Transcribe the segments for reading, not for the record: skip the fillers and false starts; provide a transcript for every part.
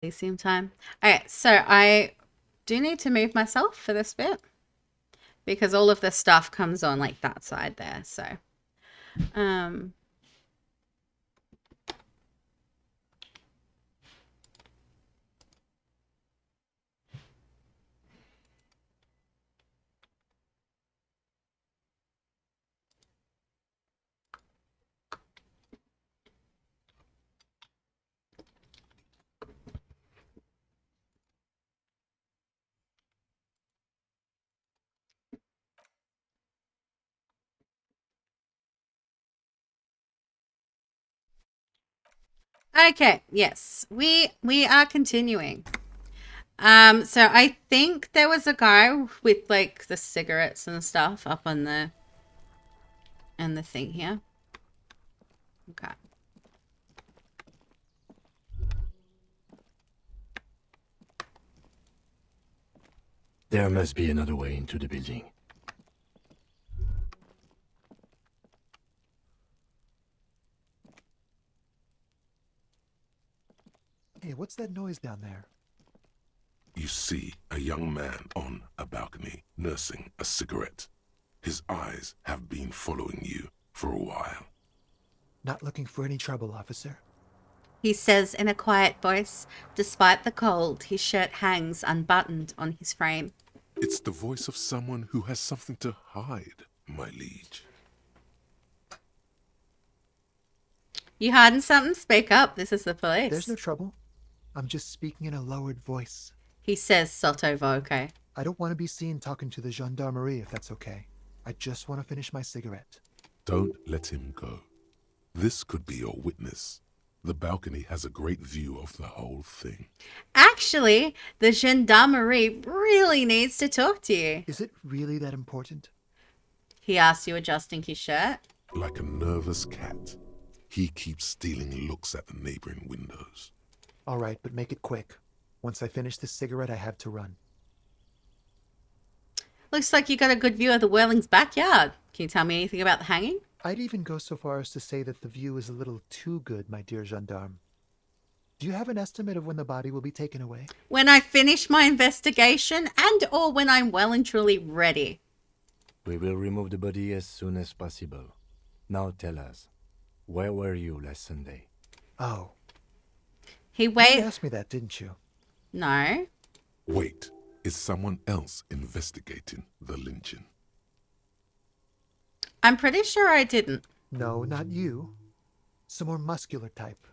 Elysium time. Okay, so I do need to move myself for this bit because all of the stuff comes on like that side there. So, um, okay, yes, we are continuing. So I think there was a guy with like the cigarettes and stuff up on the thing here. Okay. There must be another way into the building. Hey, what's that noise down there? You see a young man on a balcony nursing a cigarette. His eyes have been following you for a while. Not looking for any trouble, officer. He says in a quiet voice, despite the cold, his shirt hangs unbuttoned on his frame. It's the voice of someone who has something to hide, my liege. You hiding something? Speak up. This is the police. There's no trouble. I'm just speaking in a lowered voice. He says sotto voce. I don't want to be seen talking to the gendarmerie if that's okay. I just want to finish my cigarette. Don't let him go. This could be your witness. The balcony has a great view of the whole thing. Actually, the gendarmerie really needs to talk to you. Is it really that important? He asks you, adjusting his shirt. Like a nervous cat, he keeps stealing looks at the neighboring windows. All right, but make it quick. Once I finish this cigarette, I have to run. Looks like you got a good view of the Whirling's backyard. Can you tell me anything about the hanging? I'd even go so far as to say that the view is a little too good, my dear gendarme. Do you have an estimate of when the body will be taken away? When I finish my investigation and or when I'm well and truly ready. We will remove the body as soon as possible. Now tell us, where were you last Sunday? Oh, He you wait. asked me that, didn't you? No. Wait, is someone else investigating the lynching? I'm pretty sure I didn't. No, not you. Some more muscular type.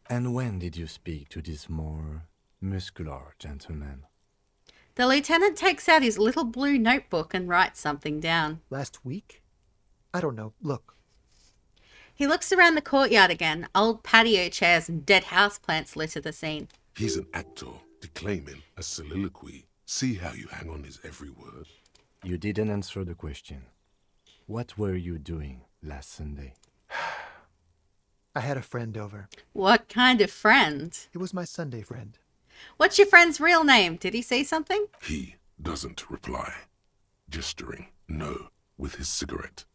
And when did you speak to this more muscular gentleman? The lieutenant takes out his little blue notebook and writes something down. Last week? I don't know. Look, He looks around the courtyard again. Old patio chairs and dead houseplants litter the scene. He's an actor declaiming a soliloquy. See how you hang on his every word? You didn't answer the question. What were you doing last Sunday? I had a friend over. What kind of friend? It was my Sunday friend. What's your friend's real name? Did he say something? He doesn't reply, gesturing no with his cigarette.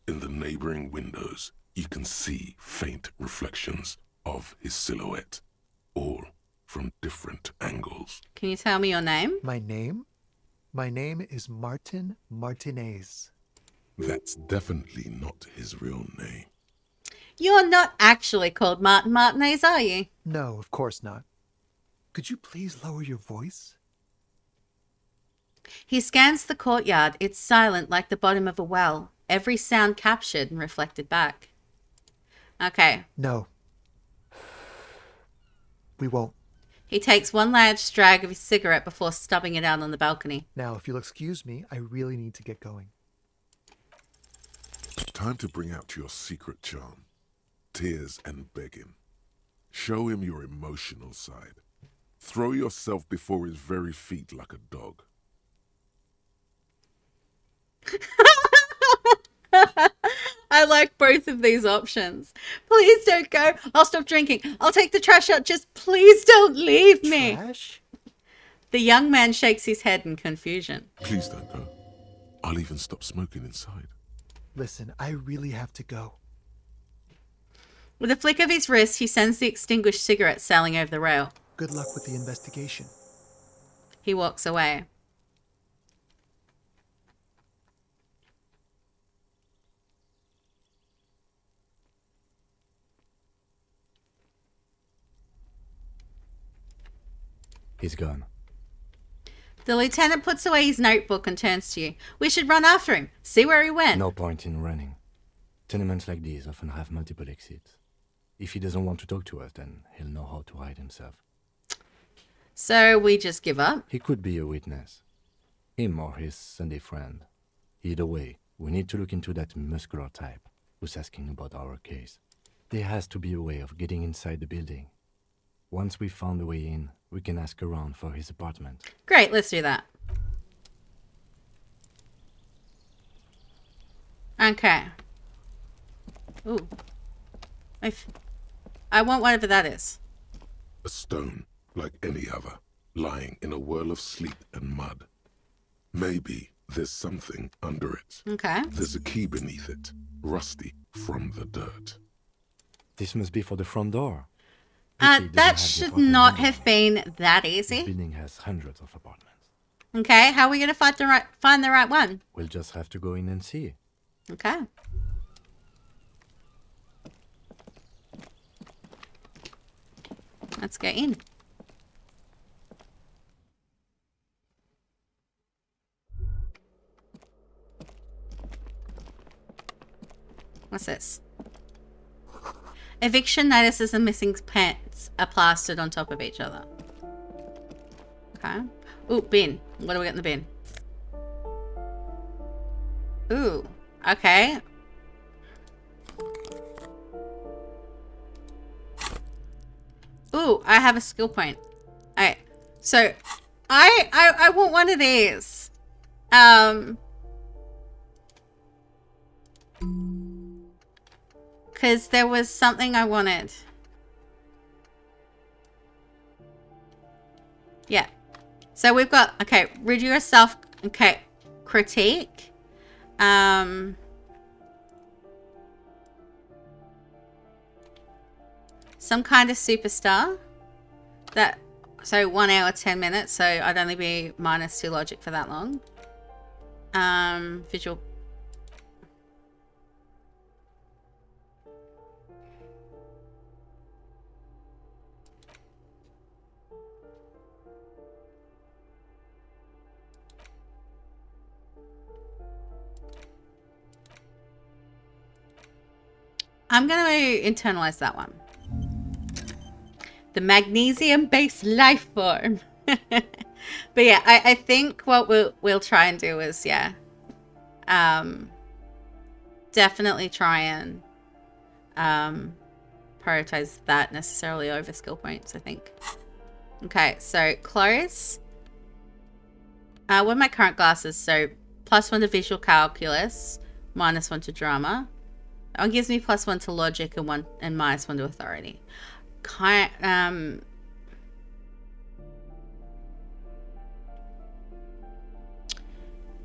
In the neighboring windows, you can see faint reflections of his silhouette, all from different angles. Can you tell me your name? My name? My name is Martin Martinez. That's definitely not his real name. You're not actually called Martin Martinez, are you? No, of course not. Could you please lower your voice? He scans the courtyard. It's silent like the bottom of a well. Every sound captured and reflected back. Okay. No. We won't. He takes one large drag of his cigarette before stubbing it out on the balcony. Now, if you'll excuse me, I really need to get going. Time to bring out your secret charm. Tears and begging. Show him your emotional side. Throw yourself before his very feet like a dog. I like both of these options. Please don't go. I'll stop drinking. I'll take the trash out. Just please don't leave me. Trash? The young man shakes his head in confusion. Please don't go. I'll even stop smoking inside. Listen, I really have to go. With a flick of his wrist, he sends the extinguished cigarette sailing over the rail. Good luck with the investigation. He walks away. He's gone. The lieutenant puts away his notebook and turns to you. We should run after him. See where he went. No point in running. Tenements like these often have multiple exits. If he doesn't want to talk to us, then he'll know how to hide himself. So we just give up? He could be a witness. Him or his Sunday friend. Either way, we need to look into that muscular type who's asking about our case. There has to be a way of getting inside the building. Once we've found a way in, we can ask around for his apartment. Great, let's do that. Okay. Ooh. I want whatever that is. A stone, like any other, lying in a whirl of sleet and mud. Maybe there's something under it. Okay. There's a key beneath it, rusty from the dirt. This must be for the front door. Pity it doesn't That have the should proper not number. have been that This easy. building has hundreds of apartments. Okay, how are we going to find the right one? We'll just have to go in and see. Okay. Let's get in. What's this? Eviction notices and missing pets are plastered on top of each other. Okay. Ooh, bin. What do we got in the bin? Ooh. Okay. Ooh, I have a skill point. Alright. So I want one of these. Because there was something I wanted. Yeah. So we've got, okay, reduce self, okay, critique. Some kind of superstar. That, so 1 hour, 10 minutes. So I'd only be -2 logic for that long. Visual. I'm going to internalize that one. The magnesium-based life form. But yeah, I think what we'll try and do is, yeah, definitely try and prioritize that necessarily over skill points, I think. Okay, so close. What are my current glasses? So +1 to visual calculus, -1 to drama. That one gives me +1 to logic and -1 to authority.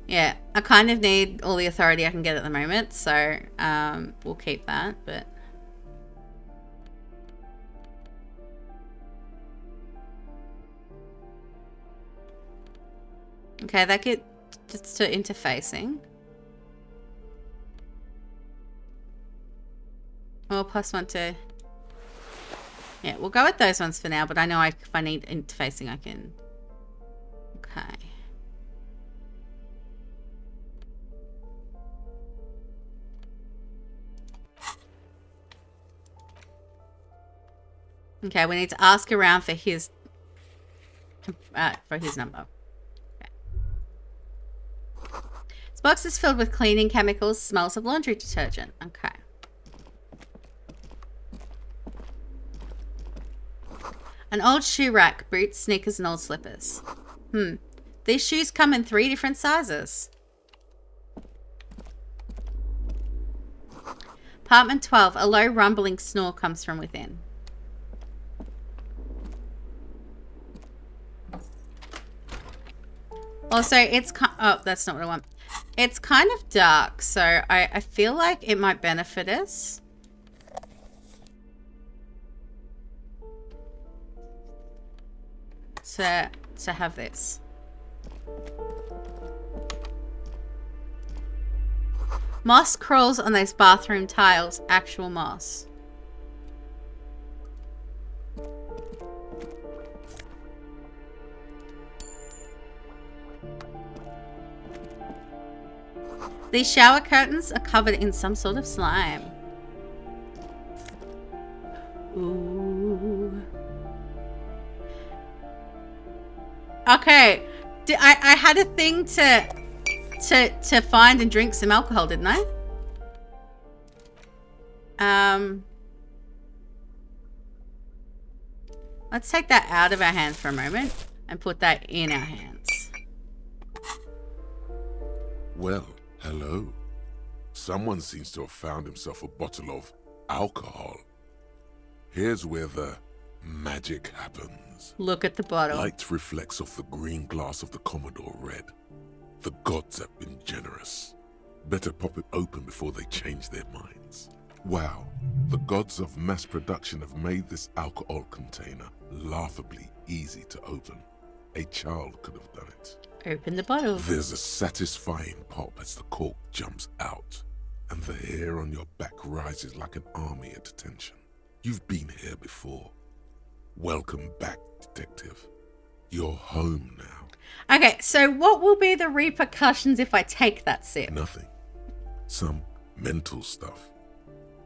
Yeah, I kind of need all the authority I can get at the moment, so we'll keep that, but okay, that gets to interfacing. Well, +1 to, yeah, we'll go with those ones for now, but I know if I need interfacing, I can. Okay. Okay, we need to ask around for his number. Okay. This box is filled with cleaning chemicals, smells of laundry detergent. Okay. An old shoe rack, boots, sneakers, and old slippers. These shoes come in 3 different sizes. Apartment 12. A low rumbling snore comes from within. Also, it's oh, that's not what I want. It's kind of dark, so I feel like it might benefit us. to have this. Moss crawls on those bathroom tiles. Actual moss. These shower curtains are covered in some sort of slime. Ooh. Okay. I had a thing to find and drink some alcohol, didn't I? Let's take that out of our hands for a moment and put that in our hands. Well, hello. Someone seems to have found himself a bottle of alcohol. Here's where the magic happens. Look at the bottle. Light reflects off the green glass of the Commodore Red. The gods have been generous. Better pop it open before they change their minds. Wow, the gods of mass production have made this alcohol container laughably easy to open. A child could have done it. Open the bottle. There's a satisfying pop as the cork jumps out, and the hair on your back rises like an army at attention. You've been here before. Welcome back, detective. You're home now. Okay, so what will be the repercussions if I take that sip? Nothing. Some mental stuff.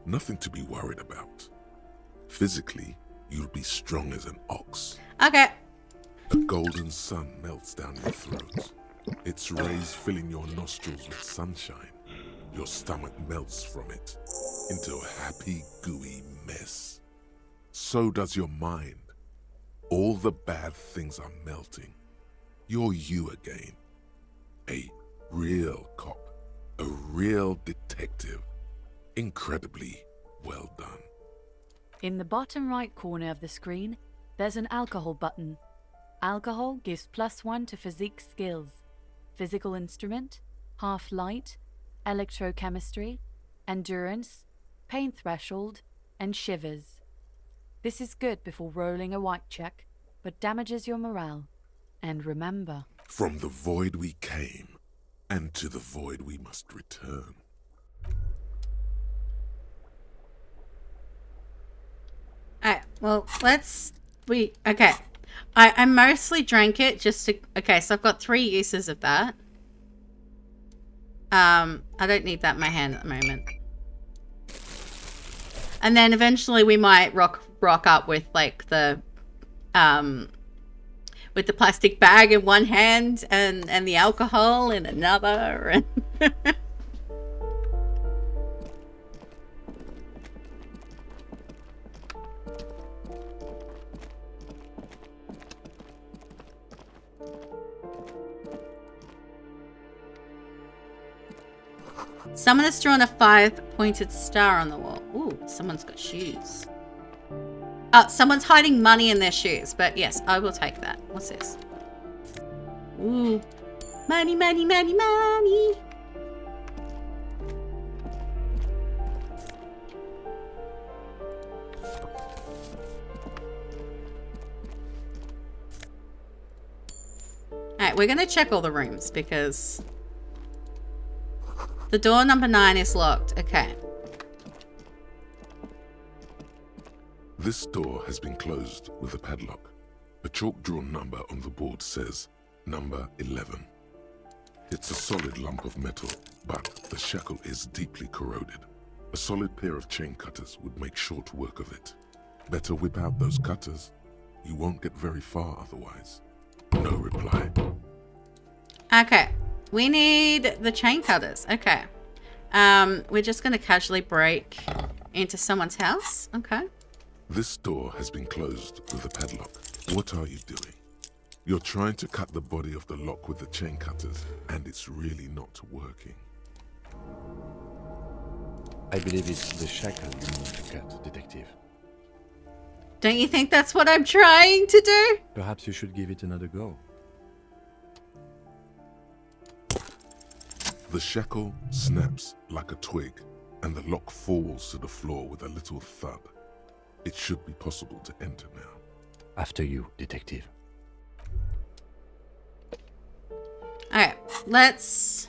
Nothing to be worried about. Physically, you'll be strong as an ox. Okay. A golden sun melts down your throat. Its rays filling your nostrils with sunshine. Your stomach melts from it into a happy, gooey mess. So does your mind. All the bad things are melting. You're you again. A real cop. A real detective. Incredibly well done. In the bottom right corner of the screen, there's an alcohol button. Alcohol gives +1 to physique skills. Physical instrument, half light, electrochemistry, endurance, pain threshold, and shivers. This is good before rolling a white check, but damages your morale. And remember, from the void we came, and to the void we must return. Alright, well, okay. I mostly drank it just to, okay, so I've got 3 uses of that. I don't need that in my hand at the moment. And then eventually we might rock up with like the plastic bag in one hand and the alcohol in another. And someone has drawn a 5-pointed star on the wall. Ooh, someone's got shoes. Someone's hiding money in their shoes, but yes, I will take that. What's this? Ooh. Money, money, money, money. Alright, we're going to check all the rooms because the door number 9 is locked. Okay. This door has been closed with a padlock. A chalk-drawn number on the board says number 11. It's a solid lump of metal, but the shackle is deeply corroded. A solid pair of chain cutters would make short work of it. Better whip out those cutters. You won't get very far otherwise. No reply. Okay. We need the chain cutters. Okay. We're just going to casually break into someone's house. Okay. This door has been closed with a padlock. What are you doing? You're trying to cut the body of the lock with the chain cutters, and it's really not working. I believe it's the shackle you need to cut, Detective. Don't you think that's what I'm trying to do? Perhaps you should give it another go. The shackle snaps like a twig, and the lock falls to the floor with a little thud. It should be possible to enter now. After you, Detective. Alright, let's...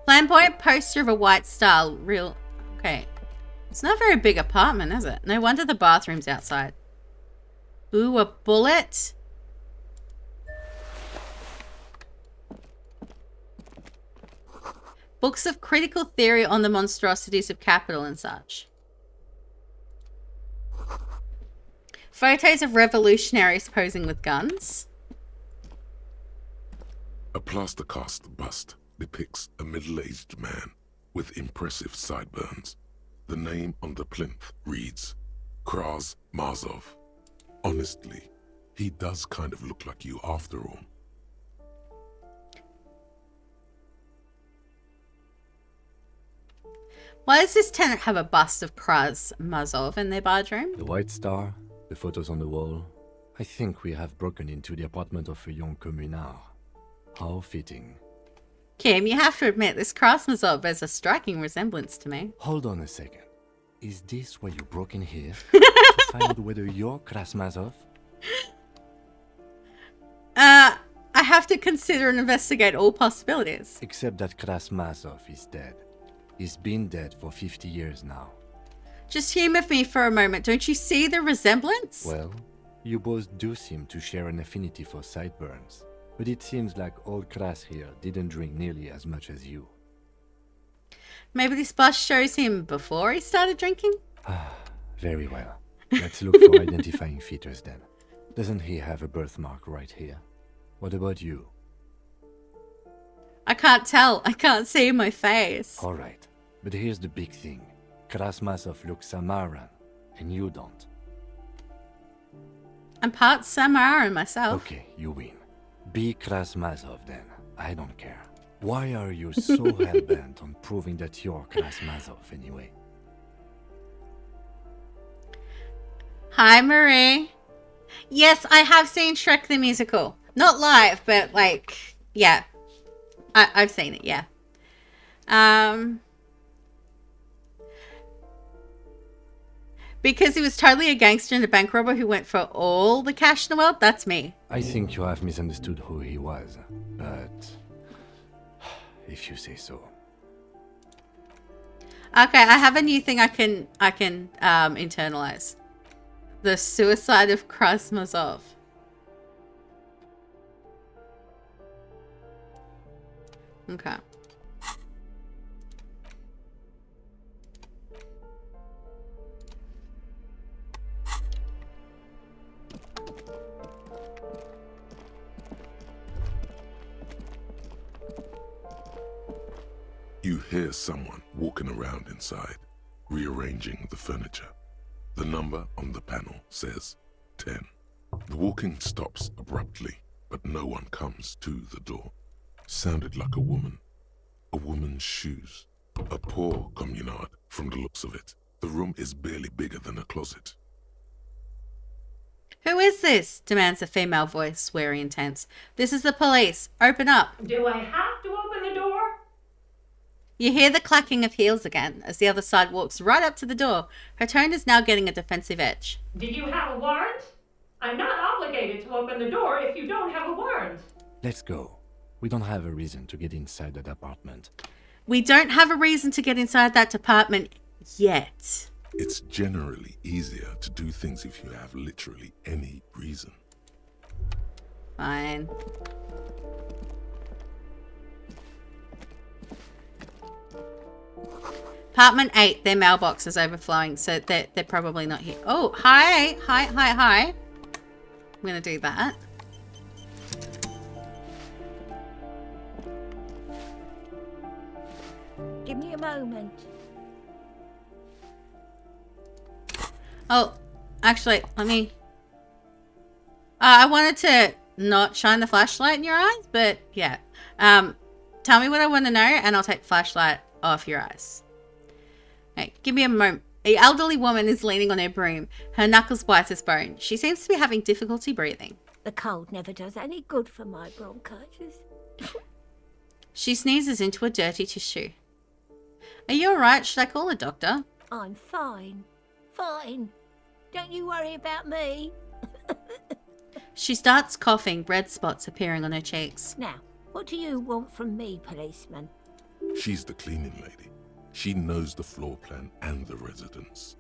Flamboyant poster of a white star. Real... Okay. It's not a very big apartment, is it? No wonder the bathroom's outside. Ooh, a bullet. Books of critical theory on the monstrosities of capital and such. Photos of revolutionaries posing with guns. A plaster cast bust depicts a middle-aged man with impressive sideburns. The name on the plinth reads Kraz Mazov. Honestly, he does kind of look like you after all. Why does this tenant have a bust of Kraz Mazov in their bedroom? The white star, the photos on the wall. I think we have broken into the apartment of a young communard. How fitting. Kim, you have to admit this Kraz Mazov bears a striking resemblance to me. Hold on a second. Is this why you broke in here? To find out whether you're Krasmazov? I have to consider and investigate all possibilities. Except that Krasmazov is dead. He's been dead for 50 years now. Just humor me for a moment. Don't you see the resemblance? Well, you both do seem to share an affinity for sideburns. But it seems like old Kras here didn't drink nearly as much as you. Maybe this bust shows him before he started drinking? Very well. Let's look for identifying features then. Doesn't he have a birthmark right here? What about you? I can't tell. I can't see my face. Alright, but here's the big thing. Krasmazov looks Samaran, and you don't. I'm part Samaran myself. Okay, you win. Be Krasmazov then. I don't care. Why are you so hell-bent on proving that you're Krasmazov anyway? Hi, Marie. Yes, I have seen Shrek the Musical. Not live, but like, yeah. I've seen it, yeah. Because he was totally a gangster and a bank robber who went for all the cash in the world, that's me. I think you have misunderstood who he was, but if you say so. Okay, I have a new thing I can internalize. The suicide of Krasmazov. Okay. You hear someone walking around inside, rearranging the furniture. The number on the panel says 10. The walking stops abruptly, but no one comes to the door. Sounded like a woman. A woman's shoes. A poor communard, from the looks of it. The room is barely bigger than a closet. Who is this? Demands a female voice, wary and tense. This is the police. Open up. Do I have to open the door? You hear the clacking of heels again as the other side walks right up to the door. Her tone is now getting a defensive edge. Do you have a warrant? I'm not obligated to open the door if you don't have a warrant. Let's go. We don't have a reason to get inside that apartment. We don't have a reason to get inside that apartment yet. It's generally easier to do things if you have literally any reason. Fine. Apartment 8, their mailbox is overflowing, so they're probably not here. Oh, hi. I'm going to do that. Give me a moment. Oh, actually, let me... I wanted to not shine the flashlight in your eyes, but yeah. Tell me what I want to know, and I'll take the flashlight off your eyes. Okay, give me a moment. The elderly woman is leaning on her broom, her knuckles white as bone. She seems to be having difficulty breathing. The cold never does any good for my bronchitis. She sneezes into a dirty tissue. Are you alright? Should I call a doctor? I'm fine. Fine. Don't you worry about me. She starts coughing, red spots appearing on her cheeks. Now, what do you want from me, policeman? She's the cleaning lady. She knows the floor plan and the residents.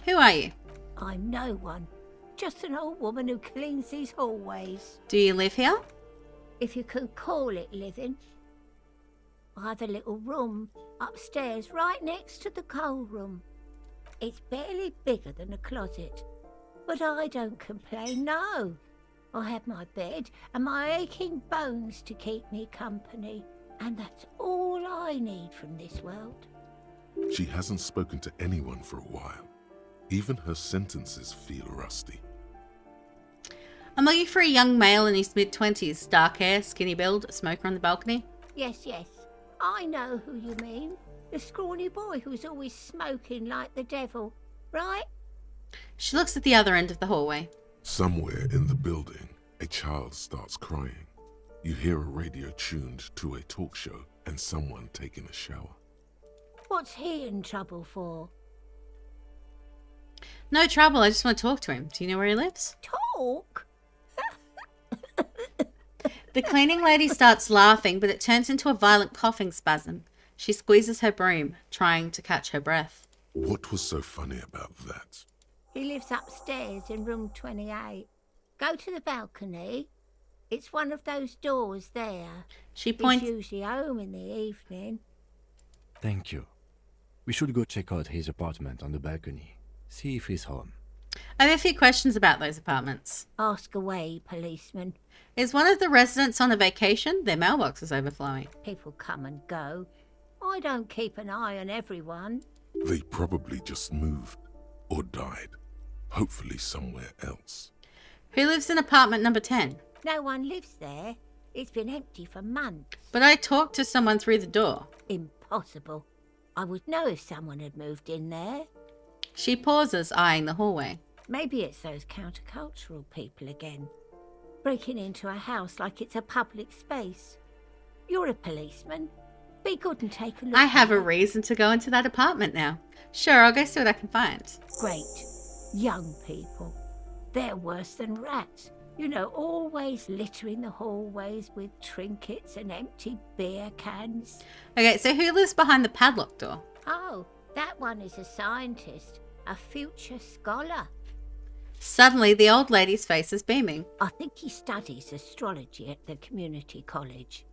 Who are you? I'm no one. Just an old woman who cleans these hallways. Do you live here? If you can call it living. I have a little room upstairs right next to the coal room. It's barely bigger than a closet. But I don't complain, no. I have my bed and my aching bones to keep me company. And that's all I need from this world. She hasn't spoken to anyone for a while. Even her sentences feel rusty. I'm looking for a young male in his mid-20s, dark hair, skinny build, a smoker on the balcony. Yes, I know who you mean. The scrawny boy who's always smoking like the devil, right? She looks at the other end of the hallway. Somewhere in the building, a child starts crying. You hear a radio tuned to a talk show and someone taking a shower. What's he in trouble for? No trouble, I just want to talk to him. Do you know where he lives? Talk? The cleaning lady starts laughing, but it turns into a violent coughing spasm. She squeezes her broom, trying to catch her breath. What was so funny about that? He lives upstairs in room 28. Go to the balcony. It's one of those doors there. She points. He's usually home in the evening. Thank you. We should go check out his apartment on the balcony. See if he's home. I have a few questions about those apartments. Ask away, policeman. Is one of the residents on a vacation? Their mailbox is overflowing. People come and go. I don't keep an eye on everyone. They probably just moved or died. Hopefully somewhere else. Who lives in apartment number 10? No one lives there. It's been empty for months. But I talked to someone through the door. Impossible. I would know if someone had moved in there. She pauses, eyeing the hallway. Maybe it's those countercultural people again. Breaking into a house like it's a public space. You're a policeman. Be good and take a look. I have a at it. reason to go into that apartment now. Sure, I'll go see what I can find. Great. Young people. They're worse than rats. You know, always littering the hallways with trinkets and empty beer cans. Okay, so who lives behind the padlock door? Oh, that one is a scientist. A future scholar. Suddenly, the old lady's face is beaming. I think he studies astrology at the community college.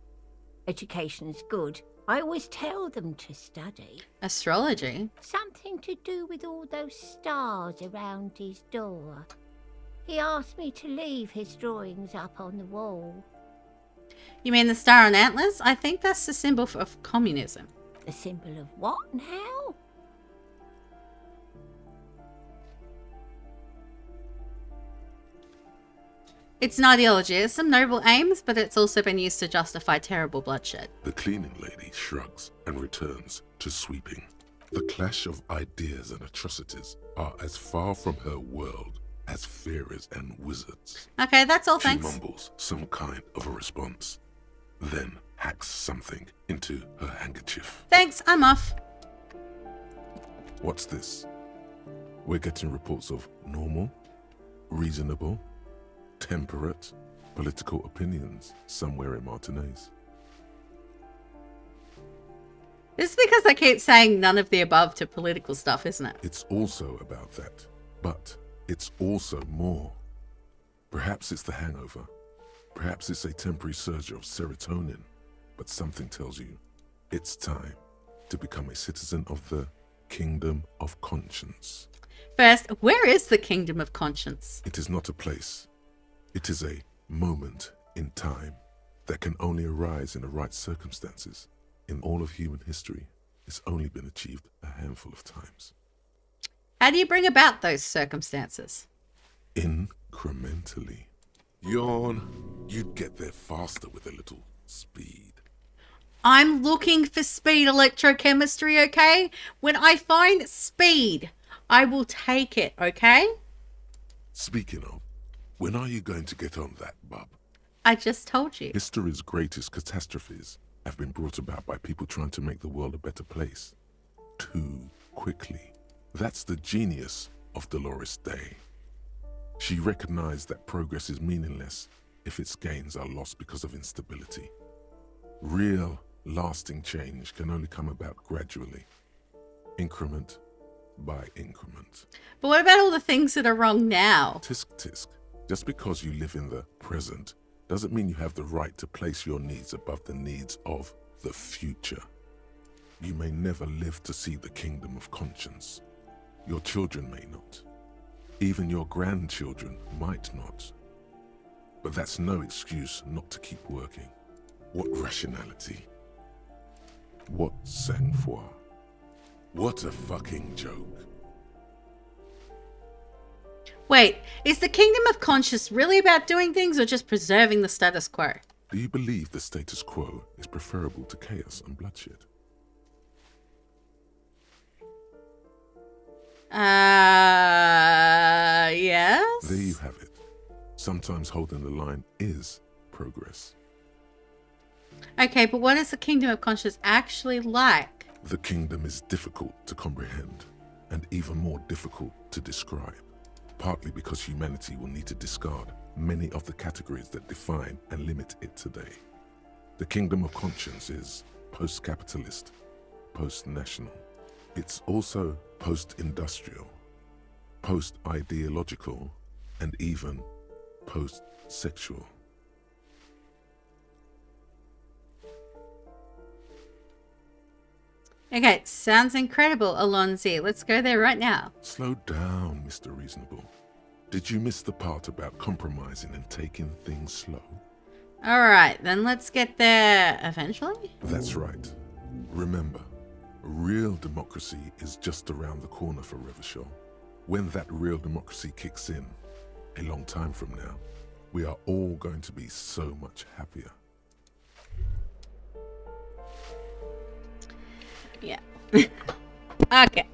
Education's good. I always tell them to study. Astrology? Something to do with all those stars around his door. He asked me to leave his drawings up on the wall. You mean the star on antlers? I think that's the symbol of communism. The symbol of what and how? It's an ideology. It has some noble aims, but it's also been used to justify terrible bloodshed. The cleaning lady shrugs and returns to sweeping. The clash of ideas and atrocities are as far from her world as fairies and wizards. Okay, that's all, She thanks. mumbles some kind of a response, then hacks something into her handkerchief. Thanks, I'm off. What's this? We're getting reports of normal, reasonable, temperate, political opinions somewhere in Martinez. This is because I keep saying none of the above to political stuff, isn't it? It's also about that, but it's also more. Perhaps it's the hangover. Perhaps it's a temporary surge of serotonin, but something tells you it's time to become a citizen of the Kingdom of Conscience. First, where is the Kingdom of Conscience? It is not a place. It is a moment in time that can only arise in the right circumstances. In all of human history, it's only been achieved a handful of times. How do you bring about those circumstances? Incrementally. Yawn. You'd get there faster with a little speed. I'm looking for speed electrochemistry, okay? When I find speed, I will take it, okay? Speaking of, when are you going to get on that, bub? I just told you. History's greatest catastrophes have been brought about by people trying to make the world a better place. Too quickly. That's the genius of Dolores Day. She recognized that progress is meaningless if its gains are lost because of instability. Real, lasting change can only come about gradually, increment by increment. But what about all the things that are wrong now? Tisk tisk. Just because you live in the present doesn't mean you have the right to place your needs above the needs of the future. You may never live to see the kingdom of conscience. Your children may not. Even your grandchildren might not. But that's no excuse not to keep working. What rationality? What sang-froid? What a fucking joke. Wait, is the kingdom of conscience really about doing things or just preserving the status quo? Do you believe the status quo is preferable to chaos and bloodshed? Yes? There you have it. Sometimes holding the line is progress. Okay, but what is the kingdom of conscience actually like? The kingdom is difficult to comprehend and even more difficult to describe, partly because humanity will need to discard many of the categories that define and limit it today. The kingdom of conscience is post-capitalist, post-national. It's also post-industrial, post-ideological, and even post-sexual. Okay, sounds incredible, Alonzi. Let's go there right now. Slow down, Mr. Reasonable. Did you miss the part about compromising and taking things slow? All right, then let's get there eventually. That's right. Remember, real democracy is just around the corner for Revachol. When that real democracy kicks in, a long time from now, we are all going to be so much happier. Yeah. Okay.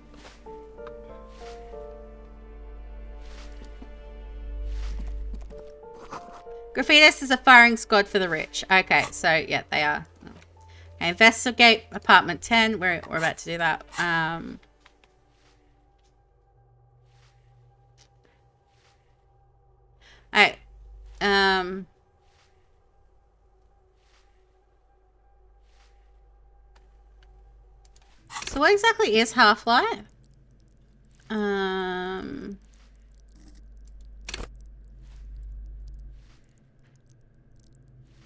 Graffitis is a firing squad for the rich. Okay, so yeah, they are. Okay, investigate apartment 10. We're about to do that. Alright. So what exactly is Half-Life?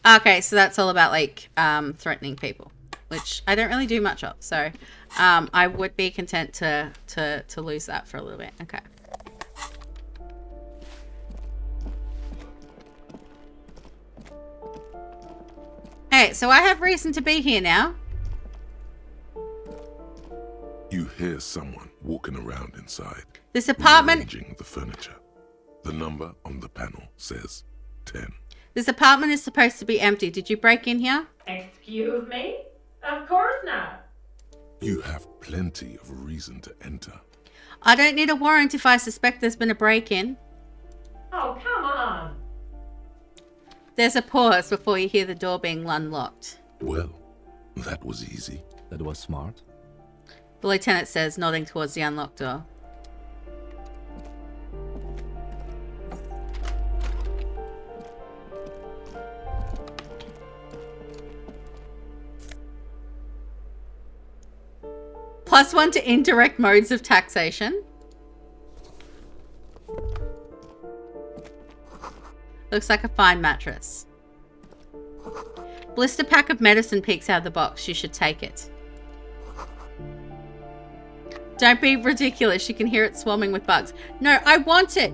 Okay, so that's all about like threatening people, which I don't really do much of. So I would be content to lose that for a little bit. Okay. Hey, so I have reason to be here now. You hear someone walking around inside. This apartment... rearranging the furniture. The number on the panel says 10. This apartment is supposed to be empty. Did you break in here? Excuse me? Of course not. You have plenty of reason to enter. I don't need a warrant if I suspect there's been a break-in. Oh, come on. There's a pause before you hear the door being unlocked. Well, that was easy. That was smart. The lieutenant says, nodding towards the unlocked door. +1 to indirect modes of taxation. Looks like a fine mattress. Blister pack of medicine peeks out of the box. You should take it. Don't be ridiculous. You can hear it swarming with bugs. No, I want it.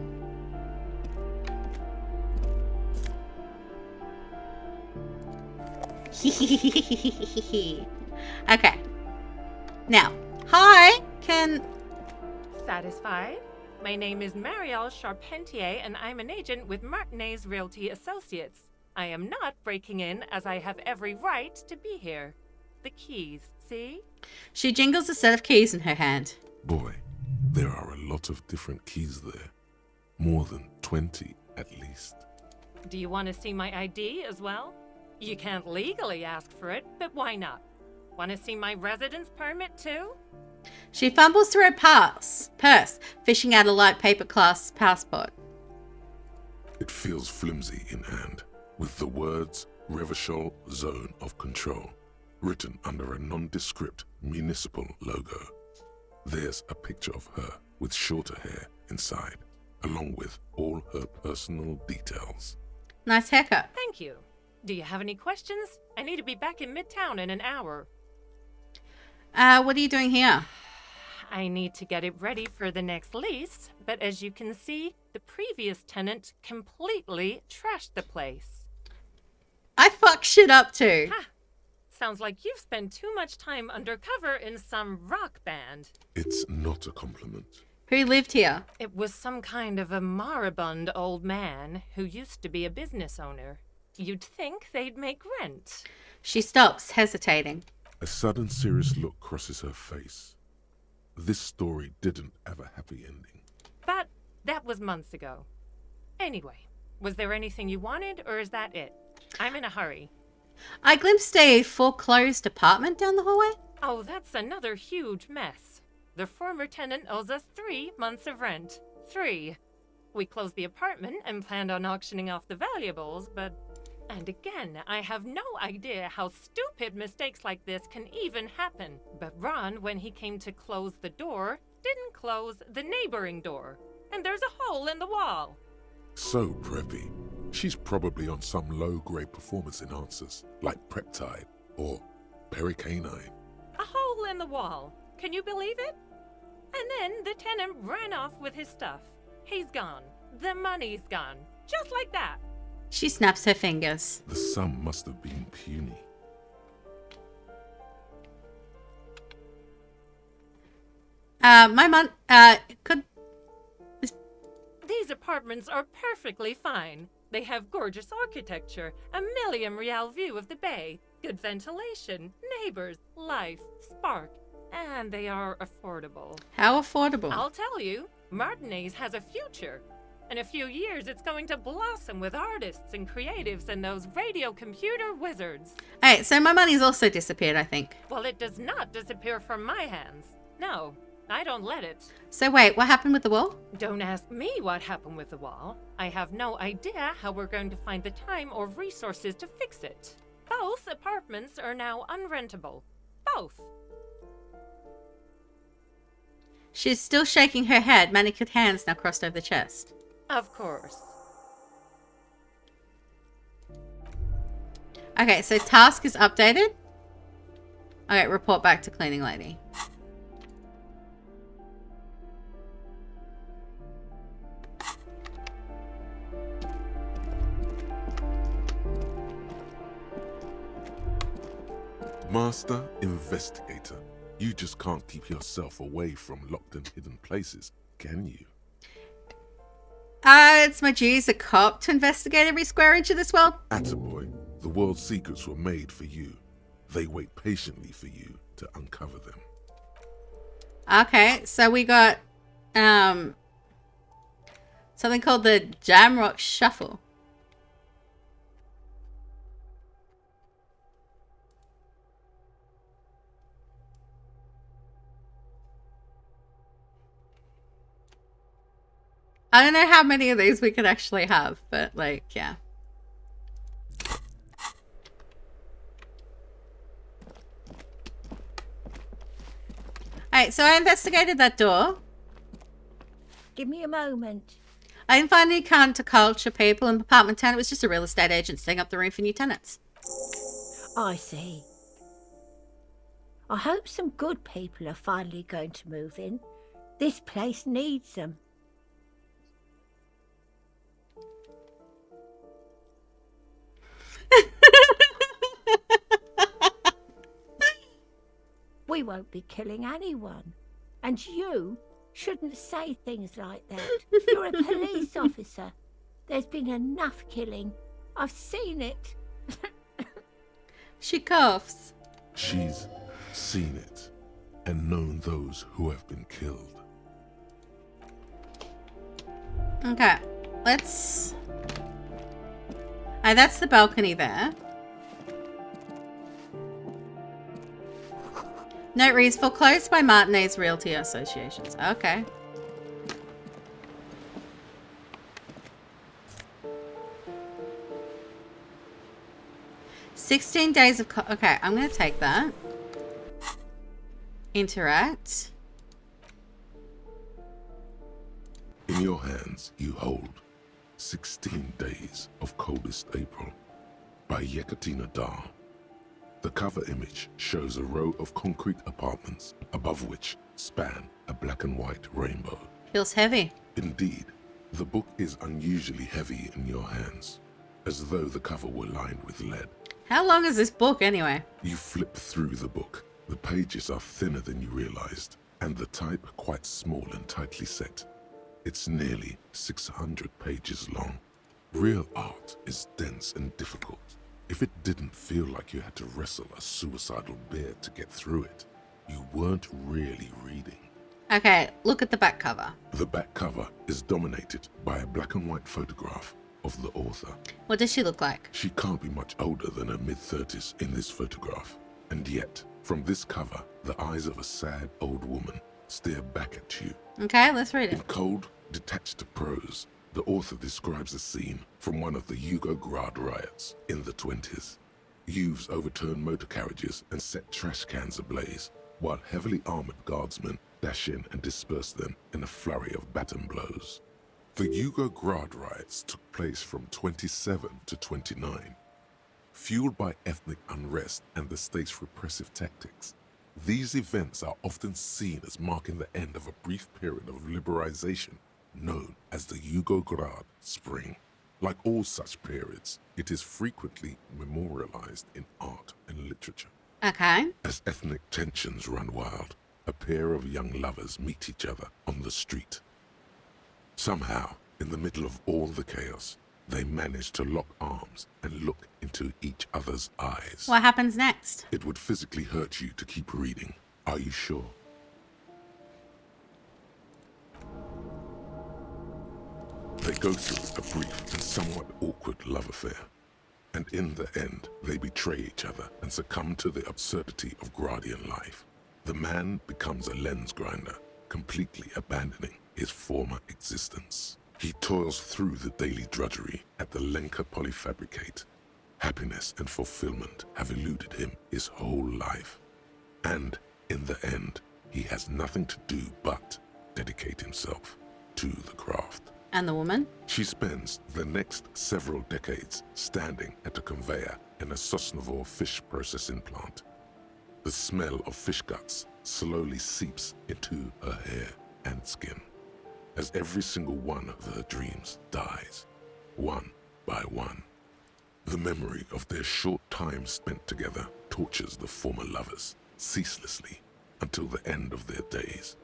Okay. Now, hi. Satisfied? My name is Marielle Charpentier, and I'm an agent with Martinez Realty Associates. I am not breaking in, as I have every right to be here. The keys, see? She jingles a set of keys in her hand. Boy, there are a lot of different keys there. More than 20 at least. Do you want to see my ID as well? You can't legally ask for it, but why not? Want to see my residence permit too? She fumbles through her purse, fishing out a light paper class passport. It feels flimsy in hand, with the words Revachol Zone of Control written under a nondescript municipal logo. There's a picture of her with shorter hair inside, along with all her personal details. Nice haircut. Thank you. Do you have any questions? I need to be back in Midtown in an hour. What are you doing here? I need to get it ready for the next lease, but as you can see, the previous tenant completely trashed the place. I fuck shit up too. Ha! Sounds like you've spent too much time undercover in some rock band. It's not a compliment. Who lived here? It was some kind of a moribund old man who used to be a business owner. You'd think they'd make rent. She stops, hesitating. A sudden serious look crosses her face. This story didn't have a happy ending. But that was months ago. Anyway, was there anything you wanted, or is that it? I'm in a hurry. I glimpsed a foreclosed apartment down the hallway. Oh, that's another huge mess. The former tenant owes us 3 months of rent. 3. We closed the apartment and planned on auctioning off the valuables, but... And again, I have no idea how stupid mistakes like this can even happen. But Ron, when he came to close the door, didn't close the neighboring door. And there's a hole in the wall. So preppy. She's probably on some low-grade performance enhancers, like Preptide or Pericanine. A hole in the wall. Can you believe it? And then the tenant ran off with his stuff. He's gone. The money's gone. Just like that. She snaps her fingers. The sum must have been puny. Could... These apartments are perfectly fine. They have gorgeous architecture, a million-real view of the bay, good ventilation, neighbors, life, spark, and they are affordable. How affordable? I'll tell you, Martinez has a future. In a few years, it's going to blossom with artists and creatives and those radio computer wizards. Hey, so my money's also disappeared, I think. Well, it does not disappear from my hands. No, I don't let it. So wait, what happened with the wall? Don't ask me what happened with the wall. I have no idea how we're going to find the time or resources to fix it. Both apartments are now unrentable. Both. She's still shaking her head, manicured hands now crossed over the chest. Of course. Okay, so task is updated. Okay, report back to cleaning lady. Master Investigator, you just can't keep yourself away from locked and hidden places, can you? It's my duty as a cop to investigate every square inch of this world. Attaboy, the world's secrets were made for you. They wait patiently for you to uncover them. Okay, so we got something called the Jamrock Shuffle. I don't know how many of these we could actually have, but like, yeah. Alright, so I investigated that door. Give me a moment. I didn't find any counterculture people in apartment 10. It was just a real estate agent setting up the room for new tenants. I see. I hope some good people are finally going to move in. This place needs them. We won't be killing anyone. And you shouldn't say things like that. You're a police officer. There's been enough killing. I've seen it. She coughs. She's seen it and known those who have been killed. Okay, let's Oh, that's the balcony there. Note reads, foreclosed by Martinez Realty Associations. Okay. "16 days of... Okay, I'm going to take that. Interact. In your hands, you hold 16 Days of Coldest April by Yekaterina Dahl. The cover image shows a row of concrete apartments above which span a black and white rainbow. Feels heavy. Indeed, the book is unusually heavy in your hands, as though the cover were lined with lead. How long is this book anyway? You flip through the book. The pages are thinner than you realized, and the type quite small and tightly set. It's nearly 600 pages long. Real art is dense and difficult. If it didn't feel like you had to wrestle a suicidal bear to get through it, you weren't really reading. Okay, look at the back cover. The back cover is dominated by a black and white photograph of the author. What does she look like? She can't be much older than her mid-30s in this photograph. And yet, from this cover, the eyes of a sad old woman stare back at you. Okay, let's read In it. cold, detached prose, the author describes a scene from one of the Yugoslavia riots in the 20s. Youths overturned motor carriages and set trash cans ablaze, while heavily armored guardsmen dash in and disperse them in a flurry of baton blows. The Yugoslavia riots took place from 27 to 29. Fueled by ethnic unrest and the state's repressive tactics, these events are often seen as marking the end of a brief period of liberalization known as the Yugoslavia Spring. Like all such periods, it is frequently memorialized in art and literature. Okay. As ethnic tensions run wild, a pair of young lovers meet each other on the street. Somehow, in the middle of all the chaos, they manage to lock arms and look into each other's eyes. What happens next? It would physically hurt you to keep reading. Are you sure? They go through a brief and somewhat awkward love affair. And in the end, they betray each other and succumb to the absurdity of Gradian life. The man becomes a lens grinder, completely abandoning his former existence. He toils through the daily drudgery at the Lenka Polyfabricate. Happiness and fulfillment have eluded him his whole life. And in the end, he has nothing to do but dedicate himself to the craft. And the woman? She spends the next several decades standing at a conveyor in a Sosnovo fish processing plant. The smell of fish guts slowly seeps into her hair and skin, as every single one of her dreams dies, one by one. The memory of their short time spent together tortures the former lovers ceaselessly until the end of their days.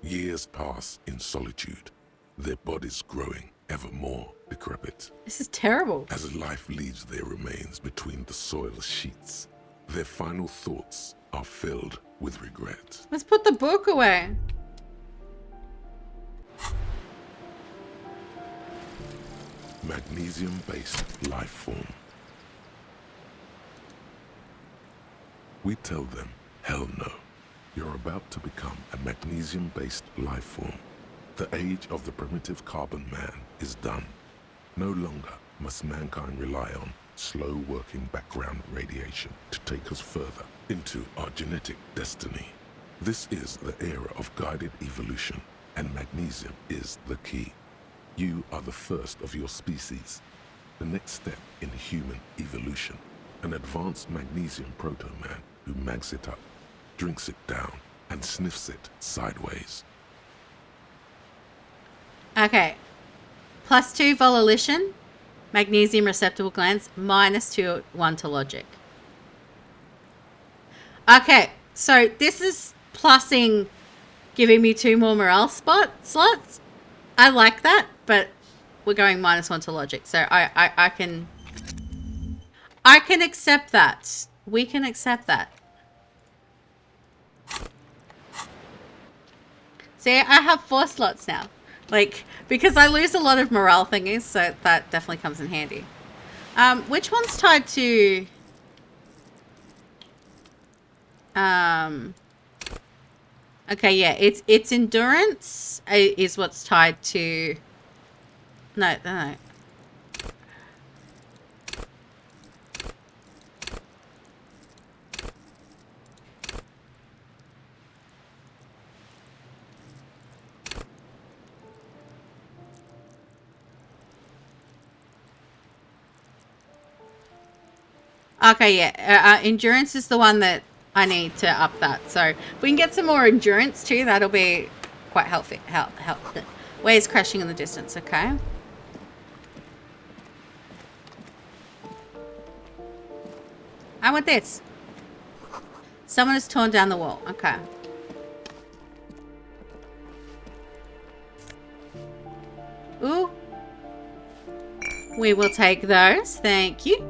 Years pass in solitude, their bodies growing ever more decrepit. This is terrible. As life leaves their remains between the soil sheets, their final thoughts are filled with regret. Let's put the book away. Magnesium-based life form. We tell them, hell no. You're about to become a magnesium-based life form. The age of the primitive carbon man is done. No longer must mankind rely on slow-working background radiation to take us further into our genetic destiny. This is the era of guided evolution, and magnesium is the key. You are the first of your species, the next step in human evolution. An advanced magnesium proto-man who mags it up, drinks it down, and sniffs it sideways. Okay. +2 volition, magnesium receptacle glands, -2 1 to logic. Okay, so this is plussing, giving me 2 more morale slots. I like that, but we're going -1 to logic, so I can accept that. We can accept that. See, I have 4 slots now. Like, because I lose a lot of morale thingies, so that definitely comes in handy. Which one's tied to... Okay, yeah, it's endurance is what's tied to... No. Okay, yeah. Endurance is the one that I need to up that. So if we can get some more endurance too, that'll be quite healthy. Waves crashing in the distance, okay? I want this. Someone has torn down the wall. Okay. Ooh. We will take those. Thank you.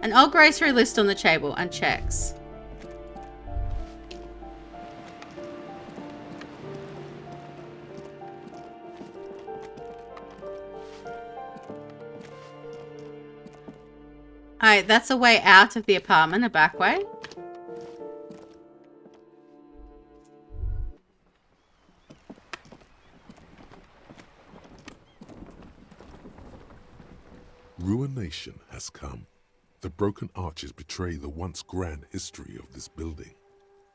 An old grocery list on the table and checks. Alright, that's a way out of the apartment, a back way. Ruination has come. The broken arches betray the once grand history of this building.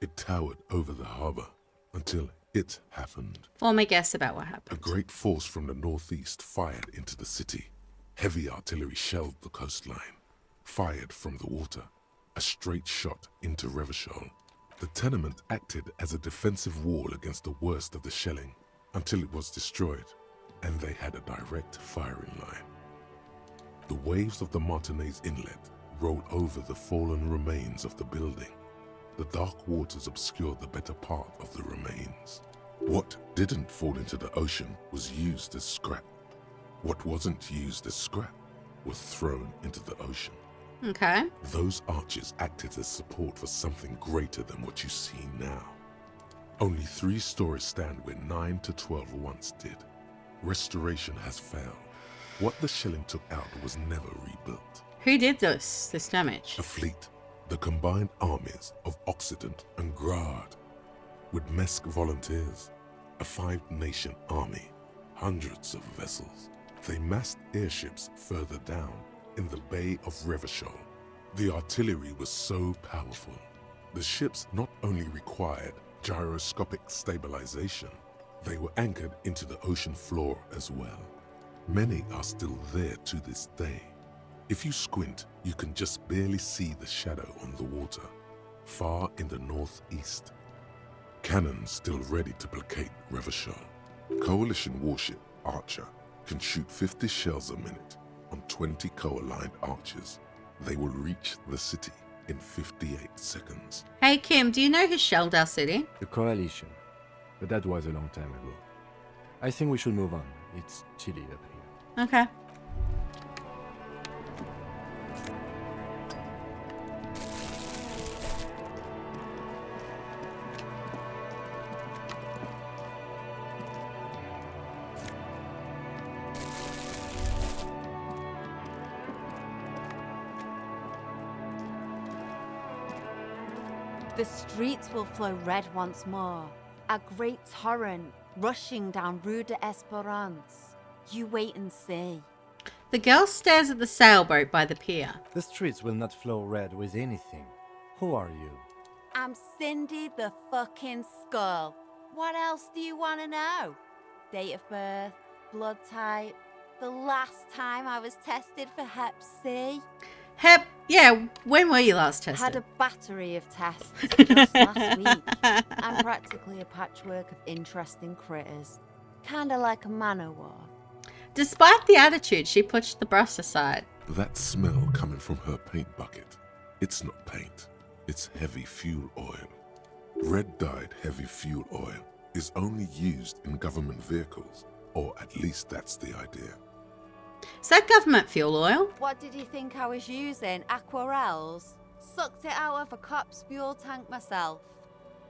It towered over the harbor until it happened. Form a guess about what A happened. great force from the northeast fired into the city. Heavy artillery shelled the coastline. Fired from the water. A straight shot into Revachol. The tenement acted as a defensive wall against the worst of the shelling until it was destroyed, and they had a direct firing line. The waves of the Martinez Inlet rolled over the fallen remains of the building. The dark waters obscured the better part of the remains. What didn't fall into the ocean was used as scrap. What wasn't used as scrap was thrown into the ocean. Okay. Those arches acted as support for something greater than what you see now. Only 3 stories stand where 9 to 12 once did. Restoration has failed. What the shelling took out was never rebuilt. Who did this damage? A fleet, the combined armies of Occident and Grad, with Mesk volunteers, a 5-nation army, hundreds of vessels. They massed airships further down in the Bay of Revachol. The artillery was so powerful. The ships not only required gyroscopic stabilization, they were anchored into the ocean floor as well. Many are still there to this day. If you squint, you can just barely see the shadow on the water, far in the northeast. Cannons still ready to placate Revachol. Coalition warship Archer can shoot 50 shells a minute on 20 co-aligned archers. They will reach the city in 58 seconds. Hey Kim, do you know who shelled our city? The coalition. But that was a long time ago. I think we should move on. It's chilly up here. Okay. The streets will flow red once more. A great torrent rushing down Rue de Esperance. You wait and see. The girl stares at the sailboat by the pier. The streets will not flow red with anything. Who are you? I'm Cindy the fucking Skull. What else do you want to know? Date of birth, blood type, the last time I was tested for Hep C. Yeah, when were you last tested? Had a battery of tests just last week. I'm practically a patchwork of interesting critters. Kinda like a man-o'-war. Despite the attitude, she pushed the brush aside. That smell coming from her paint bucket, it's not paint, it's heavy fuel oil. Red-dyed heavy fuel oil is only used in government vehicles, or at least that's the idea. Is that government fuel oil? What did you think I was using? Aquarels? Sucked it out of a cop's fuel tank myself.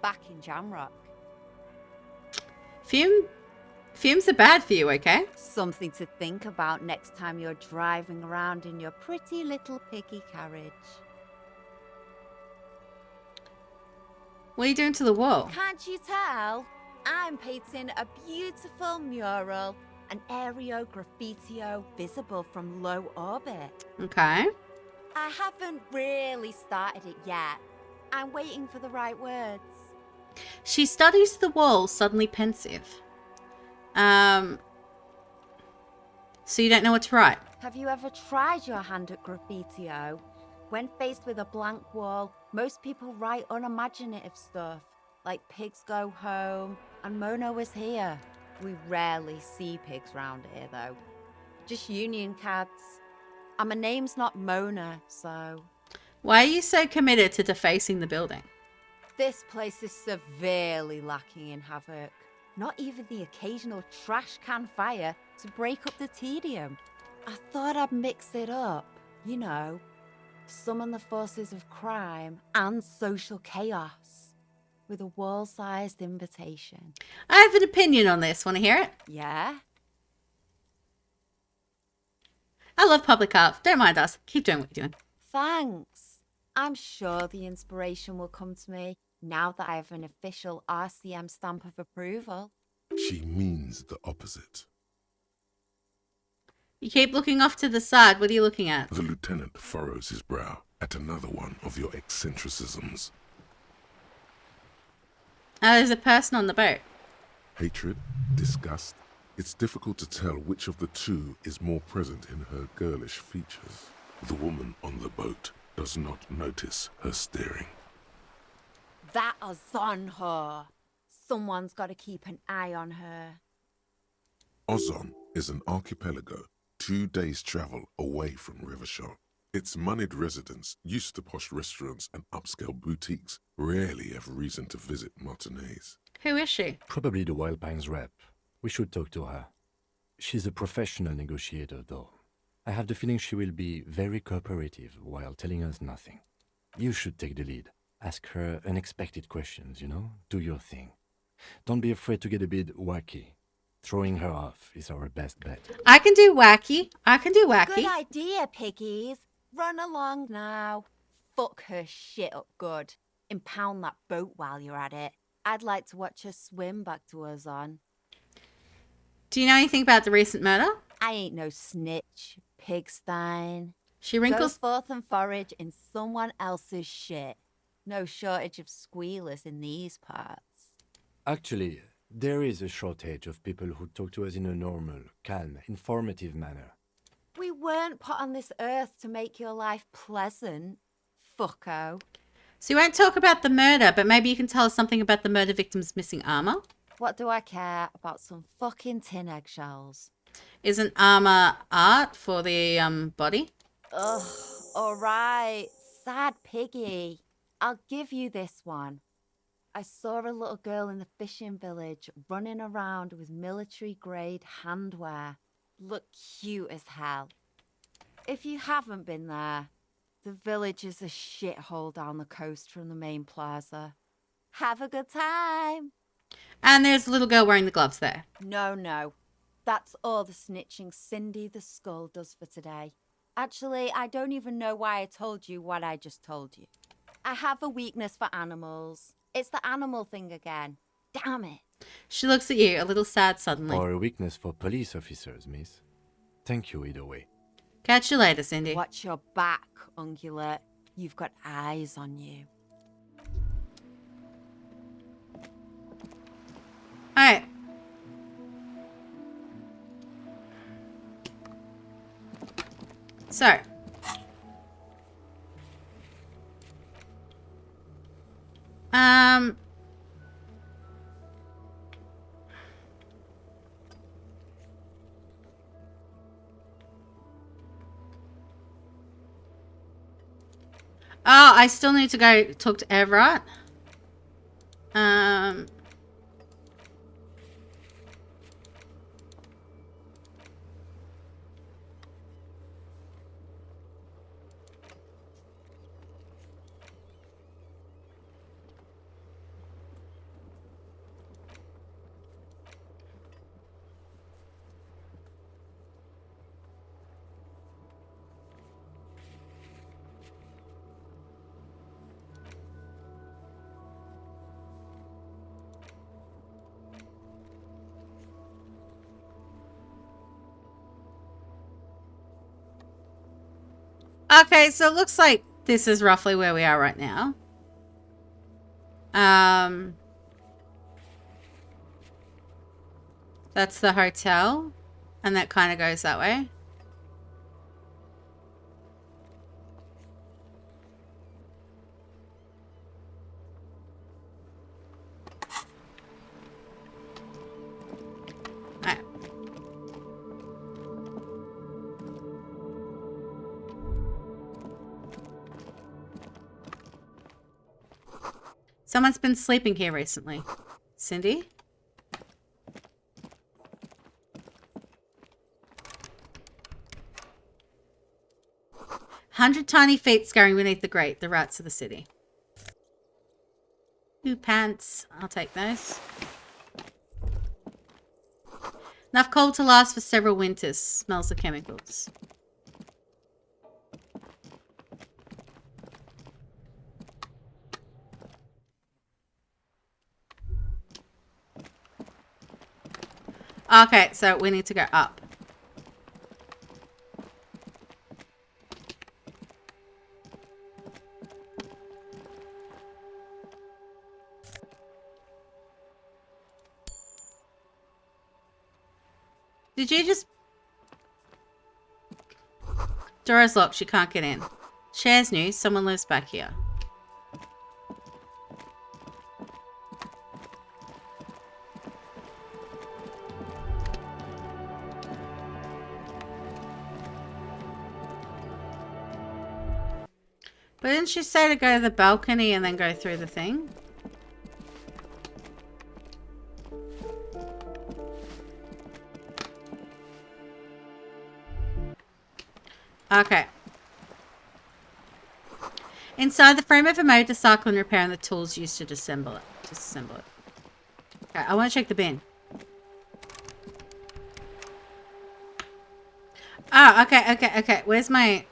Back in Jamrock. Fumes are bad for you, okay? Something to think about next time you're driving around in your pretty little piggy carriage. What are you doing to the wall? Can't you tell? I'm painting a beautiful mural, an aereo graffitio visible from low orbit. Okay. I haven't really started it yet. I'm waiting for the right words. She studies the wall, suddenly pensive. So you don't know what to write? Have you ever tried your hand at graffitio? When faced with a blank wall, most people write unimaginative stuff, like pigs go home and Mona was here. We rarely see pigs round here, though. Just union cats. And my name's not Mona, so... Why are you so committed to defacing the building? This place is severely lacking in havoc. Not even the occasional trash can fire to break up the tedium. I thought I'd mix it up, you know, summon the forces of crime and social chaos with a wall-sized invitation. I have an opinion on this. Want to hear it? Yeah? I love public art. Don't mind us. Keep doing what you're doing. Thanks. I'm sure the inspiration will come to me now that I have an official RCM stamp of approval. She means the opposite. You keep looking off to the side. What are you looking at? The lieutenant furrows his brow at another one of your eccentricisms. Oh, there's a person on the boat. Hatred, disgust. It's difficult to tell which of the two is more present in her girlish features. The woman on the boat does not notice her staring. That is on her. Someone's got to keep an eye on her. Ozon is an archipelago 2 days' travel away from Rivershore. Its moneyed residents, used to posh restaurants and upscale boutiques, rarely have reason to visit Martinez. Who is she? Probably the Wild Pines rep. We should talk to her. She's a professional negotiator, though. I have the feeling she will be very cooperative while telling us nothing. You should take the lead. Ask her unexpected questions, you know? Do your thing. Don't be afraid to get a bit wacky. Throwing her off is our best bet. I can do wacky. I can do wacky. Good idea, piggies. Run along now. Fuck her shit up good. Impound that boat while you're at it. I'd like to watch her swim back to Ozon. Do you know anything about the recent murder? I ain't no snitch, pigstein. She Go wrinkles. forth and forage in someone else's shit. No shortage of squealers in these parts. Actually, there is a shortage of people who talk to us in a normal, calm, informative manner. We weren't put on this earth to make your life pleasant, fucko. So you won't talk about the murder, but maybe you can tell us something about the murder victim's missing armor? What do I care about some fucking tin eggshells? Isn't armor art for the body? Ugh, alright. Sad piggy. I'll give you this one. I saw a little girl in the fishing village running around with military-grade handwear. Looked cute as hell. If you haven't been there, the village is a shithole down the coast from the main plaza. Have a good time. And there's a little girl wearing the gloves there. No. That's all the snitching Cindy the Skull does for today. Actually, I don't even know why I told you what I just told you. I have a weakness for animals. It's the animal thing again. Damn it. She looks at you, a little sad suddenly. Or a weakness for police officers, miss. Thank you either way. Catch you later, Cindy. Watch your back, Ungulate. You've got eyes on you. Alright. So. Oh, I still need to go talk to Everett. Okay, so it looks like this is roughly where we are right now. That's the hotel, and that kind of goes that way. Alright. Someone's been sleeping here recently. Cindy? "100 tiny feet scurrying beneath the grate, the rats of the city." New pants. I'll take those. Enough coal to last for several winters. Smells of chemicals. Okay, so we need to go up. Did you just... Door's locked. She can't get in. Chair's new. Someone lives back here. But didn't she say to go to the balcony and then go through the thing? Okay. Inside the frame of a motorcycle and repairing the tools used to disassemble it. Okay, I want to check the bin. Oh, okay. Where's my...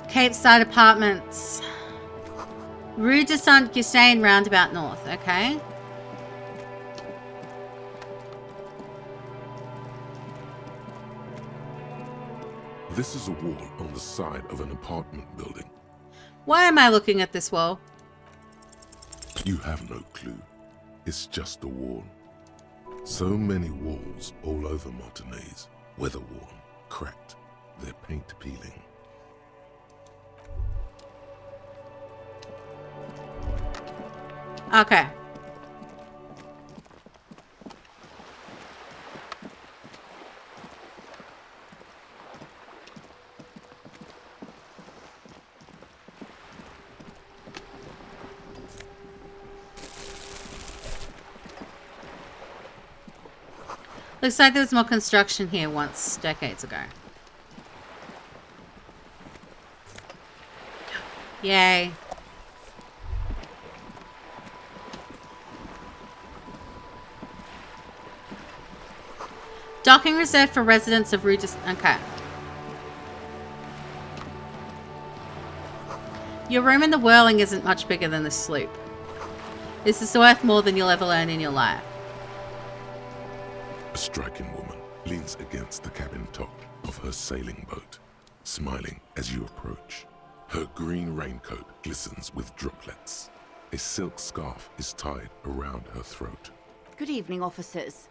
Cape Side Apartments. Rue de Saint-Gustain, roundabout north. Okay. This is a wall on the side of an apartment building. Why am I looking at this wall? You have no clue. It's just a wall. So many walls all over Martinaise. Weather-worn, cracked, their paint peeling. Okay. Looks like there was more construction here once, decades ago. Yay. Docking reserved for residents of Rue de... Okay. Your room in the Whirling isn't much bigger than the sloop. This is worth more than you'll ever learn in your life. A striking woman leans against the cabin top of her sailing boat, smiling as you approach. Her green raincoat glistens with droplets. A silk scarf is tied around her throat. Good evening, officers.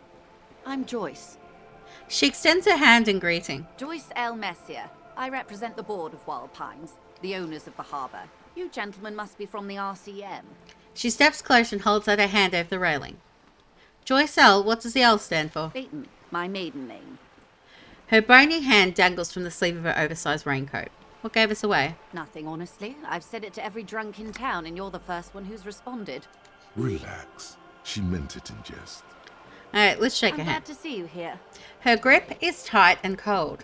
I'm Joyce. She extends her hand in greeting. Joyce L. Messier. I represent the board of Wild Pines, the owners of the harbour. You gentlemen must be from the RCM. She steps close and holds out her hand over the railing. Joyce L., what does the L stand for? Peyton, my maiden name. Her bony hand dangles from the sleeve of her oversized raincoat. What gave us away? Nothing, honestly. I've said it to every drunk in town, and you're the first one who's responded. Relax. She meant it in jest. Alright, let's shake her I'm hand. glad to see you here. Her grip is tight and cold.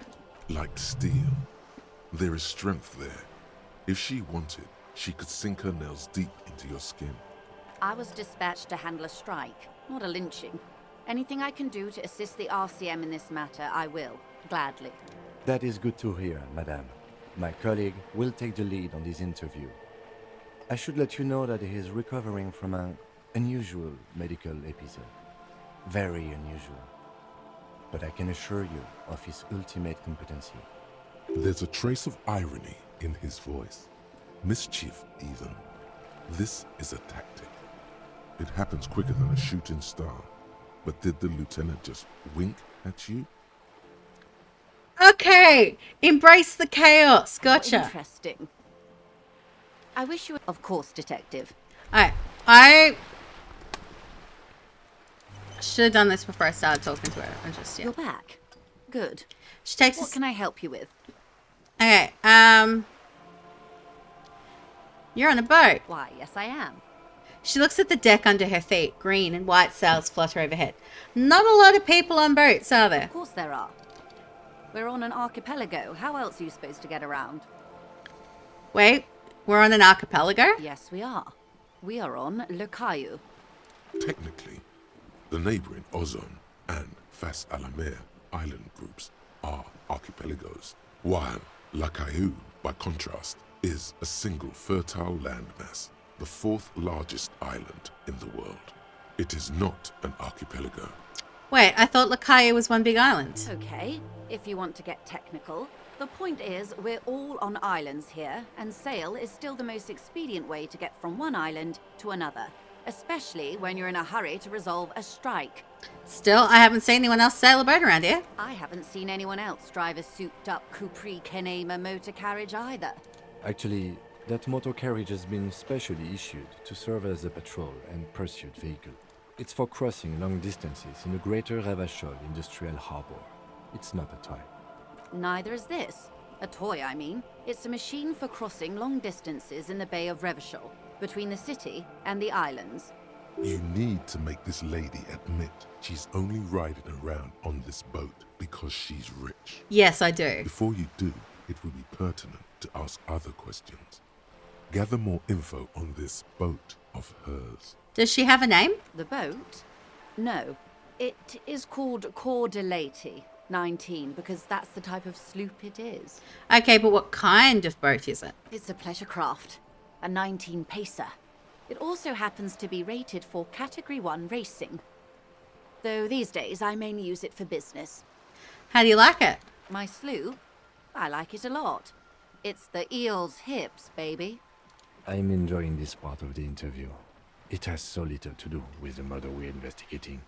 Like steel. There is strength there. If she wanted, she could sink her nails deep into your skin. I was dispatched to handle a strike, not a lynching. Anything I can do to assist the RCM in this matter, I will, gladly. That is good to hear, madame. My colleague will take the lead on this interview. I should let you know that he is recovering from an unusual medical episode. Very unusual. But I can assure you of his ultimate competency. There's a trace of irony in his voice. Mischief, even. This is a tactic. It happens quicker than a shooting star. But did the lieutenant just wink at you? Okay, embrace the chaos. Gotcha. Interesting. I wish you... Of course, Detective. Alright, I should have done this before I started talking to her. I'm just, yeah. You're back. Good. She takes What can I help you with? Okay, you're on a boat. Why, yes I am. She looks at the deck under her feet. Green and white sails flutter overhead. Not a lot of people on boats, are there? Of course there are. We're on an archipelago. How else are you supposed to get around? Wait, we're on an archipelago? Yes, we are. We are on Le Caillou. Technically, the neighboring Ozone and Fas Alamer island groups are archipelagos, while La Caillou, by contrast, is a single fertile landmass, the fourth largest island in the world. It is not an archipelago. Wait, I thought Lacaille was one big island. Okay, if you want to get technical. The point is, we're all on islands here, and sail is still the most expedient way to get from one island to another, especially when you're in a hurry to resolve a strike. Still, I haven't seen anyone else sail a boat around here. I haven't seen anyone else drive a souped-up Capri Kenema motor carriage either. Actually, that motor carriage has been specially issued to serve as a patrol and pursuit vehicle. It's for crossing long distances in the greater Ravachol industrial harbor. It's not a toy. Neither is this. A toy, I mean. It's a machine for crossing long distances in the Bay of Revachol, between the city and the islands. You need to make this lady admit she's only riding around on this boat because she's rich. Yes, I do. Before you do, it would be pertinent to ask other questions. Gather more info on this boat of hers. Does she have a name? The boat? No. It is called Coeur de Leyte 19 because that's the type of sloop it is. Okay, but what kind of boat is it? It's a pleasure craft, a 19 pacer. It also happens to be rated for Category 1 racing. Though these days I mainly use it for business. How do you like it? My sloop? I like it a lot. It's the eel's hips, baby. I'm enjoying this part of the interview. It has so little to do with the murder we're investigating.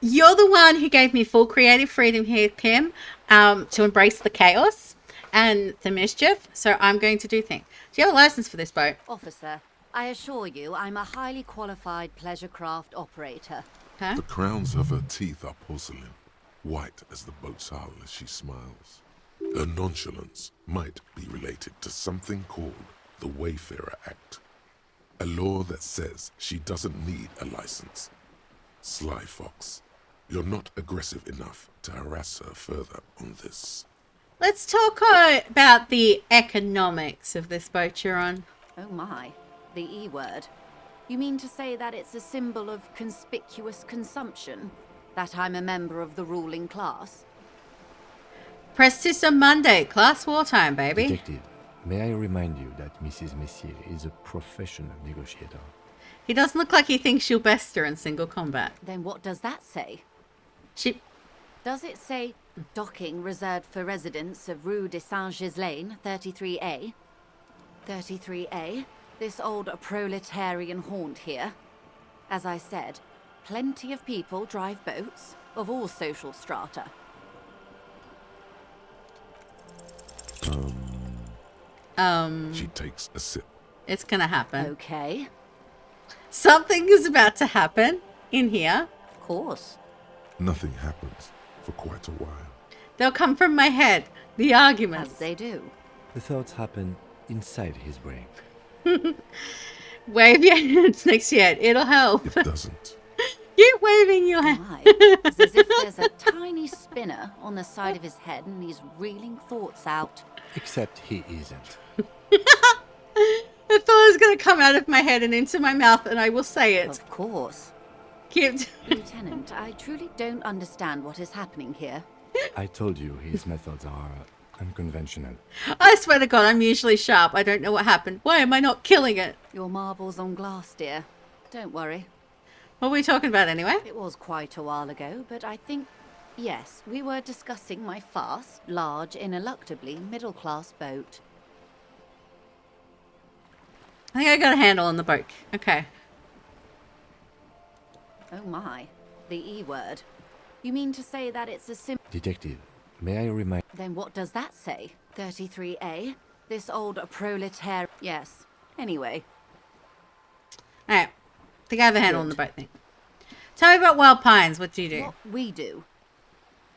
You're the one who gave me full creative freedom here, Kim, to embrace the chaos and the mischief. So I'm going to do things. Do you have a license for this boat? Officer, I assure you I'm a highly qualified pleasure craft operator. Huh? The crowns of her teeth are porcelain, white as the boat's hull as she smiles. Her nonchalance might be related to something called the Wayfarer Act, a law that says she doesn't need a license. Sly Fox, you're not aggressive enough to harass her further on this. Let's talk about the economics of this boat you're on. Oh my, the E word. You mean to say that it's a symbol of conspicuous consumption? That I'm a member of the ruling class? Press this on Monday. Class wartime, baby. Detective, may I remind you that Mrs. Messier is a professional negotiator. He doesn't look like he thinks you'll best her in single combat. Then what does that say? Does it say docking reserved for residents of Rue de Saint-Ghislain, 33A? 33A? This old proletarian haunt here. As I said, plenty of people drive boats, of all social strata. She takes a sip. It's gonna happen. Okay. Something is about to happen in here. Of course. Nothing happens for quite a while. They'll come from my head. The arguments. As they do. The thoughts happen inside his brain. Wave your hands next to your head. It'll help. It doesn't. You're waving your hand. My, it's as if there's a tiny spinner on the side of his head and he's reeling thoughts out. Except he isn't. I thought it was going to come out of my head and into my mouth, and I will say it. Of course. Cute. Lieutenant, I truly don't understand what is happening here. I told you his methods are unconventional. I swear to God, I'm usually sharp. I don't know what happened. Why am I not killing it? Your marbles on glass, dear. Don't worry. What were we talking about anyway? It was quite a while ago, but I think, yes, we were discussing my fast, large, ineluctably middle-class boat. I think I got a handle on the boat. Okay. Oh my, the E word. You mean to say that it's a Detective, may I remind... Then what does that say? 33A? This old proletariat... Yes. Anyway. Alright. I think I have a handle on the Good. boat thing. Tell me about Wild Pines. What do you do? What we do.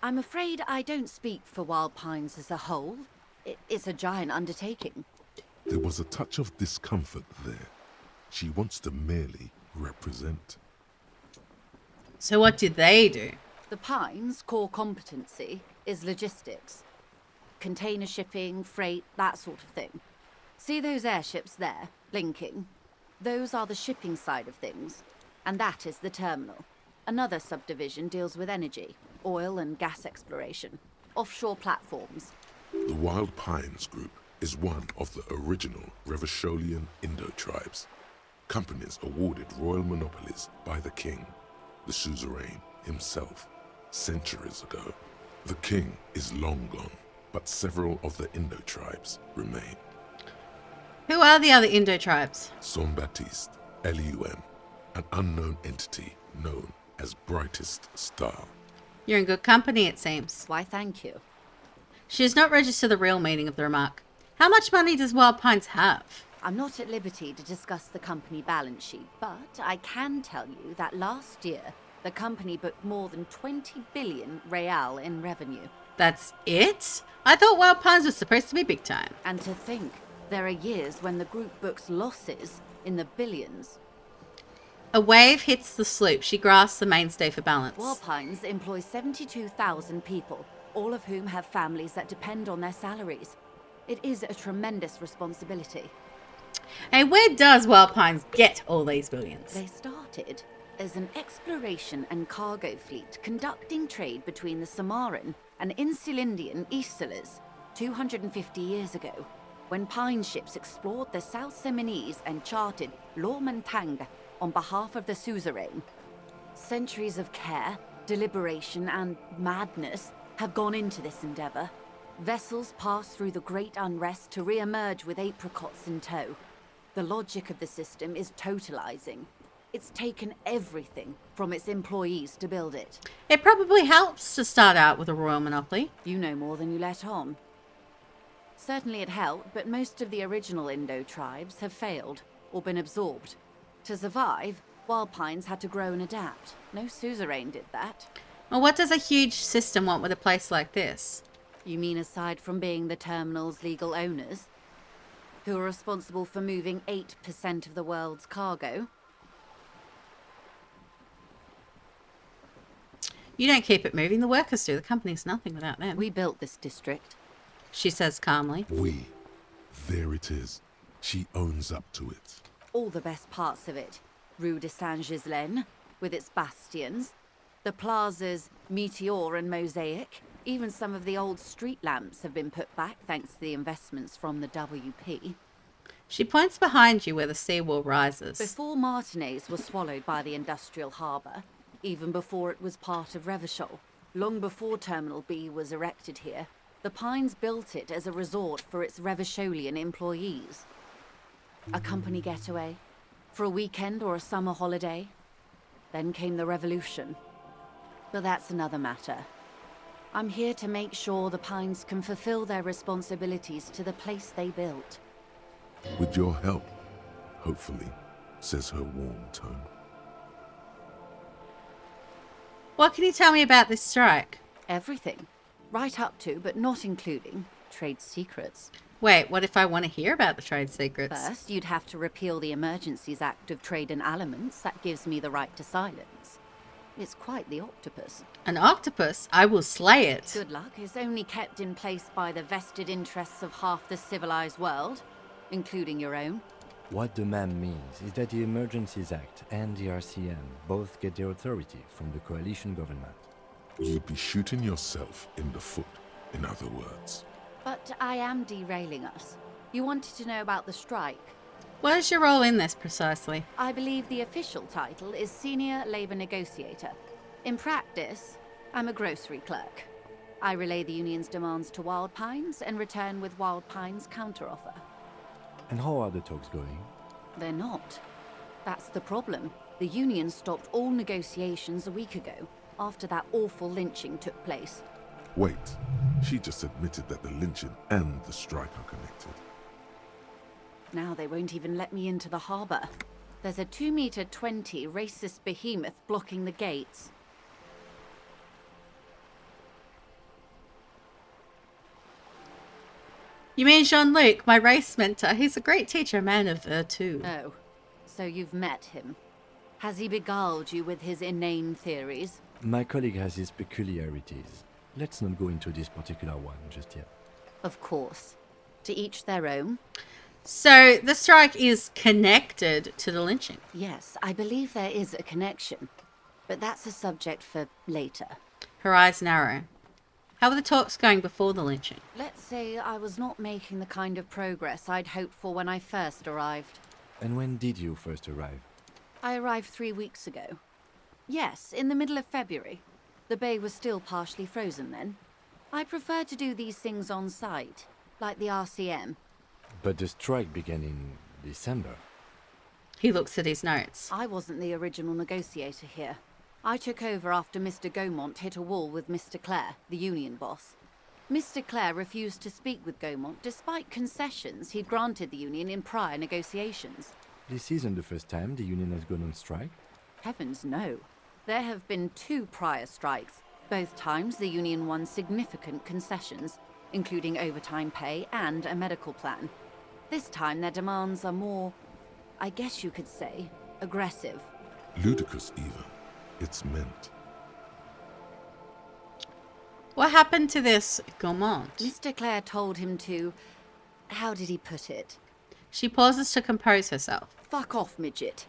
I'm afraid I don't speak for Wild Pines as a whole. It's a giant undertaking. There was a touch of discomfort there. She wants to merely represent. So what do they do? The Pines' core competency is logistics. Container shipping, freight, that sort of thing. See those airships there, blinking? Those are the shipping side of things. And that is the terminal. Another subdivision deals with energy, oil and gas exploration, offshore platforms. The Wild Pines Group is one of the original Revacholian Indo-tribes. Companies awarded royal monopolies by the king, the suzerain himself, centuries ago. The king is long gone, but several of the Indo-tribes remain. Who are the other Indo tribes? Son Baptiste, Elysium, an unknown entity known as Brightest Star. You're in good company, it seems. Why, thank you. She does not register the real meaning of the remark. How much money does Wild Pines have? I'm not at liberty to discuss the company balance sheet, but I can tell you that last year, the company booked more than 20 billion real in revenue. That's it? I thought Wild Pines was supposed to be big time. And to think, there are years when the group books losses in the billions. A wave hits the sloop. She grasps the mainstay for balance. Wild Pines employs 72,000 people, all of whom have families that depend on their salaries. It is a tremendous responsibility. Hey, where does Wild Pines get all these billions? They started as an exploration and cargo fleet conducting trade between the Samaran and Insulindian Isolas 250 years ago, when Pine ships explored the South Seminese and charted Lormantang on behalf of the suzerain. Centuries of care, deliberation, and madness have gone into this endeavor. Vessels pass through the great unrest to re-emerge with apricots in tow. The logic of the system is totalizing. It's taken everything from its employees to build it. It probably helps to start out with a royal monopoly. You know more than you let on. Certainly it helped, but most of the original Indo tribes have failed or been absorbed. To survive, Wild Pines had to grow and adapt. No suzerain did that. Well, what does a huge system want with a place like this? You mean aside from being the terminal's legal owners, who are responsible for moving 8% of the world's cargo? You don't keep it moving. The workers do. The company's nothing without them. We built this district. She says calmly. There it is. She owns up to it. All the best parts of it. Rue de Saint-Ghislain, with its bastions. The plaza's meteor and mosaic. Even some of the old street lamps have been put back thanks to the investments from the WP. She points behind you where the seawall rises. Before Martinez was swallowed by the industrial harbour, even before it was part of Revachol, long before Terminal B was erected here, the Pines built it as a resort for its Revacholian employees. A company getaway, for a weekend or a summer holiday. Then came the revolution. But that's another matter. I'm here to make sure the Pines can fulfill their responsibilities to the place they built. With your help, hopefully, says her warm tone. What can you tell me about this strike? Everything. Right up to, but not including, trade secrets. Wait, what if I want to hear about the trade secrets? First, you'd have to repeal the Emergencies Act of Trade in Aliments. That gives me the right to silence. It's quite the octopus. An octopus? I will slay it. Good luck is only kept in place by the vested interests of half the civilized world, including your own. What the man means is that the Emergencies Act and the RCM both get their authority from the coalition government. You'd be shooting yourself in the foot, in other words. But I am derailing us. You wanted to know about the strike. What is your role in this precisely? I believe the official title is Senior Labor Negotiator. In practice, I'm a grocery clerk. I relay the union's demands to Wild Pines and return with Wild Pines' counteroffer. And how are the talks going? They're not. That's the problem. The union stopped all negotiations a week ago, after that awful lynching took place. Wait, she just admitted that the lynching and the strike are connected. Now they won't even let me into the harbour. There's a 2-meter 20 racist behemoth blocking the gates. You mean Jean-Luc, my race mentor? He's a great teacher, a man of virtue. Oh, so you've met him. Has he beguiled you with his inane theories? My colleague has his peculiarities. Let's not go into this particular one just yet. Of course. To each their own. So the strike is connected to the lynching? Yes, I believe there is a connection. But that's a subject for later. Her eyes narrow. How were the talks going before the lynching? Let's say I was not making the kind of progress I'd hoped for when I first arrived. And when did you first arrive? I arrived 3 weeks ago. Yes, in the middle of February. The bay was still partially frozen then. I prefer to do these things on site, like the RCM. But the strike began in December. He looks at his notes. I wasn't the original negotiator here. I took over after Mr. Gaumont hit a wall with Mr. Clare, the union boss. Mr. Clare refused to speak with Gaumont despite concessions he'd granted the union in prior negotiations. This isn't the first time the union has gone on strike. Heavens no. There have been 2 prior strikes. Both times the union won significant concessions, including overtime pay and a medical plan. This time their demands are more, I guess you could say, aggressive. Ludicrous even. It's meant. What happened to this Gaumont? Mr. Clare told him to... How did he put it? She pauses to compose herself. Fuck off, midget.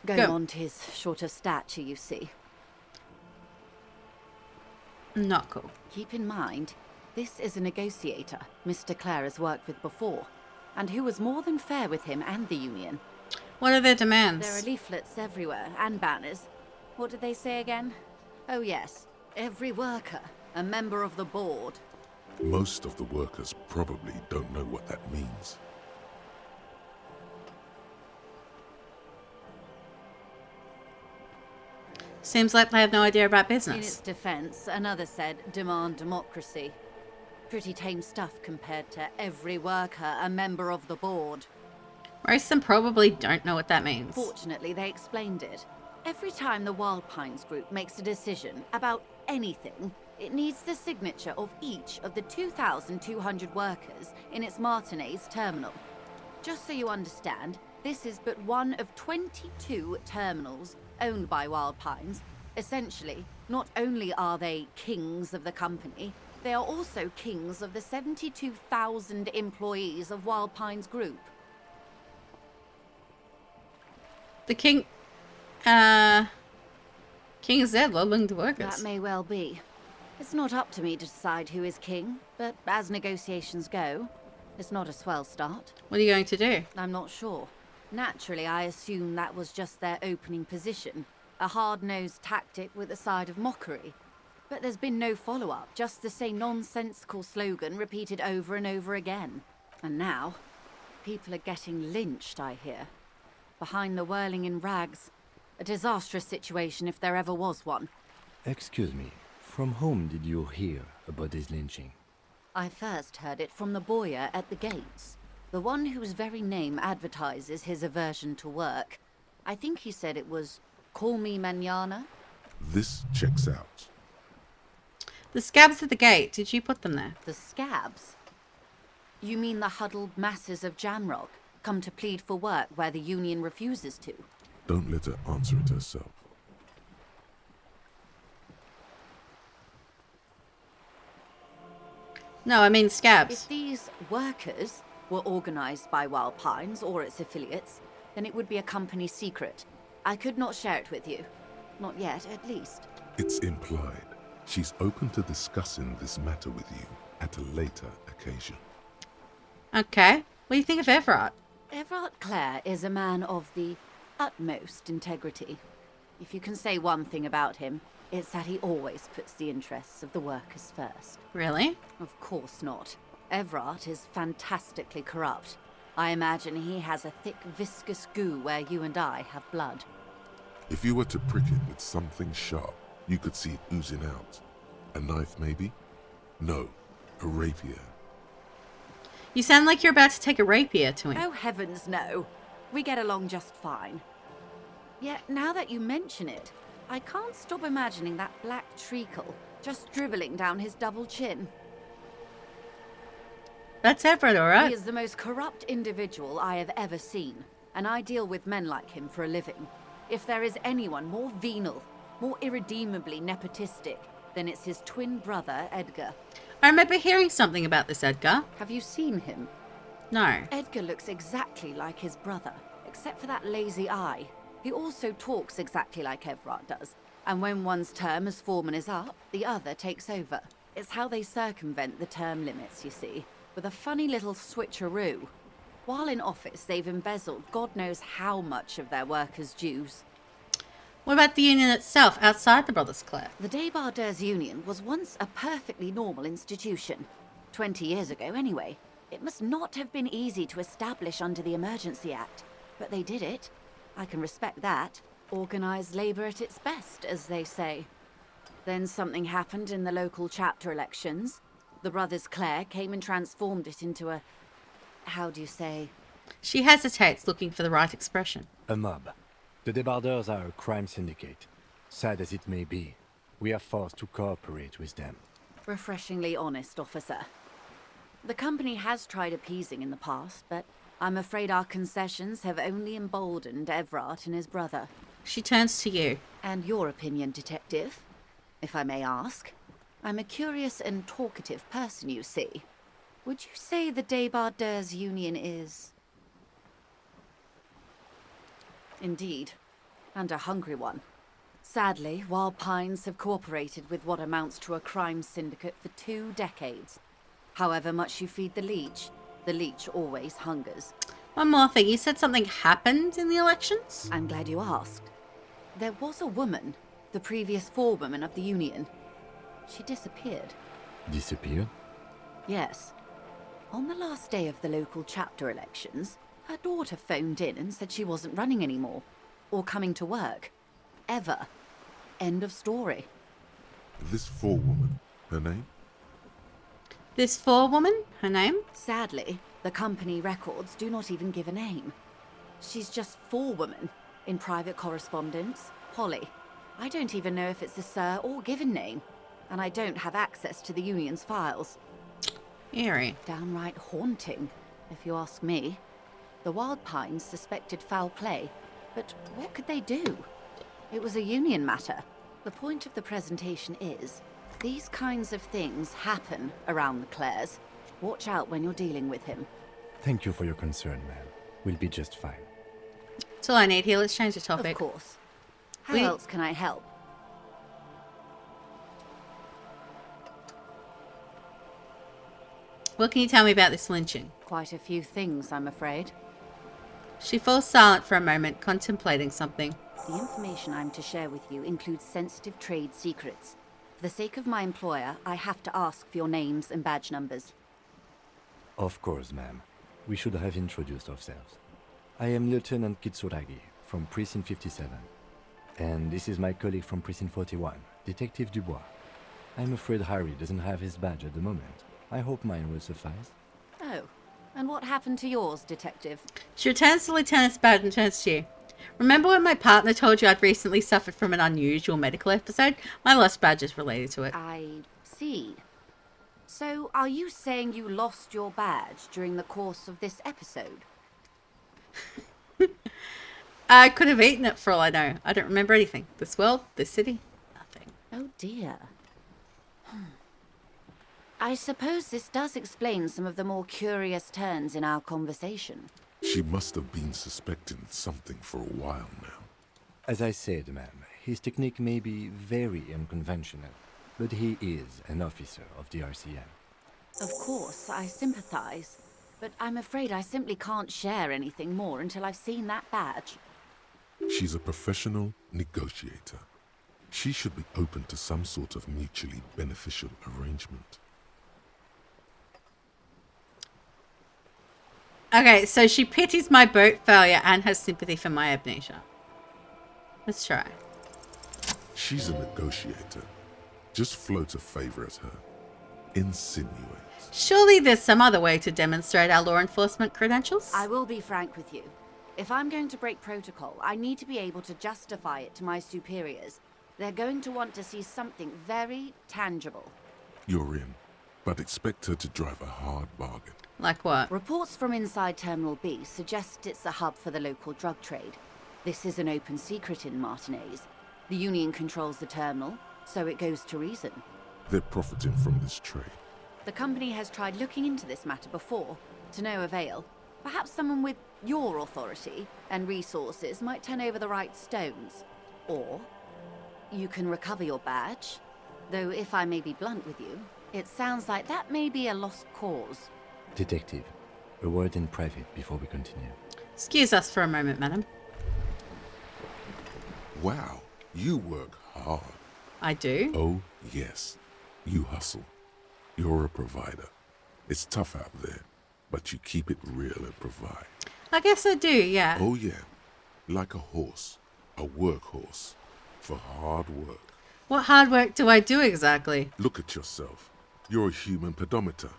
Gaumont is short of stature, you see. Not cool. Keep in mind, this is a negotiator Mr. Clare has worked with before, and who was more than fair with him and the union. What are their demands? There are leaflets everywhere, and banners. What did they say again? Oh yes, every worker, a member of the board. Most of the workers probably don't know what that means. Seems like they have no idea about In its business. defense, another said, demand democracy. Pretty tame stuff compared to every worker, a member of the board. Most of them probably don't know what that means. Fortunately, they explained it. Every time the Wild Pines group makes a decision about anything, it needs the signature of each of the 2,200 workers in its Martinez terminal. Just so you understand, this is but one of 22 terminals owned by Wild Pines. Essentially, not only are they kings of the company, they are also kings of the 72,000 employees of Wild Pines Group. The king is dead, among the workers. That may well be. It's not up to me to decide who is king, but as negotiations go, it's not a swell start. What are you going to do? I'm not sure. Naturally, I assume that was just their opening position. A hard-nosed tactic with a side of mockery. But there's been no follow-up, just the same nonsensical slogan repeated over and over again. And now, people are getting lynched, I hear. Behind the whirling in rags. A disastrous situation if there ever was one. Excuse me, from whom did you hear about this lynching? I first heard it from the bowyer at the gates. The one whose very name advertises his aversion to work. I think he said it was, "Call me mañana." This checks out. The scabs at the gate, did you put them there? The scabs? You mean the huddled masses of Jamrock, come to plead for work where the union refuses to? Don't let her answer it herself. No, I mean scabs. If these workers, were organized by Wild Pines or its affiliates, then it would be a company secret. I could not share it with you. Not yet, at least. It's implied. She's open to discussing this matter with you at a later occasion. Okay. What do you think of Everard? Everard Clare is a man of the utmost integrity. If you can say one thing about him, it's that he always puts the interests of the workers first. Really? Of course not. Everard is fantastically corrupt. I imagine he has a thick, viscous goo where you and I have blood. If you were to prick it with something sharp, you could see it oozing out. A knife, maybe? No, a rapier. You sound like you're about to take a rapier to him. Oh, heavens no. We get along just fine. Yet, now that you mention it, I can't stop imagining that black treacle just dribbling down his double chin. That's Everard, all right? He is the most corrupt individual I have ever seen, and I deal with men like him for a living. If there is anyone more venal, more irredeemably nepotistic, then it's his twin brother, Edgar. I remember hearing something about this Edgar. Have you seen him? No. Edgar looks exactly like his brother, except for that lazy eye. He also talks exactly like Everard does, and when one's term as foreman is up, the other takes over. It's how they circumvent the term limits, you see, with a funny little switcheroo. While in office, they've embezzled God knows how much of their workers' dues. What about the union itself, outside the Brothers Clare? The Débardeurs Union was once a perfectly normal institution. 20 years ago, anyway. It must not have been easy to establish under the Emergency Act, but they did it. I can respect that. Organised labour at its best, as they say. Then something happened in the local chapter elections. The Brothers Clare came and transformed it into a... how do you say? She hesitates, looking for the right expression. A mob. The Débardeurs are a crime syndicate. Sad as it may be, we are forced to cooperate with them. Refreshingly honest, officer. The company has tried appeasing in the past, but I'm afraid our concessions have only emboldened Everard and his brother. She turns to you. And your opinion, detective, if I may ask. I'm a curious and talkative person, you see. Would you say the Débardeurs Union is... Indeed, and a hungry one. Sadly, Wild Pines have cooperated with what amounts to a crime syndicate for 2 decades. However much you feed the leech always hungers. One more thing. You said something happened in the elections? I'm glad you asked. There was a woman, the previous forewoman of the union. She disappeared. Disappeared? Yes. On the last day of the local chapter elections, her daughter phoned in and said she wasn't running anymore. Or coming to work. Ever. End of story. This forewoman, her name? This forewoman? Her name? Sadly, the company records do not even give a name. She's just forewoman in private correspondence, Polly. I don't even know if it's a sir or given name, and I don't have access to the union's files. Eerie. Downright haunting, if you ask me. The Wild Pines suspected foul play, but what could they do? It was a union matter. The point of the presentation is, these kinds of things happen around the Clares. Watch out when you're dealing with him. Thank you for your concern, ma'am. We'll be just fine. That's all I need here. Let's change the topic. Of course. How else can I help? What can you tell me about this lynching? Quite a few things, I'm afraid. She falls silent for a moment, contemplating something. The information I'm to share with you includes sensitive trade secrets. For the sake of my employer, I have to ask for your names and badge numbers. Of course, ma'am. We should have introduced ourselves. I am Lieutenant Kitsuragi from Precinct 57. And this is my colleague from Precinct 41, Detective Dubois. I'm afraid Harry doesn't have his badge at the moment. I hope mine will suffice. Oh, and what happened to yours, Detective? She returns the lieutenant's badge and turns to you. Remember when my partner told you I'd recently suffered from an unusual medical episode? My lost badge is related to it. I see. So, are you saying you lost your badge during the course of this episode? I could have eaten it for all I know. I don't remember anything. This world, this city, nothing. Oh dear. I suppose this does explain some of the more curious turns in our conversation. She must have been suspecting something for a while now. As I said, ma'am, his technique may be very unconventional, but he is an officer of the RCM. Of course, I sympathize, but I'm afraid I simply can't share anything more until I've seen that badge. She's a professional negotiator. She should be open to some sort of mutually beneficial arrangement. Okay, so she pities my boat failure and has sympathy for my amnesia. Let's try. She's a negotiator. Just float a favor at her. Insinuate. Surely there's some other way to demonstrate our law enforcement credentials? I will be frank with you. If I'm going to break protocol, I need to be able to justify it to my superiors. They're going to want to see something very tangible. You're in, but expect her to drive a hard bargain. Like what? Reports from inside Terminal B suggest it's a hub for the local drug trade. This is an open secret in Martinez. The Union controls the terminal, so it goes to reason. They're profiting from this trade. The company has tried looking into this matter before, to no avail. Perhaps someone with your authority and resources might turn over the right stones. Or you can recover your badge. Though if I may be blunt with you, it sounds like that may be a lost cause. Detective, a word in private before we continue. Excuse us for a moment, madam. Wow, you work hard. I do? Oh, yes. You hustle. You're a provider. It's tough out there, but you keep it real and provide. I guess I do, yeah. Oh, yeah. Like a horse. A workhorse. For hard work. What hard work do I do exactly? Look at yourself. You're a human pedometer.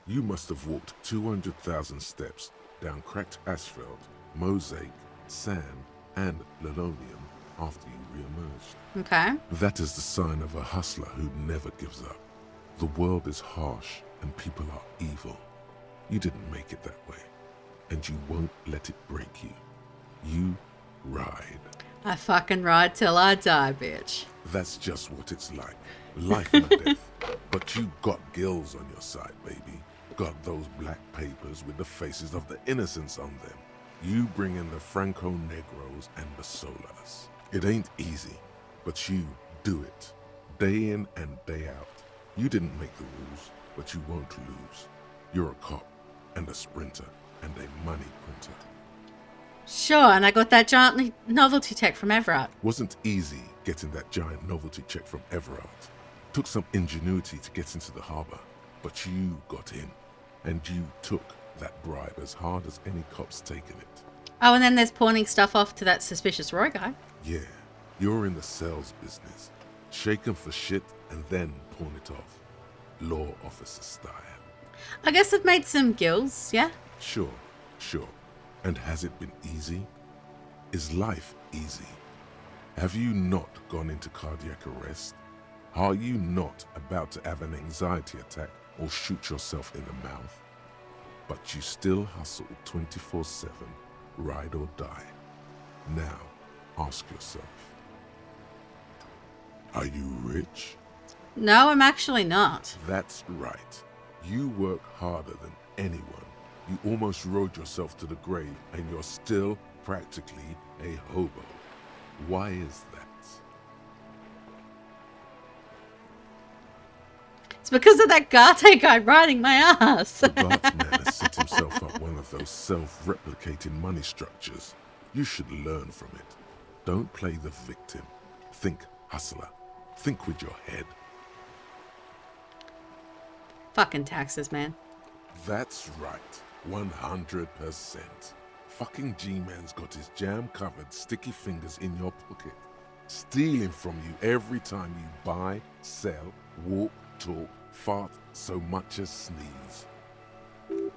You must have walked 200,000 steps down cracked asphalt, mosaic, sand, and linoleum after you re-emerged. Okay. That is the sign of a hustler who never gives up. The world is harsh and people are evil. You didn't make it that way, and you won't let it break you. You ride. I fucking ride till I die, bitch. That's just what it's like. Life and death. But you got gills on your side, baby. Got those black papers with the faces of the innocents on them. You bring in the Franco Negros and the Solas. It ain't easy, but you do it. Day in and day out. You didn't make the rules, but you won't lose. You're a cop and a sprinter and a money printer. Sure, and I got that giant novelty tech from Everett. Wasn't easy getting that giant novelty check from Everard. Took some ingenuity to get into the harbor, but you got in, and you took that bribe as hard as any cop's taken it. Oh, and then there's pawning stuff off to that suspicious Roy guy. Yeah, you're in the sales business. Shake 'em for shit and then pawn it off. Law officer style. I guess I've made some gills, yeah? Sure. And has it been easy? Is life easy? Have you not gone into cardiac arrest? Are you not about to have an anxiety attack or shoot yourself in the mouth? But you still hustle 24/7, ride or die. Now, ask yourself, are you rich? No, I'm actually not. That's right. You work harder than anyone. You almost rode yourself to the grave and you're still practically a hobo. Why is that? It's because of that Garte guy riding my ass. The guardsman has set himself up one of those self-replicating money structures. You should learn from it. Don't play the victim. Think hustler. Think with your head. Fucking taxes, man. That's right. 100%. Fucking G-Man's got his jam-covered sticky fingers in your pocket, stealing from you every time you buy, sell, walk, talk, fart, so much as sneeze.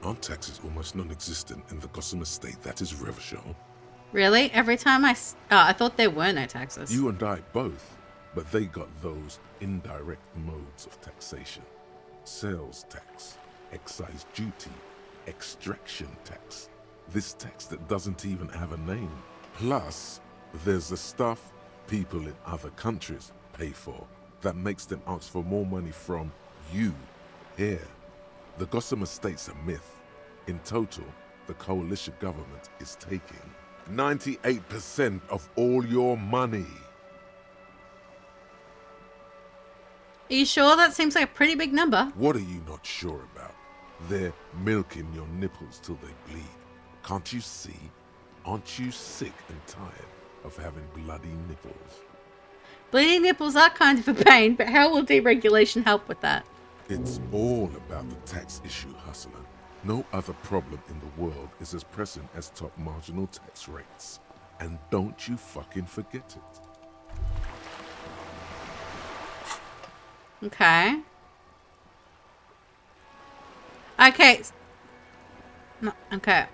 Aren't taxes almost non-existent in the Gotham estate that is Revachol? Really? Every time I thought there were no taxes. You and I both, but they got those indirect modes of taxation. Sales tax, excise duty, extraction tax. This tax that doesn't even have a name. Plus, there's the stuff people in other countries pay for that makes them ask for more money from you here. The Gossamer State's a myth. In total, the coalition government is taking 98% of all your money. Are you sure? That seems like a pretty big number. What are you not sure about? They're milking your nipples till they bleed. Can't you see? Aren't you sick and tired of having bloody nipples? Bleeding nipples are kind of a pain, but how will deregulation help with that? It's all about the tax issue, hustler. No other problem in the world is as pressing as top marginal tax rates. And don't you fucking forget it. Okay. Okay. No, okay.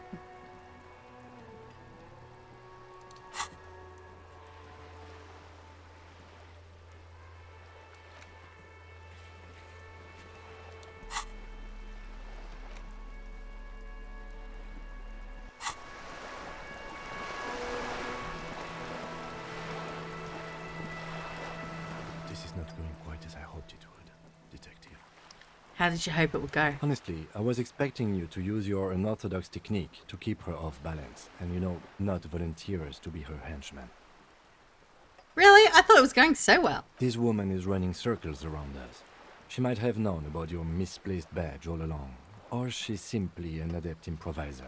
This is not going quite as I hoped it would, Detective. How did you hope it would go? Honestly, I was expecting you to use your unorthodox technique to keep her off balance, and not volunteer us to be her henchman. Really? I thought it was going so well. This woman is running circles around us. She might have known about your misplaced badge all along, or she's simply an adept improviser.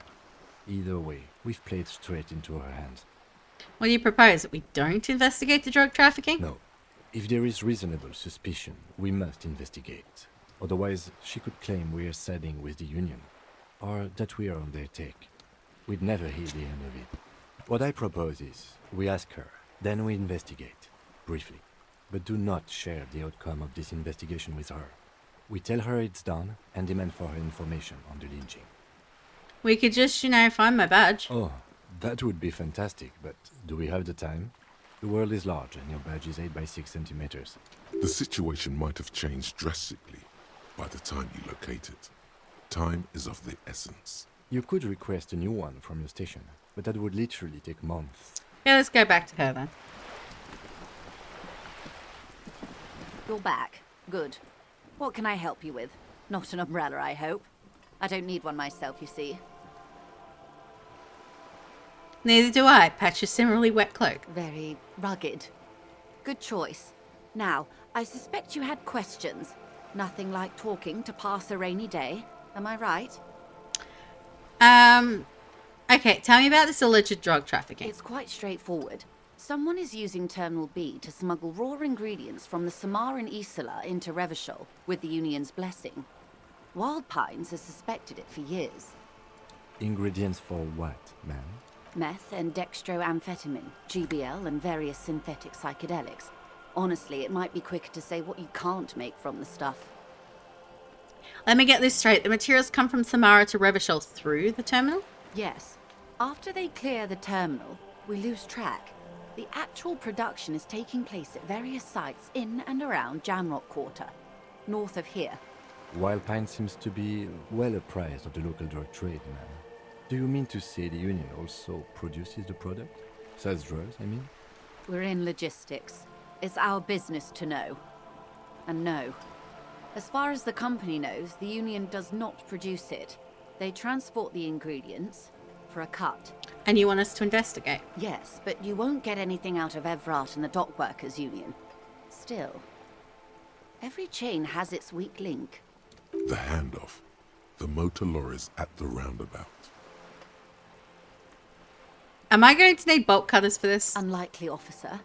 Either way, we've played straight into her hands. What do you propose? That we don't investigate the drug trafficking? No. If there is reasonable suspicion, we must investigate. Otherwise, she could claim we are siding with the Union, or that we are on their take. We'd never hear the end of it. What I propose is, we ask her, then we investigate, briefly. But do not share the outcome of this investigation with her. We tell her it's done, and demand for her information on the lynching. We could just, find my badge. Oh, that would be fantastic, but do we have the time? The world is large, and your badge is 8 by 6 centimeters. The situation might have changed drastically by the time you locate it. Time is of the essence. You could request a new one from your station, but that would literally take months. Yeah, let's go back to her then. You're back. Good. What can I help you with? Not an umbrella, I hope. I don't need one myself, you see. Neither do I. Patch a similarly wet cloak. Very rugged. Good choice. Now, I suspect you had questions. Nothing like talking to pass a rainy day. Am I right? Okay, tell me about this alleged drug trafficking. It's quite straightforward. Someone is using Terminal B to smuggle raw ingredients from the Samaran Isola into Revachol with the Union's blessing. Wild Pines has suspected it for years. Ingredients for what, ma'am? Meth and dextroamphetamine, GBL, and various synthetic psychedelics. Honestly, it might be quicker to say what you can't make from the stuff. Let me get this straight. The materials come from Samara to Revachol through the terminal? Yes. After they clear the terminal, we lose track. The actual production is taking place at various sites in and around Jamrock Quarter, north of here. Wild Pine seems to be well apprised of the local drug trade, ma'am. Do you mean to say the Union also produces the product? Sells drugs, I mean? We're in logistics. It's our business to know. And no. As far as the company knows, the Union does not produce it. They transport the ingredients for a cut. And you want us to investigate? Yes, but you won't get anything out of Evrat and the Dock Workers Union. Still, every chain has its weak link. The handoff. The motor lorries at the roundabout. Am I going to need bolt cutters for this? Unlikely, officer.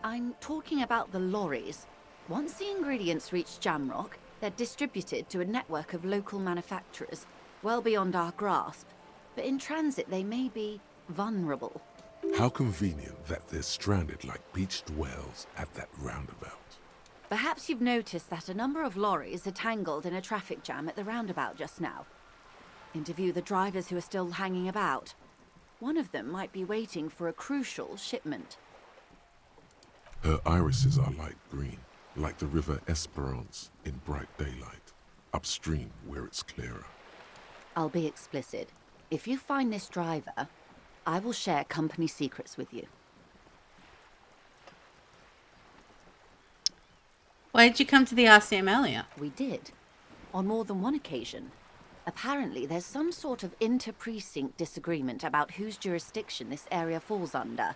I'm talking about the lorries. Once the ingredients reach Jamrock, they're distributed to a network of local manufacturers, well beyond our grasp. But in transit, they may be vulnerable. How convenient that they're stranded like beached whales at that roundabout. Perhaps you've noticed that a number of lorries are tangled in a traffic jam at the roundabout just now. Interview the drivers who are still hanging about. One of them might be waiting for a crucial shipment. Her irises are light green, like the river Esperance in bright daylight, upstream where it's clearer. I'll be explicit. If you find this driver, I will share company secrets with you. Why did you come to the RCM earlier? We did. on more than one occasion. Apparently, there's some sort of inter-precinct disagreement about whose jurisdiction this area falls under.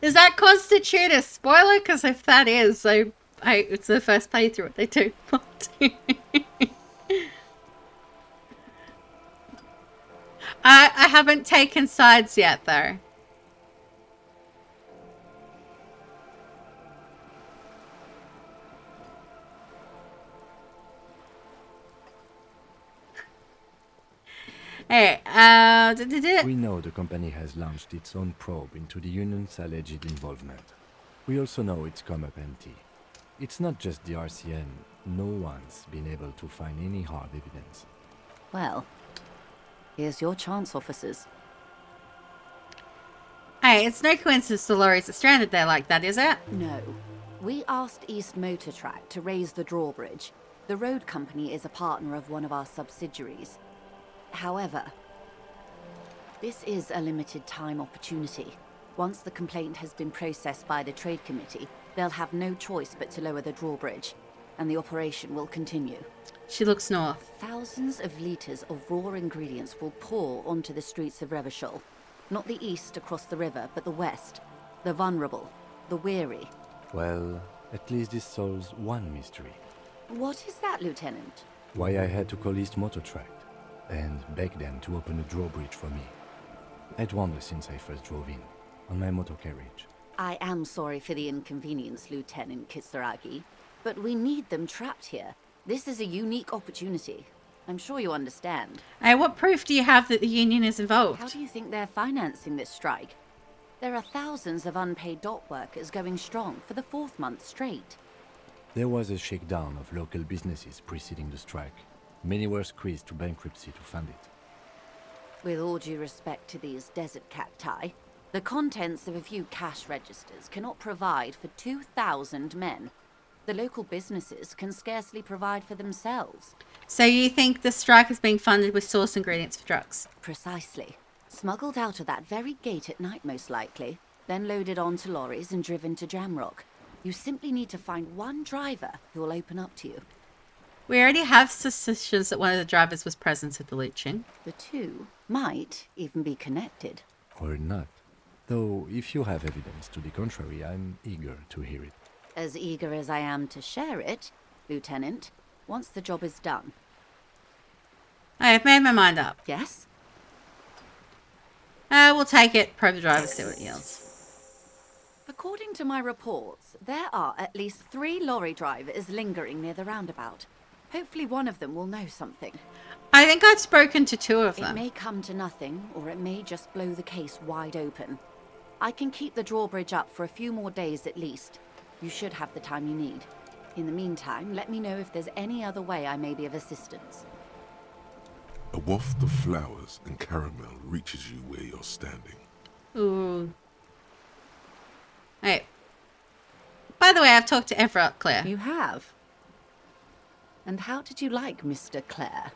Does that constitute a spoiler? Because if that is, it's the first playthrough. They do. I haven't taken sides yet, though. Hey, We know the company has launched its own probe into the Union's alleged involvement. We also know it's come up empty. It's not just the RCN. No one's been able to find any hard evidence. Well, here's your chance, officers. Hey, it's no coincidence the lorries are stranded there like that, is it? No. We asked East Motor Track to raise the drawbridge. The road company is a partner of one of our subsidiaries. However, this is a limited time opportunity. Once the complaint has been processed by the Trade Committee, they'll have no choice but to lower the drawbridge, and the operation will continue. She looks north. Thousands of litres of raw ingredients will pour onto the streets of Revachol. Not the east across the river, but the west. The vulnerable, the weary. Well, at least this solves one mystery. What is that, Lieutenant? Why I had to call East Motor Track and beg them to open a drawbridge for me. I'd wondered since I first drove in, on my motor carriage. I am sorry for the inconvenience, Lieutenant Kisaragi, but we need them trapped here. This is a unique opportunity. I'm sure you understand. Hey, what proof do you have that the Union is involved? How do you think they're financing this strike? There are thousands of unpaid dock workers going strong for the 4th month straight. There was a shakedown of local businesses preceding the strike. Many were squeezed to bankruptcy to fund it. With all due respect to these desert cacti, the contents of a few cash registers cannot provide for 2,000 men. The local businesses can scarcely provide for themselves. So you think the strike is being funded with source ingredients for drugs? Precisely. Smuggled out of that very gate at night, most likely, then loaded onto lorries and driven to Jamrock. You simply need to find one driver who will open up to you. We already have suspicions that one of the drivers was present at the lynching. The two might even be connected. Or not. Though, if you have evidence to the contrary, I'm eager to hear it. As eager as I am to share it, Lieutenant, once the job is done. I've made my mind up. Yes? We'll take it, probe the driver, see what it yields. According to my reports, there are at least 3 lorry drivers lingering near the roundabout. Hopefully one of them will know something. I think I've spoken to 2 of It them. may come to nothing, or it may just blow the case wide open. I can keep the drawbridge up for a few more days at least. You should have the time you need. In the meantime, let me know if there's any other way I may be of assistance. A waft of flowers and caramel reaches you where you're standing. Ooh. Hey. By the way, I've talked to Everett, Claire. You have? And how did you like Mr. Clare?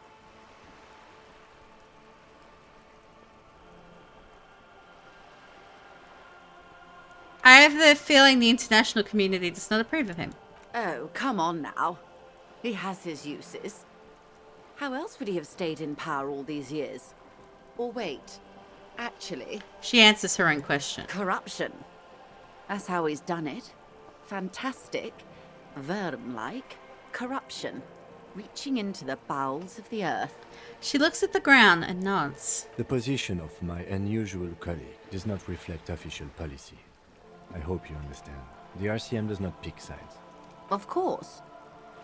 I have the feeling the international community does not approve of him. Oh, come on now. He has his uses. How else would he have stayed in power all these years? Or wait, actually... She answers her own question. Corruption. That's how he's done it. Fantastic, Verm-like corruption, reaching into the bowels of the earth. She looks at the ground and nods. The position of my unusual colleague does not reflect official policy. I hope you understand. The RCM does not pick sides. Of course.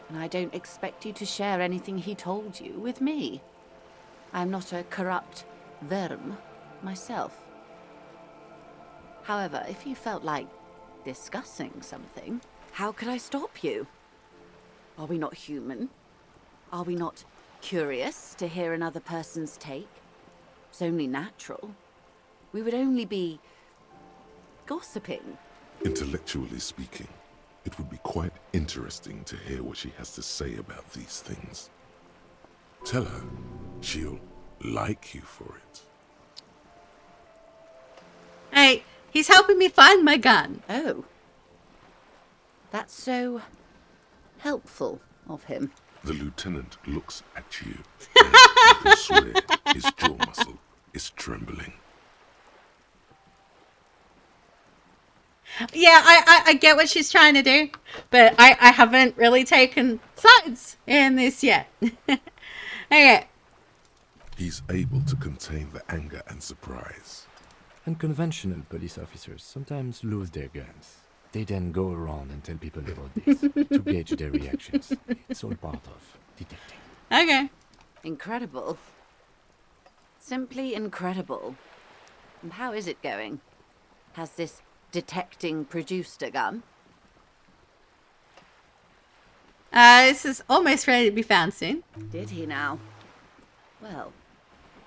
And I don't expect you to share anything he told you with me. I'm not a corrupt Verm myself. However, if you felt like discussing something, how could I stop you? Are we not human? Are we not curious to hear another person's take? It's only natural. We would only be gossiping. Intellectually speaking, it would be quite interesting to hear what she has to say about these things. Tell her she'll like you for it. Hey, He's helping me find my gun. Oh. That's so helpful of him. The lieutenant looks at you, and you can swear his jaw muscle is trembling. Yeah, I get what she's trying to do, but I haven't really taken sides in this yet. Okay. He's able to contain the anger and surprise. And conventional police officers sometimes lose their guns. They then go around and tell people about this to gauge their reactions. It's all part of detecting. Okay. Incredible. Simply incredible. And how is it going? Has this detecting produced a gun? This is almost ready to be found soon. Did he now? Well,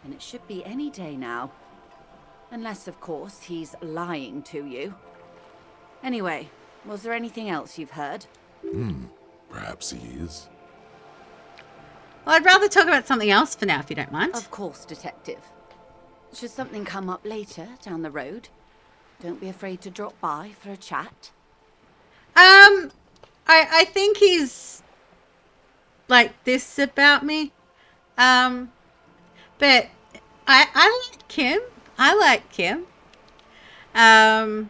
then it should be any day now. Unless, of course, he's lying to you. Anyway, was there anything else you've heard? Perhaps he is. Well, I'd rather talk about something else for now, if you don't mind. Of course, Detective. Should something come up later down the road, don't be afraid to drop by for a chat. I think he's like this about me. But I like Kim. I like Kim. Okay.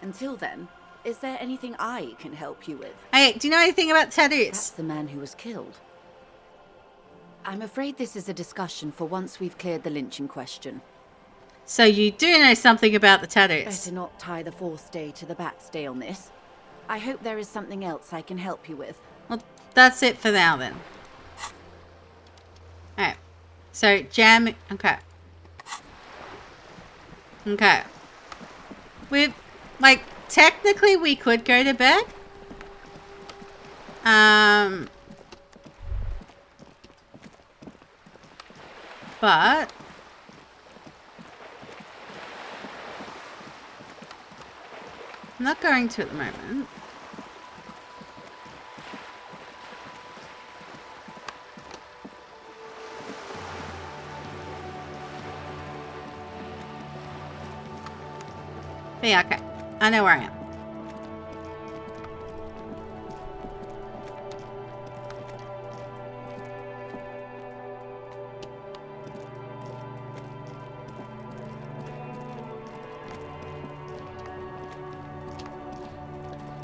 Until then, is there anything I can help you with? Hey, do you know anything about tattoos? That's the man who was killed. I'm afraid this is a discussion for once we've cleared the lynching question. So you do know something about the tattoos? Better not tie the fourth day to the bat's day on this. I hope there is something else I can help you with. Well, that's it for now then. Alright. So, jam... Okay. Okay. We've... Like, technically we could go to bed. But... I'm not going to at the moment. But yeah, okay. I know where I am.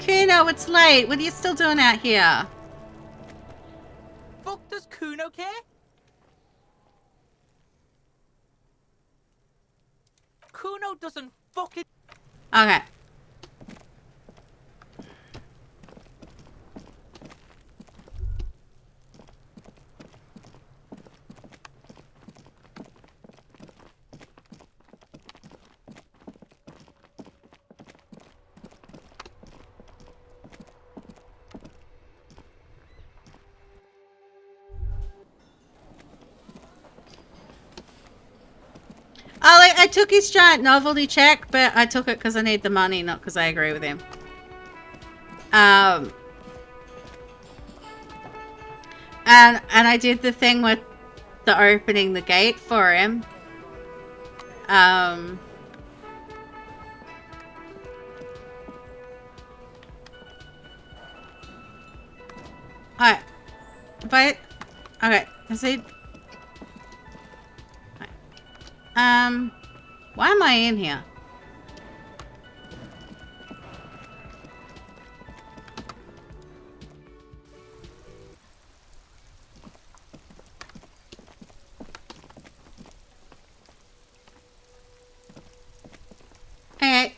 Kuno, it's late. What are you still doing out here? Fuck does Kuno care? Kuno doesn't fucking... Okay. I took his giant novelty check, but I took it because I need the money, not because I agree with him. And I did the thing with the opening the gate for him. Alright. But okay, is it why am I in here? Okay.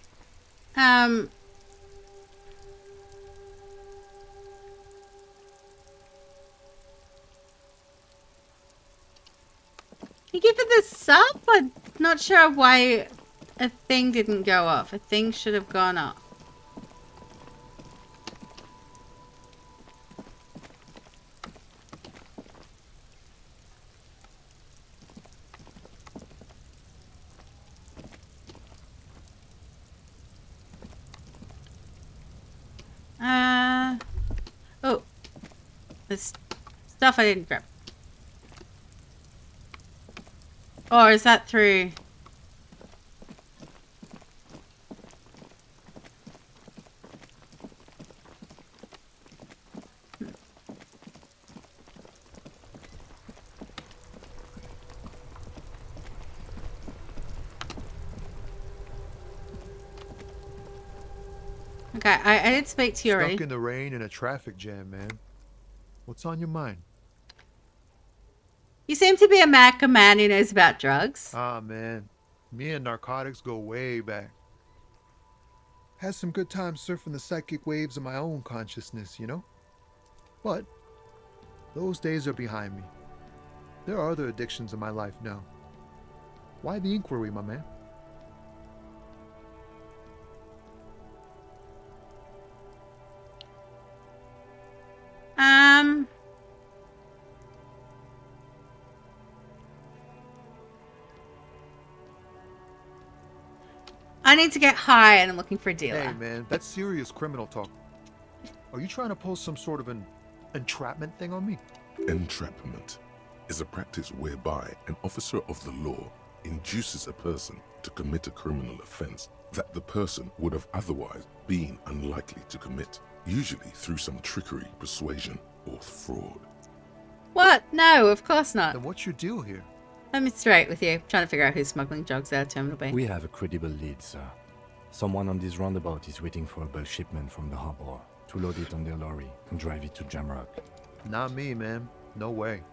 You give it the sub? I'm not sure why a thing didn't go off. A thing should have gone off. Oh. This stuff I didn't grab. Or is that through... Okay, I did speak to you Stuck already. in the rain in a traffic jam, man. What's on your mind? You seem to be a man who knows about drugs. Ah, man. Me and narcotics go way back. Had some good times surfing the psychic waves of my own consciousness, you know? But those days are behind me. There are other addictions in my life now. Why the inquiry, my man? I need to get high and I'm looking for a dealer. Hey, man, that's serious criminal talk. Are you trying to pull some sort of an entrapment thing on me? Entrapment is a practice whereby an officer of the law induces a person to commit a criminal offense that the person would have otherwise been unlikely to commit, usually through some trickery, persuasion, or fraud. What? No, of course not. Then what's your deal here? Let me straight with you. Trying to figure out who's smuggling drugs out of Terminal B. We have a credible lead, sir. Someone on this roundabout is waiting for a bulk shipment from the harbor to load it on their lorry and drive it to Jamrock. Not me, man. No way.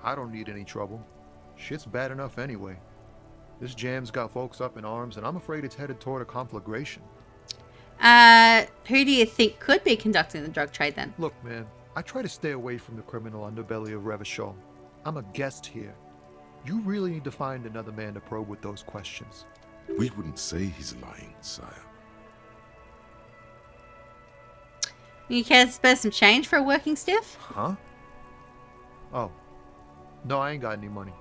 I don't need any trouble. Shit's bad enough anyway. This jam's got folks up in arms, and I'm afraid it's headed toward a conflagration. Who do you think could be conducting the drug trade then? Look, man, I try to stay away from the criminal underbelly of Revachol. I'm a guest here. You really need to find another man to probe with those questions. We wouldn't say he's lying, sire. You care to spare some change for a working stiff? Huh? Oh. No, I ain't got any money.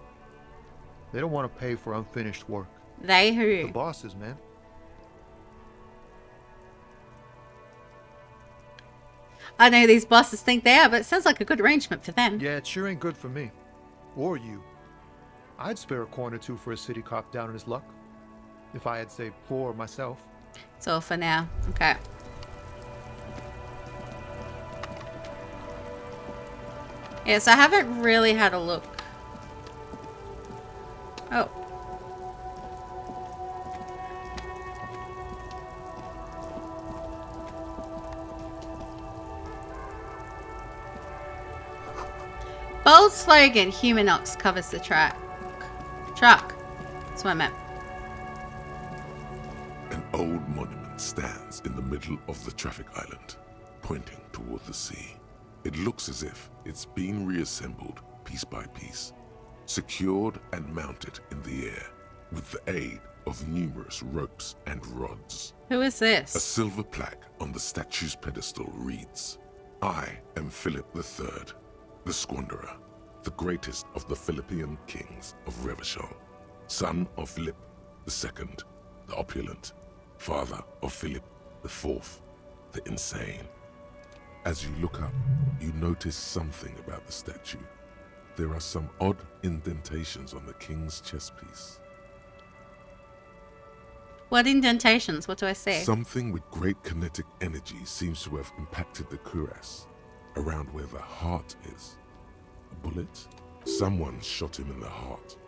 They don't want to pay for unfinished work. They who? The bosses, man. I know these bosses think they are, but it sounds like a good arrangement for them. Yeah, it sure ain't good for me. Or you. I'd spare a coin or two for a city cop down on his luck. If I had saved 4 myself. It's all for now. Okay. Yes, I haven't really had a look. Oh. Bold slogan, Humanox covers the track. Truck. That's what I meant. An old monument stands in the middle of the traffic island, pointing toward the sea. It looks as if it's been reassembled piece by piece, secured and mounted in the air with the aid of numerous ropes and rods. Who is this? A silver plaque on the statue's pedestal reads, "I am Philip III, the Squanderer, the greatest of the Philippian kings of Revachol, son of Philip II, the opulent, father of Philip IV, the insane." As you look up, you notice something about the statue. There are some odd indentations on the king's chest piece. What indentations? What do I see? Something with great kinetic energy seems to have impacted the cuirass, around where the heart is. A bullet? Someone shot him in the heart.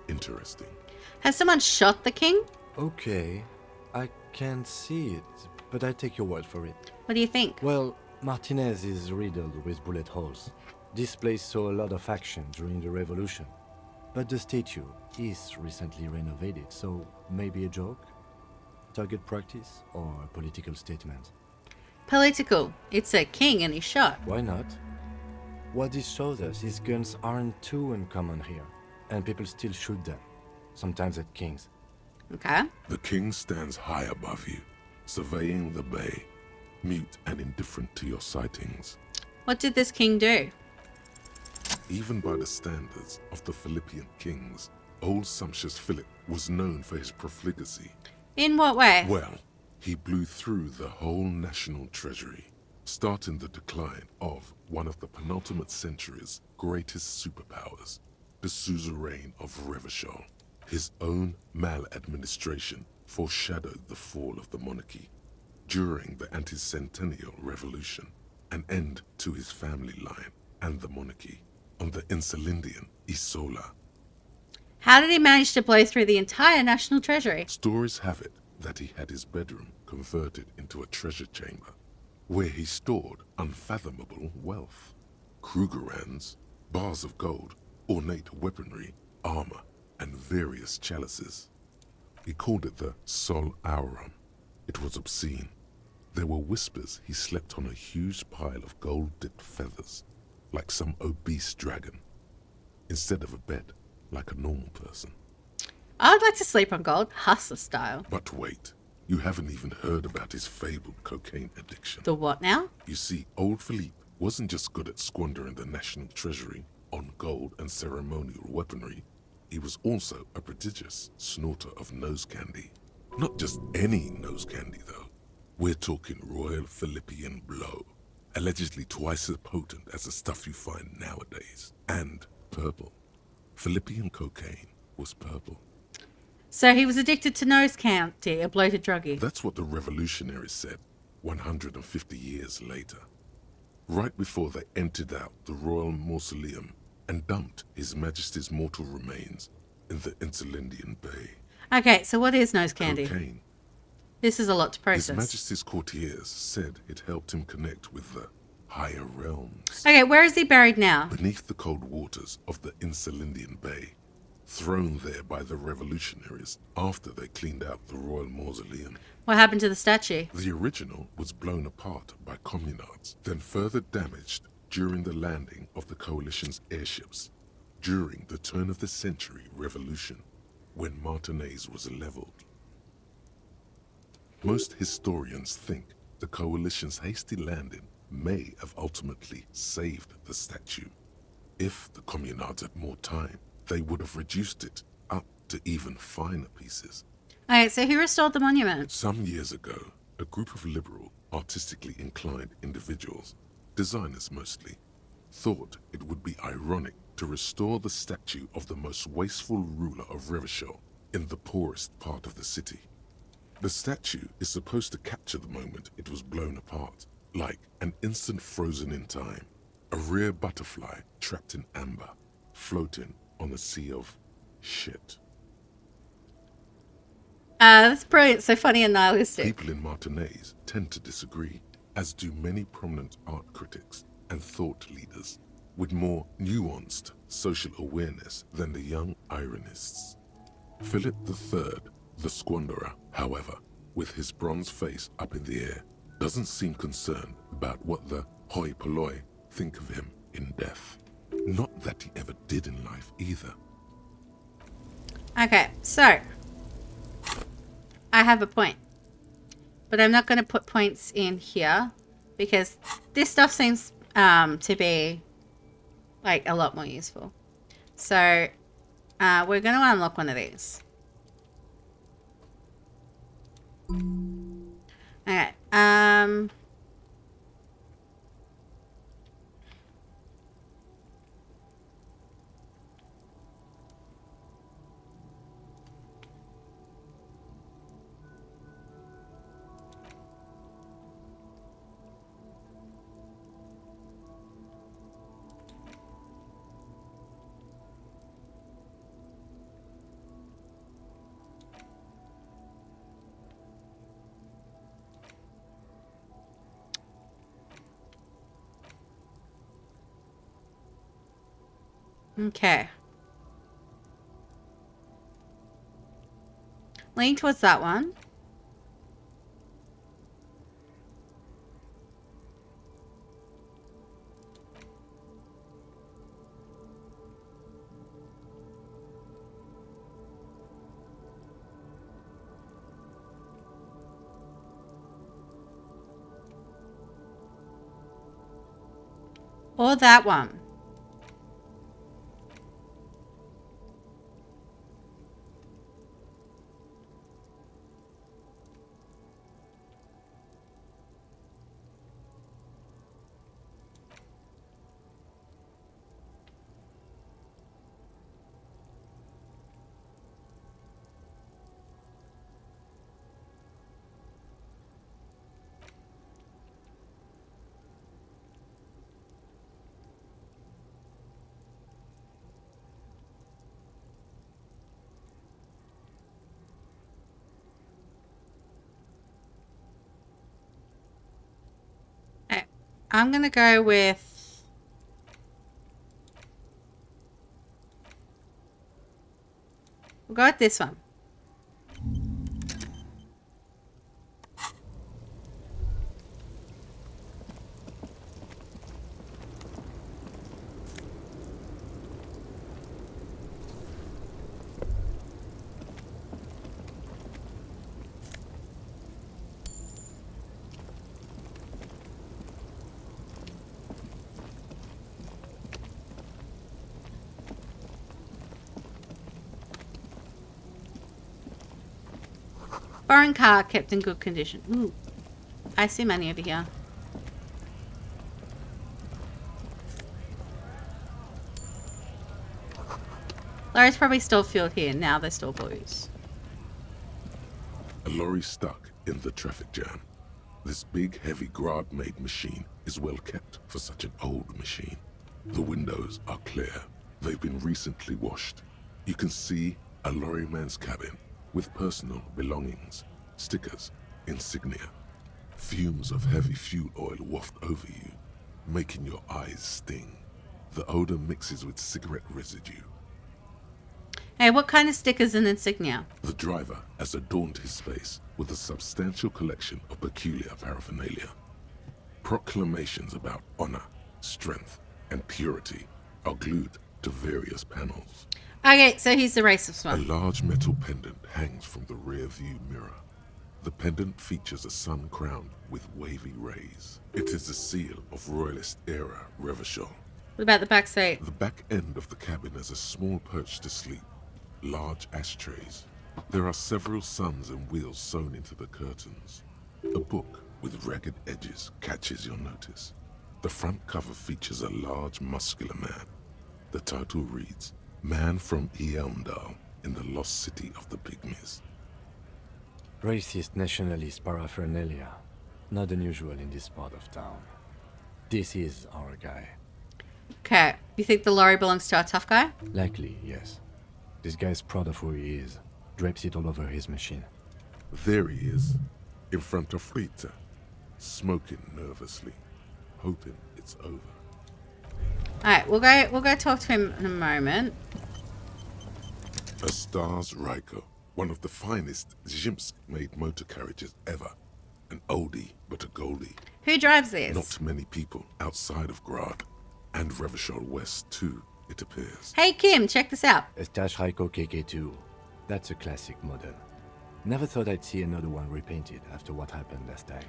Interesting. Has someone shot the king? Okay, I can't see it, but I take your word for it. What do you think? Well, Martinez is riddled with bullet holes. This place saw a lot of action during the revolution. But the statue is recently renovated, so maybe a joke? Target practice or a political statement? Political. It's a king and he's shot. Why not? What this shows us is guns aren't too uncommon here, and people still shoot them, sometimes at kings. Okay. The king stands high above you, surveying the bay, mute and indifferent to your sightings. What did this king do? Even by the standards of the Philippian kings, old sumptuous Philip was known for his profligacy. In what way? Well, he blew through the whole national treasury, starting the decline of one of the penultimate century's greatest superpowers, the suzerain of Revachol. His own maladministration foreshadowed the fall of the monarchy. During the anti-centennial revolution, an end to his family line and the monarchy on the Insulindian Isola. How did he manage to blow through the entire national treasury? Stories have it that he had his bedroom converted into a treasure chamber, where he stored unfathomable wealth. Krugerrands, bars of gold, ornate weaponry, armor, and various chalices. He called it the Sol Aurum. It was obscene. There were whispers he slept on a huge pile of gold-dipped feathers, like some obese dragon, instead of a bed, like a normal person. I'd like to sleep on gold, hustler style. But wait, you haven't even heard about his fabled cocaine addiction. The what now? You see, old Philippe wasn't just good at squandering the national treasury on gold and ceremonial weaponry. He was also a prodigious snorter of nose candy. Not just any nose candy, though. We're talking Royal Philippian Blow, allegedly twice as potent as the stuff you find nowadays. And purple. Philippian cocaine was purple. So he was addicted to nose candy, a bloated druggie. That's what the revolutionaries said 150 years later. Right before they emptied out the royal mausoleum and dumped His Majesty's mortal remains in the Insulindian Bay. Okay, so what is nose candy? Cocaine. This is a lot to process. His Majesty's courtiers said it helped him connect with the higher realms. Okay, where is he buried now? Beneath the cold waters of the Insulindian Bay, thrown there by the revolutionaries after they cleaned out the royal mausoleum. What happened to the statue? The original was blown apart by communards, then further damaged during the landing of the coalition's airships during the turn-of-the-century revolution, when Martinez was leveled. Most historians think the coalition's hasty landing may have ultimately saved the statue. If the communards had more time, they would have reduced it up to even finer pieces. Okay, so who restored the monument? Some years ago, a group of liberal, artistically inclined individuals, designers mostly, thought it would be ironic to restore the statue of the most wasteful ruler of Revachol in the poorest part of the city. The statue is supposed to capture the moment it was blown apart, like an instant frozen in time, a rare butterfly trapped in amber, floating on a sea of shit. That's brilliant. So funny and nihilistic. People in Martinez tend to disagree, as do many prominent art critics and thought leaders with more nuanced social awareness than the young ironists. Philip III, the squanderer, however, with his bronze face up in the air, doesn't seem concerned about what the hoi polloi think of him in death. Not that he ever did in life either. Okay, so I have a point, but I'm not going to put points in here because this stuff seems to be like a lot more useful. So we're going to unlock one of these. Okay. Okay. Lean towards that one. Or that one. I'm going to go with... We'll go with this one. Foreign car kept in good condition. Ooh, I see money over here. Lorry's probably still fueled here. Now they're still booze. A lorry stuck in the traffic jam. This big, heavy Grad-made machine is well kept for such an old machine. The windows are clear. They've been recently washed. You can see a lorryman's cabin with personal belongings, stickers, insignia. Fumes of heavy fuel oil waft over you, making your eyes sting. The odor mixes with cigarette residue. Hey, what kind of stickers and insignia? The driver has adorned his space with a substantial collection of peculiar paraphernalia. Proclamations about honor, strength, and purity are glued to various panels. Okay, so he's the racist A one. large metal pendant hangs from the rear view mirror. The pendant features a sun crowned with wavy rays. It is the seal of Royalist era Revachol. What about the back seat? The back end of the cabin has a small perch to sleep, large ashtrays. There are several suns and wheels sewn into the curtains. A book with ragged edges catches your notice. The front cover features a large, muscular man. The title reads, Man from Eamdal in the lost city of the Pygmies. Racist nationalist paraphernalia. Not unusual in this part of town. This is our guy. Okay, you think the lorry belongs to our tough guy? Likely, yes. This guy's proud of who he is. Drapes it all over his machine. There he is, in front of Rita, smoking nervously, hoping it's over. Alright, we'll go talk to him in a moment. A Stars Ryko, one of the finest Zhimsk-made motor carriages ever. An oldie, but a goldie. Who drives this? Not many people outside of Grad, and Revachol West too, it appears. Hey Kim, check this out. A Stash Raiko KK2. That's a classic model. Never thought I'd see another one repainted after what happened last time.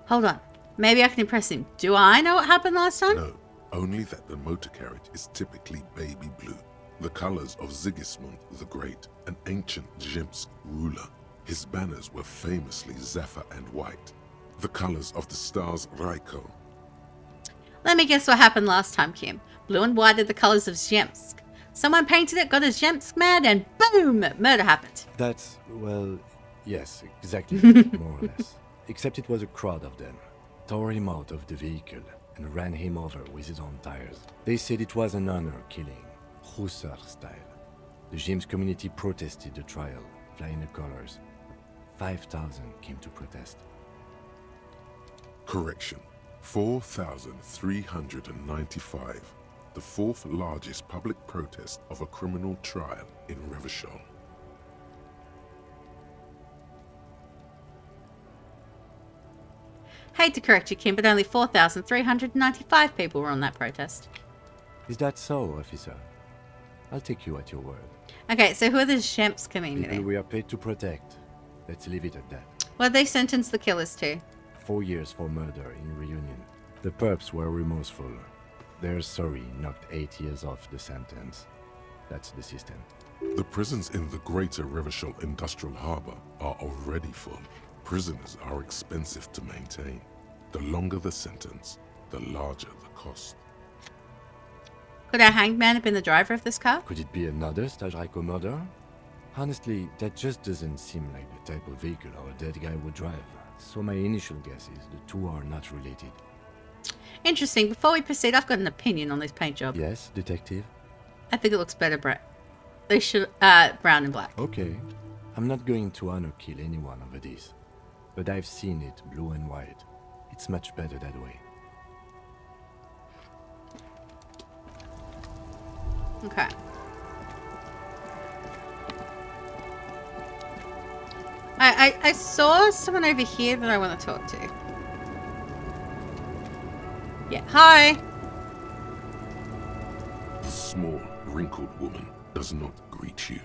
Hold on. Maybe I can impress him. Do I know what happened last time? No, only that the motor carriage is typically baby blue. The colors of Sigismund the Great, an ancient Zhimsk ruler. His banners were famously zephyr and white. The colors of the Stars Ryko. Let me guess what happened last time, Kim. Blue and white are the colors of Zemsk. Someone painted it, got a Zemsk mad, and boom! Murder happened. That's, well, yes, exactly, more or less. Except it was a crowd of them. Tore him out of the vehicle and ran him over with his own tires. They said it was an honor killing, Hussar style. The James community protested the trial, flying the colors. 5,000 came to protest. Correction, 4,395. The fourth largest public protest of a criminal trial in Revachol. Hate to correct you, Kim, but only 4,395 people were on that protest. Is that so, officer? I'll take you at your word. Okay, so who are the Zemsk community? People we are paid to protect. Let's leave it at that. What they sentenced the killers to? 4 years for murder in reunion. The perps were remorseful. They're sorry knocked 8 years off the sentence. That's the system. The prisons in the greater Revachol Industrial Harbor are already full. Prisoners are expensive to maintain. The longer the sentence, the larger the cost. Could our hanged man have been the driver of this car? Could it be another Stajraiko murder? Honestly, that just doesn't seem like the type of vehicle our dead guy would drive. So my initial guess is the two are not related. Interesting. Before we proceed, I've got an opinion on this paint job. Yes, detective? I think it looks better, Brett. They should, brown and black. Okay. I'm not going to honor kill anyone over this. But I've seen it blue and white. It's much better that way. Okay. I saw someone over here that I want to talk to. Yeah. Hi. The small, wrinkled woman does not greet you.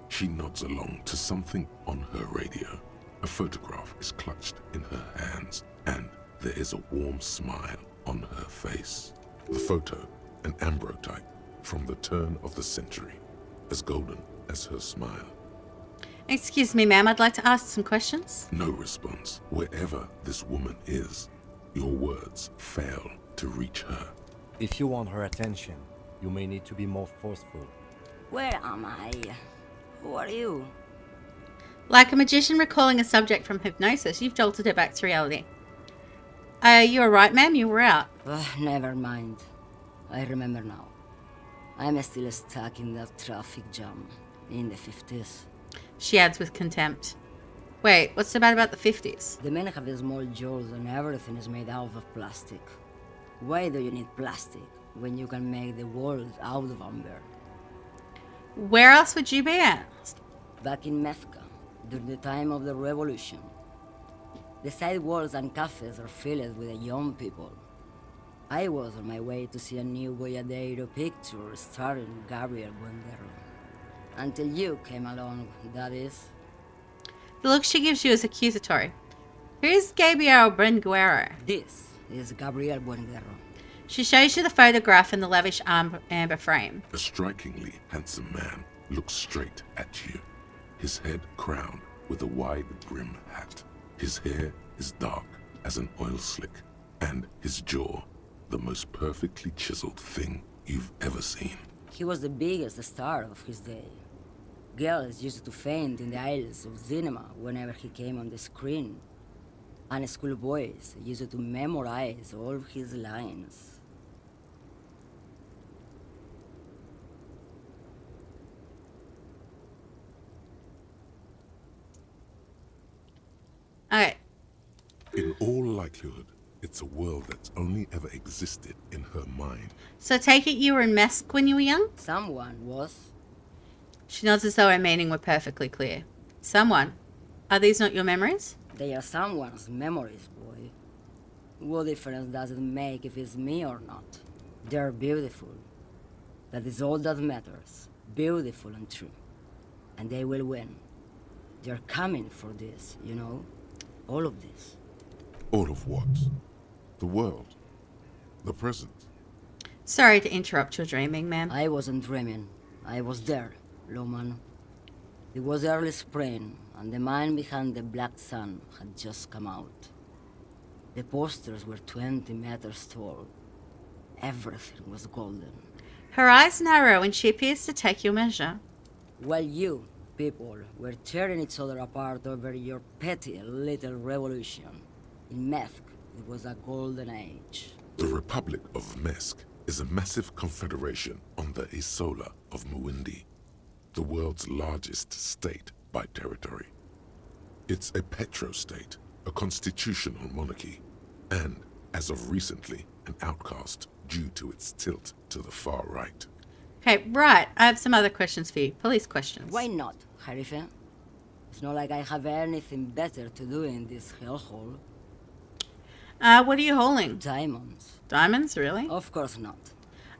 She nods along to something on her radio. A photograph is clutched in her hands, and there is a warm smile on her face. The photo, an ambrotype from the turn of the century, as golden as her smile. Excuse me, ma'am. I'd like to ask some questions. No response. Wherever this woman is, your words fail to reach her. If you want her attention, you may need to be more forceful. Where am I? Who are you? Like a magician recalling a subject from hypnosis, you've jolted her back to reality. You were right, ma'am. You were out. Never mind. I remember now. I'm still stuck in that traffic jam in the 50s. She adds with contempt. Wait, what's so bad about the 50s? The men have small jaws and everything is made out of plastic. Why do you need plastic when you can make the world out of amber? Where else would you be at? Back in Methka, during the time of the revolution. The side walls and cafes are filled with young people. I was on my way to see a new Boyadero picture starring Gabriel Buendero. Until you came along, that is. The look she gives you is accusatory. Who's Gabriel Buendero? This is Gabriel Buendero. She shows you the photograph in the lavish amber frame. A strikingly handsome man looks straight at you, his head crowned with a wide brim hat. His hair is dark as an oil slick, and his jaw the most perfectly chiseled thing you've ever seen. He was the biggest star of his day. Girls used to faint in the aisles of cinema whenever he came on the screen. And schoolboys used to memorize all of his lines. Okay. In all likelihood, it's a world that's only ever existed in her mind. So take it you were in Mesk when you were young? Someone was. She nods as though her meaning were perfectly clear. Someone. Are these not your memories? They are someone's memories, boy. What difference does it make if it's me or not? They're beautiful. That is all that matters. Beautiful and true. And they will win. They're coming for this, you know? All of this. All of what? The world. The present. Sorry to interrupt your dreaming, ma'am. I wasn't dreaming. I was there, Loman. It was early spring, and the man behind the black sun had just come out. The posters were 20 meters tall. Everything was golden. Her eyes narrow and she appears to take your measure. While you, people, were tearing each other apart over your petty little revolution, in Methk, it was a golden age. The Republic of Mesk is a massive confederation on the Isola of Muindi, the world's largest state by territory. It's a petrostate, a constitutional monarchy, and, as of recently, an outcast due to its tilt to the far right. Okay, right. I have some other questions for you. Police questions. Why not, Harife? It's not like I have anything better to do in this hellhole. What are you hauling? Diamonds. Diamonds, really? Of course not.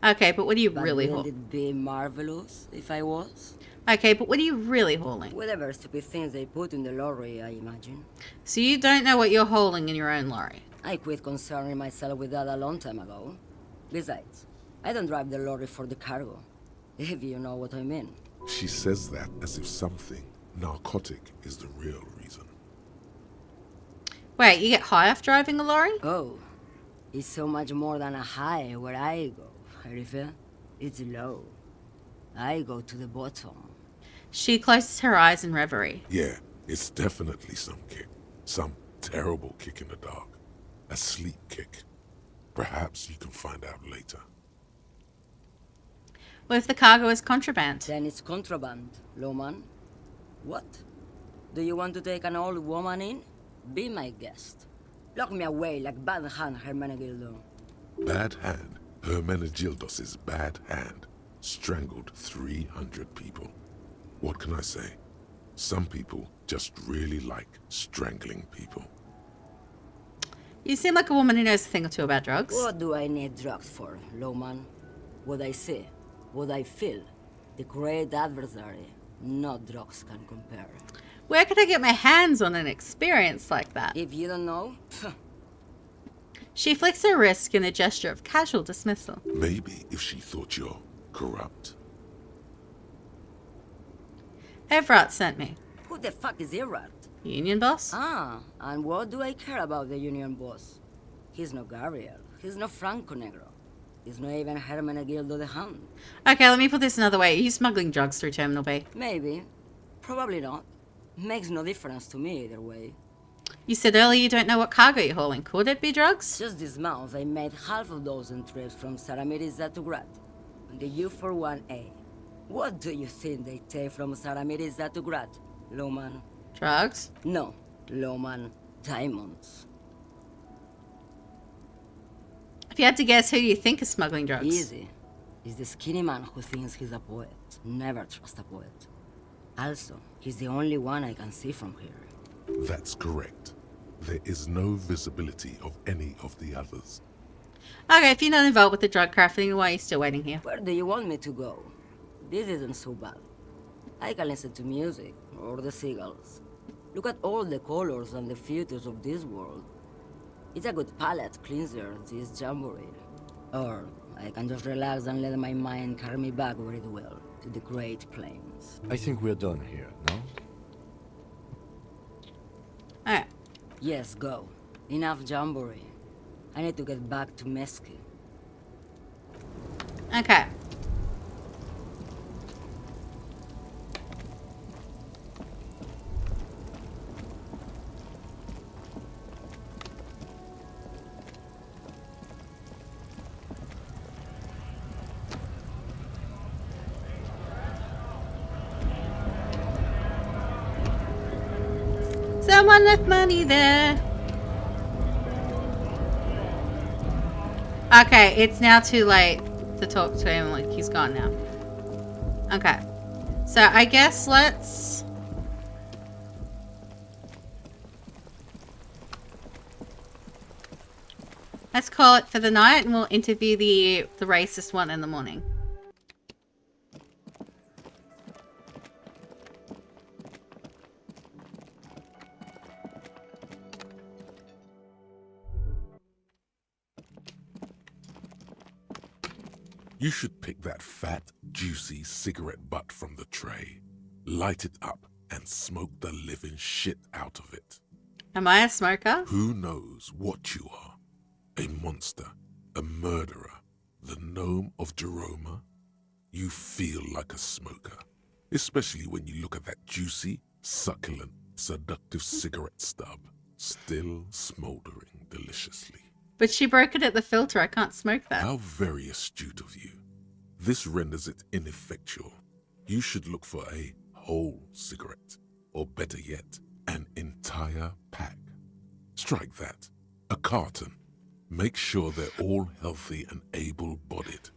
Okay, but what are you But really wouldn't hauling? it be marvelous if I was? Okay, but what are you really hauling? Whatever stupid things they put in the lorry, I imagine. So you don't know what you're hauling in your own lorry? I quit concerning myself with that a long time ago. Besides, I don't drive the lorry for the cargo, if you know what I mean. She says that as if something narcotic is the real reason. Wait, you get high off driving a lorry? Oh, it's so much more than a high where I go, Harife. It's low. I go to the bottom. She closes her eyes in reverie. Yeah, it's definitely some kick. Some terrible kick in the dark. A sleep kick. Perhaps you can find out later. What if the cargo is contraband? Then it's contraband, Loman. What? Do you want to take an old woman in? Be my guest. Lock me away like Bad Hand Hermenegildo. Bad hand. Hermenegildos' bad hand. strangled 300 people. What can I say? Some people just really like strangling people. You seem like a woman who knows a thing or two about drugs. What do I need drugs for, Lowman? What I see, what I feel. The great adversary. No drugs can compare. Where could I get my hands on an experience like that? If you don't know, She flicks her wrist in a gesture of casual dismissal. Maybe if she thought you're corrupt. Evrat sent me. who the fuck is Irad? Union boss? Ah, and what do I care about the union boss? He's no Gabriel. He's no Franco Negro. He's not even Hermenegildo the Hound. Okay, let me put this another way. Are you smuggling drugs through Terminal B? Maybe. Probably not. Makes no difference to me either way. You said earlier you don't know what cargo you're hauling. Could it be drugs? Just this month, I made half a dozen trips from Saramiriza to Grad on the U41A. What do you think they take from Saramiriza to Grad, Lowman? Drugs? No, Lowman. Diamonds. If you had to guess, who do you think is smuggling drugs? Easy. He's the skinny man who thinks he's a poet. Never trust a poet. Also, he's the only one I can see from here. That's correct. There is no visibility of any of the others. Okay, if you're not involved with the drug crafting, why are you still waiting here? Where do you want me to go? This isn't so bad. I can listen to music, or the seagulls. Look at all the colors and the futures of this world. It's a good palate cleanser, this jamboree. Or I can just relax and let my mind carry me back where it will, to the Great Plains. I think we're done here, no? Alright. Yes, go. Enough jamboree. I need to get back to Mesky. Okay. Someone left money there. Okay, it's now too late to talk to him. Like, he's gone now. Okay. So, I guess let's... Let's call it for the night, and we'll interview the racist one in the morning. You should pick that fat, juicy cigarette butt from the tray, light it up, and smoke the living shit out of it. Am I a smoker? Who knows what you are? A monster, a murderer, the gnome of Jeroma? You feel like a smoker, especially when you look at that juicy, succulent, seductive cigarette stub, still smoldering deliciously. But she broke it at the filter. I can't smoke that. How very astute of you. This renders it ineffectual. You should look for a whole cigarette, or better yet, an entire pack. Strike that. A carton. Make sure they're all healthy and able-bodied.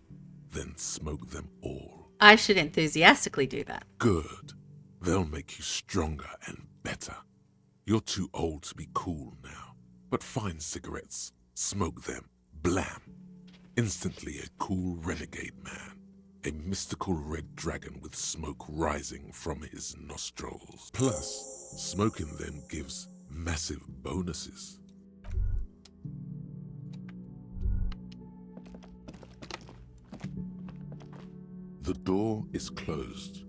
Then smoke them all. I should enthusiastically do that. Good. They'll make you stronger and better. You're too old to be cool now, but find cigarettes. Smoke them. Blam. Instantly a cool renegade man. A mystical red dragon with smoke rising from his nostrils. Plus, smoking them gives massive bonuses. The door is closed.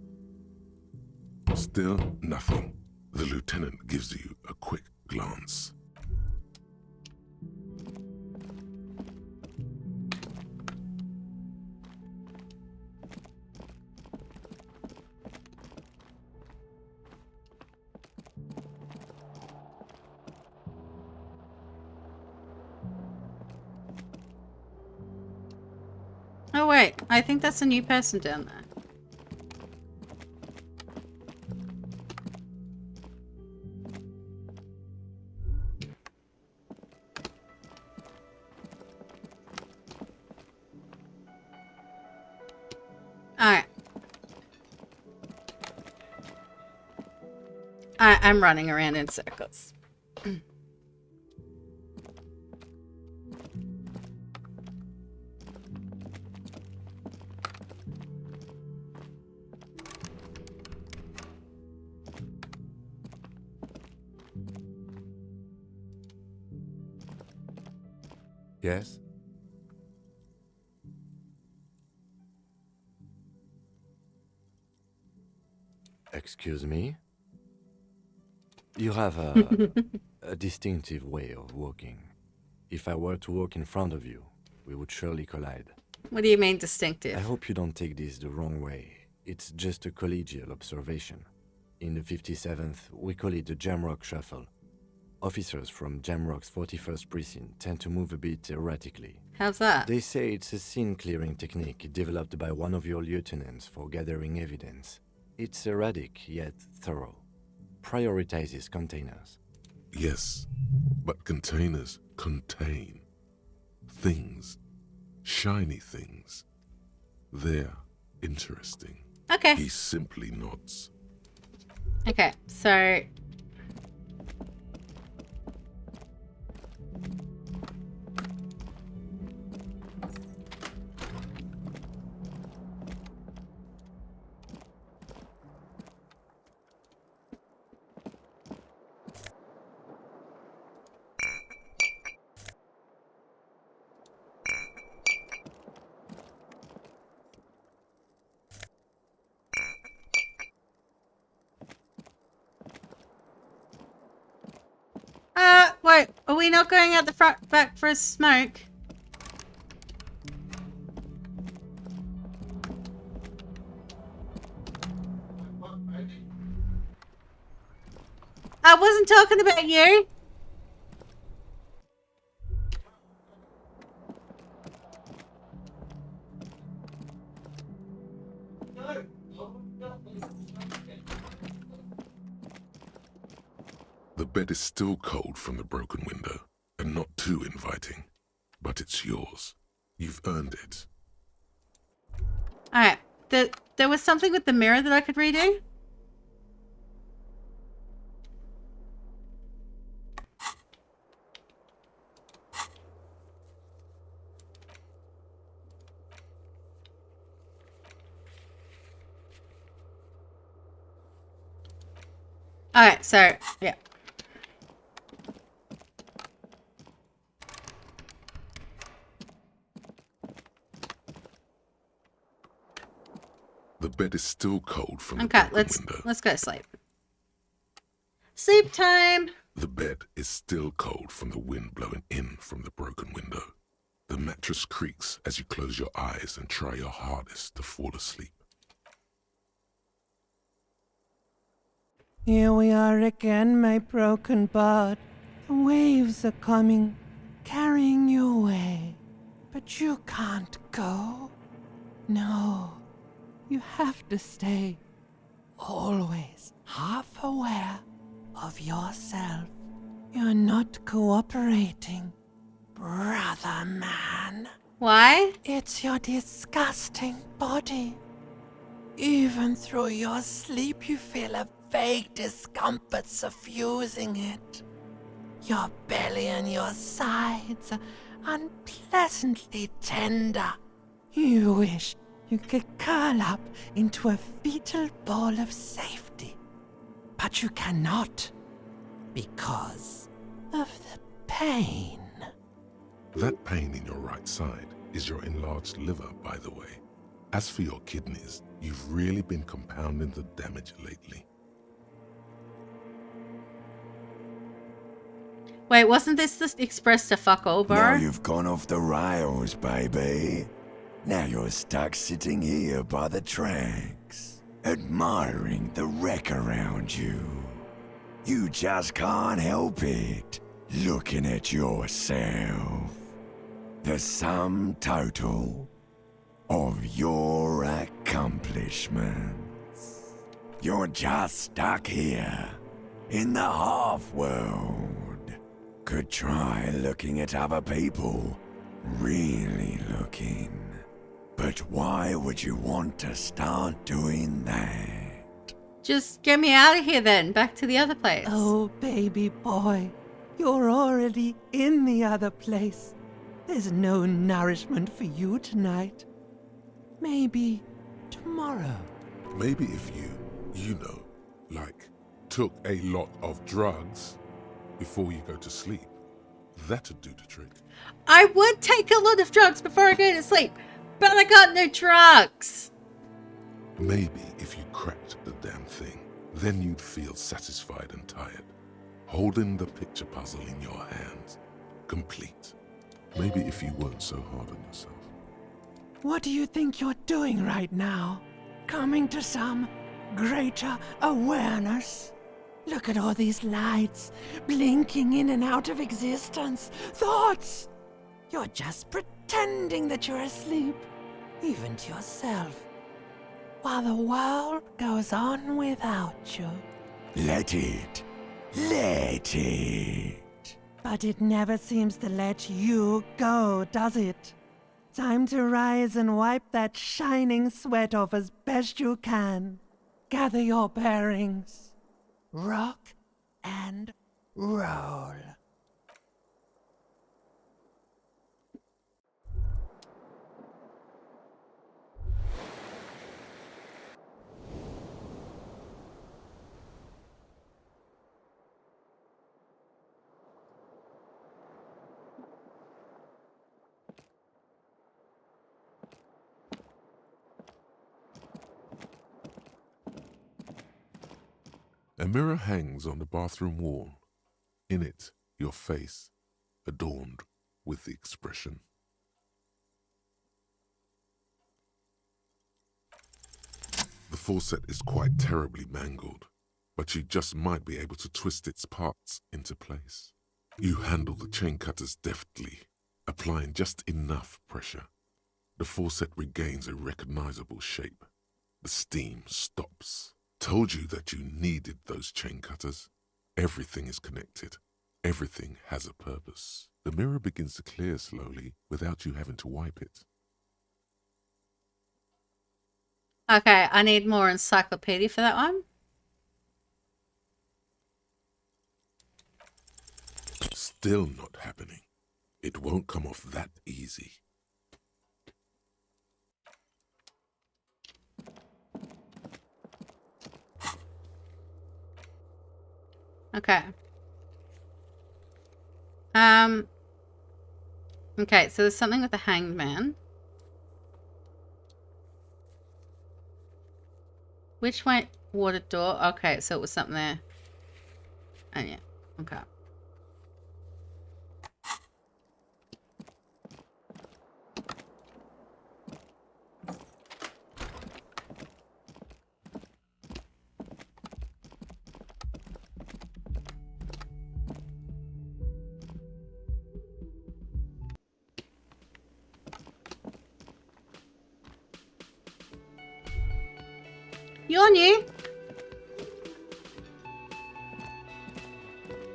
Still nothing. The lieutenant gives you a quick glance. Oh wait, I think that's a new person down there. I'm running around in circles. Yes? Excuse me? You have a distinctive way of walking. If I were to walk in front of you, we would surely collide. What do you mean I distinctive? hope you don't take this the wrong way. It's just a collegial observation. In the 57th, we call it the Jamrock Shuffle. Officers from Jamrock's 41st Precinct tend to move a bit erratically. How's that? They say it's a scene-clearing technique developed by one of your lieutenants for gathering evidence. It's erratic, yet thorough. Prioritizes containers. Yes, but containers contain things. Shiny things. They're interesting. Okay. He simply nods. Okay, so... wait, are we not going out the front back for a smoke? I wasn't talking about you. The bed is still cold from the broken window, and not too inviting. But it's yours. You've earned it. Alright, there was something with the mirror that I could redo? Alright, so, yeah. The bed is still cold from the Okay, broken window. let's go to sleep. Sleep time! The bed is still cold from the wind blowing in from the broken window. The mattress creaks as you close your eyes and try your hardest to fall asleep. Here we are again, my broken bud. The waves are coming, carrying you away. But you can't go. No, you have to stay. Always half aware of yourself. You're not cooperating, brother man. Why? It's your disgusting body. Even through your sleep, you feel a vague discomfort suffusing it. Your belly and your sides are unpleasantly tender. You wish you could curl up into a fetal ball of safety. But you cannot, because of the pain. That pain in your right side is your enlarged liver, by the way. As for your kidneys, you've really been compounding the damage lately. Wait, wasn't this expressed to fuck all, bro? Now you've gone off the rails, baby. Now you're stuck sitting here by the tracks, admiring the wreck around you. You just can't help it, looking at yourself. The sum total of your accomplishments. You're just stuck here, in the half-world. Could try looking at other people, really looking. But why would you want to start doing that? Just get me out of here then, back to the other place. Oh, baby boy, you're already in the other place. There's no nourishment for you tonight. Maybe tomorrow. Maybe if you know, like, took a lot of drugs before you go to sleep, that'd do the trick. I would take a lot of drugs before I go to sleep, but I got no drugs. Maybe if you cracked the damn thing, then you'd feel satisfied and tired, holding the picture puzzle in your hands, complete. Maybe if you weren't so hard on yourself. What do you think you're doing right now? Coming to some greater awareness? Look at all these lights, blinking in and out of existence. Thoughts! You're just pretending that you're asleep, even to yourself, while the world goes on without you. Let it. Let it. But it never seems to let you go, does it? Time to rise and wipe that shining sweat off as best you can. Gather your bearings. Rock and roll. A mirror hangs on the bathroom wall. In it, your face, adorned with the expression. The faucet is quite terribly mangled, but you just might be able to twist its parts into place. You handle the chain cutters deftly, applying just enough pressure. The faucet regains a recognizable shape. The steam stops. Told you that you needed those chain cutters. Everything is connected. Everything has a purpose. The mirror begins to clear slowly without you having to wipe it. Okay, I need more encyclopedia for that one. Still not happening. It won't come off that easy. Okay. Okay, so there's something with the hanged man. Which way? Water door. Okay, so it was something there. Oh, yeah. Okay. You're new.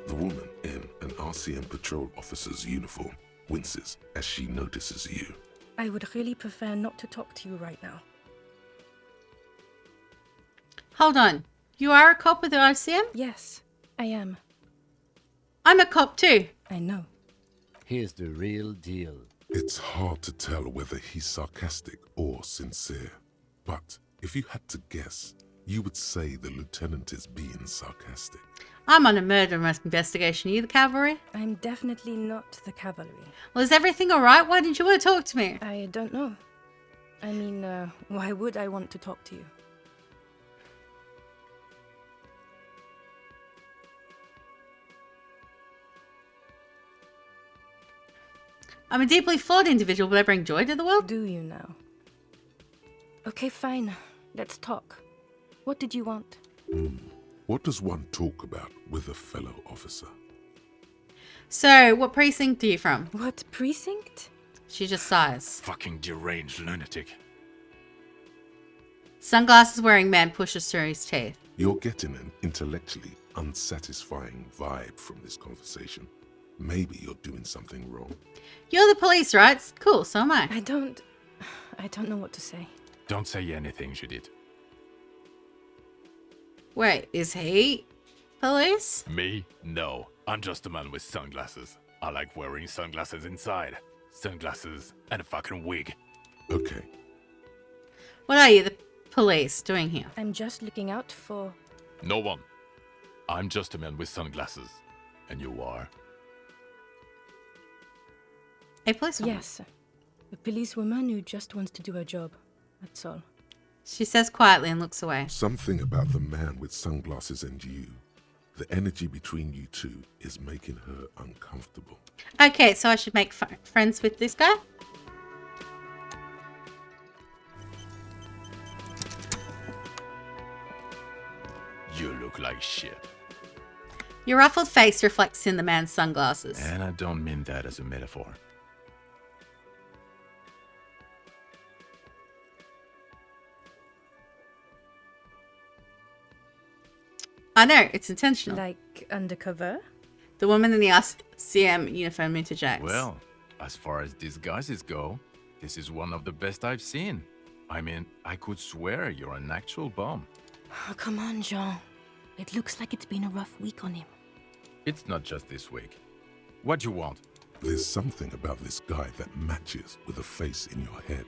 The woman in an RCM patrol officer's uniform winces as she notices you. I would really prefer not to talk to you right now. Hold on. You are a cop with the RCM? Yes, I am. I'm a cop too. I know. Here's the real deal. It's hard to tell whether he's sarcastic or sincere. But if you had to guess, you would say the lieutenant is being sarcastic. I'm on a murder investigation. Are you the cavalry? I'm definitely not the cavalry. Well, is everything alright? Why didn't you want to talk to me? I don't know. I mean, why would I want to talk to you? I'm a deeply flawed individual, but I bring joy to the world. Do you now? Okay, fine. Let's talk. What did you want? What does one talk about with a fellow officer? So, what precinct are you from? What precinct? She just sighs. Fucking deranged lunatic. Sunglasses wearing man pushes through his teeth. You're getting an intellectually unsatisfying vibe from this conversation. Maybe you're doing something wrong. You're the police, right? Cool, so am I. I don't know what to say. Don't say anything, Judith. Wait, is he police? Me? No. I'm just a man with sunglasses. I like wearing sunglasses inside. Sunglasses and a fucking wig. Okay. What are you, the police, doing here? I'm just looking out for... No one. I'm just a man with sunglasses. And you are? A policewoman? Yes. A policewoman who just wants to do her job. That's all. She says quietly and looks away. Something about the man with sunglasses and you. The energy between you two is making her uncomfortable. Okay, so I should make friends with this guy? You look like shit. Your ruffled face reflects in the man's sunglasses. And I don't mean that as a metaphor. I know, it's intentional. Like undercover? The woman in the RCM uniform interjects. Well, as far as disguises go, this is one of the best I've seen. I mean, I could swear you're an actual bomb. Oh, come on, Jean. It looks like it's been a rough week on him. It's not just this week. What do you want? There's something about this guy that matches with a face in your head.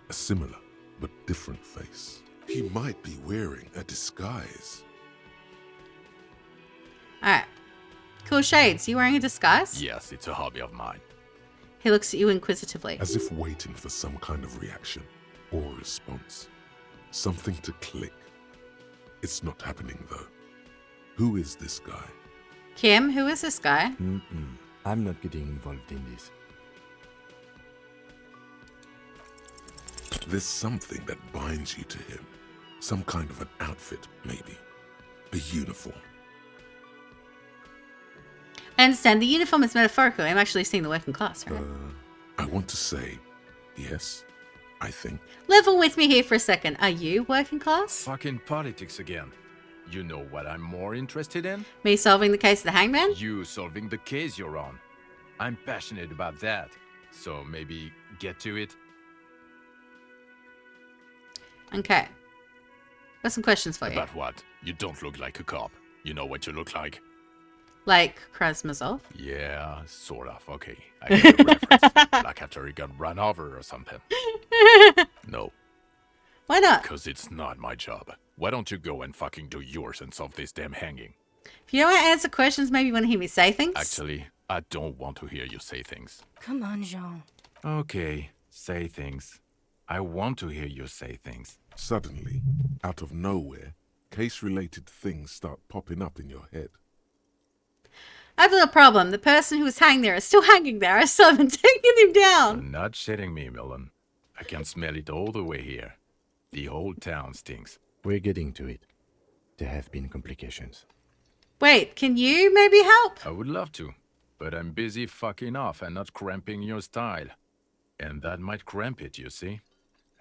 A similar but different face. He might be wearing a disguise. Alright. Cool shades. You wearing a disguise? Yes, it's a hobby of mine. He looks at you inquisitively. As if waiting for some kind of reaction or response. Something to click. It's not happening though. Who is this guy? Kim, who is this guy? I'm not getting involved in this. There's something that binds you to him. Some kind of an outfit, maybe. A uniform. I understand the uniform is metaphorical. I'm actually seeing the working class, right? I want to say, yes, I think. Level with me here for a second. Are you working class? Fucking politics again. You know what I'm more interested in? Me solving the case of the hangman? You solving the case you're on. I'm passionate about that. So maybe get to it. Okay. Got some questions for you. About what? You don't look like a cop. You know what you look like? Like Krasmazov? Yeah, sort of. Okay. I get a reference. Like after he got run over or something. No. Why not? Because it's not my job. Why don't you go and fucking do yours and solve this damn hanging? If you don't want to answer questions, maybe you want to hear me say things? Actually, I don't want to hear you say things. Come on, Jean. Okay, say things. I want to hear you say things. Suddenly, out of nowhere, case-related things start popping up in your head. I have a little problem. The person who was hanged there is still hanging there. I still haven't taken him down. You're not shitting me, Millen. I can smell it all the way here. The whole town stinks. We're getting to it. There have been complications. Wait, can you maybe help? I would love to, but I'm busy fucking off and not cramping your style. And that might cramp it, you see?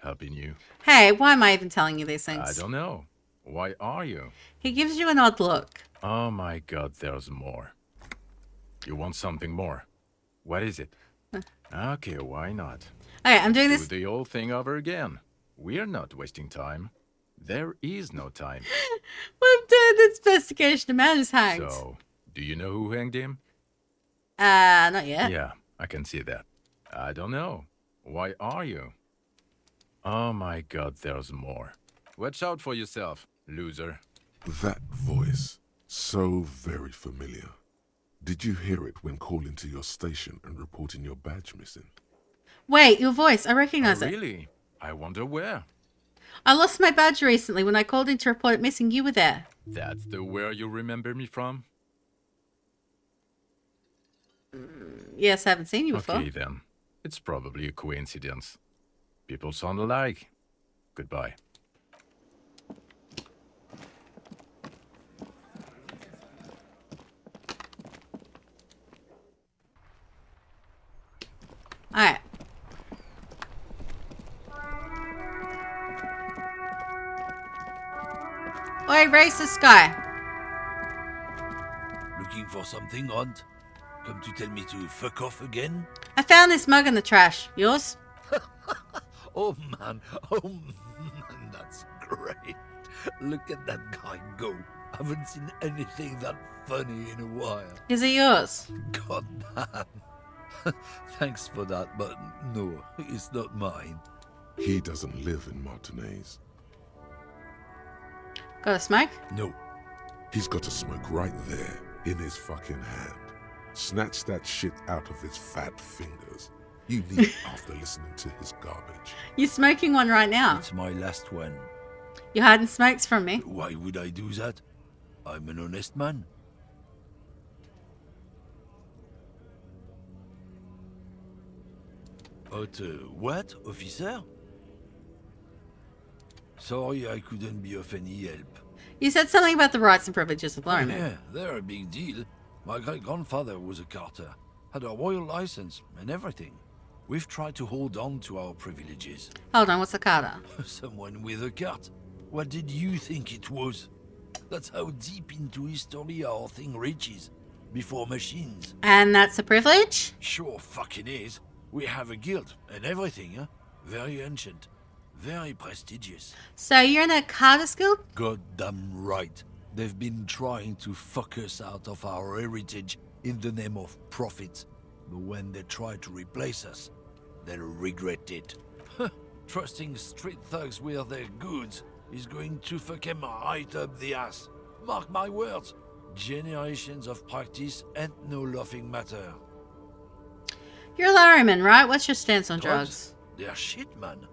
Helping you. Hey, why am I even telling you these things? I don't know. Why are you? He gives you an odd look. Oh my god, there's more. You want something more? What is it? Okay, why not? Okay, I'm doing this. Do the whole thing over again. We're not wasting time. There is no time. We've done this investigation. A man is hanged. So, do you know who hanged him? Not yet. Yeah, I can see that. I don't know. Why are you? Oh my god, there's more. Watch out for yourself, loser. That voice, so very familiar. Did you hear it when calling to your station and reporting your badge missing? Wait, your voice. I recognize it. Really? I wonder where. I lost my badge recently when I called in to report it missing. You were there. That's the where you remember me from? Yes, I haven't seen you before. Okay then. It's probably a coincidence. People sound alike. Goodbye. Alright. Oi, racist guy. Looking for something, Hunt? Come to tell me to fuck off again? I found this mug in the trash. Yours? Oh man, that's great. Look at that guy go. Haven't seen anything that funny in a while. Is it yours? God damn. Thanks for that, but no, it's not mine. He doesn't live in Martinez. Got a smoke? No. He's got a smoke right there in his fucking hand. Snatch that shit out of his fat fingers. You need after listening to his garbage. You're smoking one right now. It's my last one. You're hiding smokes from me. Why would I do that? I'm an honest man. But, what, officer? Sorry I couldn't be of any help. You said something about the rights and privileges of lorrymen. Yeah, they're a big deal. My great-grandfather was a carter, had a royal license and everything. We've tried to hold on to our privileges. Hold on, what's a carter? Someone with a cart. What did you think it was? That's how deep into history our thing reaches. Before machines. And that's a privilege? Sure fucking is. We have a guild and everything, huh? Very ancient. Very prestigious. So you're in a Carter's Guild? Goddamn right. They've been trying to fuck us out of our heritage in the name of profit. But when they try to replace us, they'll regret it. Trusting street thugs with their goods is going to fuck them right up the ass. Mark my words. Generations of practice ain't no laughing matter. You're a lorryman, right? What's your stance on drugs? They're shit, man.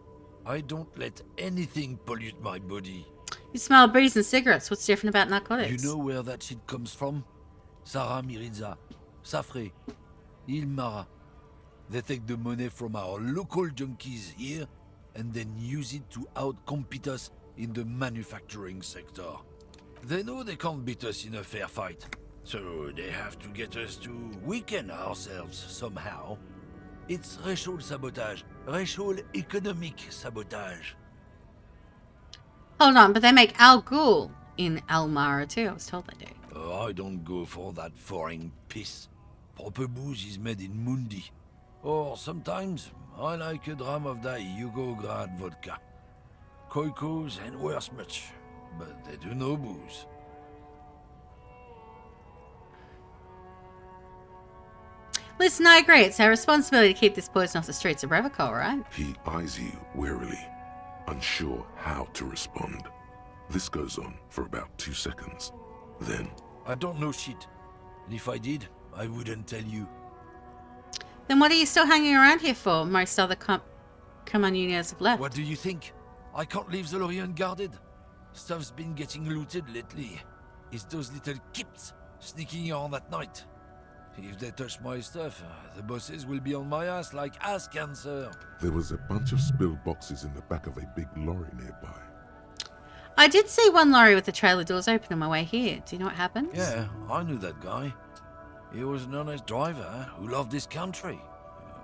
I don't let anything pollute my body. You smell breeze and cigarettes. What's different about narcotics? You know where that shit comes from? Sarah Miriza, Safre, Ilmara. They take the money from our local junkies here and then use it to outcompete us in the manufacturing sector. They know they can't beat us in a fair fight, so they have to get us to weaken ourselves somehow. It's racial sabotage, racial economic sabotage. Hold on, but they make Al Ghul in Elmara too. I was told they do. I don't go for that foreign piss. Proper booze is made in Mundi. Or sometimes I like a dram of that Yugograd vodka. Koikos and worse much, but they do no booze. Listen, I agree. It's our responsibility to keep this poison off the streets of Revocol, right? He eyes you warily, unsure how to respond. This goes on for about 2 seconds. Then... I don't know shit. And if I did, I wouldn't tell you. Then what are you still hanging around here for? Most other communions have left. What do you think? I can't leave the lorry unguarded. Stuff's been getting looted lately. It's those little kips sneaking on at night. If they touch my stuff, the bosses will be on my ass like ass cancer. There was a bunch of spilled boxes in the back of a big lorry nearby. I did see one lorry with the trailer doors open on my way here. Do you know what happened? Yeah, I knew that guy. He was an honest driver who loved this country.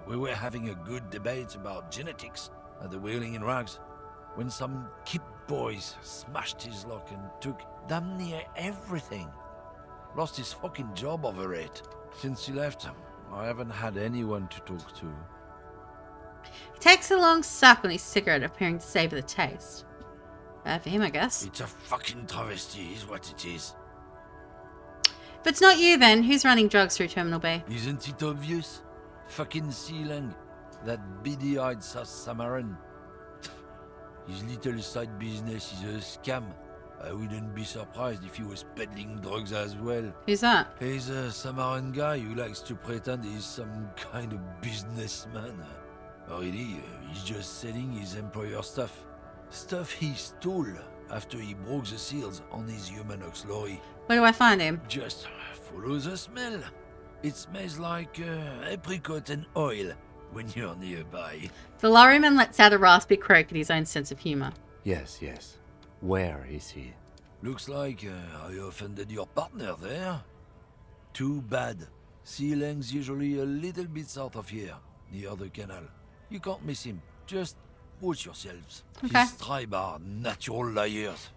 We were having a good debate about genetics at the Wheeling in Rags when some kip boys smashed his lock and took damn near everything. Lost his fucking job over it. Since he left, I haven't had anyone to talk to. He takes a long suck on his cigarette, appearing to savor the taste. Bad for him, I guess. It's a fucking travesty, is what it is. If it's not you, then who's running drugs through Terminal B? Isn't it obvious? Fucking Sealang, that beady-eyed South Samaran. His little side business is a scam. I wouldn't be surprised if he was peddling drugs as well. Who's that? He's a Samaran guy who likes to pretend he's some kind of businessman. Really, he's just selling his employer stuff. Stuff he stole after he broke the seals on his Humanox lorry. Where do I find him? Just follow the smell. It smells like apricot and oil when you're nearby. The lorryman lets out a raspy croak at his own sense of humour. Yes, yes. Where is he? Looks like I offended your partner there. Too bad. Sealang's usually a little bit south of here, near the canal. You can't miss him. Just watch yourselves. Okay. His tribe are natural liars.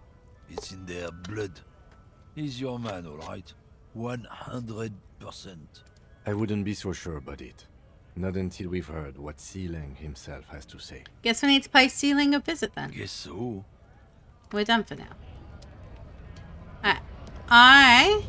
It's in their blood. He's your man, all right? 100%. I wouldn't be so sure about it. Not until we've heard what Sealang himself has to say. Guess we need to pay Sealing a visit then. Guess so. We're done for now. I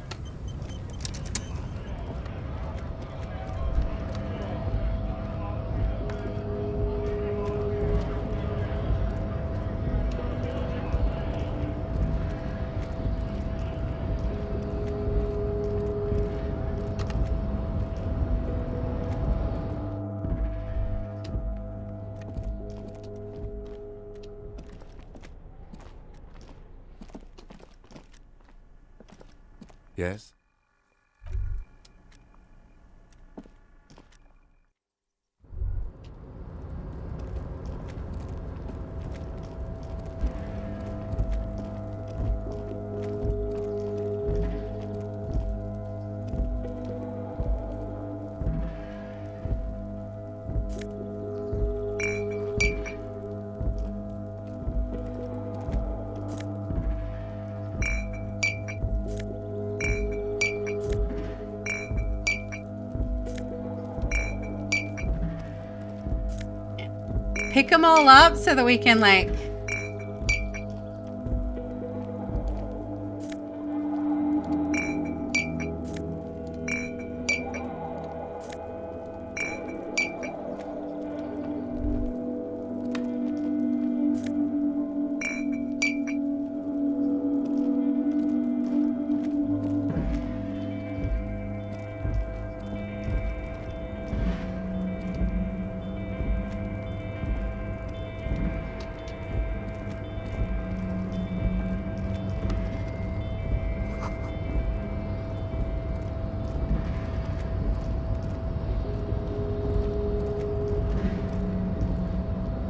Yes? pick them all up so that we can like.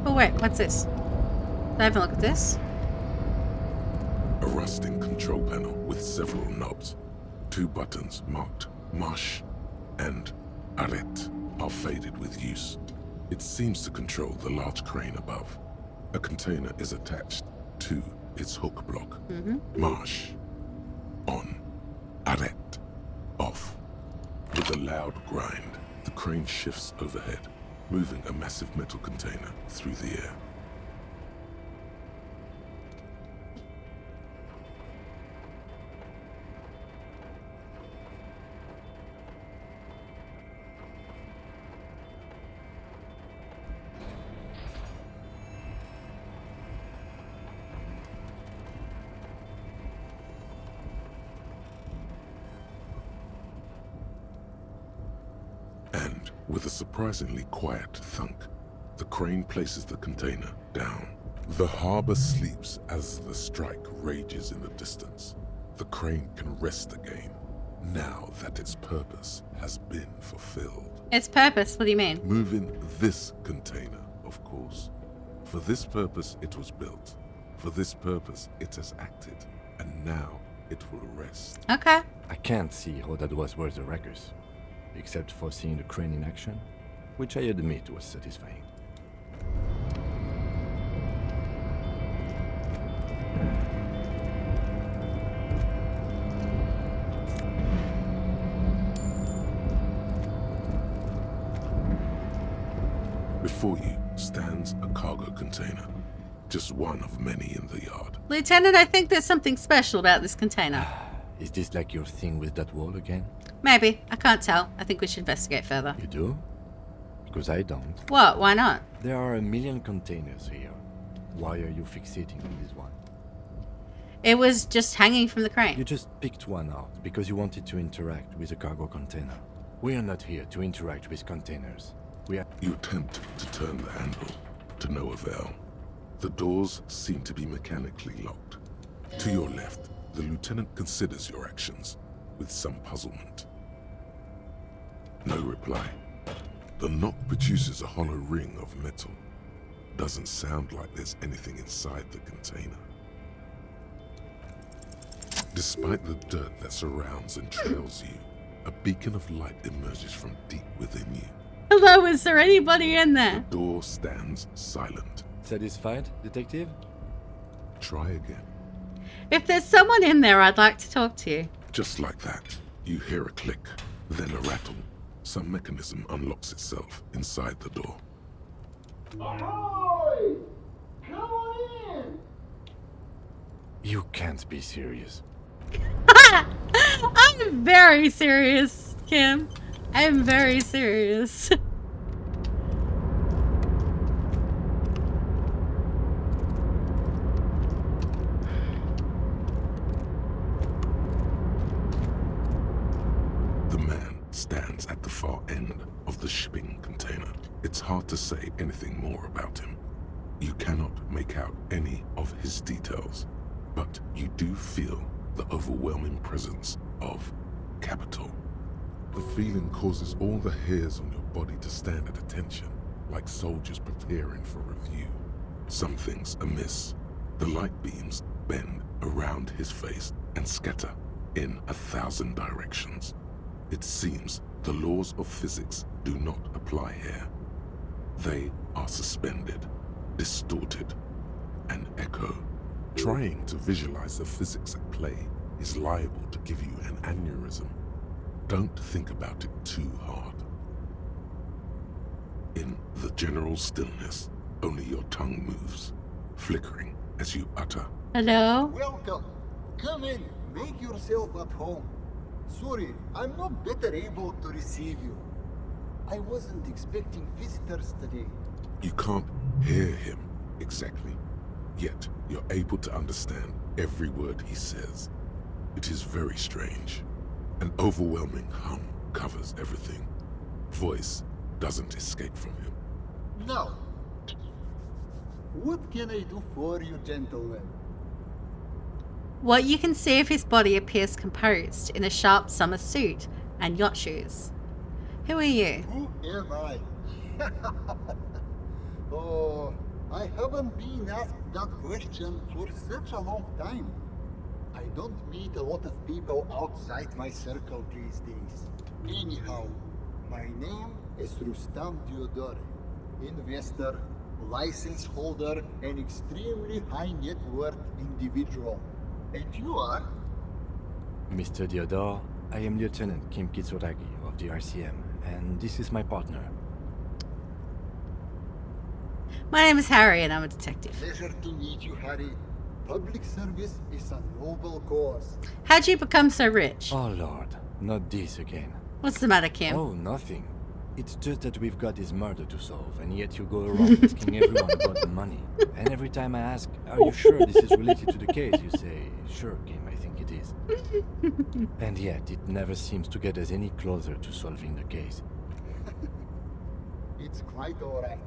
Oh wait, what's this? Did I have a look at this? A rusting control panel with several knobs. 2 buttons marked Marsh and Arrête are faded with use. It seems to control the large crane above. A container is attached to its hook block. Marsh on. Arrête off. With a loud grind, the crane shifts overhead, moving a massive metal container through the air. And with a surprisingly quiet thunk, the crane places the container down. The harbor sleeps as the strike rages in the distance. The crane can rest again, now that its purpose has been fulfilled. Its purpose? What do you mean? Moving this container, of course. For this purpose it was built. For this purpose it has acted. And now it will rest. Okay. I can't see how that was worth the wreckers, except for seeing the crane in action, which I admit was satisfying. Before you stands a cargo container, just one of many in the yard. Lieutenant, I think there's something special about this container. Is this like your thing with that wall again? Maybe. I can't tell. I think we should investigate further. You do? Because I don't. What? Why not? There are a million containers here. Why are you fixating on this one? It was just hanging from the crane. You just picked one out because you wanted to interact with a cargo container. We are not here to interact with containers. We are... You attempt to turn the handle, to no avail. The doors seem to be mechanically locked. To your left, the lieutenant considers your actions with some puzzlement. No reply. The knock produces a hollow ring of metal. Doesn't sound like there's anything inside the container. Despite the dirt that surrounds and trails you, a beacon of light emerges from deep within you. Hello, is there anybody in there? The door stands silent. Satisfied, detective? Try again. If there's someone in there, I'd like to talk to you. Just like that, you hear a click, then a rattle. Some mechanism unlocks itself inside the door. Ahoy! Come on in! You can't be serious. I'm very serious, Kim. I'm very serious. The man stands at the far end of the shipping container. It's hard to say anything more about him. You cannot make out any of his details, but you do feel the overwhelming presence of capital. The feeling causes all the hairs on your body to stand at attention, like soldiers preparing for review. Something's amiss. The light beams bend around his face and scatter in 1,000 directions. It seems the laws of physics do not apply here. They are suspended, distorted, and echo. Trying to visualize the physics at play is liable to give you an aneurysm. Don't think about it too hard. In the general stillness, only your tongue moves, flickering as you utter. Hello? Welcome. Come in. Make yourself at home. Sorry, I'm not better able to receive you. I wasn't expecting visitors today. You can't hear him exactly, yet you're able to understand every word he says. It is very strange. An overwhelming hum covers everything. Voice doesn't escape from him. Now, what can I do for you, gentlemen? What you can see of his body appears composed in a sharp summer suit and yacht shoes. Who are you? Who am I? Oh, I haven't been asked that question for such a long time. I don't meet a lot of people outside my circle these days. Anyhow, my name is Rustam Diodore, investor, license holder, and extremely high net worth individual. And you are? Mr. Diodore, I am Lieutenant Kim Kitsuragi of the RCM, and this is my partner. My name is Harry and I'm a detective. Pleasure to meet you, Harry. Public service is a noble cause. How'd you become so rich? Oh Lord, not this again. What's the matter, Kim? Oh, nothing. It's just that we've got this murder to solve, and yet you go around asking everyone about the money. And every time I ask, are you sure this is related to the case, you say, sure, Kim, I think it is. And yet, it never seems to get us any closer to solving the case. It's quite alright.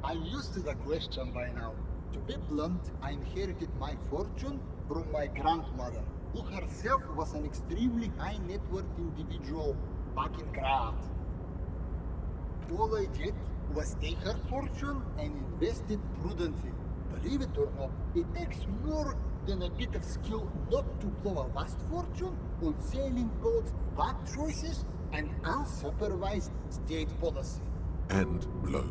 I'm used to the question by now. To be blunt, I inherited my fortune from my grandmother, who herself was an extremely high net worth individual back in Graz. All I did was take her fortune and invest it prudently. Believe it or not, it takes more than a bit of skill not to blow a vast fortune on sailing boats, bad choices, and unsupervised state policy. And blow.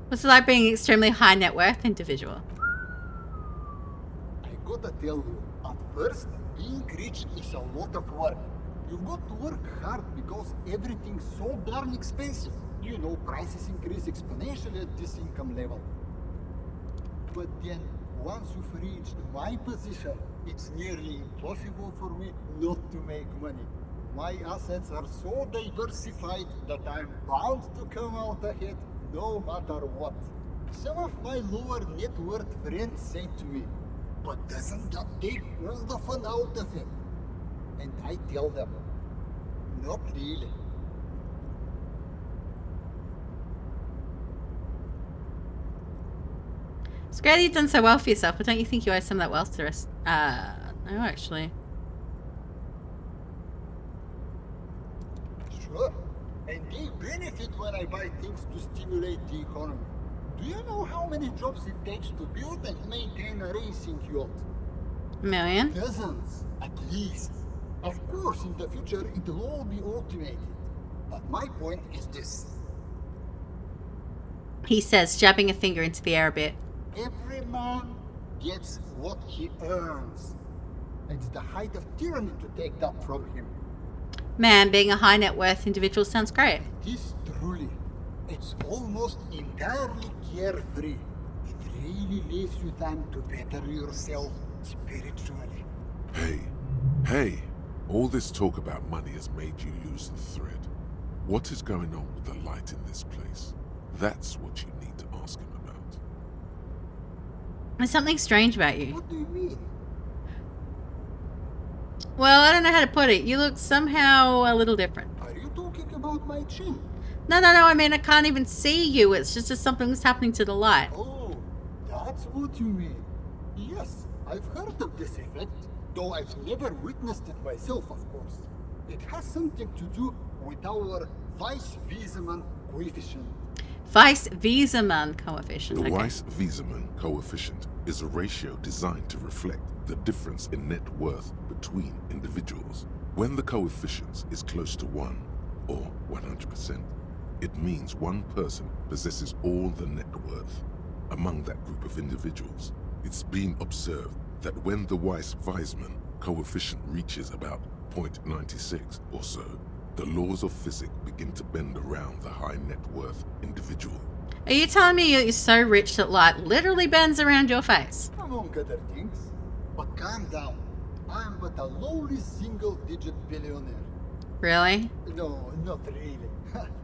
What's it like being an extremely high net worth individual? I gotta tell you, at first, being rich is a lot of work. You've got to work hard because everything's so darn expensive. You know, prices increase exponentially at this income level. But then, once you've reached my position, it's nearly impossible for me not to make money. My assets are so diversified that I'm bound to come out ahead no matter what. Some of my lower net worth friends say to me, but doesn't that take all the fun out of it? And I tell them, not really. It's great that you've done so well for yourself, but don't you think you owe some of that wealth to the rest? No, actually. Sure. And they benefit when I buy things to stimulate the economy. Do you know how many jobs it takes to build and maintain a racing yacht? A million? Dozens, at least. Of course, in the future, it will all be automated. But my point is this. He says, jabbing a finger into the air a bit. Every man gets what he earns. It's the height of tyranny to take that from him. Man, being a high net worth individual sounds great. It is truly. It's almost entirely carefree. It really leaves you time to better yourself spiritually. Hey, all this talk about money has made you lose the thread. What is going on with the light in this place? That's what you need to ask him about. There's something strange about you. What do you mean? Well, I don't know how to put it. You look somehow a little different. Are you talking about my chin? No. I mean, I can't even see you. It's just that something's happening to the light. Oh, that's what you mean. Yes, I've heard of this effect, though I've never witnessed it myself, of course. It has something to do with our Weiss-Wiesemann coefficient. Weiss-Wiesemann coefficient. The Weiss-Wiesemann coefficient is a ratio designed to reflect the difference in net worth between individuals. When the coefficient is close to 1, or 100%, it means one person possesses all the net worth. Among that group of individuals, it's been observed that when the Weiss-Wiesemann coefficient reaches about 0.96 or so, the laws of physics begin to bend around the high net worth individual. Are you telling me you're so rich that light literally bends around your face? Among other things. But calm down. I'm but a lowly single-digit billionaire. Really? No, not really.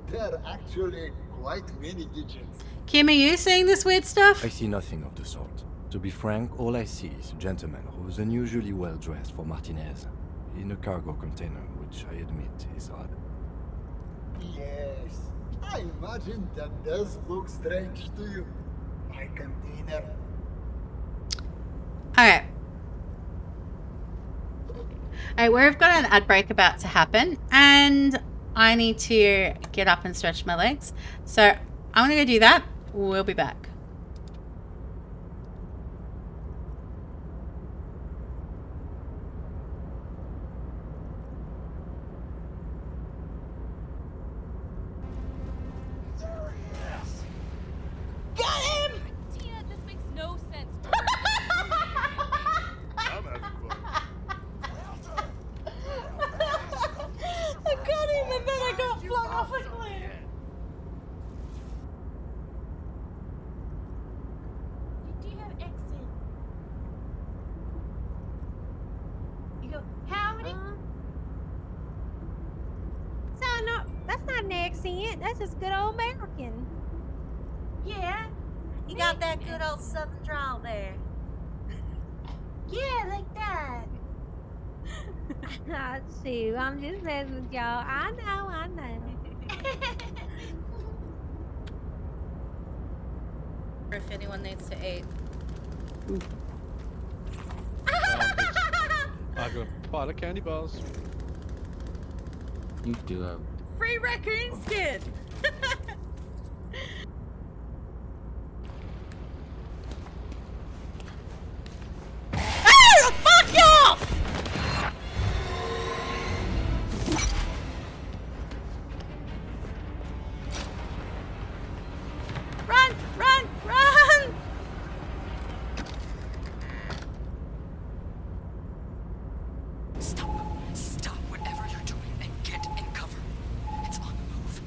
There are actually quite many digits. Kim, are you seeing this weird stuff? I see nothing of the sort. To be frank, all I see is a gentleman who's unusually well dressed for Martinez, in a cargo container, which I admit is odd. Yes, I imagine that does look strange to you. My container. Okay. Alright, we've got an ad break about to happen, and I need to get up and stretch my legs. So I'm going to go do that. We'll be back. Got him! Tina, this makes no sense. I'm having fun. I got him and then I got flung off a cliff. Do you have accent? You go, howdy? That's not an accent. That's just good old American. Yeah. You got that good old southern drawl there. Yeah, like that. Ah, shoot, I'm just messing with y'all. I know. If anyone needs to eat. I got a pot of candy bars. You do have Free raccoon skin! Oh, fuck y'all! Run! Stop whatever you're doing and get in cover. It's on the move.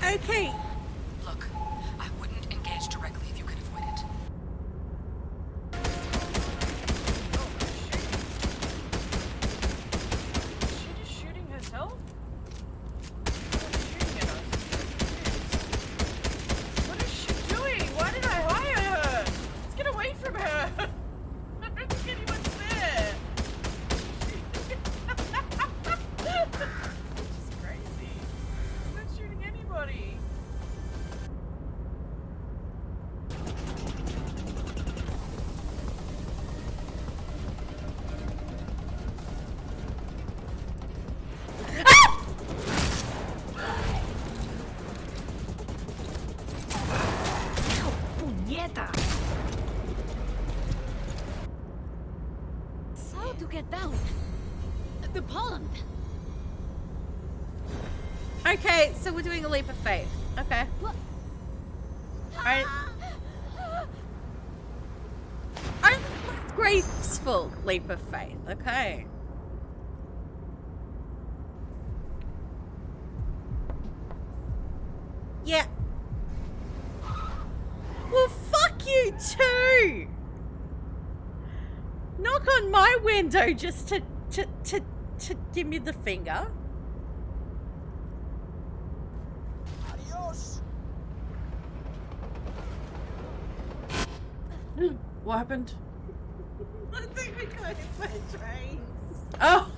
Okay. Look, I wouldn't engage directly if you could avoid it. Is she just shooting herself? What is she doing? Why did I hire her? Let's get away from her. I don't think anyone's there. She's crazy. I'm not shooting anybody. Puñeta! So to get down. The pond. Okay, so we're doing a leap of faith. Okay. Alright. Alright, graceful leap of faith. Okay. Yeah. Well, fuck you too. Knock on my window just to give me the finger. Adios. What happened? I think we got hit by trains. Oh.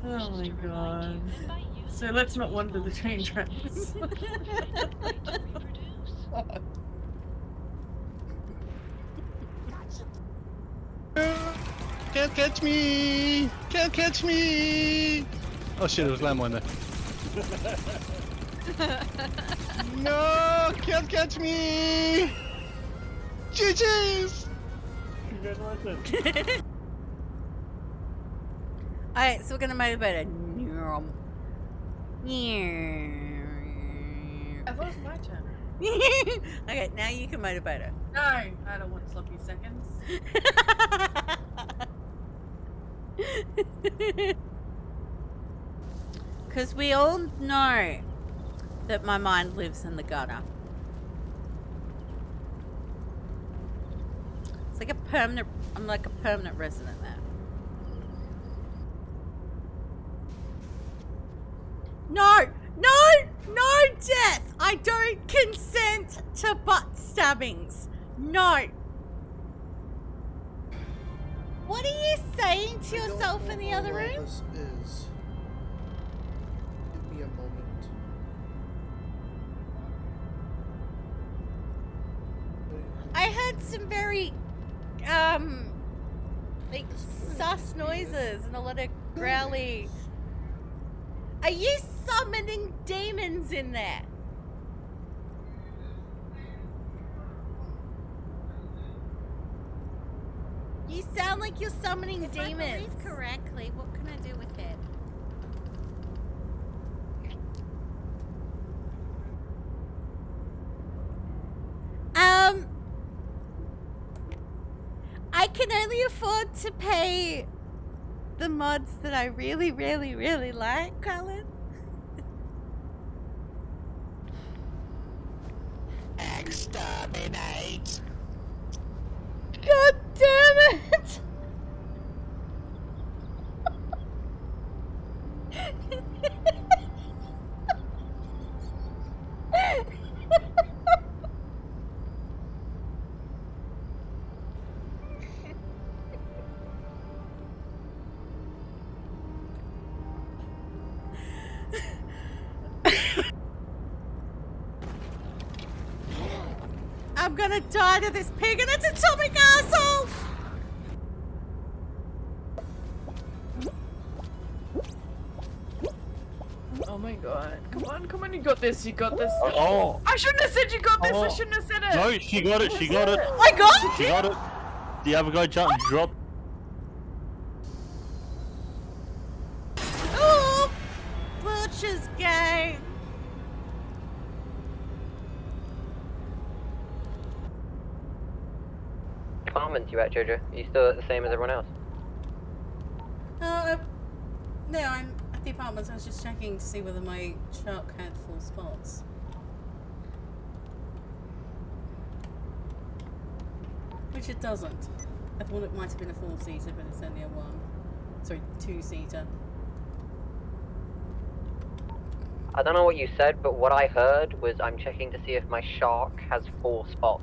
Oh my god. So let's not wander the train tracks. Can't catch me! Can't catch me! Oh shit, it was Lamb one there. No! Can't catch me! GG's! Congratulations. Alright, so we're gonna motivate a I thought it was my turn. Okay, now you can motivate her. No, I don't want sloppy seconds. Because we all know that my mind lives in the gutter. It's like a permanent, I'm like a permanent resident there. No! No! No, Death! I don't consent to butt stabbings. No. What are you saying to yourself in the other room? This is. Give me a moment. I heard some very, like sus noises and a lot of growly. Are you summoning demons in there? You sound like you're summoning demons. If I believe correctly, what can I do with it? I can only afford to pay the mods that I really, really, really like, Colin. Exterminate! God damn it! I'm gonna die to this pig and its atomic asshole! Oh my god. Come on, you got this, you got this. Oh. I shouldn't have said you got this, I Oh. shouldn't have said it. No, she got it, she got it. I got it! She got it. The other guy jumped, dropped. Oh! Butcher's gay! Apartments you at, Jojo? Are you still the same as everyone else? No, I'm at the apartments. I was just checking to see whether my shark had full spots. Which it doesn't. I thought it might have been a 4-seater, but it's only a 2-seater. I don't know what you said, but what I heard was I'm checking to see if my shark has 4 spots.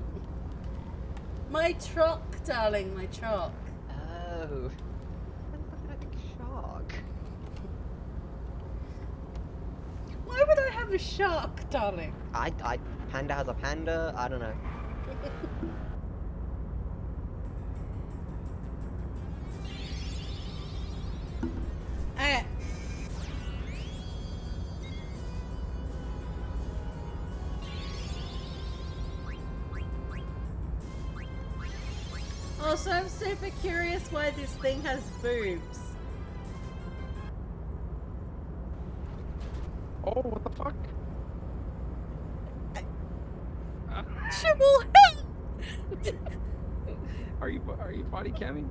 My truck, darling, my truck. Oh. Shark. Why would I have a shark, darling? Panda has a panda? I don't know. Okay. Also, I'm super curious why this thing has boobs. Oh, what the fuck? Triple hit! Are you body camming?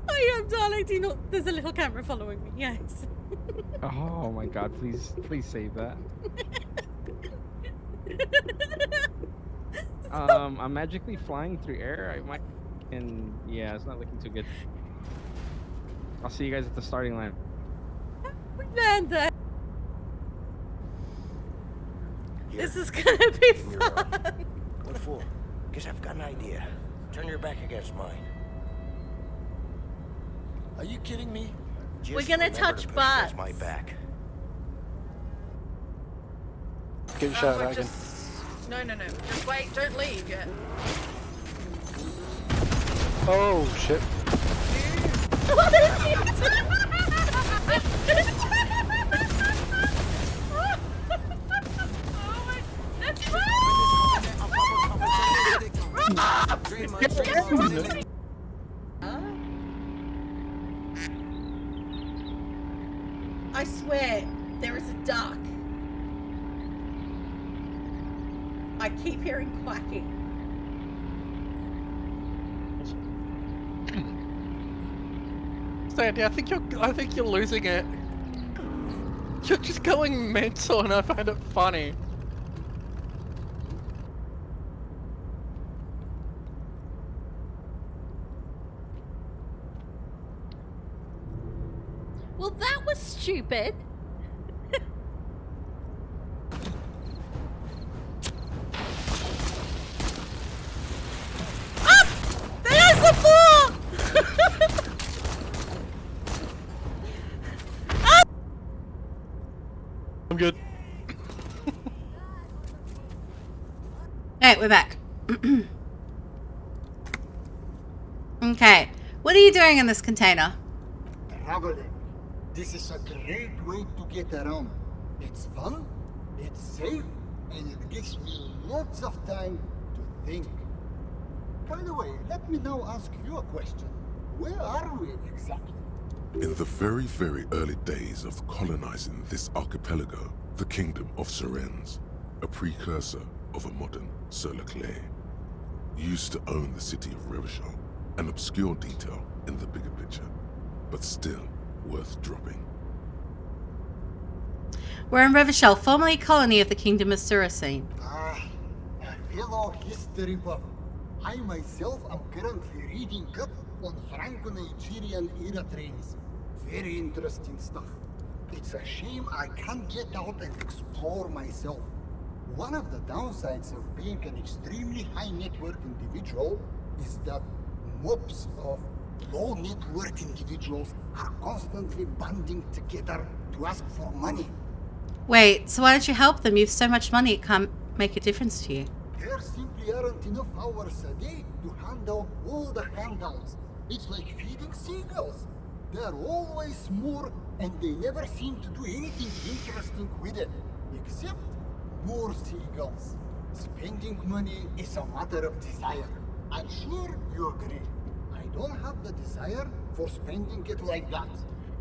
I am, darling. Do not. There's a little camera following me. Yes. Oh my god, please save that. I'm magically flying through air. I might and yeah, it's not looking too good. I'll see you guys at the starting line. We land there. This is gonna be fun. What for? Guess I've got an idea. Turn your back against mine. Are you kidding me? We're gonna remember touch to push butts. against my back. Get shot, we're Hagen. just... No. Just wait. Don't leave yet. Oh shit. I swear, there is a duck. I keep hearing quacking. Sandy, I think you're losing it. You're just going mental, and I find it funny. Well, that was stupid. Ah! There's the floor! Ah! I'm good. Hey, we're back. Okay. What are you doing in this container? Traveling. This is a great way to get around. It's fun, it's safe, and it gives me lots of time to think. By the way, let me now ask you a question. Where are we exactly? In the very, very early days of colonizing this archipelago, the kingdom of Sirens, a precursor of a modern Sur-le-Clay, used to own the city of Revachol, an obscure detail in the bigger picture, but still worth dropping. We're in Revachol, formerly a colony of the Kingdom of Surasene. Ah, a fellow history buff. I myself am currently reading up on Franco-Nigerian era trains. Very interesting stuff. It's a shame I can't get out and explore myself. One of the downsides of being an extremely high net worth individual is that mobs of low net worth individuals are constantly banding together to ask for money. Wait, so why don't you help them? You've so much money it can't make a difference to you. There simply aren't enough hours a day to hand out all the handouts. It's like feeding seagulls. There are always more, and they never seem to do anything interesting with it, except more seagulls. Spending money is a matter of desire. I'm sure you agree. I don't have the desire for spending it like that.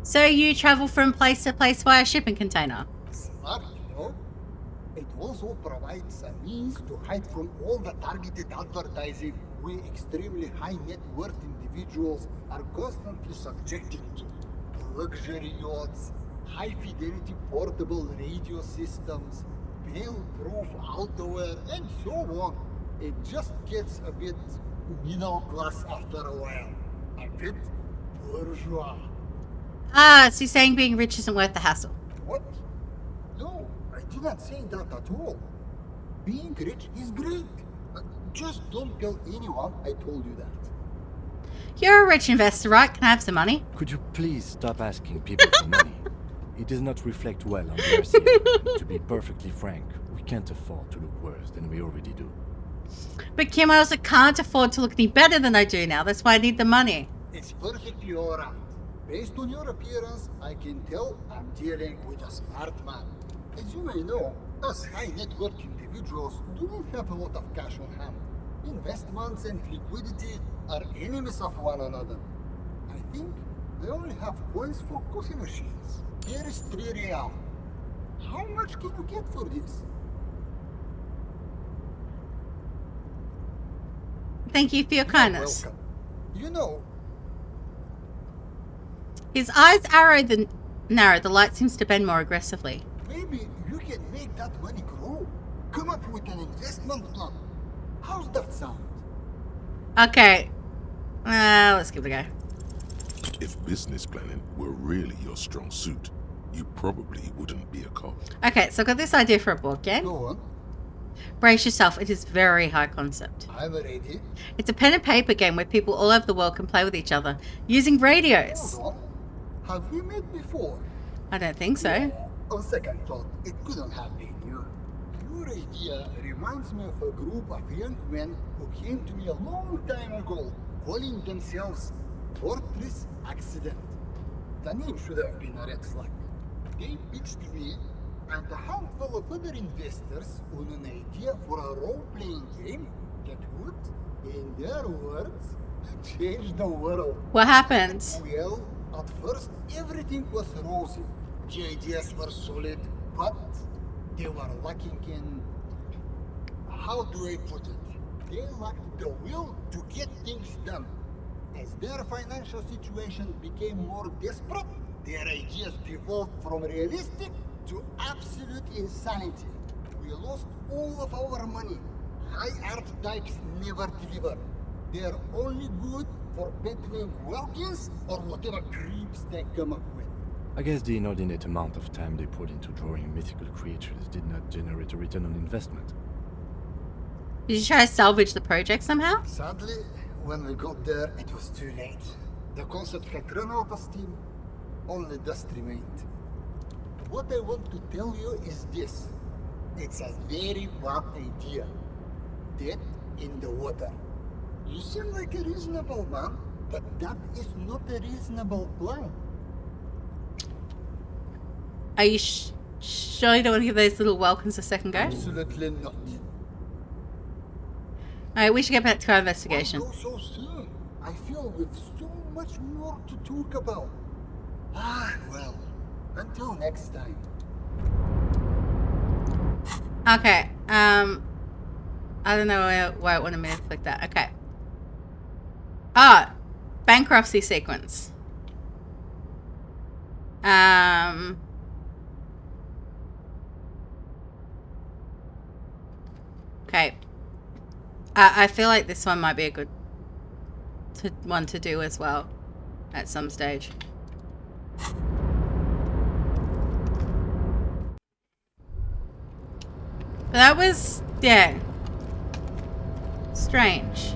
So you travel from place to place via shipping container? Smart, no? It also provides a means to hide from all the targeted advertising we extremely high net worth individuals are constantly subjected to. Luxury yachts, high fidelity portable radio systems, fail-proof outerwear, and so on. It just gets a bit middle class after a while. A bit bourgeois. Ah, so you're saying being rich isn't worth the hassle? What? No, I did not say that at all. Being rich is great. Just don't tell anyone I told you that. You're a rich investor, right? Can I have some money? Could you please stop asking people for money? It does not reflect well on the RCA. And to be perfectly frank, we can't afford to look worse than we already do. But Kim, I also can't afford to look any better than I do now. That's why I need the money. It's perfectly alright. Based on your appearance, I can tell I'm dealing with a smart man. As you may know, us high net worth individuals do not have a lot of cash on hand. Investments and liquidity are enemies of one another. I think I only have coins for coffee machines. Here is 3 real. How much can you get for this? Thank you for your kindness. Welcome. You know, His eyes narrow. The light seems to bend more aggressively. Maybe you can make that money grow. Come up with an investment plan. How's that sound? Okay. Let's give it a go. If business planning were really your strong suit, you probably wouldn't be a cop. Okay, so I've got this idea for a board game. Go on. Brace yourself, it is very high concept. I'm ready. It's a pen and paper game where people all over the world can play with each other using radios. Hold on. Have we met before? I don't think so. Yeah, on second thought, it couldn't have been you. Your idea reminds me of a group of young men who came to me a long time ago, calling themselves Fortress Accident. The name should have been a red flag. They pitched me and a handful of other investors on an idea for a role-playing game that would, in their words, change the world. What happened? Well, at first everything was rosy. The ideas were solid, but they were lacking in... How do I put it? They lacked the will to get things done. As their financial situation became more desperate, their ideas devolved from realistic to absolute insanity. We lost all of our money. High art types never deliver. They're only good for peddling Welkins or whatever creeps they come up with. I guess the inordinate amount of time they put into drawing mythical creatures did not generate a return on investment. Did you try to salvage the project somehow? Sadly, when we got there, it was too late. The concept had run out of steam. Only dust remained. What I want to tell you is this. It's a very bad idea. Dead in the water. You seem like a reasonable man, but that is not a reasonable plan. Are you sure you don't want to give those little Welkins a second go? Absolutely not. Alright, we should get back to our investigation. Why go so soon? I feel we've so much more to talk about. Well, until next time. Okay, I don't know why it wanted me to click that. Okay. Bankruptcy sequence. Okay. I feel like this one might be a good one to do as well at some stage. But that was, yeah, strange.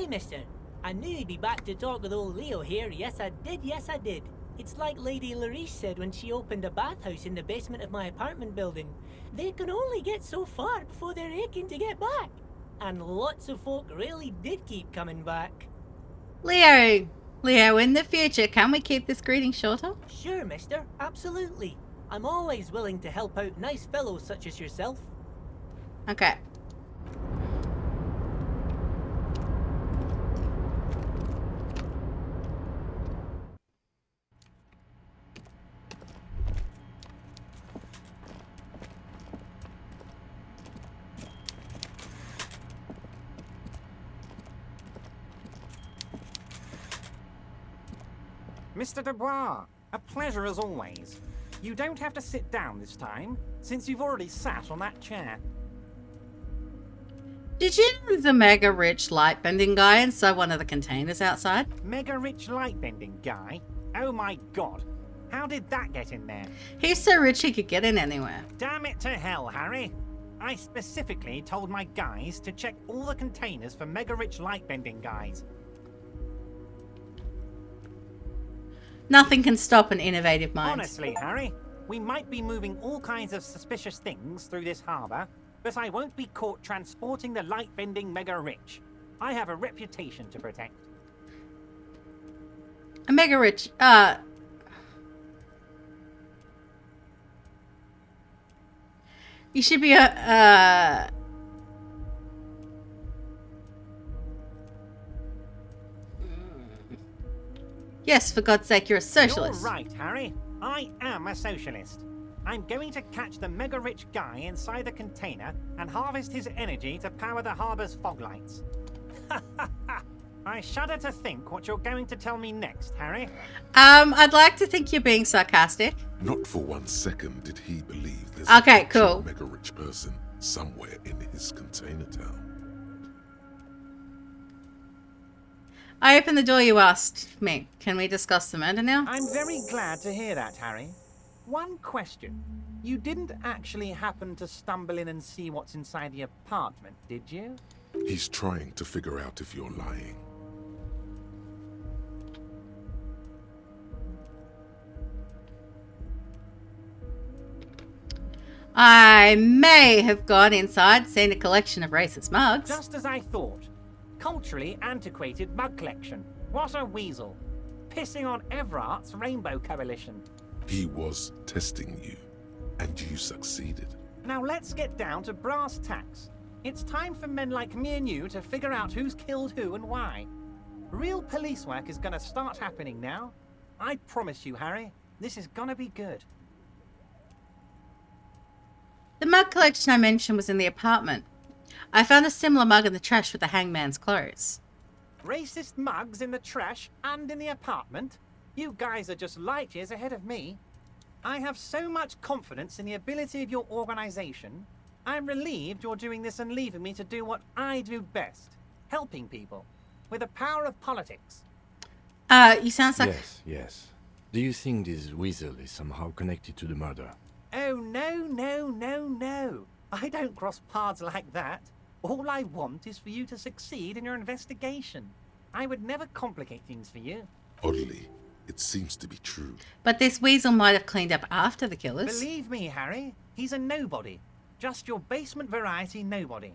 Mister. I knew you'd be back to talk with old Leo here. Yes, I did. It's like Lady Larice said when she opened a bathhouse in the basement of my apartment building. They can only get so far before they're aching to get back. And lots of folk really did keep coming back. Leo, in the future, can we keep this greeting shorter? Sure, mister. Absolutely. I'm always willing to help out nice fellows such as yourself. Okay. Mr. Dubois, a pleasure as always. You don't have to sit down this time, since you've already sat on that chair. Did you know there's a mega rich light bending guy inside one of the containers outside? Mega rich light bending guy? Oh my god. How did that get in there? He's so rich he could get in anywhere. Damn it to hell, Harry. I specifically told my guys to check all the containers for mega rich light bending guys. Nothing can stop an innovative mind. Honestly, Harry, we might be moving all kinds of suspicious things through this harbour, but I won't be caught transporting the light-bending mega-rich. I have a reputation to protect. A mega rich. You should be a. Yes, for God's sake, you're a socialist. You're right, Harry. I am a socialist. I'm going to catch the mega-rich guy inside the container and harvest his energy to power the harbour's fog lights. I shudder to think what you're going to tell me next, Harry. I'd like to think you're being sarcastic. Not for 1 second did he believe there's Okay, an actual cool. mega-rich person somewhere in his container town. I opened the door you asked me. Can we discuss the murder now? I'm very glad to hear that, Harry. One question. You didn't actually happen to stumble in and see what's inside the apartment, did you? He's trying to figure out if you're lying. I may have gone inside, seen a collection of racist mugs. Just as I thought. Culturally antiquated mug collection. What a weasel. Pissing on Everart's Rainbow Coalition. He was testing you, and you succeeded. Now let's get down to brass tacks. It's time for men like me and you to figure out who's killed who and why. Real police work is gonna start happening now. I promise you, Harry, this is gonna be good. The mug collection I mentioned was in the apartment. I found a similar mug in the trash with the hangman's clothes. Racist mugs in the trash and in the apartment? You guys are just light years ahead of me. I have so much confidence in the ability of your organization. I'm relieved you're doing this and leaving me to do what I do best. Helping people. With the power of politics. You sound like... Yes, yes. Do you think this weasel is somehow connected to the murder? Oh, no. I don't cross paths like that. All I want is for you to succeed in your investigation. I would never complicate things for you. Oddly, it seems to be true. But this weasel might have cleaned up after the killers. Believe me, Harry, he's a nobody. Just your basement variety nobody.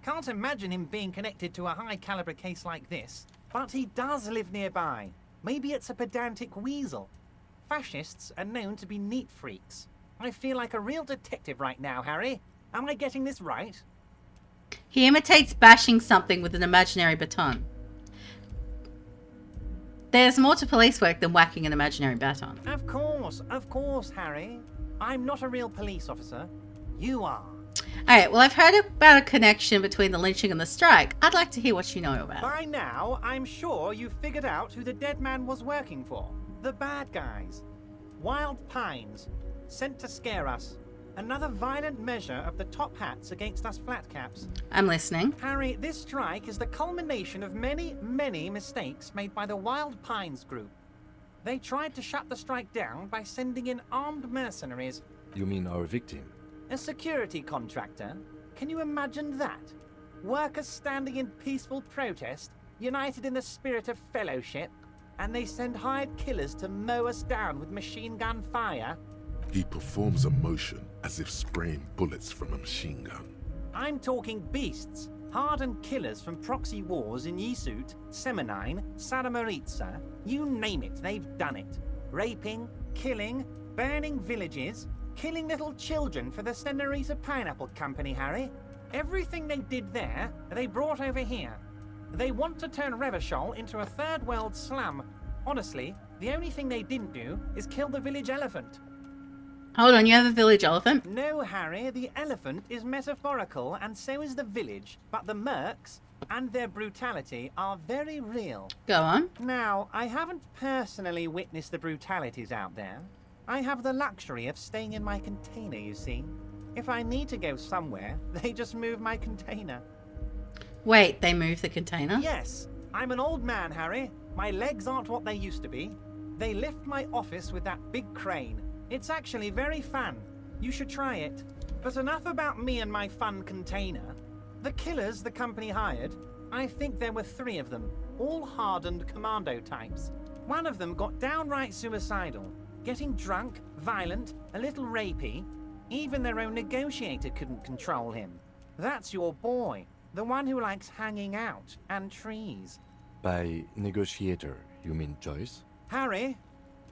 Can't imagine him being connected to a high-caliber case like this. But he does live nearby. Maybe it's a pedantic weasel. Fascists are known to be neat freaks. I feel like a real detective right now, Harry. Am I getting this right? He imitates bashing something with an imaginary baton. There's more to police work than whacking an imaginary baton. Of course, Harry. I'm not a real police officer. You are. Alright, well, I've heard about a connection between the lynching and the strike. I'd like to hear what you know about it. By now, I'm sure you've figured out who the dead man was working for. The bad guys. Wild Pines. Sent to scare us. Another violent measure of the top hats against us flatcaps. I'm listening. Harry, this strike is the culmination of many, many mistakes made by the Wild Pines group. They tried to shut the strike down by sending in armed mercenaries. You mean our victim? A security contractor? Can you imagine that? Workers standing in peaceful protest, united in the spirit of fellowship, and they send hired killers to mow us down with machine gun fire? He performs a motion as if spraying bullets from a machine gun. I'm talking beasts, hardened killers from proxy wars in Yisut, Semenine, Saramaritsa, you name it, they've done it. Raping, killing, burning villages, killing little children for the Senorita Pineapple Company, Harry. Everything they did there, they brought over here. They want to turn Revachol into a third world slum. Honestly, the only thing they didn't do is kill the village elephant. Hold on, you have a village elephant? No, Harry, the elephant is metaphorical and so is the village, but the mercs and their brutality are very real. Go on. Now, I haven't personally witnessed the brutalities out there. I have the luxury of staying in my container, you see. If I need to go somewhere, they just move my container. Wait, they move the container? Yes. I'm an old man, Harry. My legs aren't what they used to be. They lift my office with that big crane. It's actually very fun. You should try it. But enough about me and my fun container. The killers the company hired, I think there were 3 of them, all hardened commando types. One of them got downright suicidal, getting drunk, violent, a little rapey. Even their own negotiator couldn't control him. That's your boy, the one who likes hanging out and trees. By negotiator, you mean Joyce? Harry,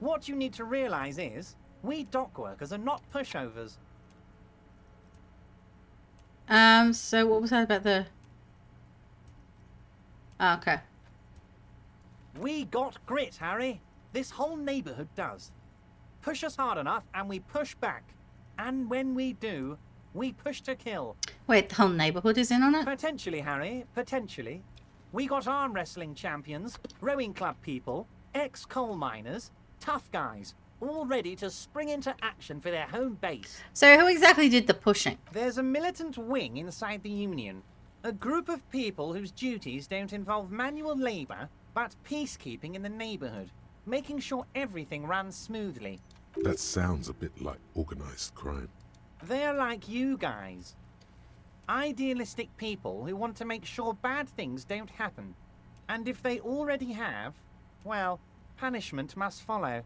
what you need to realize is, we dock workers are not pushovers. So what was that about the... Oh, okay. We got grit, Harry. This whole neighborhood does. Push us hard enough and we push back. And when we do, we push to kill. Wait, the whole neighborhood is in on it? Potentially, Harry, potentially. We got arm wrestling champions, rowing club people, ex-coal miners, tough guys, all ready to spring into action for their home base. So who exactly did the pushing? There's a militant wing inside the Union. A group of people whose duties don't involve manual labor, but peacekeeping in the neighborhood, making sure everything runs smoothly. That sounds a bit like organized crime. They're like you guys. Idealistic people who want to make sure bad things don't happen. And if they already have, well, punishment must follow.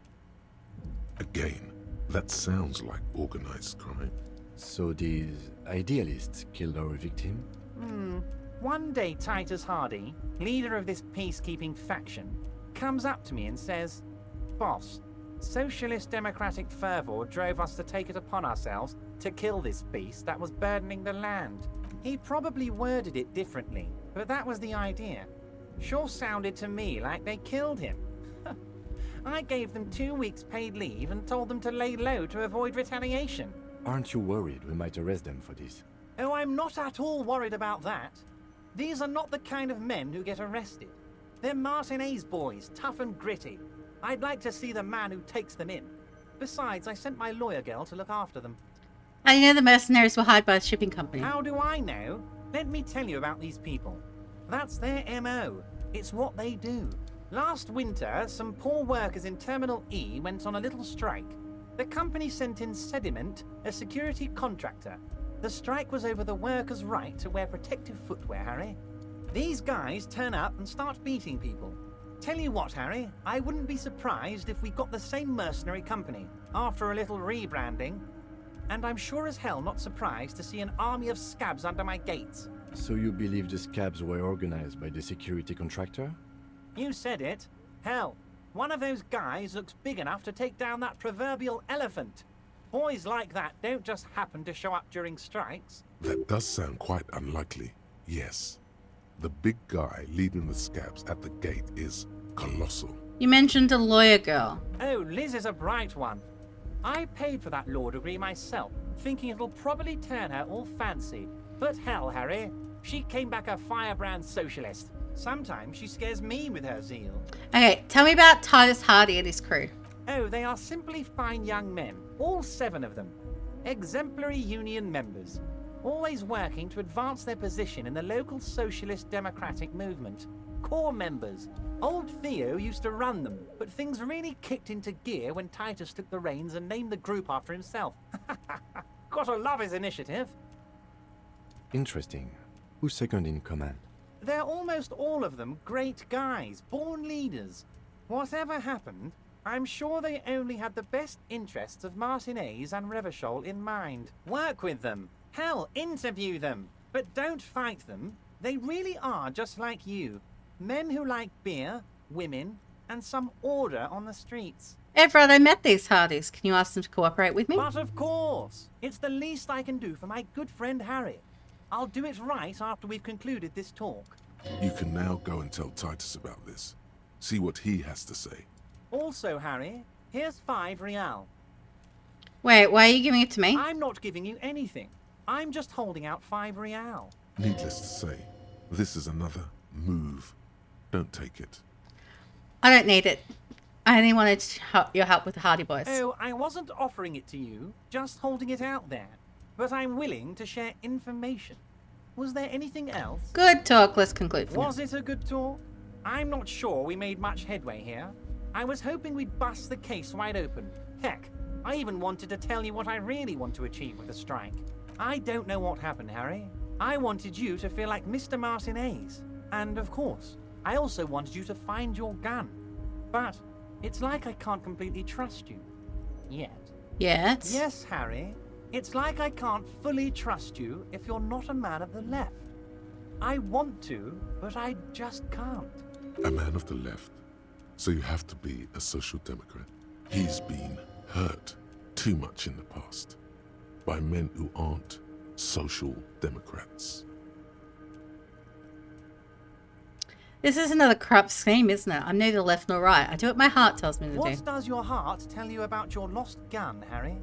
Again, that sounds like organized crime. So these idealists killed our victim? One day Titus Hardy, leader of this peacekeeping faction, comes up to me and says, "Boss, socialist democratic fervor drove us to take it upon ourselves to kill this beast that was burdening the land." He probably worded it differently, but that was the idea. Sure sounded to me like they killed him. I gave them 2 weeks paid leave and told them to lay low to avoid retaliation. Aren't you worried we might arrest them for this? Oh, I'm not at all worried about that. These are not the kind of men who get arrested. They're Martinez boys, tough and gritty. I'd like to see the man who takes them in. Besides, I sent my lawyer girl to look after them. I know the mercenaries were hired by the shipping company. How do I know? Let me tell you about these people. That's their MO. It's what they do. Last winter, some poor workers in Terminal E went on a little strike. The company sent in Sediment, a security contractor. The strike was over the workers' right to wear protective footwear, Harry. These guys turn up and start beating people. Tell you what, Harry, I wouldn't be surprised if we got the same mercenary company after a little rebranding. And I'm sure as hell not surprised to see an army of scabs under my gates. So you believe the scabs were organized by the security contractor? You said it. Hell, one of those guys looks big enough to take down that proverbial elephant. Boys like that don't just happen to show up during strikes. That does sound quite unlikely, yes. The big guy leading the scabs at the gate is colossal. You mentioned a lawyer girl. Oh, Liz is a bright one. I paid for that law degree myself, thinking it'll probably turn her all fancy. But hell, Harry, she came back a firebrand socialist. Sometimes she scares me with her zeal. Okay, tell me about Titus Hardy and his crew. Oh, they are simply fine young men, all 7 of them. Exemplary union members, always working to advance their position in the local socialist democratic movement. Core members. Old Theo used to run them, but things really kicked into gear when Titus took the reins and named the group after himself. Gotta love his initiative. Interesting. Who's second in command? They're almost all of them great guys, born leaders. Whatever happened, I'm sure they only had the best interests of Martinez and Revachol in mind. Work with them. Hell, interview them. But don't fight them. They really are just like you. Men who like beer, women, and some order on the streets. Everett, I met these Hardys. Can you ask them to cooperate with me? But of course. It's the least I can do for my good friend Harry. I'll do it right after we've concluded this talk. You can now go and tell Titus about this. See what he has to say. Also, Harry, here's 5 real. Wait, why are you giving it to me? I'm not giving you anything. I'm just holding out 5 real. Needless to say, this is another move. Don't take it. I don't need it. I only wanted your help with the Hardy Boys. Oh, I wasn't offering it to you, just holding it out there. But I'm willing to share information. Was there anything else? Good talk. Let's conclude. Was it a good talk? I'm not sure we made much headway here. I was hoping we'd bust the case wide open. Heck, I even wanted to tell you what I really want to achieve with the strike. I don't know what happened, Harry. I wanted you to feel like Mr. Martinez. And of course, I also wanted you to find your gun. But It's like I can't completely trust you. Yet. Yet? Yes, Harry. It's like I can't fully trust you if you're not a man of the left. I want to, but I just can't. A man of the left. So you have to be a social democrat. He's been hurt too much in the past by men who aren't social democrats. This is another corrupt scheme, isn't it? I'm neither left nor right. I do what my heart tells me to do. What does your heart tell you about your lost gun, Harry?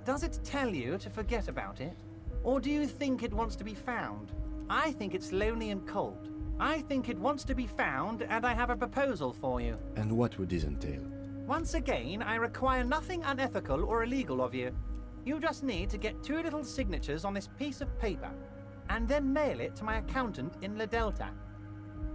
Does it tell you to forget about it? Or do you think it wants to be found? I think it's lonely and cold. I think it wants to be found, and I have a proposal for you. And what would this entail? Once again, I require nothing unethical or illegal of you. You just need to get 2 little signatures on this piece of paper, and then mail it to my accountant in La Delta.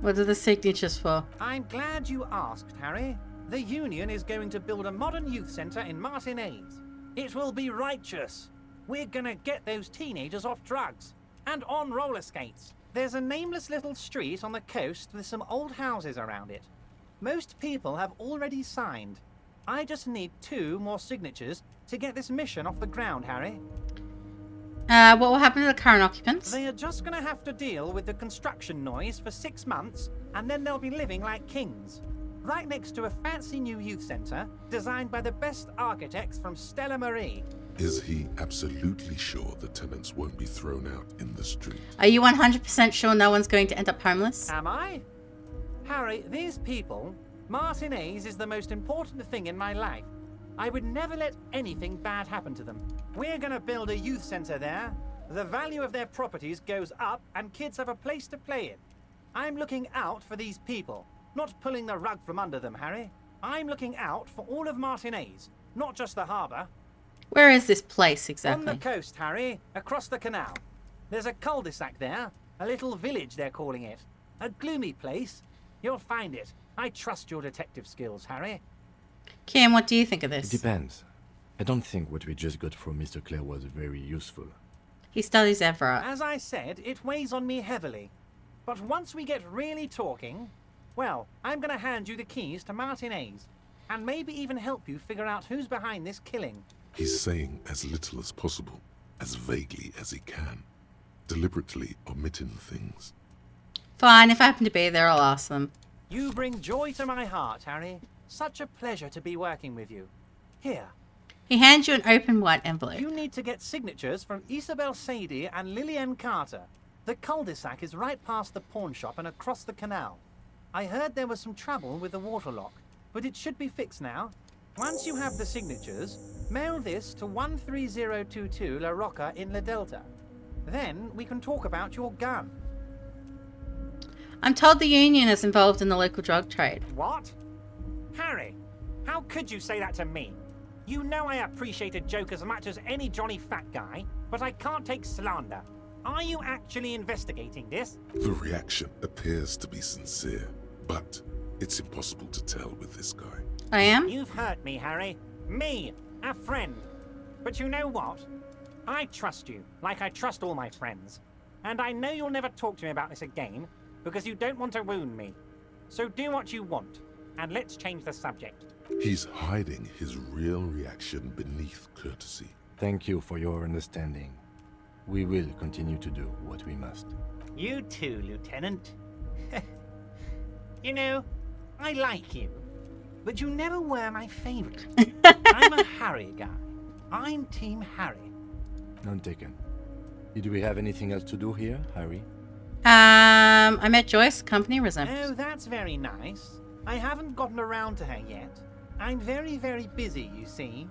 What are the signatures for? I'm glad you asked, Harry. The Union is going to build a modern youth centre in Martinez. It will be righteous. We're gonna get those teenagers off drugs and on roller skates. There's a nameless little street on the coast with some old houses around it. Most people have already signed. I just need 2 more signatures to get this mission off the ground, Harry. What will happen to the current occupants? They are just going to have to deal with the construction noise for 6 months, and then they'll be living like kings. Right next to a fancy new youth centre, designed by the best architects from Stella Marie. Is he absolutely sure the tenants won't be thrown out in the street? Are you 100% sure no one's going to end up homeless? Am I? Harry, these people, Martinez is the most important thing in my life. I would never let anything bad happen to them. We're gonna build a youth centre there. The value of their properties goes up and kids have a place to play in. I'm looking out for these people, not pulling the rug from under them, Harry. I'm looking out for all of Martinez, not just the harbour. Where is this place exactly? On the coast, Harry, across the canal. There's a cul-de-sac there, a little village they're calling it. A gloomy place. You'll find it. I trust your detective skills, Harry. Kim, what do you think of this? It depends. I don't think what we just got from Mr. Clare was very useful. He studies Everett. As I said, it weighs on me heavily. But once we get really talking, well, I'm going to hand you the keys to Martinez, and maybe even help you figure out who's behind this killing. He's saying as little as possible, as vaguely as he can, deliberately omitting things. Fine, if I happen to be there, I'll ask them. You bring joy to my heart, Harry. Such a pleasure to be working with you. Here. He hands you an open white envelope. You need to get signatures from Isabel Sadie and Lillian Carter. The cul-de-sac is right past the pawn shop and across the canal. I heard there was some trouble with the water lock, but it should be fixed now. Once you have the signatures, mail this to 13022 La Rocca in La Delta. Then we can talk about your gun. I'm told the Union is involved in the local drug trade. What? Harry, how could you say that to me? You know I appreciate a joke as much as any Johnny Fat guy, but I can't take slander. Are you actually investigating this? The reaction appears to be sincere, but it's impossible to tell with this guy. I am? You've hurt me, Harry. Me, a friend. But you know what? I trust you, like I trust all my friends. And I know you'll never talk to me about this again, because you don't want to wound me. So do what you want, and let's change the subject. He's hiding his real reaction beneath courtesy. Thank you for your understanding. We will continue to do what we must. You too, Lieutenant. You know, I like you, but you never were my favorite. I'm a Harry guy. I'm Team Harry. None taken. Did we have anything else to do here, Harry? I met Joyce, company resembles. Oh, that's very nice. I haven't gotten around to her yet. I'm very, very busy, you see.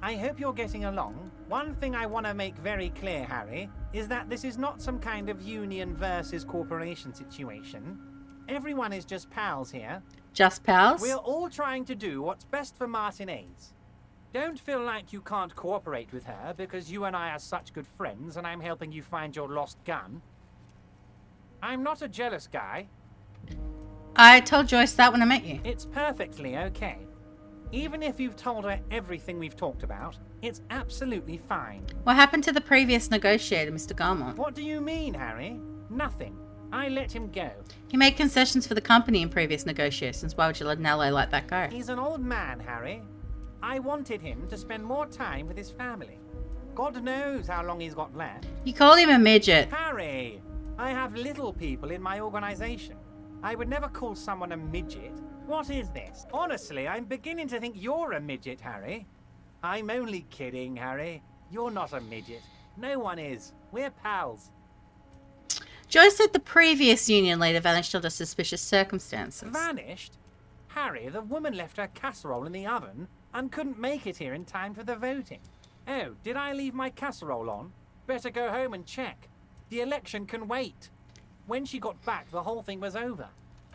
I hope you're getting along. One thing I want to make very clear, Harry, is that this is not some kind of union versus corporation situation. Everyone is just pals here. Just pals? We're all trying to do what's best for Martinez. Don't feel like you can't cooperate with her because you and I are such good friends and I'm helping you find your lost gun. I'm not a jealous guy. I told Joyce that when I met you. It's perfectly okay. Even if you've told her everything we've talked about, it's absolutely fine. What happened to the previous negotiator, Mr. Garmont? What do you mean, Harry? Nothing. I let him go. He made concessions for the company in previous negotiations. Why would you let an ally let that go? He's an old man, Harry. I wanted him to spend more time with his family. God knows how long he's got left. You called him a midget. Harry, I have little people in my organization. I would never call someone a midget. What is this? Honestly, I'm beginning to think you're a midget, Harry. I'm only kidding, Harry. You're not a midget. No one is. We're pals. Joyce said the previous union leader vanished under suspicious circumstances. Vanished? Harry, the woman left her casserole in the oven and couldn't make it here in time for the voting. Oh, did I leave my casserole on? Better go home and check. The election can wait. When she got back, the whole thing was over.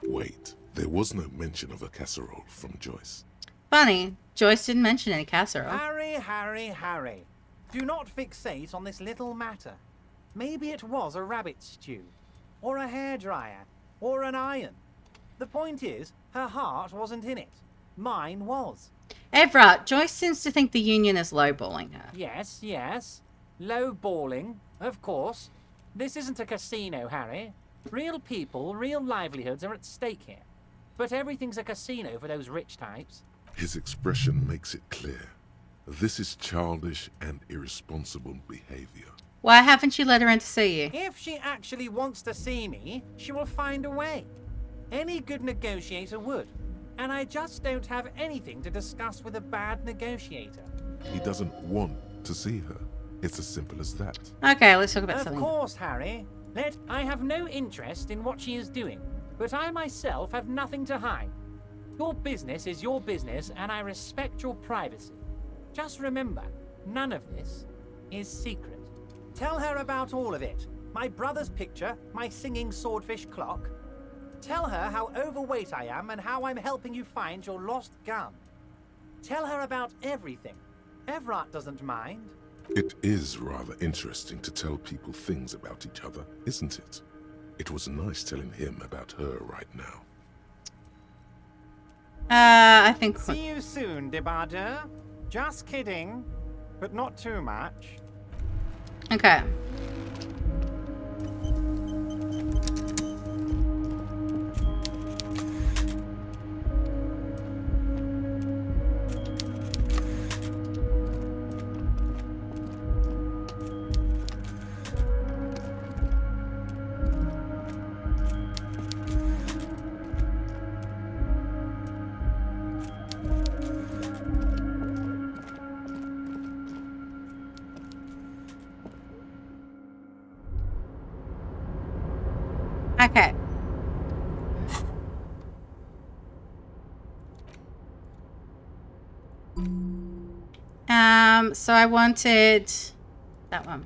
Wait, there was no mention of a casserole from Joyce. Funny, Joyce didn't mention any casserole. Harry. Do not fixate on this little matter. Maybe it was a rabbit stew, or a hairdryer, or an iron. The point is, her heart wasn't in it. Mine was. Everett, Joyce seems to think the union is lowballing her. Yes. Lowballing, of course. This isn't a casino, Harry. Real people, real livelihoods are at stake here. But everything's a casino for those rich types. His expression makes it clear. This is childish and irresponsible behavior. Why haven't you let her in to see you? If she actually wants to see me, she will find a way. Any good negotiator would. And I just don't have anything to discuss with a bad negotiator. He doesn't want to see her. It's as simple as that. Okay, let's talk about something. Of course, Harry. I have no interest in what she is doing, but I myself have nothing to hide. Your business is your business, and I respect your privacy. Just remember, none of this is secret. Tell her about all of it. My brother's picture, my singing swordfish clock. Tell her how overweight I am and how I'm helping you find your lost gun. Tell her about everything. Everett doesn't mind. It is rather interesting to tell people things about each other, isn't it? It was nice telling him about her right now. I think... See you soon, Debarder. Just kidding, but not too much. Okay. Okay. So I wanted that one.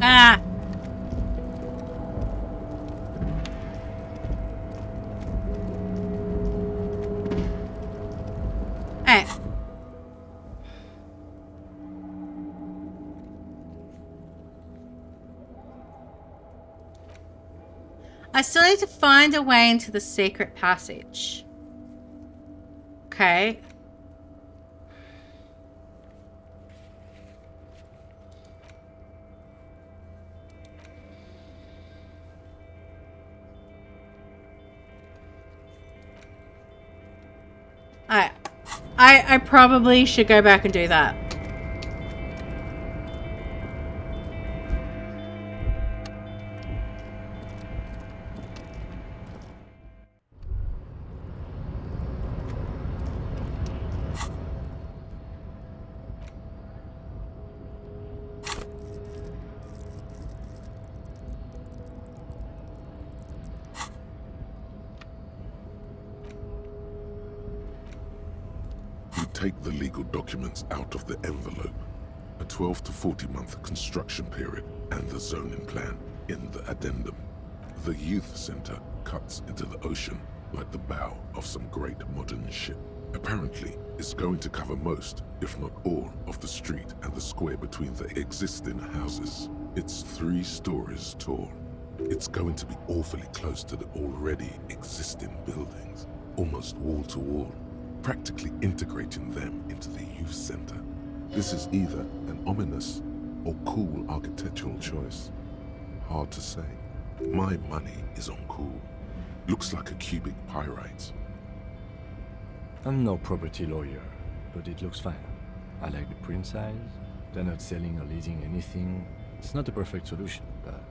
Ah! Hey. I still need to find a way into the secret passage. Okay. I probably should go back and do that. You take the legal documents out of the envelope, a 12 to 40 month construction period, and the zoning plan in the addendum. The youth center cuts into the ocean like the bow of some great modern ship. Apparently, it's going to cover most, if not all, of the street and the square between the existing houses. It's 3 stories tall. It's going to be awfully close to the already existing buildings, almost wall to wall, practically integrating them into the youth center. This is either an ominous or cool architectural choice. Hard to say. My money is on cool. Looks like a cubic pyrite. I'm no property lawyer, but it looks fine. I like the print size. They're not selling or leasing anything. It's not a perfect solution, but...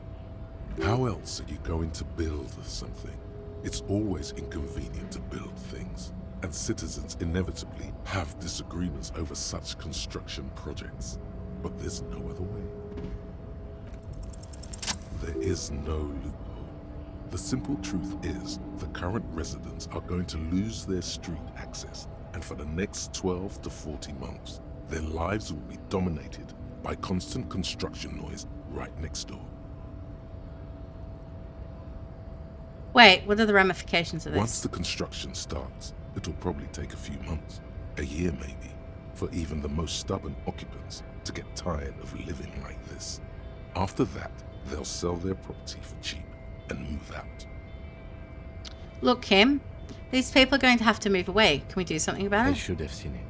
How else are you going to build something? It's always inconvenient to build things, and citizens inevitably have disagreements over such construction projects. But there's no other way. There is no loophole. The simple truth is, the current residents are going to lose their street access, and for the next 12 to 40 months, their lives will be dominated by constant construction noise right next door. Wait, what are the ramifications of this? Once the construction starts, it'll probably take a few months, a year maybe, for even the most stubborn occupants to get tired of living like this. After that, they'll sell their property for cheap and move out. Look, Kim, these people are going to have to move away. Can we do something about I it? should have seen it.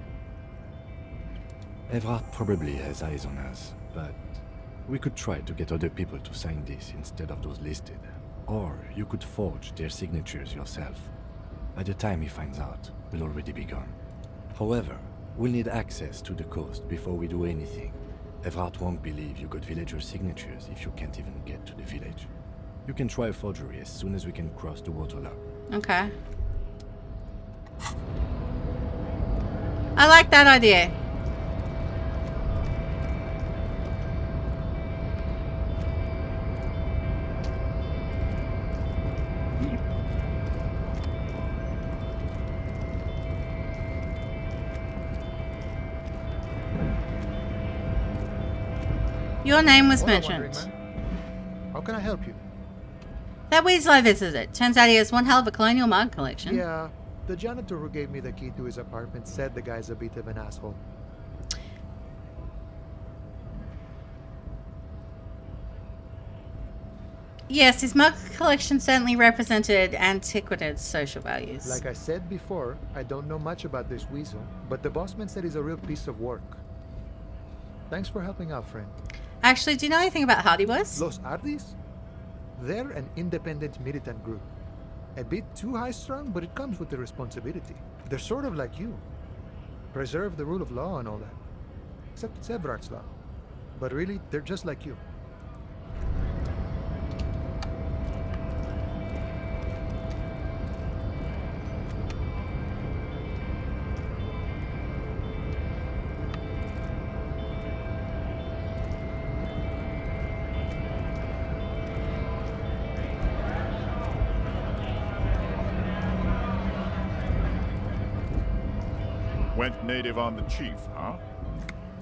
Evrard probably has eyes on us, but we could try to get other people to sign this instead of those listed. Or you could forge their signatures yourself. By the time he finds out, we'll already be gone. However, we'll need access to the coast before we do anything. Evrard won't believe you got villager signatures if you can't even get to the village. You can try a forgery as soon as we can cross the waterlock. Okay. I like that idea. Your name was mentioned. How can I help you? That weasel I visited. Turns out he has one hell of a colonial mug collection. Yeah, the janitor who gave me the key to his apartment said the guy's a bit of an asshole. Yes, his mug collection certainly represented antiquated social values. Like I said before, I don't know much about this weasel, but the bossman said he's a real piece of work. Thanks for helping out, friend. Actually, do you know anything about Hardy Boys? Los Ardis? They're an independent militant group. A bit too high-strung, but it comes with the responsibility. They're sort of like you. Preserve the rule of law and all that. Except it's Evrard's law. But really, they're just like you. Went native on the chief, huh?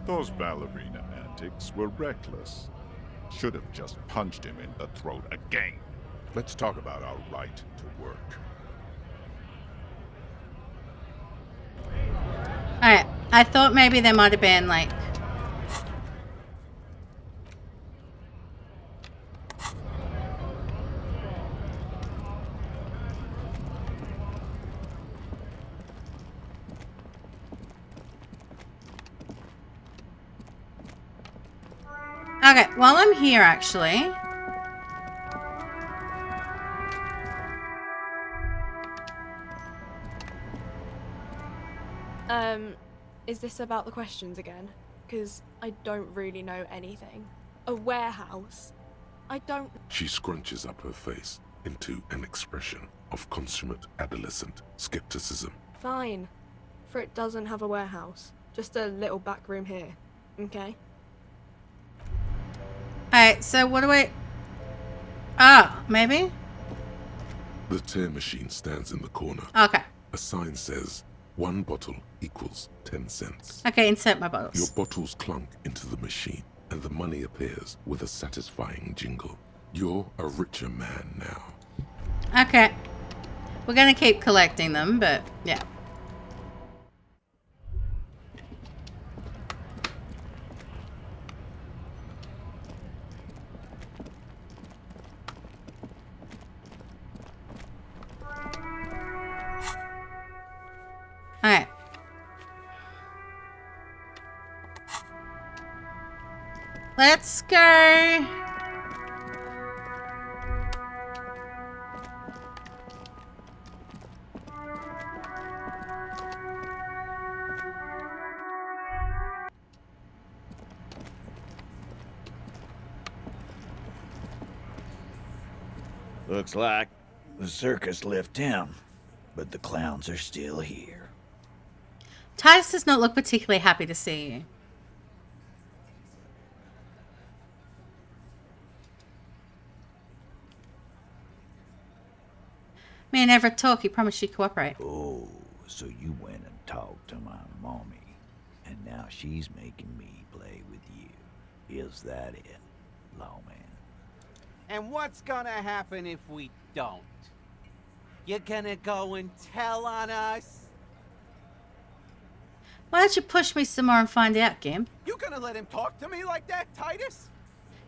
Those ballerina antics were reckless. Should have just punched him in the throat again. Let's talk about our right to work. Alright, I thought maybe there might have been like... Okay, while I'm here actually... Is this about the questions again? Because I don't really know anything. A warehouse? I don't... She scrunches up her face into an expression of consummate adolescent skepticism. Fine. For it doesn't have a warehouse. Just a little back room here. Okay? Alright, so what do I... Ah, maybe? The tear machine stands in the corner. Okay. A sign says, 1 bottle equals 10 cents. Okay, insert my bottles. Your bottles clunk into the machine, and the money appears with a satisfying jingle. You're a richer man now. Okay. We're gonna keep collecting them, but yeah. Alright. Let's go. Looks like the circus left town, but the clowns are still here. Titus does not look particularly happy to see you. Me and Everett talk. He promised she'd cooperate. Oh, so you went and talked to my mommy, and now she's making me play with you. Is that it, lawman? And what's gonna happen if we don't? You're gonna go and tell on us? Why don't you push me some more and find out, Gim? You gonna let him talk to me like that, Titus?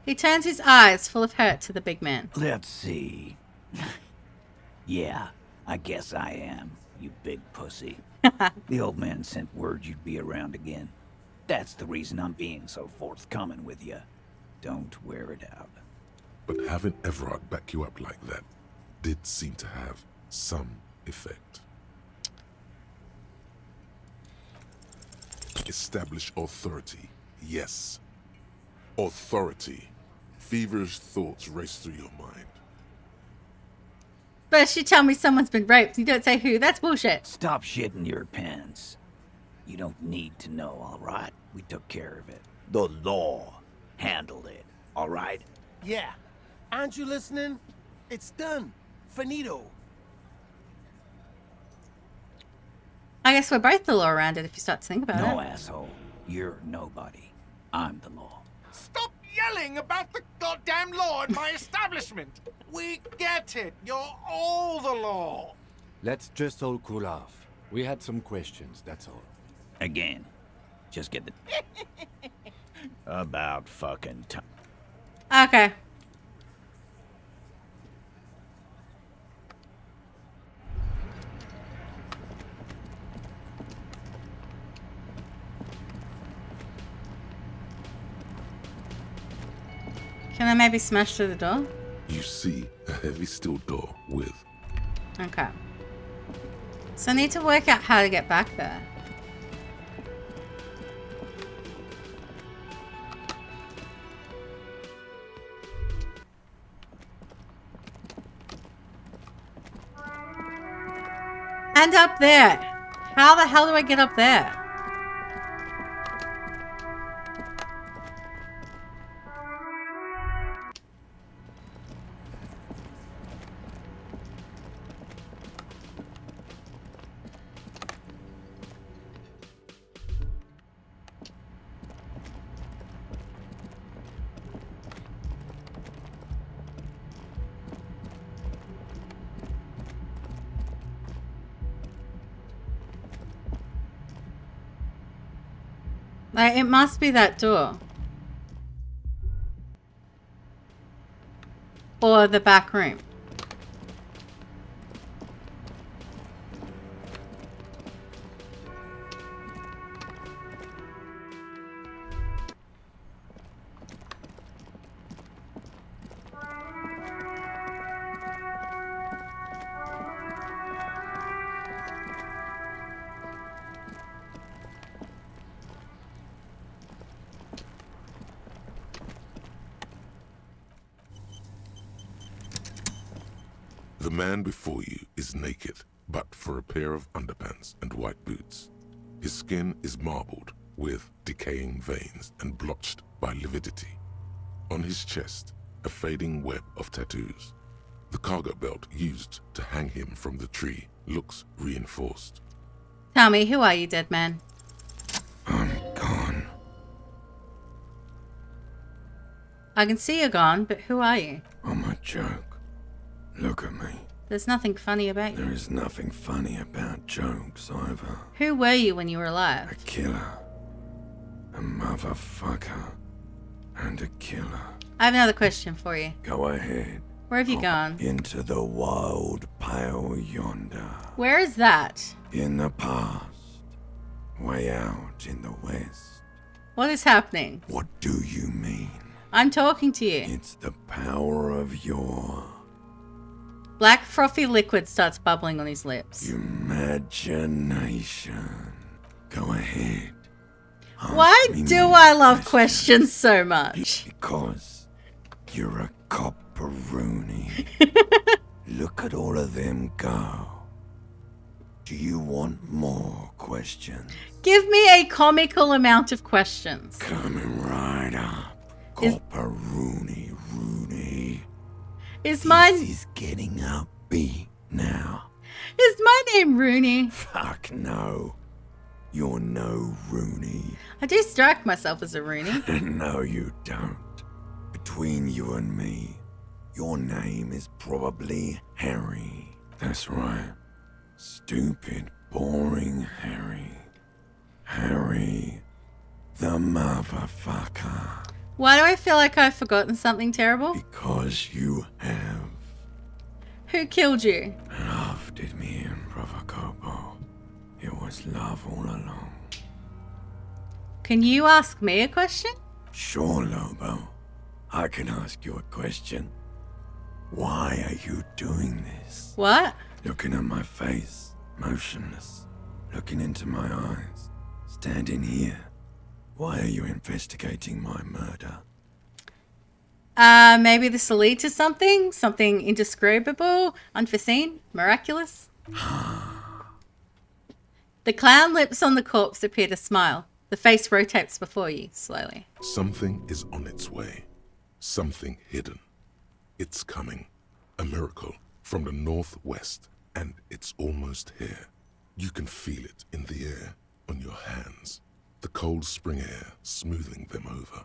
He turns his eyes full of hurt to the big man. Let's see. Yeah, I guess I am, you big pussy. The old man sent word you'd be around again. That's the reason I'm being so forthcoming with you. Don't wear it out. But having Everard back you up like that did seem to have some effect. Establish authority, yes. Authority. Feverish thoughts race through your mind. But you tell me someone's been raped. You don't say who. That's bullshit. Stop shitting your pants. You don't need to know, all right? We took care of it. The law handled it, all right? Yeah. Aren't you listening? It's done. Finito. I guess we're both the law around it if you start to think about it. No, asshole. You're nobody. I'm the law. Stop yelling about the goddamn law in my establishment. We get it. You're all the law. Let's just all cool off. We had some questions, that's all. Again. Just get the... About fucking time. Okay. Can I maybe smash through the door? You see a heavy steel door with... Okay. So I need to work out how to get back there. And up there. How the hell do I get up there? Like, it must be that door. Or the back room. The man before you is naked, but for a pair of underpants and white boots. His skin is marbled with decaying veins and blotched by lividity. On his chest, a fading web of tattoos. The cargo belt used to hang him from the tree looks reinforced. Tell me, who are you, dead man? I'm gone. I can see you're gone, but who are you? I'm a joke. Look at me. There's nothing funny about you. There is nothing funny about jokes either. Who were you when you were alive? A killer. A motherfucker. And a killer. I have another question for you. Go ahead. Where have you gone? Into the wild pale yonder. Where is that? In the past. Way out in the west. What is happening? What do you mean? I'm talking to you. It's the power of your... Black frothy liquid starts bubbling on his lips. Imagination. Go ahead. Why do I love questions so much? Because you're a copperoonie. Look at all of them go. Do you want more questions? Give me a comical amount of questions. Coming right up. Copperoonie, Rooney. Is mine... This is getting upbeat now. Is my name Rooney? Fuck no. You're no Rooney. I do strike myself as a Rooney. No, you don't. Between you and me, your name is probably Harry. That's right. Stupid, boring Harry. Harry, the motherfucker. Why do I feel like I've forgotten something terrible? Because you have. Who killed you? Love did me in, Brother Copo. It was love all along. Can you ask me a question? Sure, Lobo. I can ask you a question. Why are you doing this? What? Looking at my face, motionless. Looking into my eyes, standing here. Why are you investigating my murder? Maybe this will lead to something? Something indescribable, unforeseen, miraculous? The clown lips on the corpse appear to smile. The face rotates before you, slowly. Something is on its way. Something hidden. It's coming. A miracle from the northwest, and it's almost here. You can feel it in the air, on your hands. The cold spring air smoothing them over.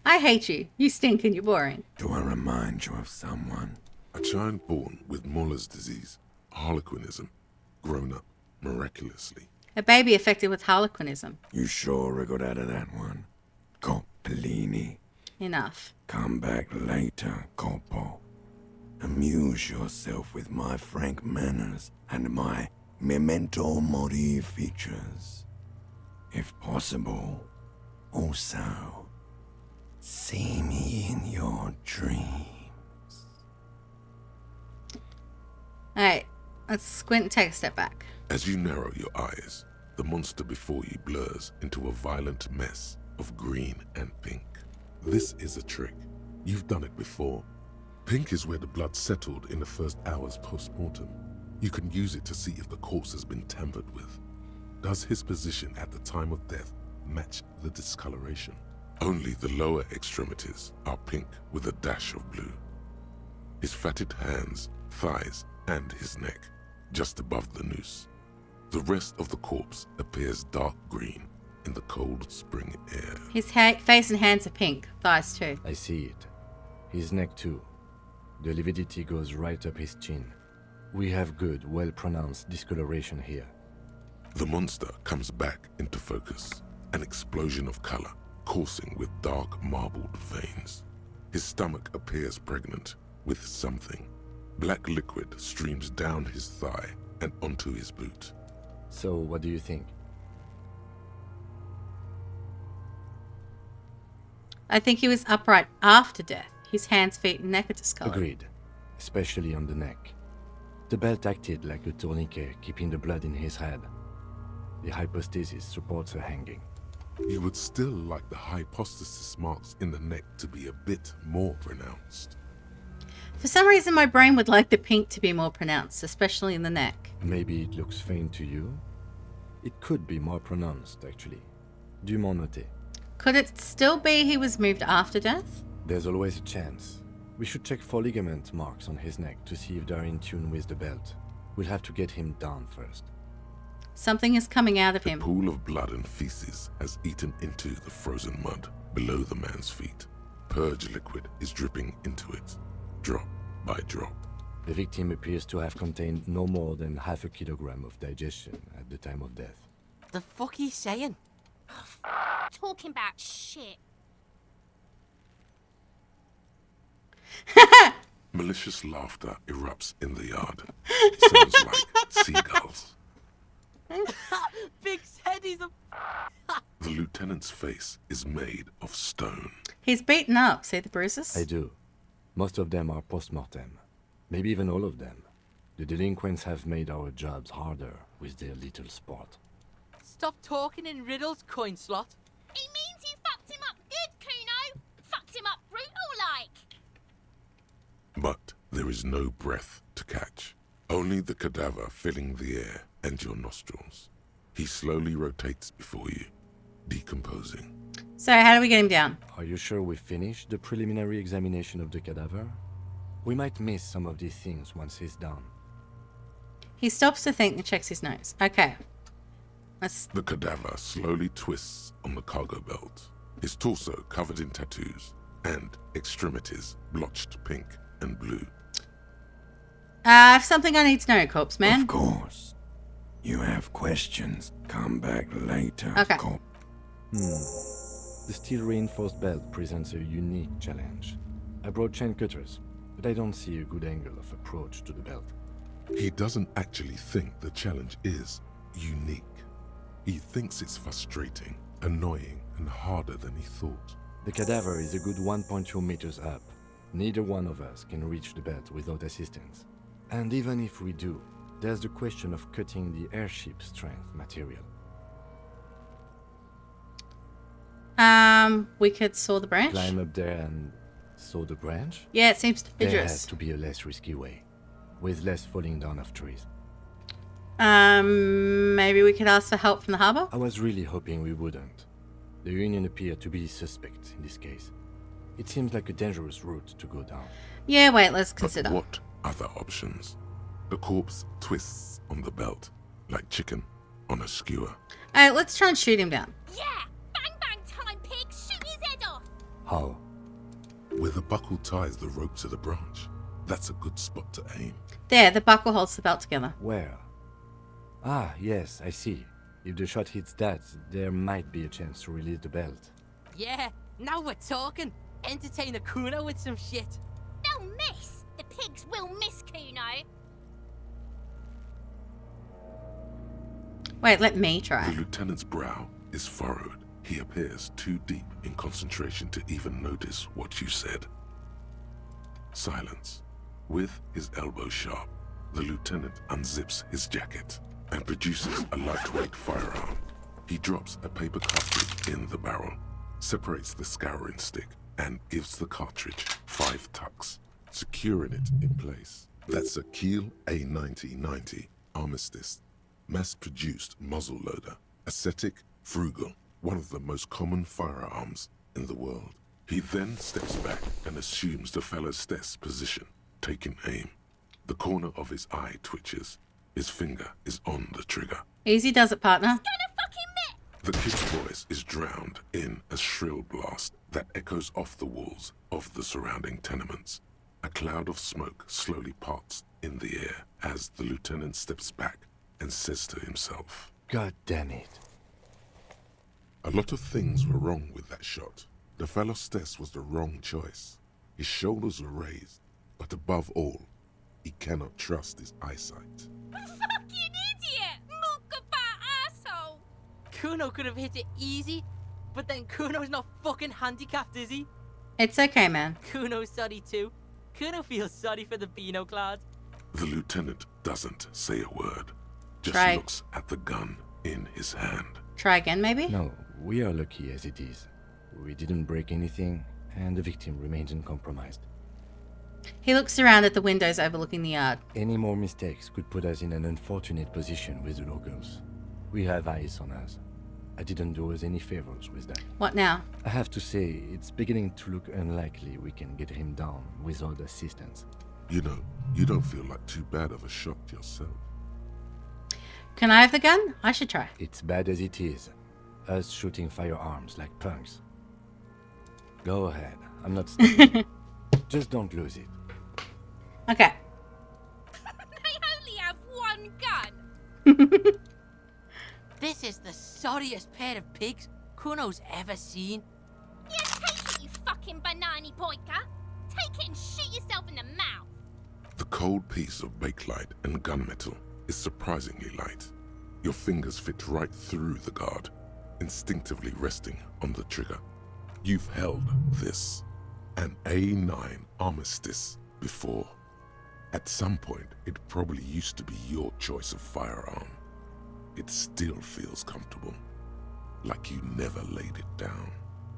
I hate you. You stink and you're boring. Do I remind you of someone? A child born with Muller's disease, harlequinism, grown up miraculously. A baby affected with harlequinism. You sure wriggled out of that one. Coppellini. Enough. Come back later, Coppo. Amuse yourself with my frank manners and my memento mori features. If possible, also, see me in your dreams. Alright, let's squint and take a step back. As you narrow your eyes, the monster before you blurs into a violent mess of green and pink. This is a trick. You've done it before. Pink is where the blood settled in the first hours post-mortem. You can use it to see if the corpse has been tampered with. Does his position at the time of death match the discoloration? Only the lower extremities are pink with a dash of blue. His fatted hands, thighs, and his neck, just above the noose. The rest of the corpse appears dark green in the cold spring air. His face and hands are pink, thighs too. I see it. His neck too. The lividity goes right up his chin. We have good, well-pronounced discoloration here. The monster comes back into focus, an explosion of color, coursing with dark marbled veins. His stomach appears pregnant with something. Black liquid streams down his thigh and onto his boot. So, what do you think? I think he was upright after death. His hands, feet, and neck are discolored. Agreed. Especially on the neck. The belt acted like a tourniquet, keeping the blood in his head. The hypostasis supports a hanging. You would still like the hypostasis marks in the neck to be a bit more pronounced. For some reason, my brain would like the pink to be more pronounced, especially in the neck. Maybe it looks faint to you? It could be more pronounced, actually. Dumont noté. Could it still be he was moved after death? There's always a chance. We should check for ligament marks on his neck to see if they're in tune with the belt. We'll have to get him down first. Something is coming out of him. A pool of blood and feces has eaten into the frozen mud below the man's feet. Purge liquid is dripping into it, drop by drop. The victim appears to have contained no more than half a kilogram of digestion at the time of death. The fuck are you saying? Talking about shit. Malicious laughter erupts in the yard. Sounds like seagulls. Big said he's a... The lieutenant's face is made of stone. He's beaten up. See the bruises? I do. Most of them are post-mortem. Maybe even all of them. The delinquents have made our jobs harder with their little sport. Stop talking in riddles, coin slot. It means you fucked him up good, Kuno. Fucked him up brutal like. But there is no breath to catch. Only the cadaver filling the air and your nostrils. He slowly rotates before you, decomposing. So how do we get him down? Are you sure we finished the preliminary examination of the cadaver? We might miss some of these things once he's done. He stops to think and checks his nose. Okay. The cadaver slowly twists on the cargo belt, his torso covered in tattoos, and extremities blotched pink and blue. Something I need to know, Corpse Man. Of course. You have questions. Come back later. Okay. The steel-reinforced belt presents a unique challenge. I brought chain cutters, but I don't see a good angle of approach to the belt. He doesn't actually think the challenge is unique. He thinks it's frustrating, annoying, and harder than he thought. The cadaver is a good 1.2 meters up. Neither one of us can reach the belt without assistance. And even if we do, there's the question of cutting the airship strength material. We could saw the branch. Climb up there and saw the branch? Yeah, it seems There dangerous. has to be a less risky way, with less falling down of trees. Maybe we could ask for help from the harbor? I was really hoping we wouldn't. The Union appeared to be suspect in this case. It seems like a dangerous route to go down. Yeah, wait, let's consider. But what other options? The corpse twists on the belt, like chicken on a skewer. Alright, let's try and shoot him down. Yeah! Bang bang time, pig! Shoot his head off! How? Where the buckle ties the rope to the branch. That's a good spot to aim. There, the buckle holds the belt together. Where? Ah, yes, I see. If the shot hits that, there might be a chance to release the belt. Yeah, now we're talking. Entertain a Kuno with some shit. They'll miss! The pigs will miss Kuno! Wait, let me try. The lieutenant's brow is furrowed. He appears too deep in concentration to even notice what you said. Silence. With his elbow sharp, the lieutenant unzips his jacket and produces a lightweight firearm. He drops a paper cartridge in the barrel, separates the scouring stick, and gives the cartridge 5 tucks, securing it in place. That's a Kiel A9090 Armistice, mass-produced muzzleloader, ascetic, frugal, one of the most common firearms in the world. He then steps back and assumes the fellow's desk position, taking aim. The corner of his eye twitches. His finger is on the trigger. Easy does it, partner. The kid's voice is drowned in a shrill blast that echoes off the walls of the surrounding tenements. A cloud of smoke slowly parts in the air as the lieutenant steps back and says to himself, God damn it. A lot of things were wrong with that shot. The fellow's test was the wrong choice. His shoulders were raised, but above all, he cannot trust his eyesight. Fucking idiot! Look about asshole! Kuno could have hit it easy, but then Kuno's not fucking handicapped, is he? It's okay, man. Kuno's sorry too. Kuno feels sorry for the Beano clad. The lieutenant doesn't say a word, just Try. looks at the gun in his hand. Try again, maybe? No, we are lucky as it is. We didn't break anything, and the victim remains uncompromised. He looks around at the windows overlooking the yard. Any more mistakes could put us in an unfortunate position with the locals. We have eyes on us. I didn't do us any favors with that. What now? I have to say, it's beginning to look unlikely we can get him down without assistance. You know, you don't feel like too bad of a shot yourself. Can I have the gun? I should try. It's bad as it is. Us shooting firearms like punks. Go ahead. I'm not stopping. Just don't lose it. Okay. They only have one gun. This is the sorriest pair of pigs Kuno's ever seen. Yeah, take it, you fucking banana poika. Take it and shoot yourself in the mouth. The cold piece of bakelite and gunmetal is surprisingly light. Your fingers fit right through the guard, instinctively resting on the trigger. You've held this, an A9 Armistice, before. At some point, it probably used to be your choice of firearm. It still feels comfortable, like you never laid it down.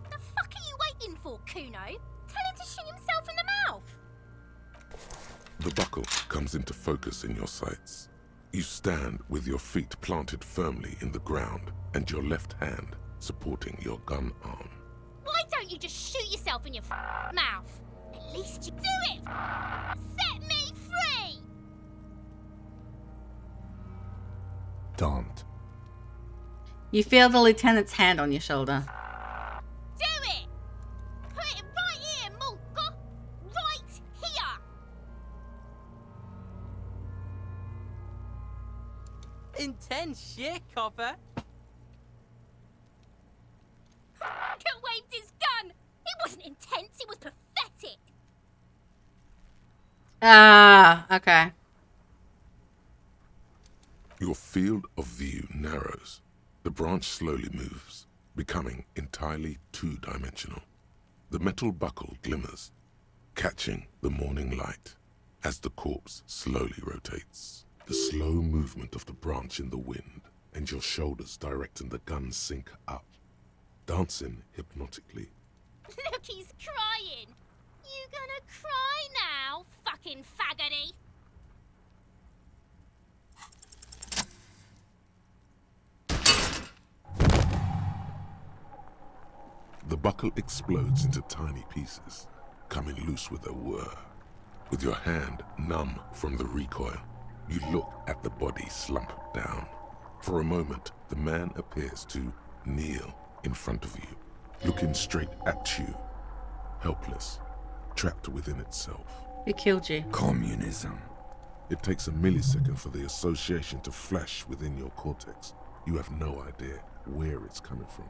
The fuck are you waiting for, Kuno? Tell him to shoot himself in the mouth. The buckle comes into focus in your sights. You stand with your feet planted firmly in the ground and your left hand supporting your gun arm. Why don't you just shoot yourself in your mouth? At least you do it. Set me free. Don't. You feel the lieutenant's hand on your shoulder. Do it. Put it right here, Mulka. Right here. Intense shit, copper. Kurt waved his gun. It wasn't intense, it was pathetic. Ah, okay. Your field of view narrows. The branch slowly moves, becoming entirely two-dimensional. The metal buckle glimmers, catching the morning light as the corpse slowly rotates. The slow movement of the branch in the wind and your shoulders directing the gun sync up, dancing hypnotically. Look, he's crying. You gonna cry now, fucking faggoty? The buckle explodes into tiny pieces, coming loose with a whir. With your hand numb from the recoil, you look at the body slump down. For a moment, the man appears to kneel in front of you, looking straight at you, helpless, trapped within itself. It killed you. Communism. It takes a millisecond for the association to flash within your cortex. You have no idea where it's coming from,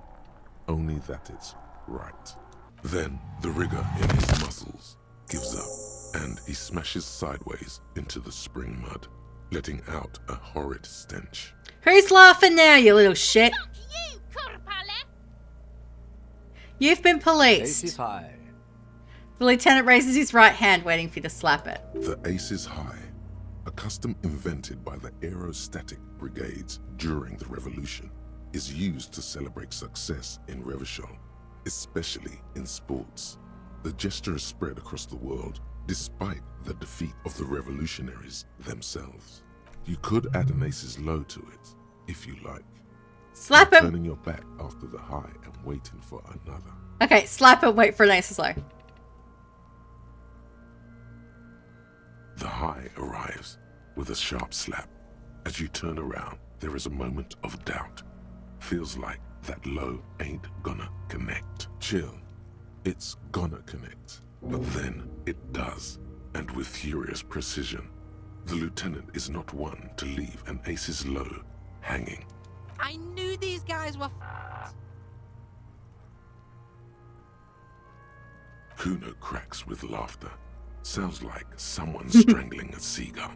only that it's right. Then the rigor in his muscles gives up, and he smashes sideways into the spring mud, letting out a horrid stench. Who's laughing now, you little shit? Fuck you, Kurpale! You've been policed. Ace is high. The lieutenant raises his right hand, waiting for you to slap it. The ace is high, a custom invented by the aerostatic brigades during the revolution, is used to celebrate success in Revachol, especially in sports. The gesture is spread across the world, despite the defeat of the revolutionaries themselves. You could add an ace's low to it, if you like. Slap him! Turning your back after the high and waiting for another. Okay, slap him, wait for an ace low. The high arrives with a sharp slap. As you turn around, there is a moment of doubt. Feels like that low ain't gonna connect. Chill. It's gonna connect. But then it does, and with furious precision. The lieutenant is not one to leave an ace's low hanging. I knew these guys were Kuno cracks with laughter. Sounds like someone strangling a seagull.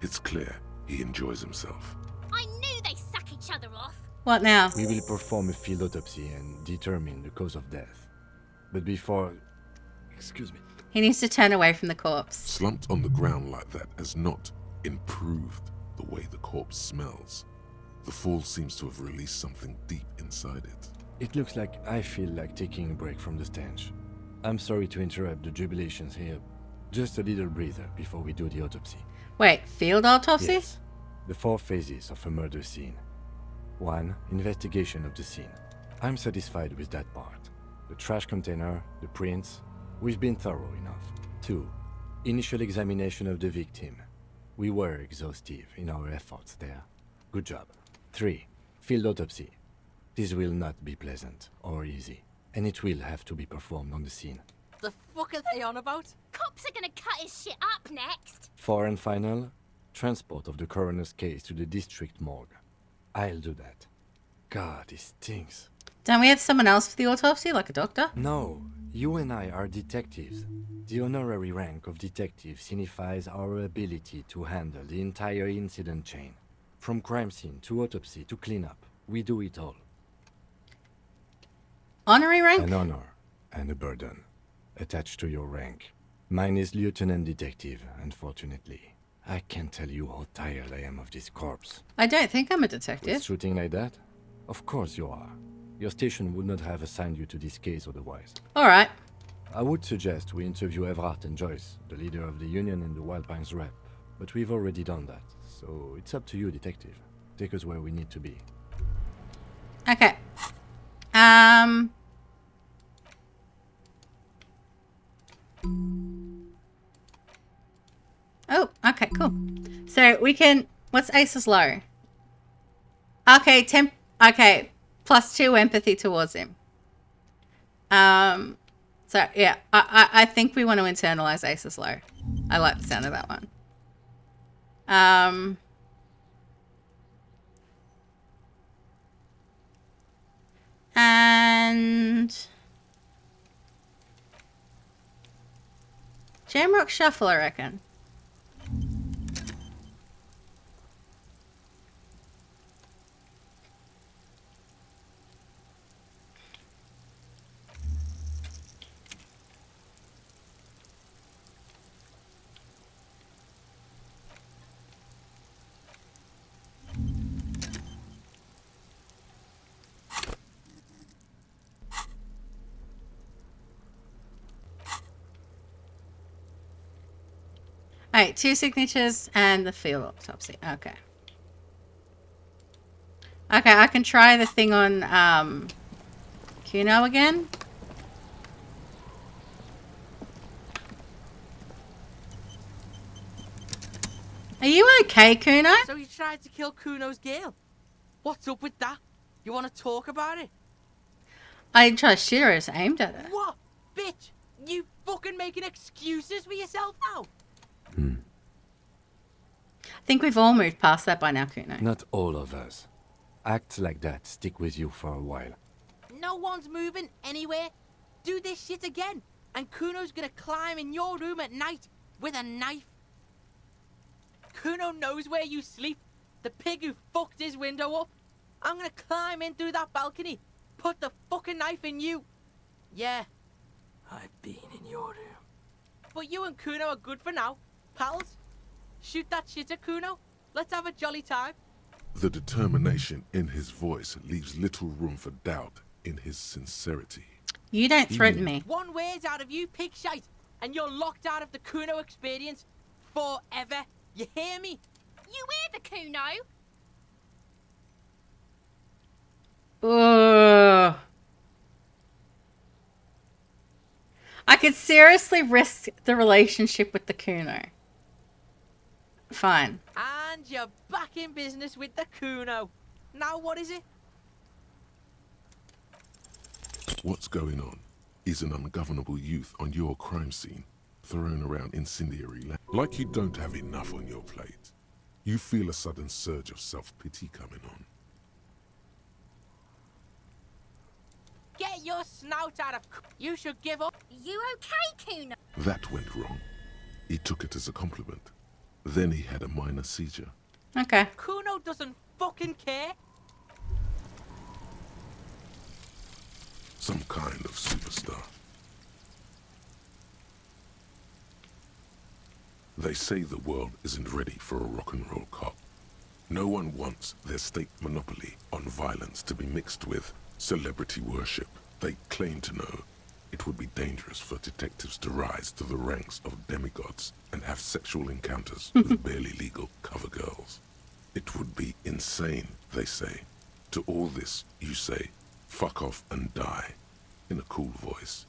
It's clear he enjoys himself. I knew they suck each other off. What now? We will perform a field autopsy and determine the cause of death. But before... Excuse me. He needs to turn away from the corpse. Slumped on the ground like that has not improved the way the corpse smells. The fall seems to have released something deep inside it. It looks like I feel like taking a break from the stench. I'm sorry to interrupt the jubilations here, Just a little breather before we do the autopsy. Wait, field autopsy? Yes. The 4 phases of a murder scene. 1. Investigation of the scene. I'm satisfied with that part. The trash container, the prints, we've been thorough enough. 2. Initial examination of the victim. We were exhaustive in our efforts there. Good job. 3. Field autopsy. This will not be pleasant or easy, and it will have to be performed on the scene. The fuck are they on about? Cops are gonna cut his shit up next. 4 and final, transport of the coroner's case to the district morgue. I'll do that. God, this stinks. Don't we have someone else for the autopsy, like a doctor? No, you and I are detectives. The honorary rank of detective signifies our ability to handle the entire incident chain. From crime scene to autopsy to cleanup, we do it all. Honorary rank? An honor and a burden attached to your rank. Mine is Lieutenant Detective, unfortunately. I can't tell you how tired I am of this corpse. I don't think I'm a With detective. shooting like that? Of course you are. Your station would not have assigned you to this case otherwise. Alright. I would suggest we interview Everhart and Joyce, the leader of the Union and the Wild Pines rep. But we've already done that, so it's up to you, Detective. Take us where we need to be. Okay. Oh, okay, cool. So we can... What's Ace's low? Okay, okay, +2 empathy towards him. So yeah, I think we want to internalize Ace's low. I like the sound of that one. And Jamrock Shuffle, I reckon. Alright, 2 signatures and the field autopsy. Okay. Okay, I can try the thing on Kuno again. Are you okay, Kuno? So you tried to kill Kuno's girl? What's up with that? You want to talk about it? I didn't try to shoot her, I just aimed at her. What? Bitch, you fucking making excuses for yourself now? I think we've all moved past that by now, Kuno. Not all of us. Acts like that stick with you for a while. No one's moving anywhere. Do this shit again, and Kuno's gonna climb in your room at night with a knife. Kuno knows where you sleep. The pig who fucked his window up. I'm gonna climb in through that balcony, put the fucking knife in you. Yeah. I've been in your room. But you and Kuno are good for now, pals. Shoot that shit at Kuno. Let's have a jolly time. The determination in his voice leaves little room for doubt in his sincerity. You don't threaten me. One word out of you, pig shite, and you're locked out of the Kuno experience forever. You hear me? You hear the Kuno? Ugh. I could seriously risk the relationship with the Kuno. Fine. And you're back in business with the Kuno. Now what is it? What's going on? Is an ungovernable youth on your crime scene, thrown around incendiary land. Like you don't have enough on your plate. You feel a sudden surge of self-pity coming on. Get your snout out of... You should give up. You okay, Kuno? That went wrong. He took it as a compliment. Then he had a minor seizure. Okay. Kuno doesn't fucking care. Some kind of superstar. They say the world isn't ready for a rock and roll cop. No one wants their state monopoly on violence to be mixed with celebrity worship. They claim to know It would be dangerous for detectives to rise to the ranks of demigods and have sexual encounters with barely legal cover girls. It would be insane, they say. To all this, you say, fuck off and die, in a cool voice.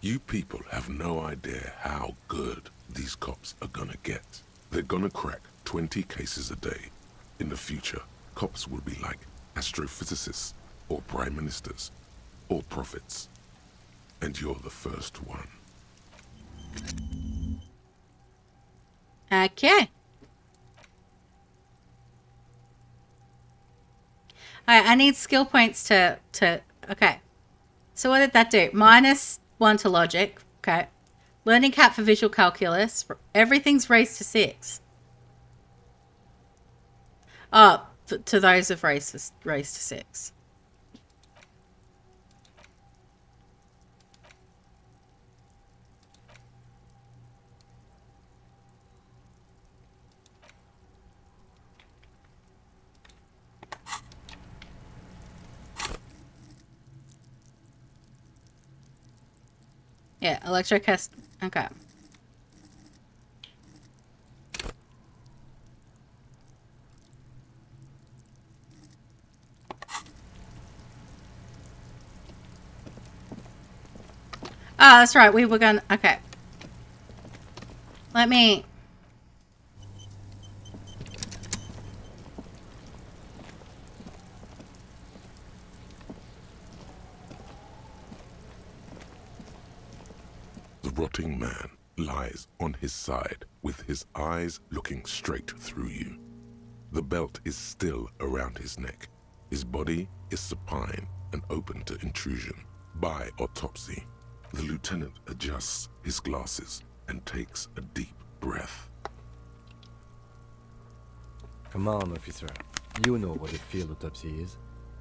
You people have no idea how good these cops are gonna get. They're gonna crack 20 cases a day. In the future, cops will be like astrophysicists, or prime ministers, or prophets. And you're the first one. Okay. Alright, I need skill points to... Okay. So what did that do? -1 to logic. Okay. Learning cap for visual calculus. Everything's raised to 6. Oh, to those of raised to 6. Yeah, electrocast. Okay. Oh, that's right. We were going to... Okay. Let me... The rotting man lies on his side with his eyes looking straight through you. The belt is still around his neck. His body is supine and open to intrusion. By autopsy, the lieutenant adjusts his glasses and takes a deep breath. Come on, officer. You know what a field autopsy is.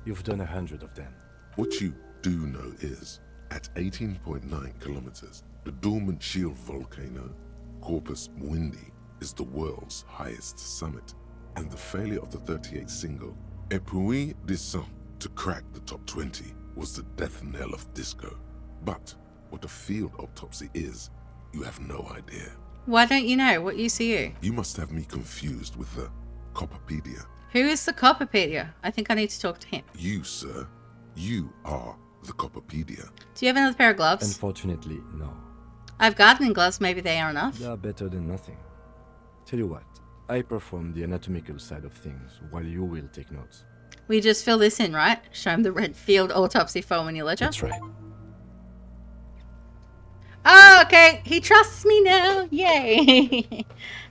You've done 100 of them. What you do know is, at 18.9 kilometers, the dormant shield volcano, Corpus Mundi, is the world's highest summit, and the failure of the 38 single, Epui Descent, to crack the top 20 was the death knell of disco. But what a field autopsy is, you have no idea. Why don't you know? What use are you? You must have me confused with the Copperpedia. Who is the Copperpedia? I think I need to talk to him. You, sir. You are the Copperpedia. Do you have another pair of gloves? Unfortunately, no. I have gardening gloves. Maybe they are enough. They are better than nothing. Tell you what, I perform the anatomical side of things while you will take notes. We just fill this in, right? Show him the red field autopsy form in your ledger. That's right. Oh, okay. He trusts me now. Yay.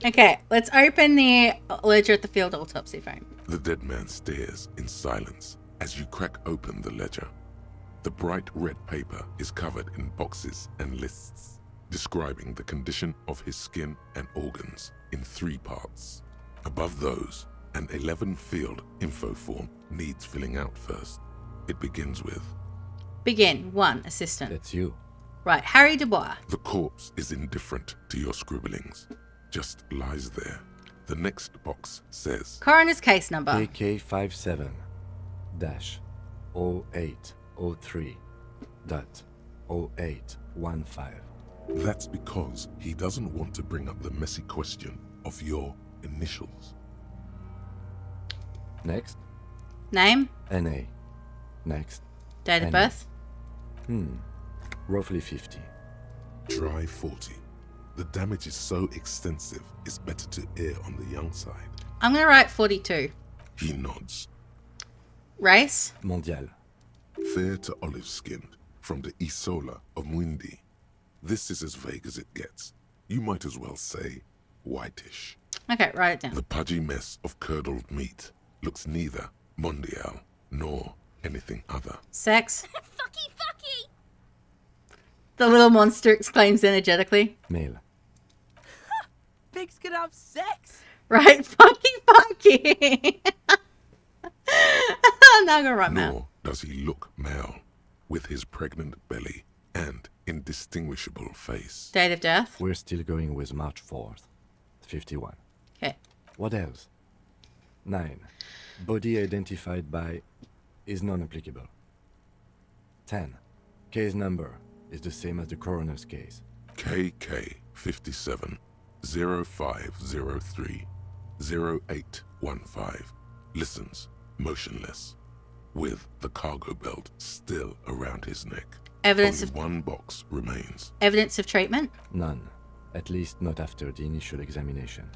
Okay, let's open the ledger at the field autopsy form. The dead man stares in silence as you crack open the ledger. The bright red paper is covered in boxes and lists, describing the condition of his skin and organs in 3 parts. Above those, an 11-field info form needs filling out first. It begins with... Begin. 1. Assistant. That's you. Right. Harry Dubois. The corpse is indifferent to your scribblings. Just lies there. The next box says... Coroner's case number. KK57-0803.0815. That's because he doesn't want to bring up the messy question of your initials. Next. Name. NA. Next. Date of birth. Roughly 50. Try 40. The damage is so extensive, it's better to err on the young side. I'm going to write 42. He nods. Race. Mondial. Fair to olive-skinned, from the Isola of Mundi. This is as vague as it gets. You might as well say whitish. Okay, write it down. The pudgy mess of curdled meat looks neither mondial nor anything other. Sex. Fucky, fucky! The little monster exclaims energetically. Male. Pigs can have sex. Right, fucky. Now I'm going to write male. Nor does he look male, with his pregnant belly and indistinguishable face. Date of death. We're still going with March 4th. 51. Okay. What else? 9. Body identified by is non-applicable. 10. Case number is the same as the coroner's case. KK 57 0503 0815 listens motionless, with the cargo belt still around his neck. Evidence Only one box remains. Evidence of treatment? None. At least not after the initial examination.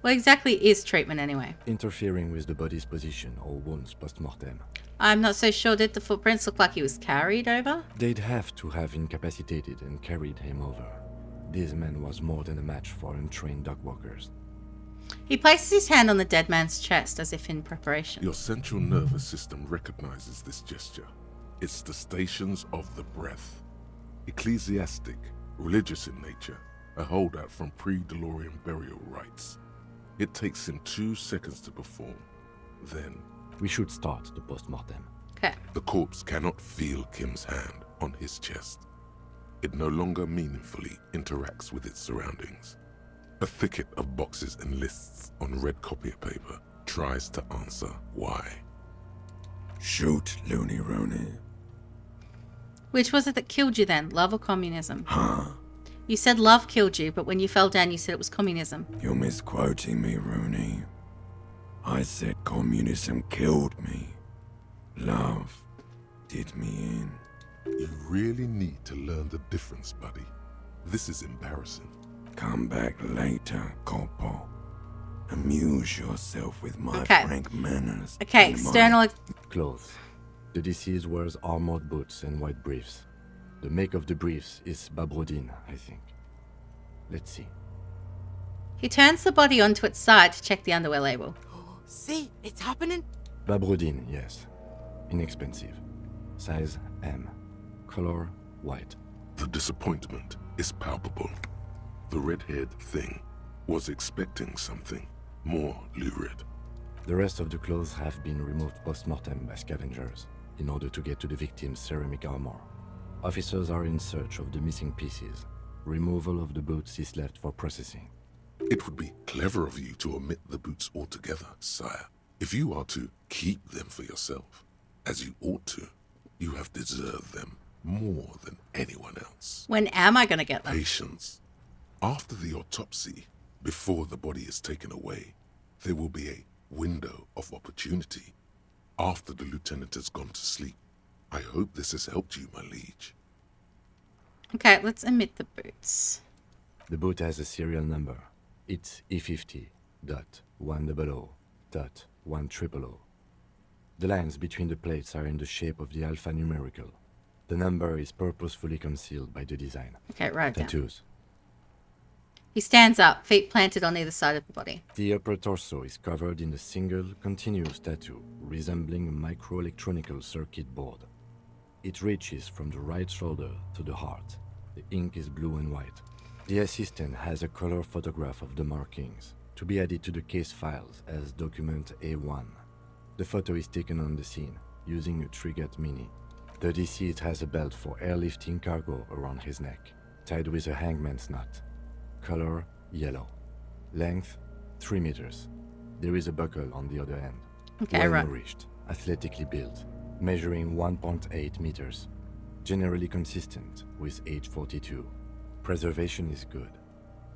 What exactly is treatment anyway? Interfering with the body's position or wounds post-mortem. I'm not so sure. Did the footprints look like he was carried over? They'd have to have incapacitated and carried him over. This man was more than a match for untrained dog walkers. He places his hand on the dead man's chest as if in preparation. Your central nervous system recognizes this gesture. It's the stations of the breath. Ecclesiastic, religious in nature, a holdout from pre-Delorian burial rites. It takes him 2 seconds to perform. Then... We should start the post-mortem. Okay. The corpse cannot feel Kim's hand on his chest. It no longer meaningfully interacts with its surroundings. A thicket of boxes and lists on red copier paper tries to answer why. Shoot, Looney Rooney. Which was it that killed you then? Love or communism? Huh? You said love killed you, but when you fell down you said it was communism. You're misquoting me, Rooney. I said communism killed me. Love did me in. You really need to learn the difference, buddy. This is embarrassing. Come back later, Corpo. Amuse yourself with my Okay. frank manners. Okay, and my- external... Clothes. The deceased wears armored boots and white briefs. The make of the briefs is Babrodin, I think. Let's see. He turns the body onto its side to check the underwear label. See, it's happening. Babrodin, yes. Inexpensive. Size M. Color white. The disappointment is palpable. The red-haired thing was expecting something more lurid. The rest of the clothes have been removed post-mortem by scavengers in order to get to the victim's ceramic armor. Officers are in search of the missing pieces. Removal of the boots is left for processing. It would be clever of you to omit the boots altogether, sire. If you are to keep them for yourself, as you ought to, you have deserved them more than anyone else. When am I going to get them? Patience. After the autopsy, before the body is taken away, there will be a window of opportunity. After the lieutenant has gone to sleep. I hope this has helped you, my liege. Okay, let's omit the boots. The boot has a serial number. It's E50.100.100. The lines between the plates are in the shape of the alphanumerical. The number is purposefully concealed by the design. Okay, write it down. Tattoos. He stands up, feet planted on either side of the body. The upper torso is covered in a single, continuous tattoo resembling a microelectronical circuit board. It reaches from the right shoulder to the heart. The ink is blue and white. The assistant has a color photograph of the markings to be added to the case files as document A1. The photo is taken on the scene using a Trigat Mini. The deceased has a belt for airlifting cargo around his neck, tied with a hangman's knot. Color yellow. Length 3 meters. There is a buckle on the other end. Okay, well right. nourished, athletically built, measuring 1.8 meters. Generally consistent with age 42. Preservation is good.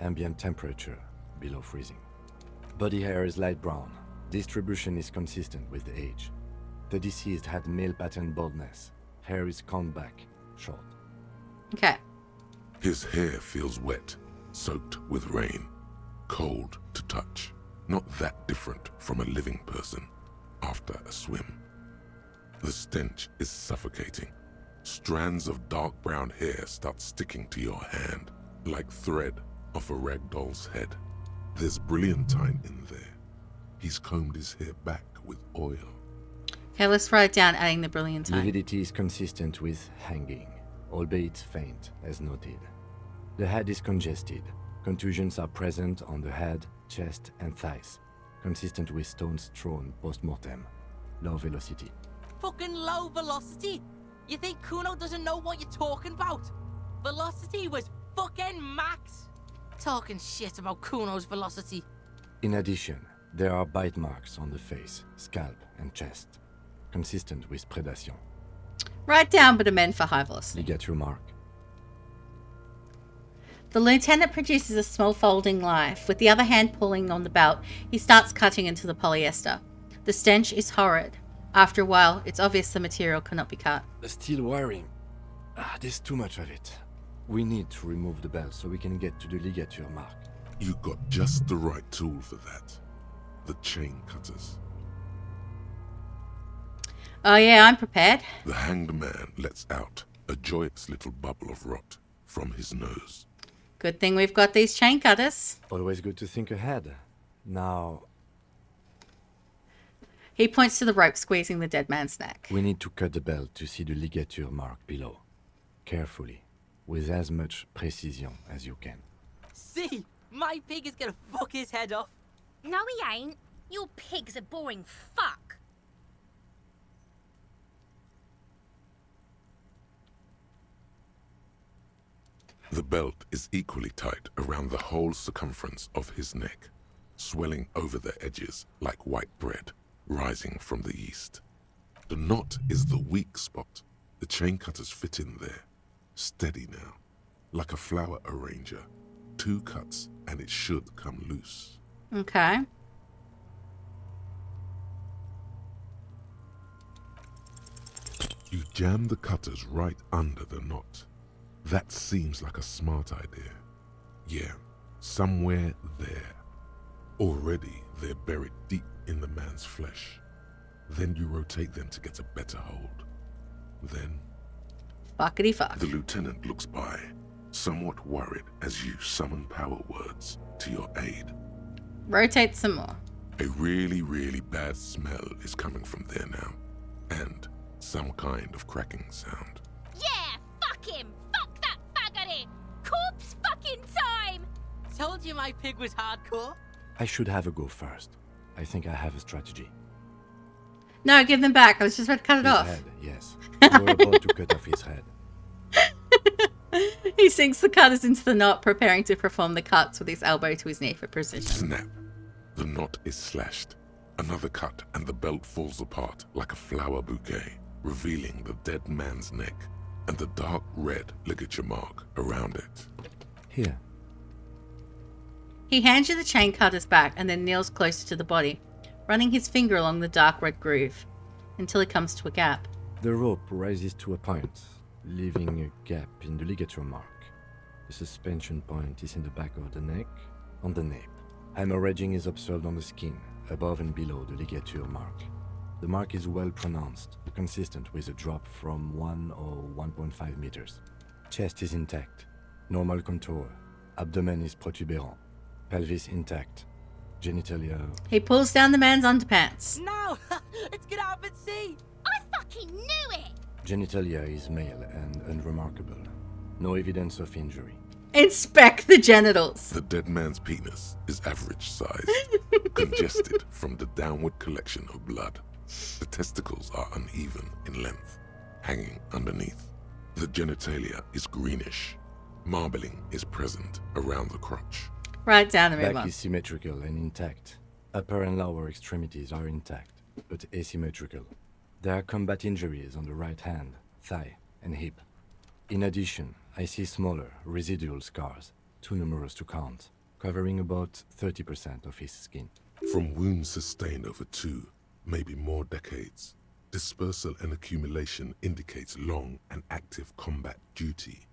Ambient temperature below freezing. Body hair is light brown. Distribution is consistent with the age. The deceased had male pattern baldness. Hair is combed back, short. Okay. His hair feels wet, soaked with rain, cold to touch. Not that different from a living person after a swim. The stench is suffocating. Strands of dark brown hair start sticking to your hand, like thread off a ragdoll's head. There's brilliantine in there. He's combed his hair back with oil. Okay, let's write it down, adding the brilliantine. Lividity is consistent with hanging, albeit faint, as noted. The head is congested. Contusions are present on the head, chest, and thighs, consistent with stones thrown post-mortem. Low velocity. Fucking low velocity? You think Kuno doesn't know what you're talking about? Velocity was fucking max. Talking shit about Kuno's velocity. In addition, there are bite marks on the face, scalp, and chest, consistent with predation. Write down but amend for high velocity. You get your mark. The lieutenant produces a small folding knife. With the other hand pulling on the belt, he starts cutting into the polyester. The stench is horrid. After a while, it's obvious the material cannot be cut. The steel wiring. There's too much of it. We need to remove the belt so we can get to the ligature mark. You got just the right tool for that. The chain cutters. Oh yeah, I'm prepared. The hanged man lets out a joyous little bubble of rot from his nose. Good thing we've got these chain cutters. Always good to think ahead. Now, He points to the rope squeezing the dead man's neck. we need to cut the belt to see the ligature mark below. Carefully, with as much precision as you can. See, my pig is gonna fuck his head off. No, he ain't. Your pig's a boring fuck. The belt is equally tight around the whole circumference of his neck, swelling over the edges like white bread rising from the east. The knot is the weak spot. The chain cutters fit in there, steady now, like a flower arranger. 2 cuts and it should come loose. Okay. You jam the cutters right under the knot. That seems like a smart idea. Yeah, somewhere there. Already they're buried deep in the man's flesh. Then you rotate them to get a better hold. Then Fuckity fuck. the lieutenant looks by, somewhat worried as you summon power words to your aid. Rotate some more. A really, really bad smell is coming from there now. And some kind of cracking sound. Yeah, fuck him. Fuck that faggoty. Corpse fucking time. Told you my pig was hardcore. I should have a go first. I think I have a strategy. No, give them back. I was just about to cut it His off. head, yes. We're about to cut off his head. He sinks the cutters into the knot, preparing to perform the cuts with his elbow to his knee for precision. Snap. The knot is slashed. Another cut and the belt falls apart like a flower bouquet, revealing the dead man's neck and the dark red ligature mark around it. Here. He hands you the chain cutters back and then kneels closer to the body, running his finger along the dark red groove until he comes to a gap. The rope rises to a point, leaving a gap in the ligature mark. The suspension point is in the back of the neck, on the nape. Hemorrhaging is observed on the skin, above and below the ligature mark. The mark is well pronounced, consistent with a drop from 1 or 1.5 meters. Chest is intact, normal contour. Abdomen is protuberant, pelvis intact. Genitalia. He pulls down the man's underpants. No, it's gonna happen. See, I fucking knew it. Genitalia is male and unremarkable. No evidence of injury. Inspect the genitals. The dead man's penis is average size, congested from the downward collection of blood. The testicles are uneven in length, hanging underneath. The genitalia is greenish. Marbling is present around the crotch. Right down and move Back on. is symmetrical and intact. Upper and lower extremities are intact, but asymmetrical. There are combat injuries on the right hand, thigh, and hip. In addition, I see smaller, residual scars, too numerous to count, covering about 30% of his skin. From wounds sustained over 2, maybe more decades, dispersal and accumulation indicates long and active combat duty.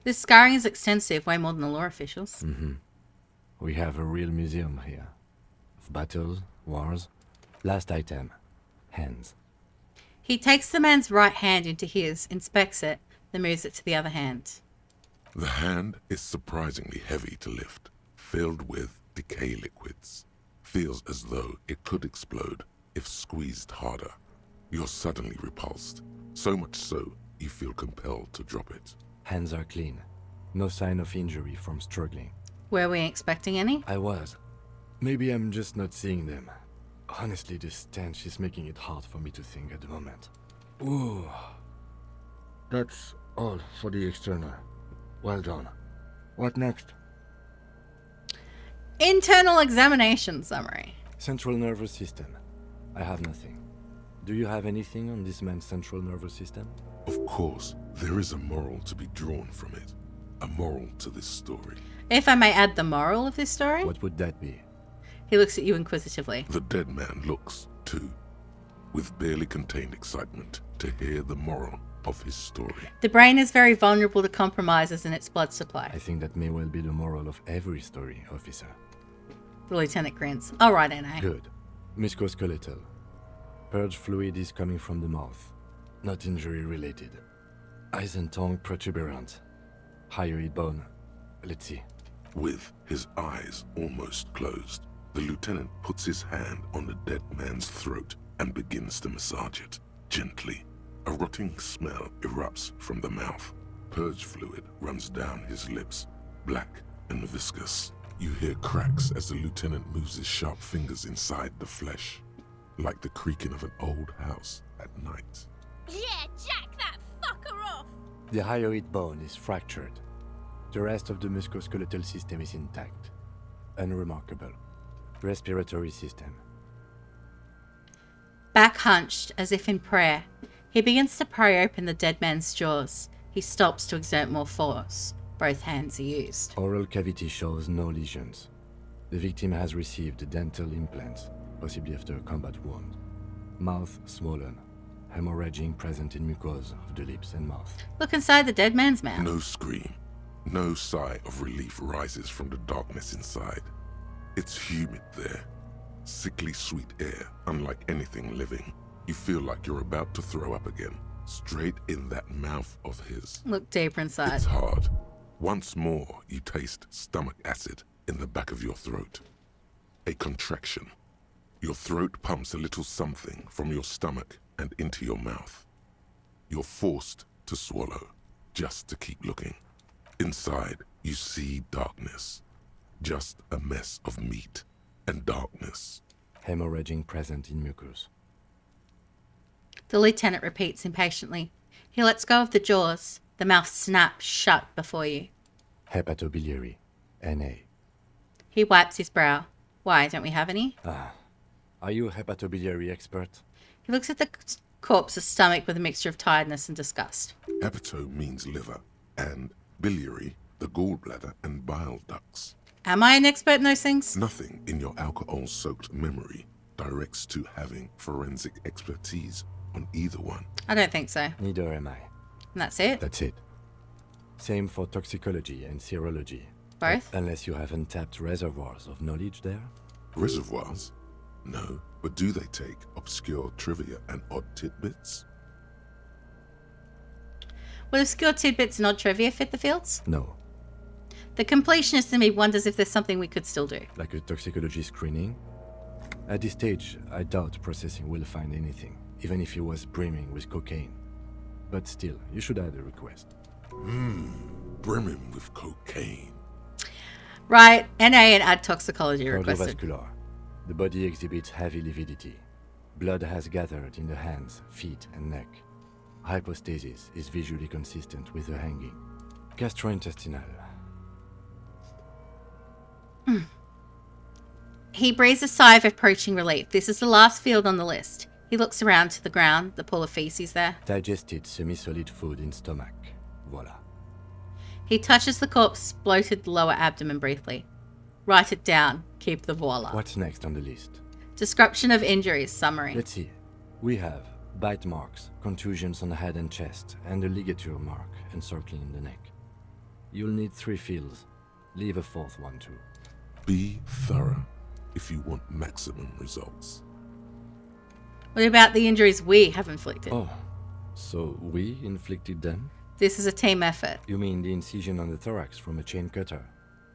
This scarring is extensive, way more than the law officials. Mm-hmm. We have a real museum here. Of battles, wars. Last item. Hands. He takes the man's right hand into his, inspects it, then moves it to the other hand. The hand is surprisingly heavy to lift, filled with decay liquids. Feels as though it could explode if squeezed harder. You're suddenly repulsed, so much so you feel compelled to drop it. Hands are clean. No sign of injury from struggling. Were we expecting any? I was. Maybe I'm just not seeing them. Honestly, this stench is making it hard for me to think at the moment. Ooh. That's all for the external. Well done. What next? Internal examination summary. Central nervous system. I have nothing. Do you have anything on this man's central nervous system? Of course, there is a moral to be drawn from it. a moral to this story. If I may add the moral of this story. What would that be? He looks at you inquisitively. The dead man looks, too, with barely contained excitement to hear the moral of his story. The brain is very vulnerable to compromises in its blood supply. I think that may well be the moral of every story, officer. The lieutenant grins. All right, N.A. Good. Musculoskeletal. Purge fluid is coming from the mouth. Not injury related. Eyes and tongue protuberant. Hyoid bone. Let's see. With his eyes almost closed, the lieutenant puts his hand on the dead man's throat and begins to massage it, gently. A rotting smell erupts from the mouth. Purge fluid runs down his lips, black and viscous. You hear cracks as the lieutenant moves his sharp fingers inside the flesh, like the creaking of an old house at night. Yeah, jack that fucker off! The hyoid bone is fractured. The rest of the musculoskeletal system is intact. Unremarkable. Respiratory system. Back hunched, as if in prayer, he begins to pry open the dead man's jaws. He stops to exert more force. Both hands are used. Oral cavity shows no lesions. The victim has received dental implants, possibly after a combat wound. Mouth swollen. Hemorrhaging present in mucosa of the lips and mouth. Look inside the dead man's mouth. No scream. No sigh of relief rises from the darkness inside. It's humid there. Sickly sweet air, unlike anything living. You feel like you're about to throw up again, straight in that mouth of his. Look deeper inside. It's hard. Once more, you taste stomach acid in the back of your throat. A contraction. Your throat pumps a little something from your stomach and into your mouth. You're forced to swallow, just to keep looking. Inside, you see darkness. Just a mess of meat and darkness. Hemorrhaging present in mucus. The lieutenant repeats impatiently. He lets go of the jaws. The mouth snaps shut before you. Hepatobiliary. NA. He wipes his brow. Why, don't we have any? Are you a hepatobiliary expert? He looks at the corpse's stomach with a mixture of tiredness and disgust. Hepato means liver, and biliary, the gallbladder and bile ducts. Am I an expert in those things? Nothing in your alcohol-soaked memory directs to having forensic expertise on either one. I don't think so. Neither am I. And that's it? That's it. Same for toxicology and serology. Both? Unless you have untapped reservoirs of knowledge there. Reservoirs? No, but do they take obscure trivia and odd tidbits? Would obscure tidbits and odd trivia fit the fields? No. The completionist in me wonders if there's something we could still do. Like a toxicology screening? At this stage, I doubt processing will find anything, even if he was brimming with cocaine. But still, you should add a request. Brimming with cocaine. Right, NA and add toxicology requested. Cardiovascular. The body exhibits heavy lividity. Blood has gathered in the hands, feet, and neck. Hypostasis is visually consistent with the hanging. Gastrointestinal. He breathes a sigh of approaching relief. This is the last field on the list. He looks around to the ground, the pool of feces there. Digested semi-solid food in stomach. Voila. He touches the corpse's bloated lower abdomen briefly. Write it down. Keep the voila. What's next on the list? Description of injuries. Summary. Let's see. We have bite marks, contusions on the head and chest, and a ligature mark encircling the neck. You'll need 3 fields. Leave a 4th one too. Be thorough if you want maximum results. What about the injuries we have inflicted? Oh, so we inflicted them? This is a team effort. You mean the incision on the thorax from a chain cutter?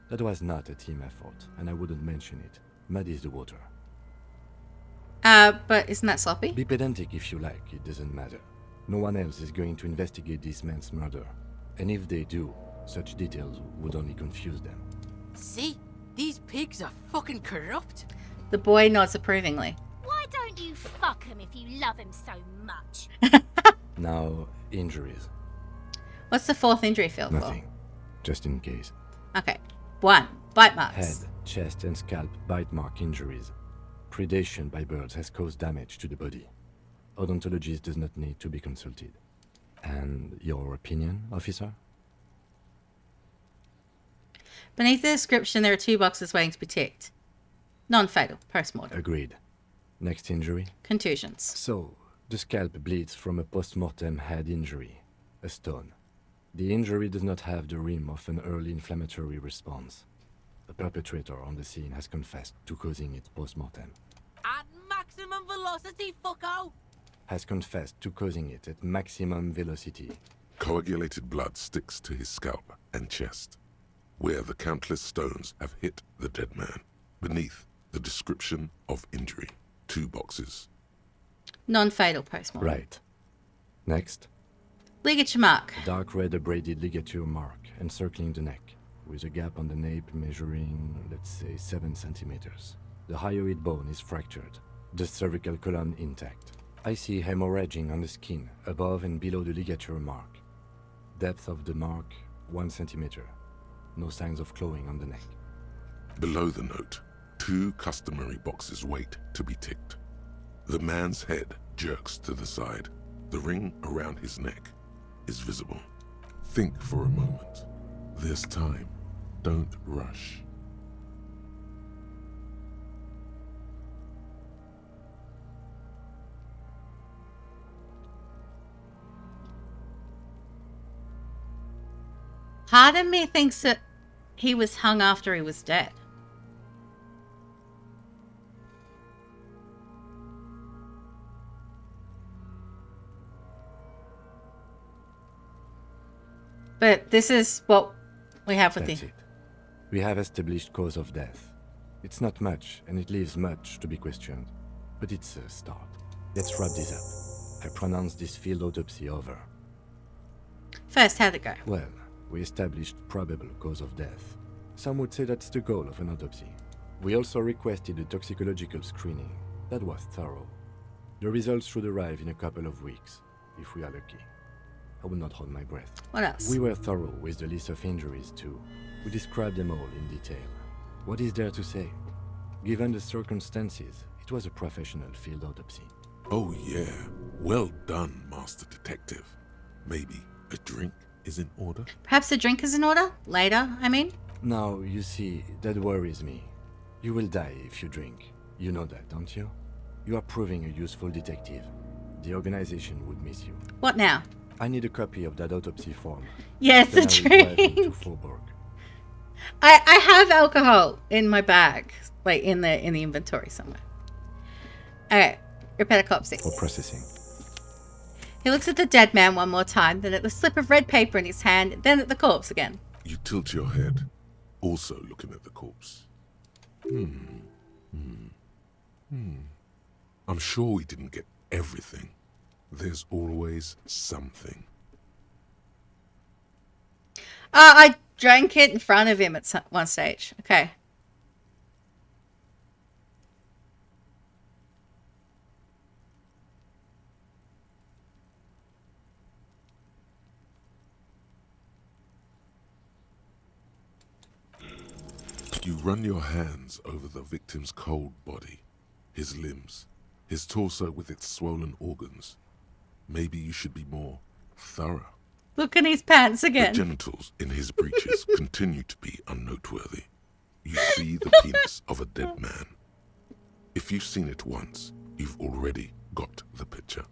That was not a team effort, and I wouldn't mention it. Muddies the water. But isn't that sloppy? Be pedantic if you like, it doesn't matter. No one else is going to investigate this man's murder. And if they do, such details would only confuse them. See? These pigs are fucking corrupt. The boy nods approvingly. Why don't you fuck him if you love him so much? Now, injuries. What's the 4th injury field Nothing. Just in case. for? Okay. 1. Bite marks. Head, chest, and scalp bite mark injuries. Predation by birds has caused damage to the body. Odontologist does not need to be consulted. And your opinion, officer? Beneath the description, there are 2 boxes waiting to be ticked. Non-fatal, post-mortem. Agreed. Next injury? Contusions. So, the scalp bleeds from a post-mortem head injury, a stone. The injury does not have the rim of an early inflammatory response. The perpetrator on the scene has confessed to causing it post-mortem. At maximum velocity, fucko! Has confessed to causing it at maximum velocity. Coagulated blood sticks to his scalp and chest, where the countless stones have hit the dead man. Beneath the description of injury, 2 boxes. Non-fatal, post-mortem. Right. Next. Ligature mark. A dark red abraded ligature mark encircling the neck, with a gap on the nape measuring, let's say, 7 centimeters. The hyoid bone is fractured, the cervical column intact. I see hemorrhaging on the skin, above and below the ligature mark. Depth of the mark, 1 centimeter. No signs of clawing on the neck. Below the note, 2 customary boxes wait to be ticked. The man's head jerks to the side. The ring around his neck is visible. Think for a moment. There's time. Don't rush. Part of me thinks that he was hung after he was dead. But this is what we have with That's the... it. We have established cause of death. It's not much, and it leaves much to be questioned. But it's a start. Let's wrap this up. I pronounce this field autopsy over. First, how'd it go? Well, we established probable cause of death. Some would say that's the goal of an autopsy. We also requested a toxicological screening. That was thorough. The results should arrive in a couple of weeks, if we are lucky. I will not hold my breath. What else? We were thorough with the list of injuries, too. We described them all in detail. What is there to say? Given the circumstances, it was a professional field autopsy. Oh yeah, well done, Master Detective. Maybe a drink is in order? Perhaps a drink is in order? Later, I mean? Now, you see, that worries me. You will die if you drink. You know that, don't you? You are proving a useful detective. The organization would miss you. What now? I need a copy of that autopsy form. Yes, Then the I will drive you drink. to Faubourg. I have alcohol in my bag, like in the inventory somewhere. Okay, repair autopsy. For processing. He looks at the dead man one more time, then at the slip of red paper in his hand, then at the corpse again. You tilt your head, also looking at the corpse. I'm sure we didn't get everything. There's always something. I drank it in front of him at one stage. Okay. You run your hands over the victim's cold body, his limbs, his torso with its swollen organs. Maybe you should be more thorough. Look in his pants again. The genitals in his breeches continue to be unnoteworthy. You see the penis of a dead man. If you've seen it once, you've already got the picture.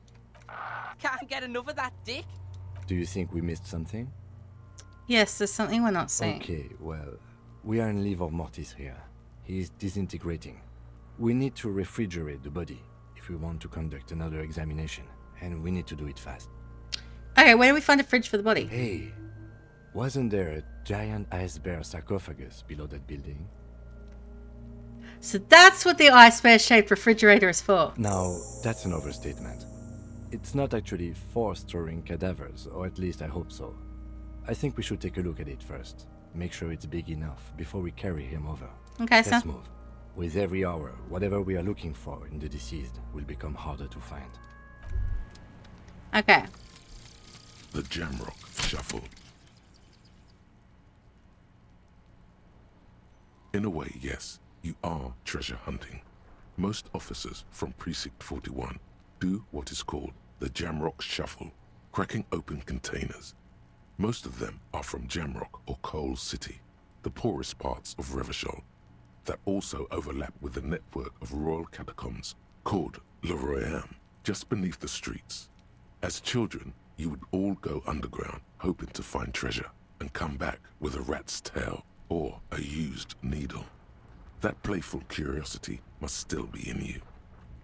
Can't get enough of that dick. Do you think we missed something? Yes, there's something we're not seeing. Okay, well, we are in livor mortis here. He is disintegrating. We need to refrigerate the body if we want to conduct another examination, and we need to do it fast. Okay, where do we find a fridge for the body? Hey, wasn't there a giant ice bear sarcophagus below that building? So that's what the ice bear-shaped refrigerator is for. Now, that's an overstatement. It's not actually for storing cadavers, or at least I hope so. I think we should take a look at it first. Make sure it's big enough before we carry him over. Okay, Let's so move. With every hour, whatever we are looking for in the deceased will become harder to find. Okay. The Jamrock Shuffle. In a way, yes, you are treasure hunting. Most officers from Precinct 41 do what is called the Jamrock Shuffle, cracking open containers. Most of them are from Jamrock or Coal City. the poorest parts of Revachol that also overlap with the network of royal catacombs called Le Royaume, just beneath the streets. As children, you would all go underground, hoping to find treasure, and come back with a rat's tail or a used needle. That playful curiosity must still be in you.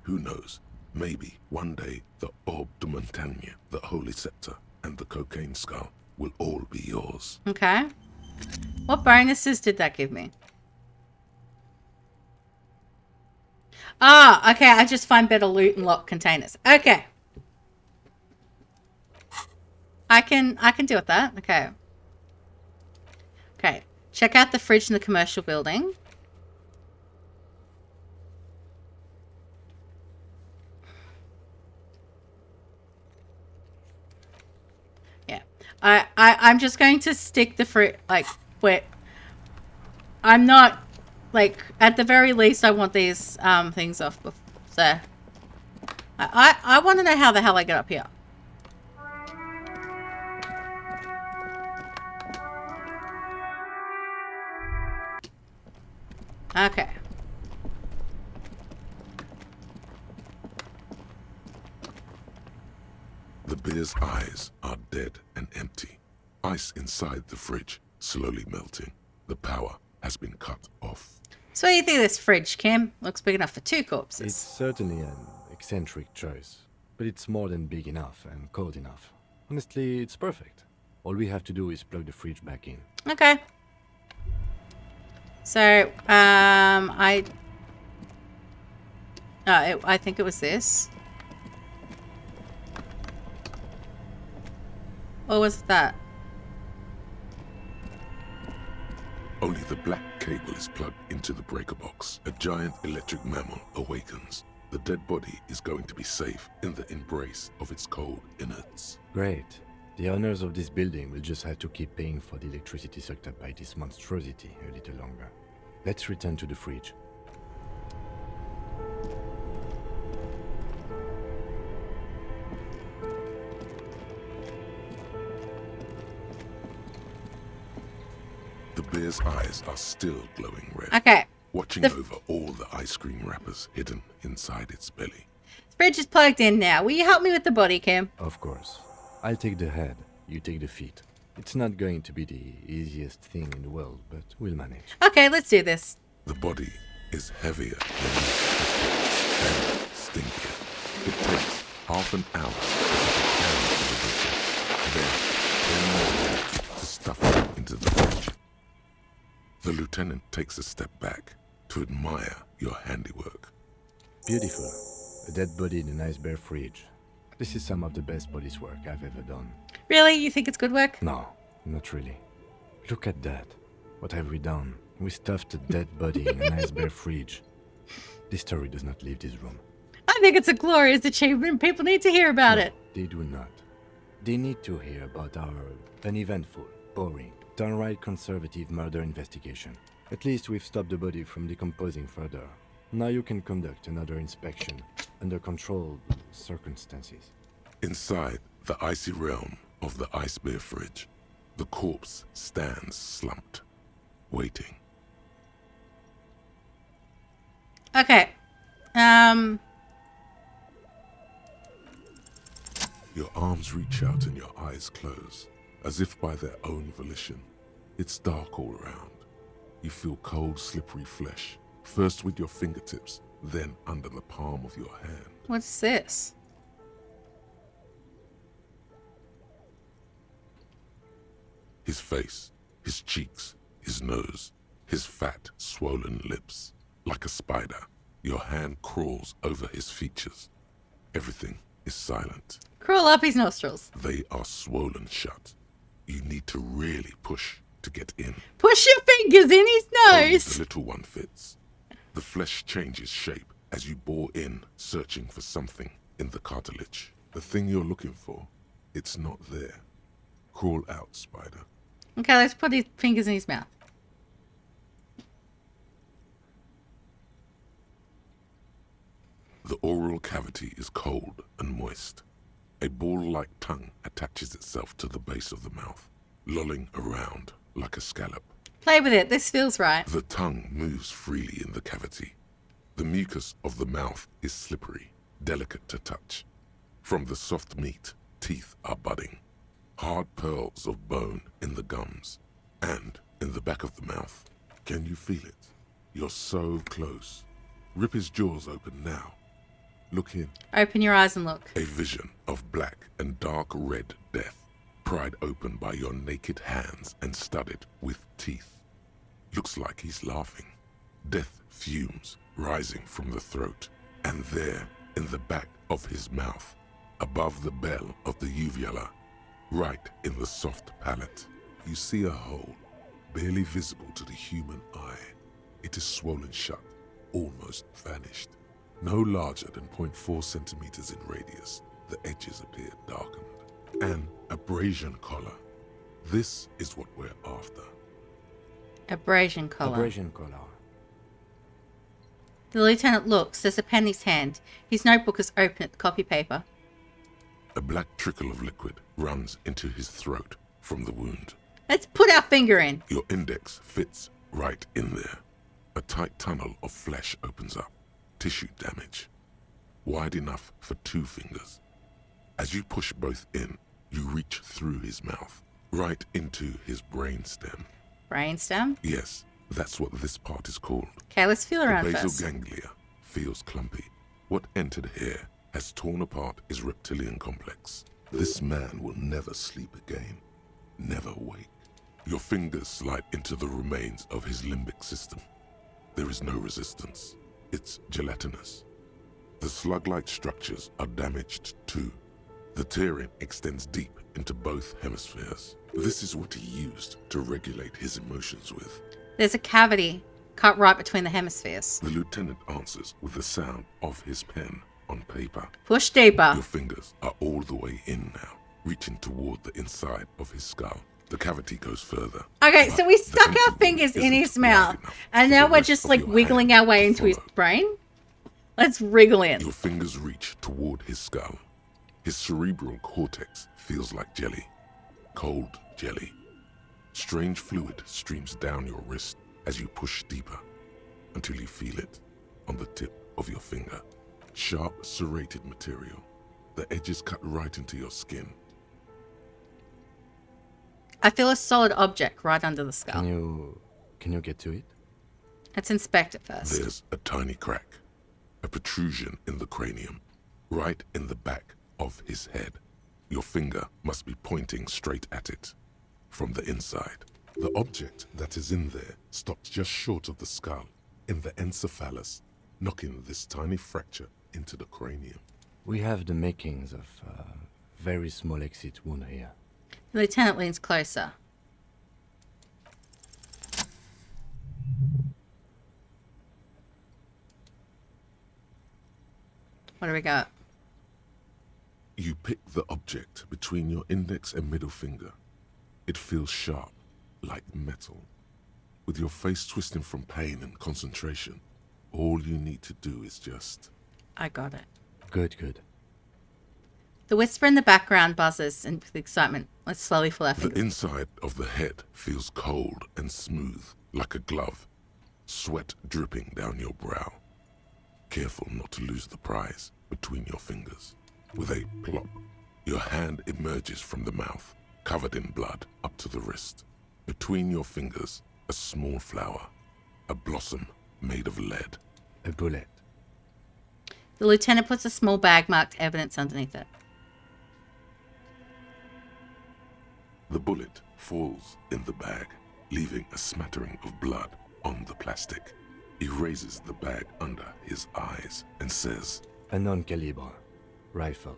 Who knows, maybe one day the Orbe de Montagne, the Holy Scepter, and the Cocaine Skull will all be yours. Okay. What bonuses did that give me? Ah, okay, I just find better loot and lock containers. Okay. I can deal with that. Okay. Okay. Check out the fridge in the commercial building. Yeah. I'm just going to stick the fridge, like, where I'm not, like, at the very least, I want these things off before, so I want to know how the hell I get up here. Okay. The bear's eyes are dead and empty. Ice inside the fridge slowly melting. The power has been cut off. So what do you think of this fridge, Kim? Looks big enough for 2 corpses. It's certainly an eccentric choice, but it's more than big enough and cold enough. Honestly, it's perfect. All we have to do is plug the fridge back in. Okay. So, I think it was this. Or was it that? Only the black cable is plugged into the breaker box. A giant electric mammal awakens. The dead body is going to be safe in the embrace of its cold innards. Great. The owners of this building will just have to keep paying for the electricity sucked up by this monstrosity a little longer. Let's return to the fridge. The bear's eyes are still glowing red. Okay. Watching over all the ice cream wrappers hidden inside its belly. The fridge is plugged in now. Will you help me with the body, Kim? Of course. I'll take the head, you take the feet. It's not going to be the easiest thing in the world, but we'll manage. Okay, let's do this. The body is heavier than you expected and stinkier. It takes half an hour to get it down to the butcher, then 10 more minutes to stuff it into the fridge. The lieutenant takes a step back to admire your handiwork. Beautiful. A dead body in a nice bare fridge. This is some of the best police work I've ever done. Really? You think it's good work? No, not really. Look at that. What have we done? We stuffed a dead body in a nice bare fridge. This story does not leave this room. I think it's a glorious achievement. People need to hear about it. They do not. They need to hear about our uneventful, boring, downright conservative murder investigation. At least we've stopped the body from decomposing further. Now you can conduct another inspection under controlled circumstances. Inside the icy realm of the ice bear fridge, the corpse stands slumped, waiting. Okay. Your arms reach out and your eyes close, as if by their own volition. It's dark all around. You feel cold, slippery flesh, first with your fingertips, then under the palm of your hand. What's this? His face, his cheeks, his nose, his fat, swollen lips. Like a spider, your hand crawls over his features. Everything is silent. Crawl up his nostrils. They are swollen shut. You need to really push to get in. Push your fingers in his Only nose. the little one fits. The flesh changes shape as you bore in, searching for something in the cartilage. The thing you're looking for, it's not there. Crawl out, spider. Okay, let's put his fingers in his mouth. The oral cavity is cold and moist. A ball-like tongue attaches itself to the base of the mouth, lolling around like a scallop. Play with it. This feels right. The tongue moves freely in the cavity. The mucus of the mouth is slippery, delicate to touch. From the soft meat, teeth are budding. Hard pearls of bone in the gums. And in the back of the mouth. Can you feel it? You're so close. Rip his jaws open now. Look in. Open your eyes and look. A vision of black and dark red death, pried open by your naked hands and studded with teeth. Looks like he's laughing. Death fumes rising from the throat, and there, in the back of his mouth, above the bell of the uvula, right in the soft palate, you see a hole, barely visible to the human eye. It is swollen shut, almost vanished. No larger than 0.4 centimeters in radius, the edges appear darkened. An abrasion collar. This is what we're after. Abrasion collar. Abrasion collar. The lieutenant looks. There's a pen in his hand. His notebook is open at the copy paper. A black trickle of liquid runs into his throat from the wound. Let's put our finger in. Your index fits right in there. A tight tunnel of flesh opens up. Tissue damage. Wide enough for 2 fingers. As you push both in, you reach through his mouth, right into his brainstem. Brainstem? Yes, that's what this part is called. Okay, let's feel around The basal first. ganglia feels clumpy. What entered here has torn apart his reptilian complex. This man will never sleep again. Never wake. Your fingers slide into the remains of his limbic system. There is no resistance. It's gelatinous. The slug-like structures are damaged too. The tearing extends deep into both hemispheres. This is what he used to regulate his emotions with. There's a cavity cut right between the hemispheres. The lieutenant answers with the sound of his pen on paper. Push deeper. Your fingers are all the way in now, reaching toward the inside of his skull. The cavity goes further. Okay, so we stuck our fingers in his mouth, and now we're just like wiggling our way into his brain. Let's wriggle in. Your fingers reach toward his skull. His cerebral cortex feels like jelly. Cold jelly. Strange fluid streams down your wrist as you push deeper until you feel it on the tip of your finger. Sharp, serrated material. The edges cut right into your skin. I feel a solid object right under the skull. Can you get to it? Let's inspect it first. There's a tiny crack. A protrusion in the cranium. Right in the back of his head. Your finger must be pointing straight at it. From the inside. The object that is in there stops just short of the skull. In the encephalus. Knocking this tiny fracture into the cranium. We have the makings of a very small exit wound here. The lieutenant leans closer. What do we got? You pick the object between your index and middle finger. It feels sharp, like metal. With your face twisting from pain and concentration, all you need to do is just... I got it. Good, good. The whisper in the background buzzes and with excitement. Let's slowly pull our The fingers. inside of the head feels cold and smooth, like a glove. Sweat dripping down your brow. Careful not to lose the prize between your fingers. With a plop, your hand emerges from the mouth, covered in blood up to the wrist. Between your fingers, a small flower. A blossom made of lead. A bullet. The lieutenant puts a small bag marked evidence underneath it. The bullet falls in the bag, leaving a smattering of blood on the plastic. He raises the bag under his eyes and says, A non-caliber rifle.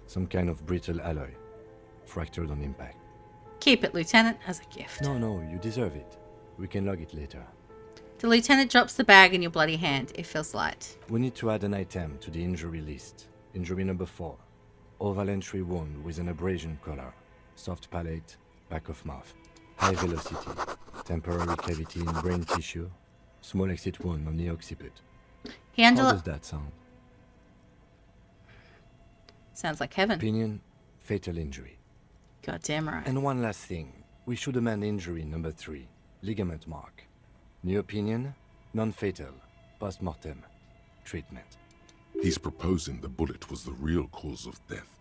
Some kind of brittle alloy. Fractured on impact. Keep it, Lieutenant, as a gift. No, you deserve it. We can log it later. The lieutenant drops the bag in your bloody hand. It feels light. We need to add an item to the injury list. Injury number 4. Oval entry wound with an abrasion collar. Soft palate, back of mouth. High velocity. Temporary cavity in brain tissue. Small exit wound on the occiput. How does that sound? Sounds like heaven. Opinion, fatal injury. Goddamn right. And one last thing. We should amend injury number 3. Ligament mark. New opinion? Non-fatal. Post-mortem. Treatment. He's proposing the bullet was the real cause of death,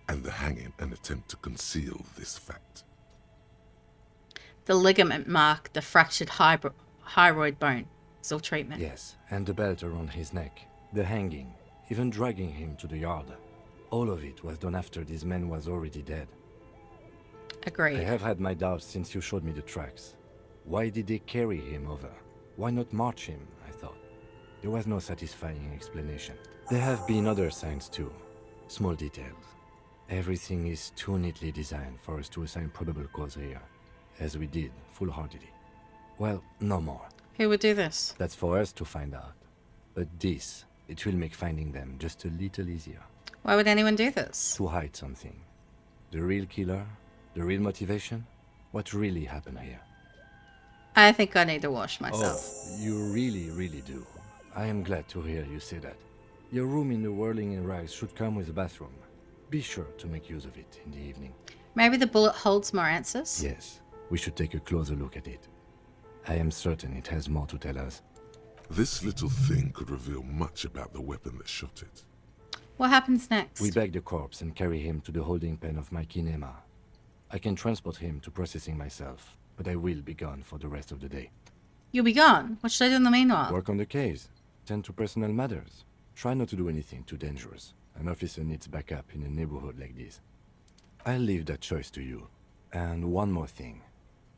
and the hanging an attempt to conceal this fact. The ligament mark, the fractured hyoid bone. It's all treatment. Yes, and the belt around his neck. The hanging. Even dragging him to the yard. All of it was done after this man was already dead. Agreed. I have had my doubts since you showed me the tracks. Why did they carry him over? Why not march him, I thought. There was no satisfying explanation. There have been other signs too. Small details. Everything is too neatly designed for us to assign probable cause here. As we did, full-heartedly. Well, no more. Who would do this? That's for us to find out. But this, it will make finding them just a little easier. Why would anyone do this? To hide something. The real killer? The real motivation? What really happened here? I think I need to wash myself. Oh, you really, really do. I am glad to hear you say that. Your room in the Whirling in Rags should come with a bathroom. Be sure to make use of it in the evening. Maybe the bullet holds more answers? Yes, we should take a closer look at it. I am certain it has more to tell us. This little thing could reveal much about the weapon that shot it. What happens next? We bag the corpse and carry him to the holding pen of my kinema. I can transport him to processing myself, but I will be gone for the rest of the day. You'll be gone? What should I do in the meanwhile? Work on the case. Tend to personal matters. Try not to do anything too dangerous. An officer needs backup in a neighborhood like this. I'll leave that choice to you. And one more thing.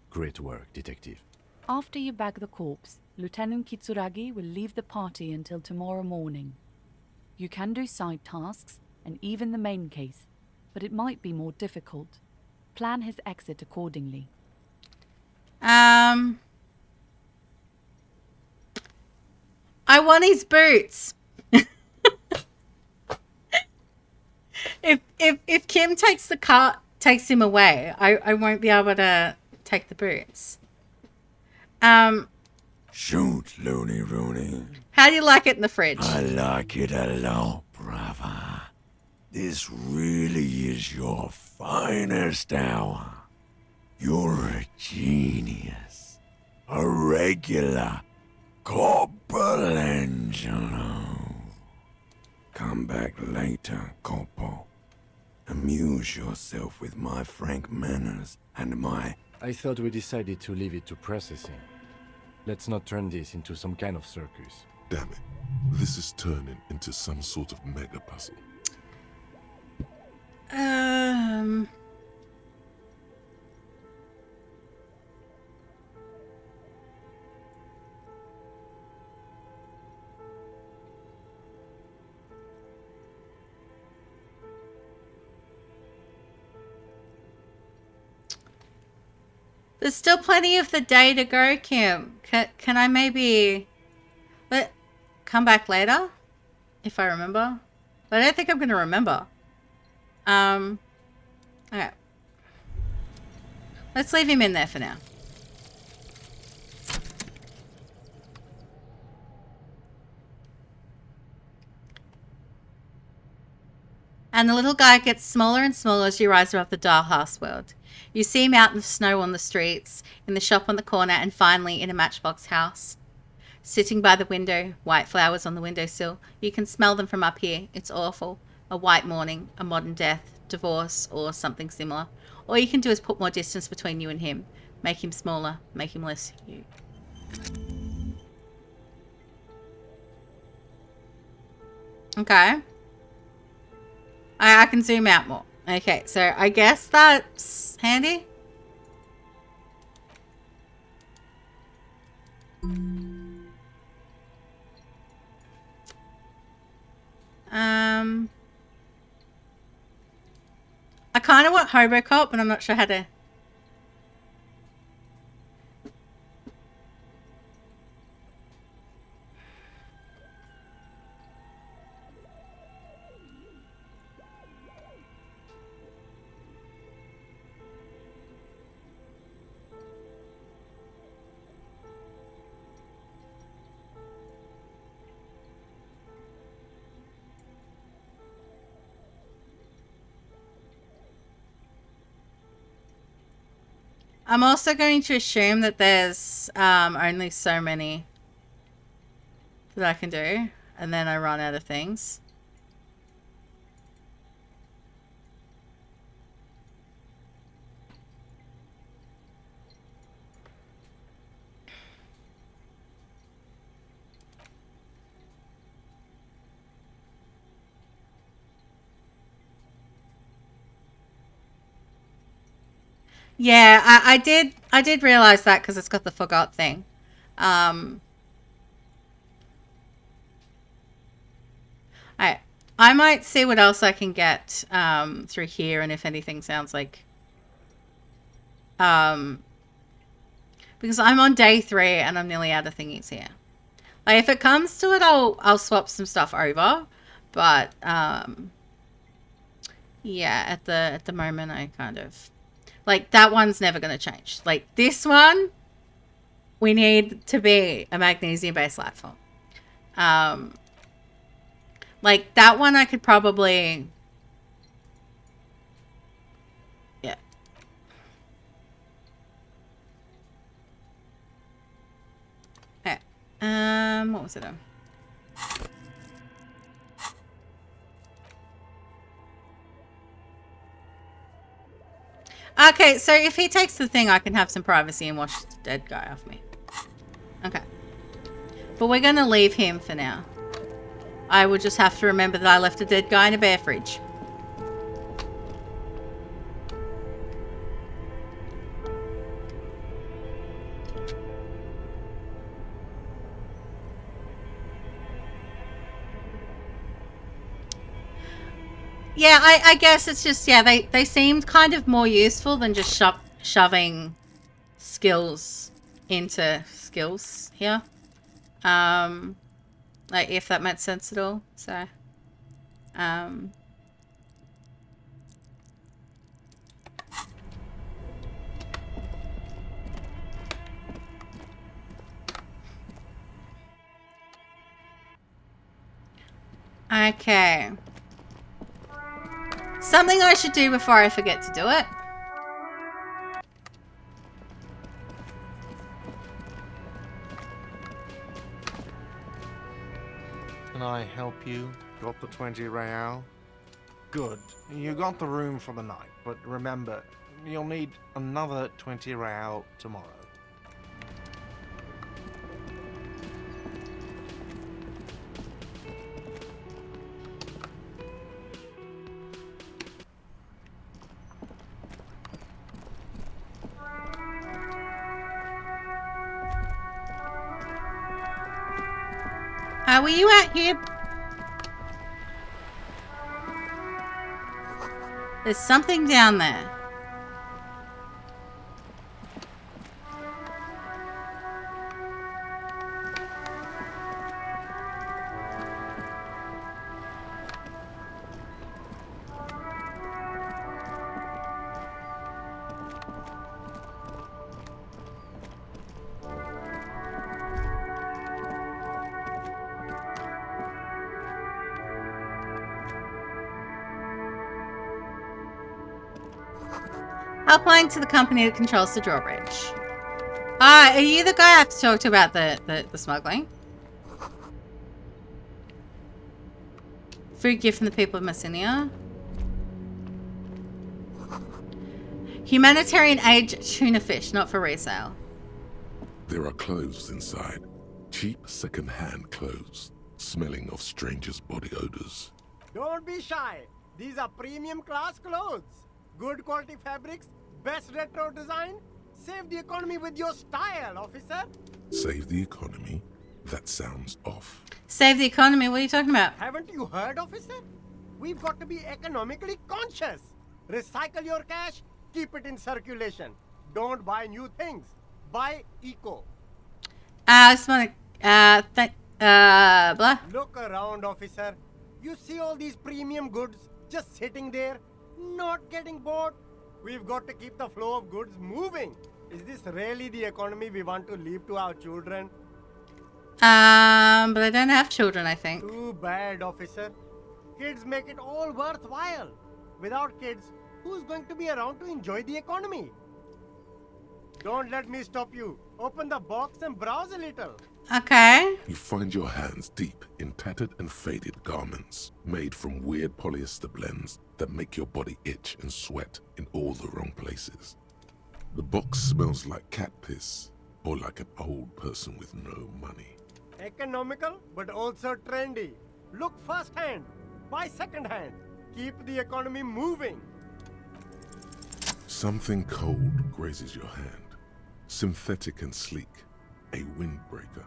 Great work, detective. After you bag the corpse, Lieutenant Kitsuragi will leave the party until tomorrow morning. You can do side tasks, and even the main case, but it might be more difficult. Plan his exit accordingly. I want his boots. If Kim takes him away, I won't be able to take the boots. Shoot, Looney Rooney. How do you like it in the fridge? I like it a lot, brother. This really is your finest hour. You're a genius. A regular Corporal Angelo. Come back later, Corpo. Amuse yourself with my frank manners and my... I thought we decided to leave it to processing. Let's not turn this into some kind of circus. Damn it. This is turning into some sort of mega puzzle. There's still plenty of the day to go, Kim. Can I maybe come back later? If I remember. But I don't think I'm going to remember. Okay. Let's leave him in there for now. And the little guy gets smaller and smaller as you rise above the dollhouse world. You see him out in the snow on the streets, in the shop on the corner, and finally in a matchbox house. Sitting by the window, white flowers on the windowsill. You can smell them from up here. It's awful. A white morning, a modern death, divorce, or something similar. All you can do is put more distance between you and him. Make him smaller, make him less you. Okay. I can zoom out more. Okay, so I guess that's handy. I kind of want Hobocop, but I'm not sure how to. I'm also going to assume that there's only so many that I can do, and then I run out of things. Yeah, I did realize that because it's got the forgot thing. I I might see what else I can get through here, and if anything sounds like because I'm on day 3 and I'm nearly out of thingies here. Like if it comes to it, I'll swap some stuff over, but yeah, at the moment I kind of like that one's never going to change. Like this one, we need to be a magnesium-based life form. Like that one I could probably, yeah. Okay. What was it on? Okay, so if he takes the thing, I can have some privacy and wash the dead guy off me. Okay. But we're going to leave him for now. I will just have to remember that I left a dead guy in a bear fridge. Yeah, I guess it's just, yeah, they seemed kind of more useful than just shoving skills into skills here. Like, if that makes sense at all. So, okay. Something I should do before I forget to do it. Can I help you? Got the 20 real? Good. You got the room for the night, but remember, you'll need another 20 real tomorrow. How are you out here? There's something down there. Applying to the company that controls the drawbridge. Are you the guy I have to talk to about the smuggling? Food gift from the people of Messinia. Humanitarian aid tuna fish, not for resale. There are clothes inside. Cheap second-hand clothes, smelling of strangers' body odors. Don't be shy. These are premium class clothes. Good quality fabrics, best retro design. Save the economy with your style, officer. Save the economy? That sounds off. Save the economy? What are you talking about? Haven't you heard, officer? We've got to be economically conscious. Recycle your cash, keep it in circulation. Don't buy new things. Buy eco. I just want to, blah. Look around, officer. You see all these premium goods just sitting there, not getting bought? We've got to keep the flow of goods moving. Is this really the economy we want to leave to our children? But I don't have children, I think. Too bad, officer. Kids make it all worthwhile. Without kids, who's going to be around to enjoy the economy? Don't let me stop you. Open the box and browse a little. Okay. You find your hands deep in tattered and faded garments made from weird polyester blends that make your body itch and sweat in all the wrong places. The box smells like cat piss or like an old person with no money. Economical, but also trendy. Look first hand, buy second hand. Keep the economy moving. Something cold grazes your hand. Synthetic and sleek. A windbreaker.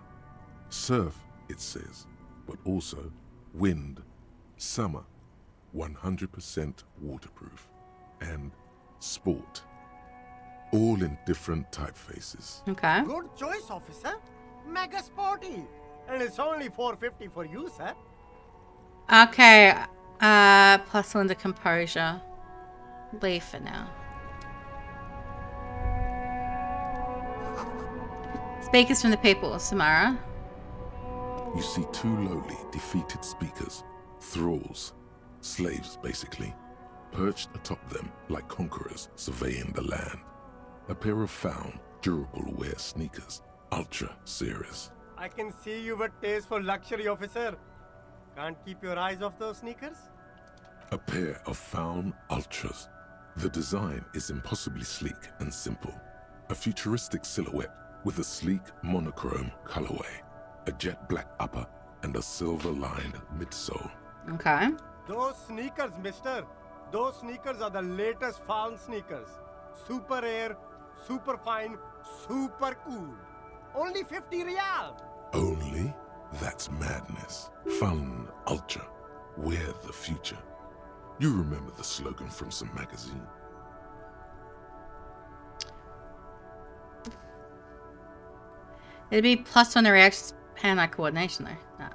Surf, it says, but also wind, summer, 100% waterproof, and sport. All in different typefaces. Okay. Good choice, officer. Mega sporty. And it's only $4.50 for you, sir. Okay. +1 to composure. Leave for now. Speakers from the people, Samara. You see two lowly, defeated speakers, thralls, slaves basically, perched atop them like conquerors surveying the land. A pair of found, durable wear sneakers, ultra series. I can see you've a taste for luxury, officer. Can't keep your eyes off those sneakers? A pair of found ultras. The design is impossibly sleek and simple. A futuristic silhouette with a sleek monochrome colorway, a jet black upper, and a silver-lined midsole. Okay. Those sneakers, mister. Those sneakers are the latest found sneakers. Super air, super fine, super cool. Only 50 real. Only? That's madness. Fun ultra. Wear the future. You remember the slogan from some magazine? It'd be +1 to reactions, hand-eye coordination though. No.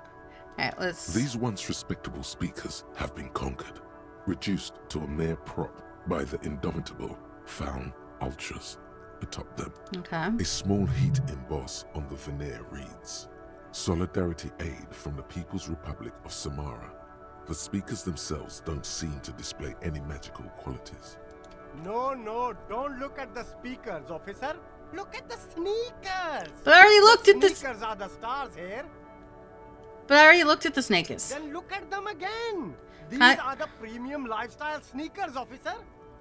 Alright, let's... These once respectable speakers have been conquered, reduced to a mere prop by the indomitable found ultras atop them. Okay. A small heat emboss on the veneer reads, Solidarity Aid from the People's Republic of Samara. The speakers themselves don't seem to display any magical qualities. No, don't look at the speakers, officer. Look at the sneakers. But I already looked at the sneakers are the stars here. But I already looked at the sneakers. Then look at them again. These I- are the premium lifestyle sneakers, officer.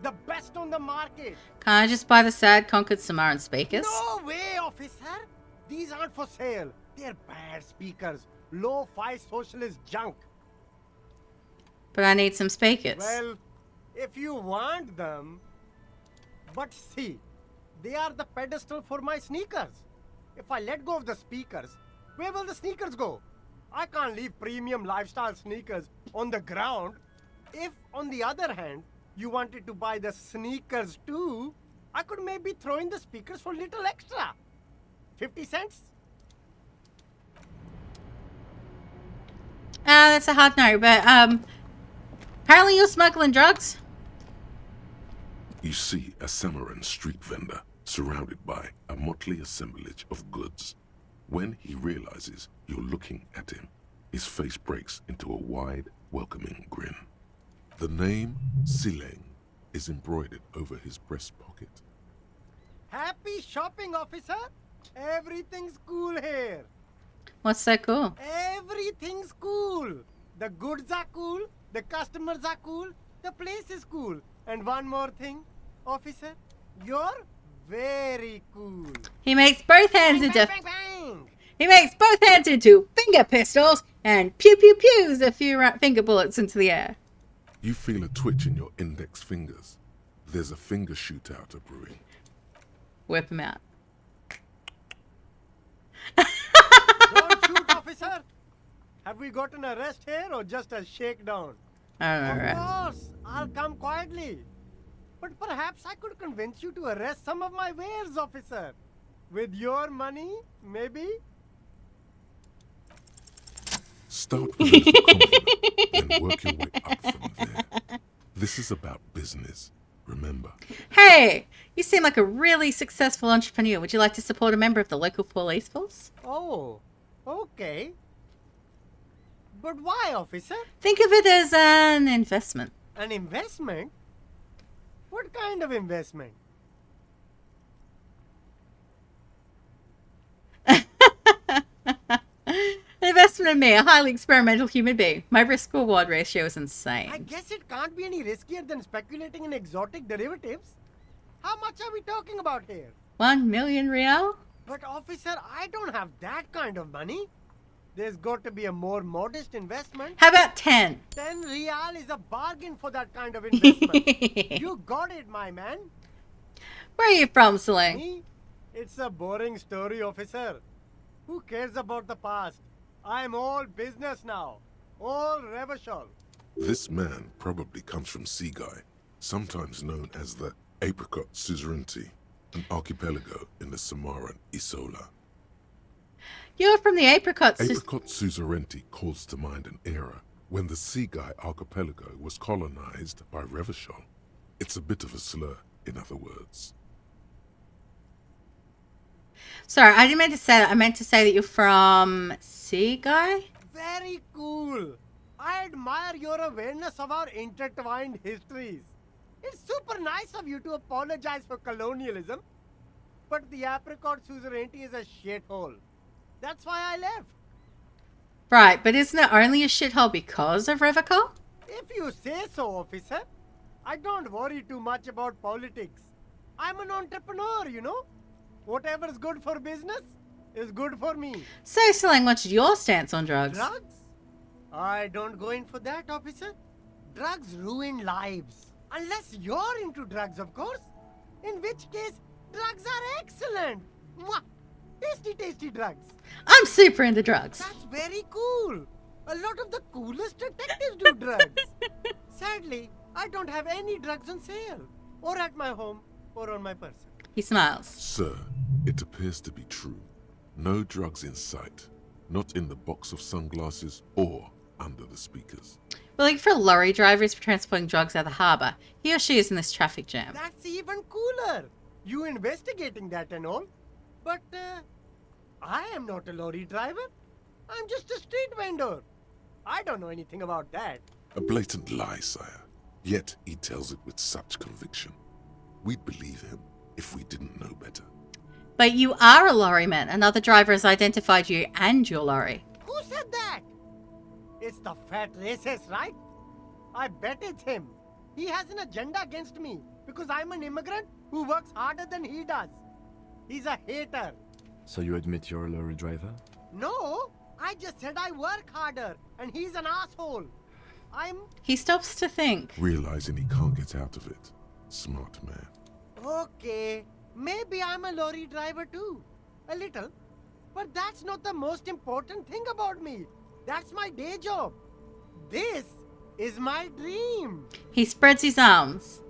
The best on the market. Can I just buy the sad conquered Samaran speakers? No way, officer. These aren't for sale. They're bad speakers. Low-fi socialist junk. But I need some speakers. Well, if you want them... But see, they are the pedestal for my sneakers. If I let go of the speakers, where will the sneakers go? I can't leave premium lifestyle sneakers on the ground. If, on the other hand, you wanted to buy the sneakers too, I could maybe throw in the speakers for little extra. 50 cents? That's a hard no, but apparently you're smuggling drugs. You see a Samaran street vendor surrounded by a motley assemblage of goods. When he realizes you're looking at him, his face breaks into a wide, welcoming grin. The name Sileng is embroidered over his breast pocket. Happy shopping, officer. Everything's cool here. What's so cool? Everything's cool. The goods are cool, the customers are cool, the place is cool. And one more thing, officer, you're very cool. He makes both hands Bang, into bang, bang, bang. He makes both hands into finger pistols and pew pew pews a few finger bullets into the air. You feel a twitch in your index fingers. There's a finger shootout brewing. Whip him out. Don't shoot, officer. Have we got an arrest here or just a shakedown? I don't know. Of course, I'll come quietly. But perhaps I could convince you to arrest some of my wares, officer. With your money, maybe? Start with a little compliment and work your way up from there. This is about business, remember. Hey, you seem like a really successful entrepreneur. Would you like to support a member of the local police force? Oh, okay. But why, officer? Think of it as an investment. An investment? What kind of investment? Listen to me, a highly experimental human being. My risk-reward ratio is insane. I guess it can't be any riskier than speculating in exotic derivatives. How much are we talking about here? 1 million real? But officer, I don't have that kind of money. There's got to be a more modest investment. How about 10? 10 real is a bargain for that kind of investment. You got it, my man. Where are you from, Celine? Me? It's a boring story, officer. Who cares about the past? I'm all business now. All Revachol. This man probably comes from Seaguy, sometimes known as the Apricot Suzerainty, an archipelago in the Samaran Isola. You're from the Apricot Apricot Suzerainty calls to mind an era when the Seaguy archipelago was colonized by Revachol. It's a bit of a slur, in other words. Sorry, I didn't mean to say that. I meant to say that you're from Seaguy? Very cool. I admire your awareness of our intertwined histories. It's super nice of you to apologize for colonialism. But the Apricot Suzerainty is a shithole. That's why I left. Right, but isn't it only a shithole because of Revachol? If you say so, officer. I don't worry too much about politics. I'm an entrepreneur, you know. Whatever's good for business is good for me. So, Celine, what's your stance on drugs? Drugs? I don't go in for that, officer. Drugs ruin lives. Unless you're into drugs, of course. In which case, drugs are excellent. Mwah! Tasty, tasty drugs. I'm super into drugs. That's very cool. A lot of the coolest detectives do drugs. Sadly, I don't have any drugs on sale. Or at my home, or on my person. He smiles. Sir, it appears to be true. No drugs in sight. Not in the box of sunglasses or under the speakers. We're looking for a lorry driver who's transporting drugs out of the harbour. He or she is in this traffic jam. That's even cooler. You investigating that and all. But, I am not a lorry driver. I'm just a street vendor. I don't know anything about that. A blatant lie, sire. Yet he tells it with such conviction. We'd believe him if we didn't know better. But you are a lorryman. Another driver has identified you and your lorry. Who said that? It's the fat racist, right? I bet it's him. He has an agenda against me because I'm an immigrant who works harder than he does. He's a hater. So you admit you're a lorry driver? No, I just said I work harder and he's an asshole. He stops to think. Realizing he can't get out of it. Smart man. Okay, maybe I'm a lorry driver too. A little. But that's not the most important thing about me. That's my day job. This is my dream. He spreads his arms.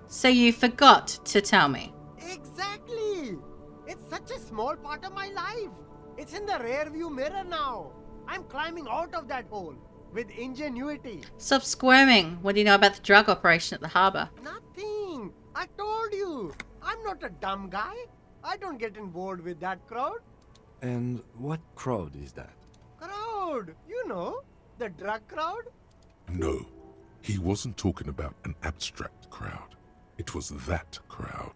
So you forgot to tell me. Exactly. It's such a small part of my life. It's in the rear view mirror now. I'm climbing out of that hole with ingenuity. Stop squirming. What do you know about the drug operation at the harbour? Nothing. I told you. I'm not a dumb guy. I don't get involved with that crowd. And what crowd is that? Crowd? You know, the drug crowd? No, he wasn't talking about an abstract crowd. It was that crowd.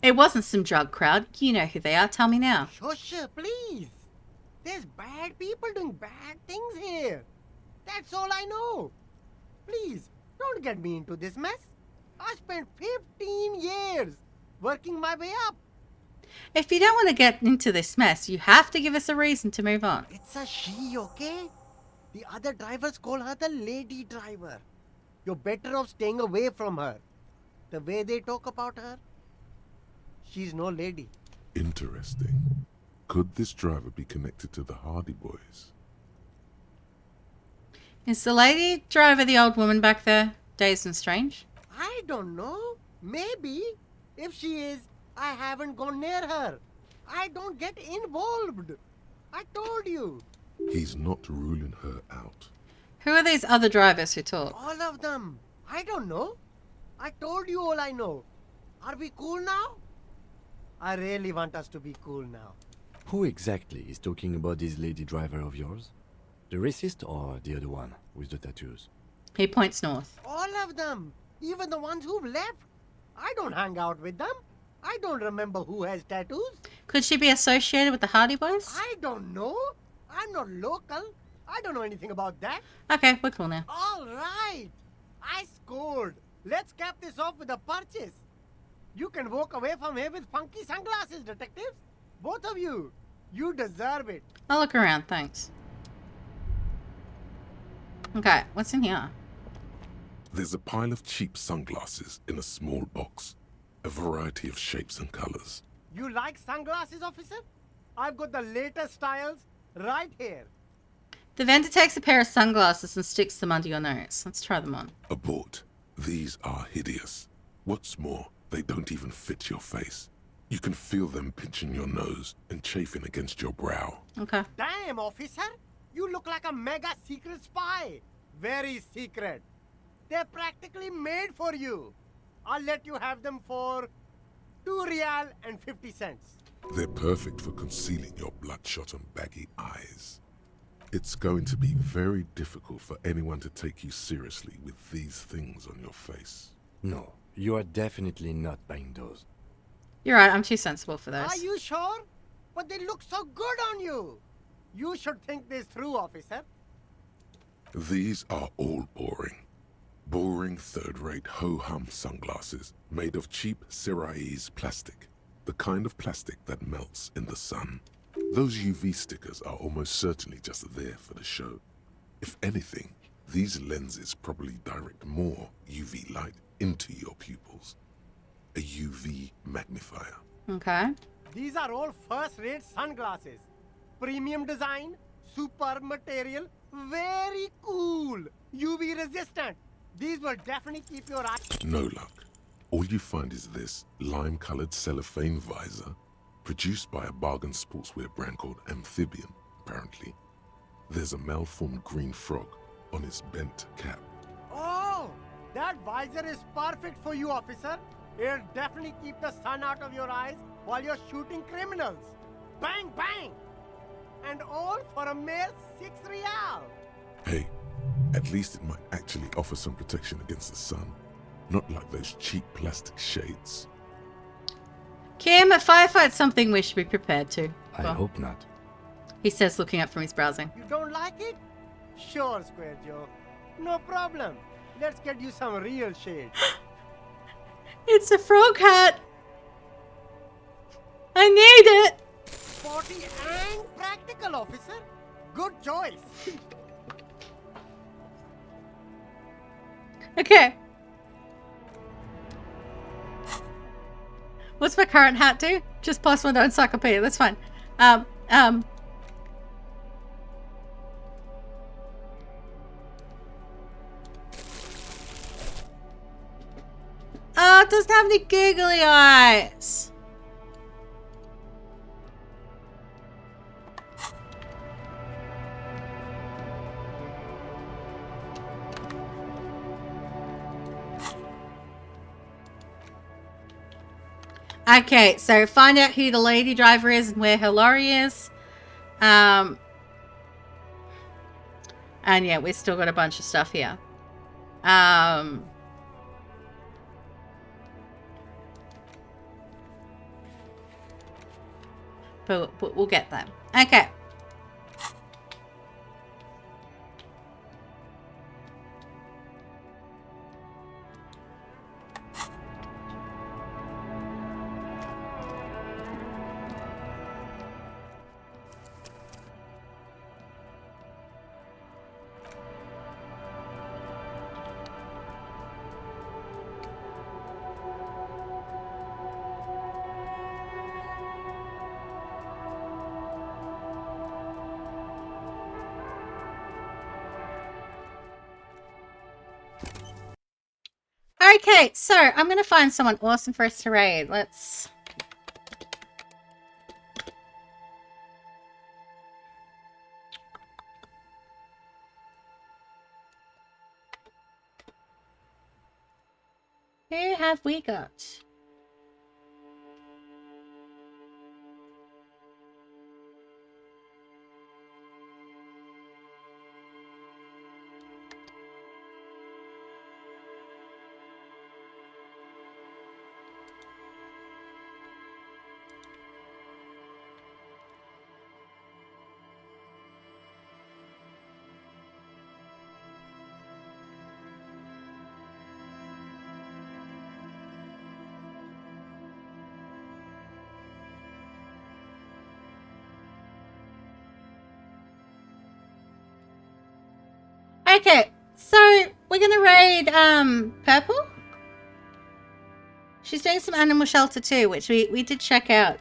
It wasn't some drug crowd. You know who they are. Tell me now. Shush, please. There's bad people doing bad things here. That's all I know. Please, don't get me into this mess. I spent 15 years working my way up. If you don't want to get into this mess, you have to give us a reason to move on. It's a she, okay? The other drivers call her the lady driver. You're better off staying away from her. The way they talk about her, she's no lady. Interesting. Could this driver be connected to the Hardy Boys? Is the lady driver the old woman back there, dazed and strange? I don't know. Maybe. If she is, I haven't gone near her. I don't get involved. I told you. He's not ruling her out. Who are these other drivers who talk? All of them. I don't know. I told you all I know. Are we cool now? I really want us to be cool now. Who exactly is talking about this lady driver of yours? The racist or the other one with the tattoos? He points north. All of them. Even the ones who've left. I don't hang out with them. I don't remember who has tattoos. Could she be associated with the Hardy Boys? I don't know. I'm not local. I don't know anything about that. Okay, we're cool now. All right. I scored. Let's cap this off with a purchase. You can walk away from here with funky sunglasses, detectives. Both of you. You deserve it. I'll look around, thanks. Okay, what's in here? There's a pile of cheap sunglasses in a small box. A variety of shapes and colors. You like sunglasses, officer? I've got the latest styles right here. The vendor takes a pair of sunglasses and sticks them under your nose. Let's try them on. Abort. These are hideous. What's more, they don't even fit your face. You can feel them pinching your nose and chafing against your brow. Okay. Damn, officer. You look like a mega secret spy. Very secret. They're practically made for you. I'll let you have them for 2 real and 50 cents. They're perfect for concealing your bloodshot and baggy eyes. It's going to be very difficult for anyone to take you seriously with these things on your face. No, you are definitely not buying those. You're right, I'm too sensible for those. Are you sure? But they look so good on you. You should think this through, officer. These are all boring. Boring third-rate ho-hum sunglasses made of cheap Syrahese plastic. The kind of plastic that melts in the sun. Those UV stickers are almost certainly just there for the show. If anything, these lenses probably direct more UV light into your pupils. A UV magnifier. Okay. These are all first-rate sunglasses. Premium design, superb material, very cool. UV resistant. These will definitely keep your eyes. No luck. All you find is this lime-colored cellophane visor, produced by a bargain sportswear brand called Amphibian, apparently. There's a malformed green frog on its bent cap. Oh, that visor is perfect for you, officer. It'll definitely keep the sun out of your eyes while you're shooting criminals. Bang, bang! And all for a mere 6 real. Hey, at least it might actually offer some protection against the sun. Not like those cheap plastic shades. Kim, a firefight's something we should be prepared to. I hope not. He says, looking up from his browsing. You don't like it? Sure, Square Joe. No problem. Let's get you some real shade. It's a frog hat. I need it. Sporty and practical, officer. Good choice. Okay. What's my current hat do? Just plus one to encyclopedia. That's fine. Oh, it doesn't have any googly eyes. Okay, so find out who the lady driver is and where her lorry is. And yeah, we've still got a bunch of stuff here. But we'll get them. Okay. Okay, so I'm going to find someone awesome for us to raid. Let's... Who have we got? Okay, so we're gonna raid Purple. She's doing some animal shelter too, which we did check out.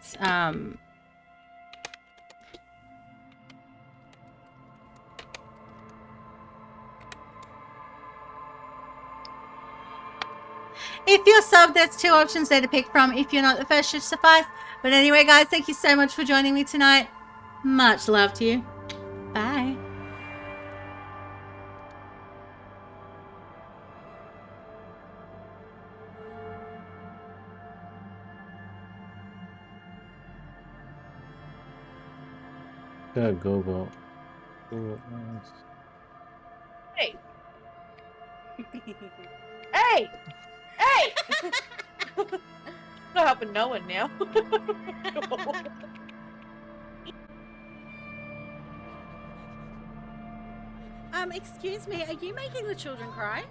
If you're sub, there's 2 options there to pick from. If you're not, the first should suffice. But anyway, guys, thank you so much for joining me tonight. Much love to you. Bye. Go. Hey! Hey! Hey! Not helping no one now. Excuse me, are you making the children cry?